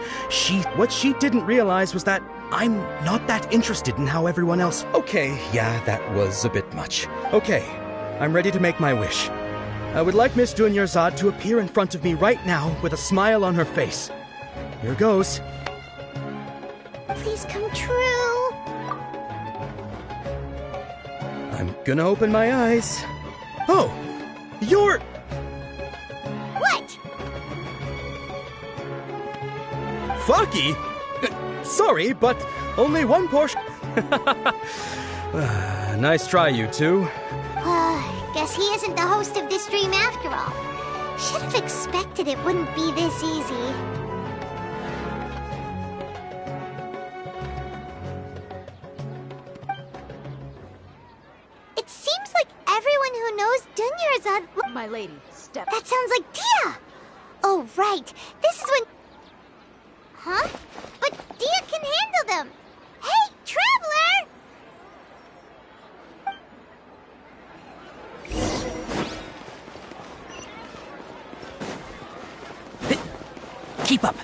what she didn't realize was that I'm not that interested in how everyone else... Okay, yeah, that was a bit much. Okay, I'm ready to make my wish. I would like Miss Dunyarzad to appear in front of me right now with a smile on her face. Here goes.
Please come true.
I'm gonna open my eyes. Oh! You're...
What?
Faki? Sorry, but only one portion... Nice try, you two.
Guess he isn't the host of this dream after all. Should have expected it wouldn't be this easy. It seems like everyone who knows Dunyarzad...
My lady, step...
That sounds like Dia! Oh, right. This is when... Huh? But Dia can handle them! Hey, Traveler!
Keep up.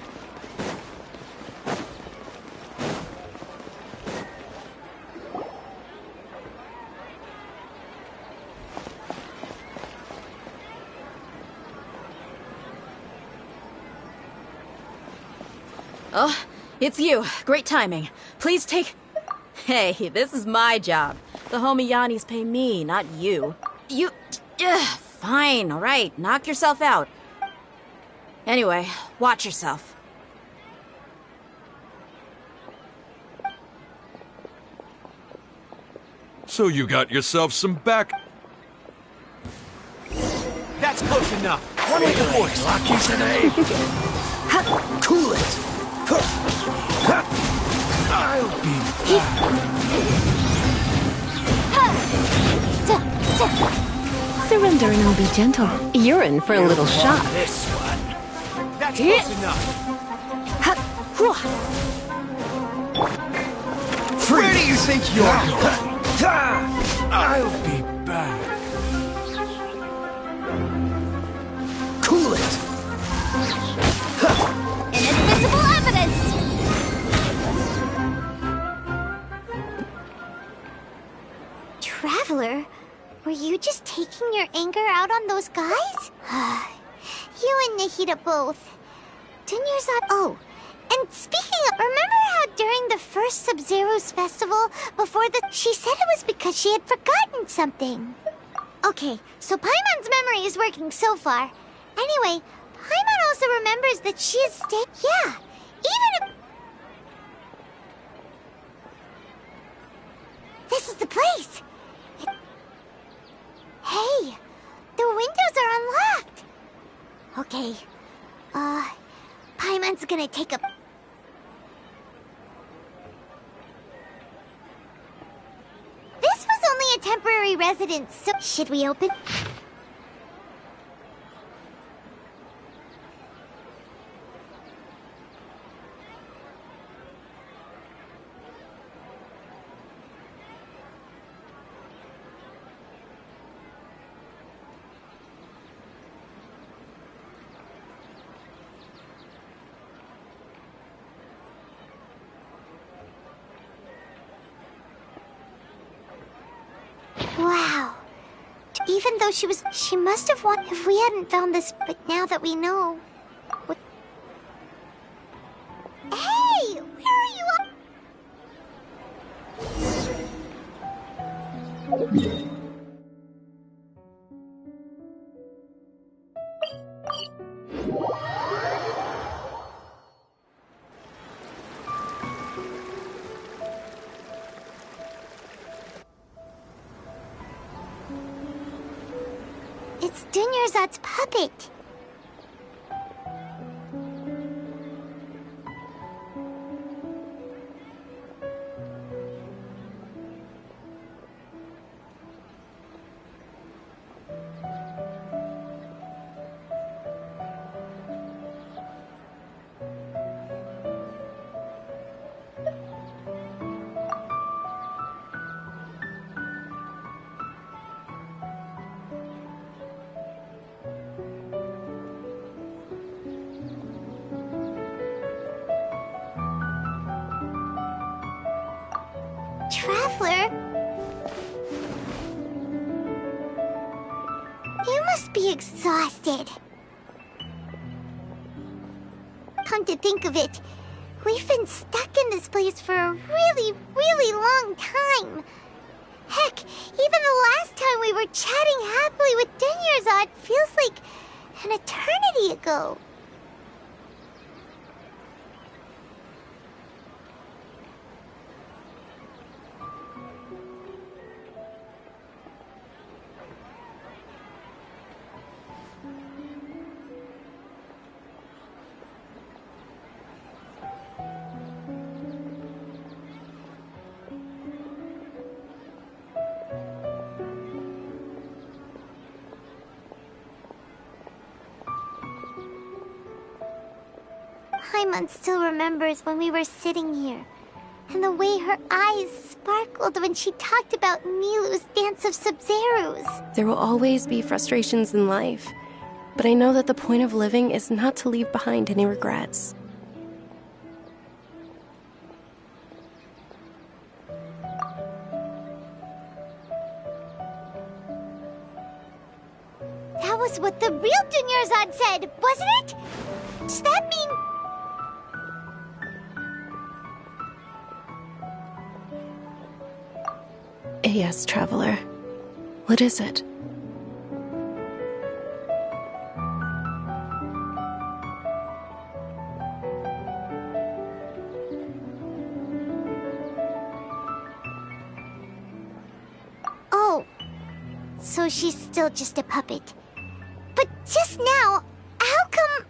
Oh, it's you. Great timing. Please take... Hey, this is my job. The homie Yannis pay me, not you. You... Fine, all right. Knock yourself out. Anyway, watch yourself.
So you got yourself some back...
That's close enough. One with the voice.
Lucky today. Cool it.
I'll be
Surrender and I'll be gentle. You're in for a little shock.
this one. That's close enough. Where do you think you're going? I'll be back.
Cool it.
Inadmissible evidence! Traveler, were you just taking your anger out on those guys? You and Nahida both. Dunyarzad... Oh, and speaking of... Remember how during the first Sub-Zero's festival, before the... She said it was because she had forgotten something. Okay, so Paimon's memory is working so far. Anyway, Paimon also remembers that she has stayed... Yeah, even if... This is the place! Hey, the windows are unlocked! Okay, Paimon's gonna take a... This was only a temporary residence, so... Should we open? Wow. Even though she must have won if we hadn't found this, but now that we know... Hey! Where are you up? Dunyarzad's puppet. Traveler? You must be exhausted. Come to think of it, we've been stuck in this place for a really, really long time. Heck, even the last time we were chatting happily with Dunyarzad feels like an eternity ago. Paimon still remembers when we were sitting here, and the way her eyes sparkled when she talked about Milu's Dance of Sub-Zerus.
There will always be frustrations in life, but I know that the point of living is not to leave behind any regrets.
That was what the real Dunyarzad said, wasn't it? Does that mean...
Yes, Traveler. What is it?
Oh, so she's still just a puppet. But just now, how come...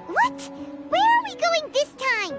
What? Where are we going this time?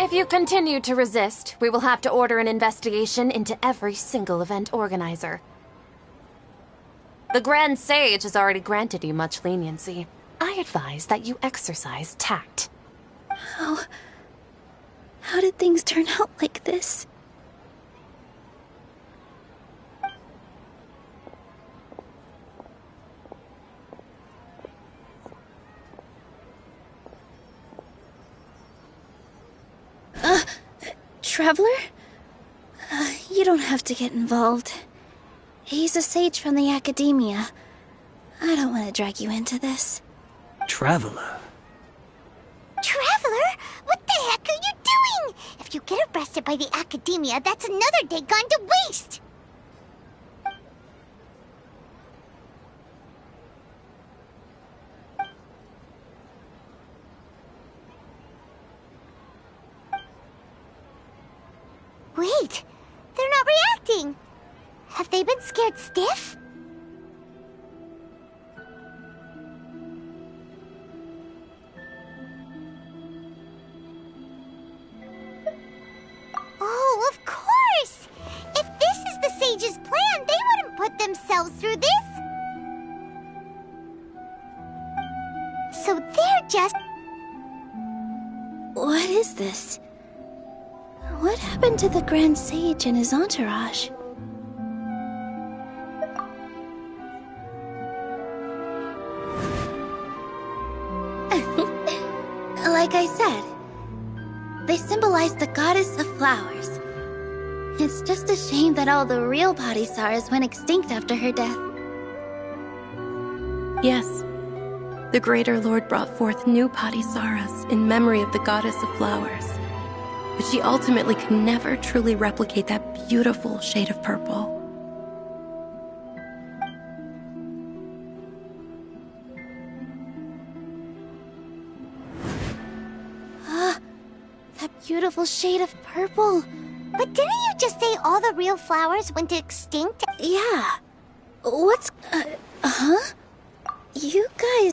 If you continue to resist, we will have to order an investigation into every single event organizer. The Grand Sage has already granted you much leniency. I advise that you exercise tact.
How did things turn out like this? Traveler? You don't have to get involved. He's a sage from the Academia. I don't want to drag you into this.
Traveler?
Traveler? What the heck are you doing? If you get arrested by the Academia, that's another day gone to waste! Wait, they're not reacting. Have they been scared stiff? Oh, of course! If this is the Sage's plan, they wouldn't put themselves through this. So they're just...
What is this? What happened to the Grand Sage and his entourage? Like I said, they symbolize the goddess of flowers. It's just a shame that all the real Bodhisattvas went extinct after her death.
Yes. The Greater Lord brought forth new Bodhisattvas in memory of the goddess of flowers. But she ultimately could never truly replicate that beautiful shade of purple.
That beautiful shade of purple.
But didn't you just say all the real flowers went extinct?
Yeah. What's... huh? You guys...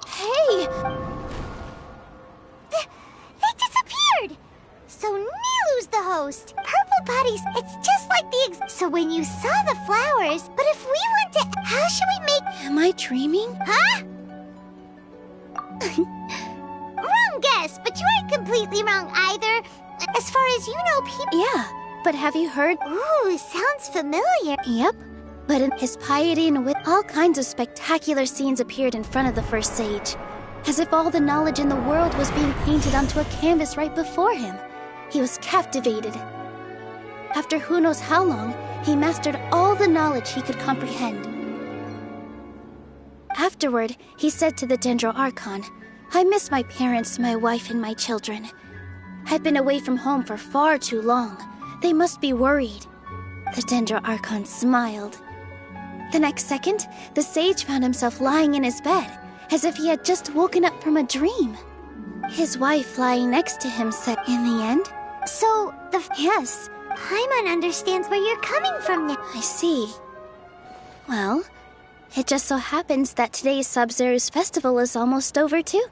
Hey!
They disappeared! So Nilu's the host. Purple bodies, it's just like the So when you saw the flowers, but if we want to... How should we make...
Am I dreaming?
Huh? Wrong guess, but you aren't completely wrong either. As far as you know, people...
Yeah, but have you heard...
Ooh, sounds familiar.
Yep. But in his piety and wit, all kinds of spectacular scenes appeared in front of the first sage. As if all the knowledge in the world was being painted onto a canvas right before him. He was captivated. After who knows how long, he mastered all the knowledge he could comprehend. Afterward, he said to the Dendro Archon, I miss my parents, my wife, and my children. I've been away from home for far too long. They must be worried. The Dendro Archon smiled. The next second, the sage found himself lying in his bed, as if he had just woken up from a dream. His wife lying next to him said, in the end...
So,
Yes.
Paimon understands where you're coming from now.
I see. Well, it just so happens that today's Sub-Zero's festival is almost over, too.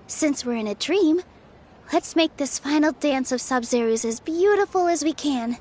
Since we're in a dream, let's make this final dance of Sub-Zero's as beautiful as we can.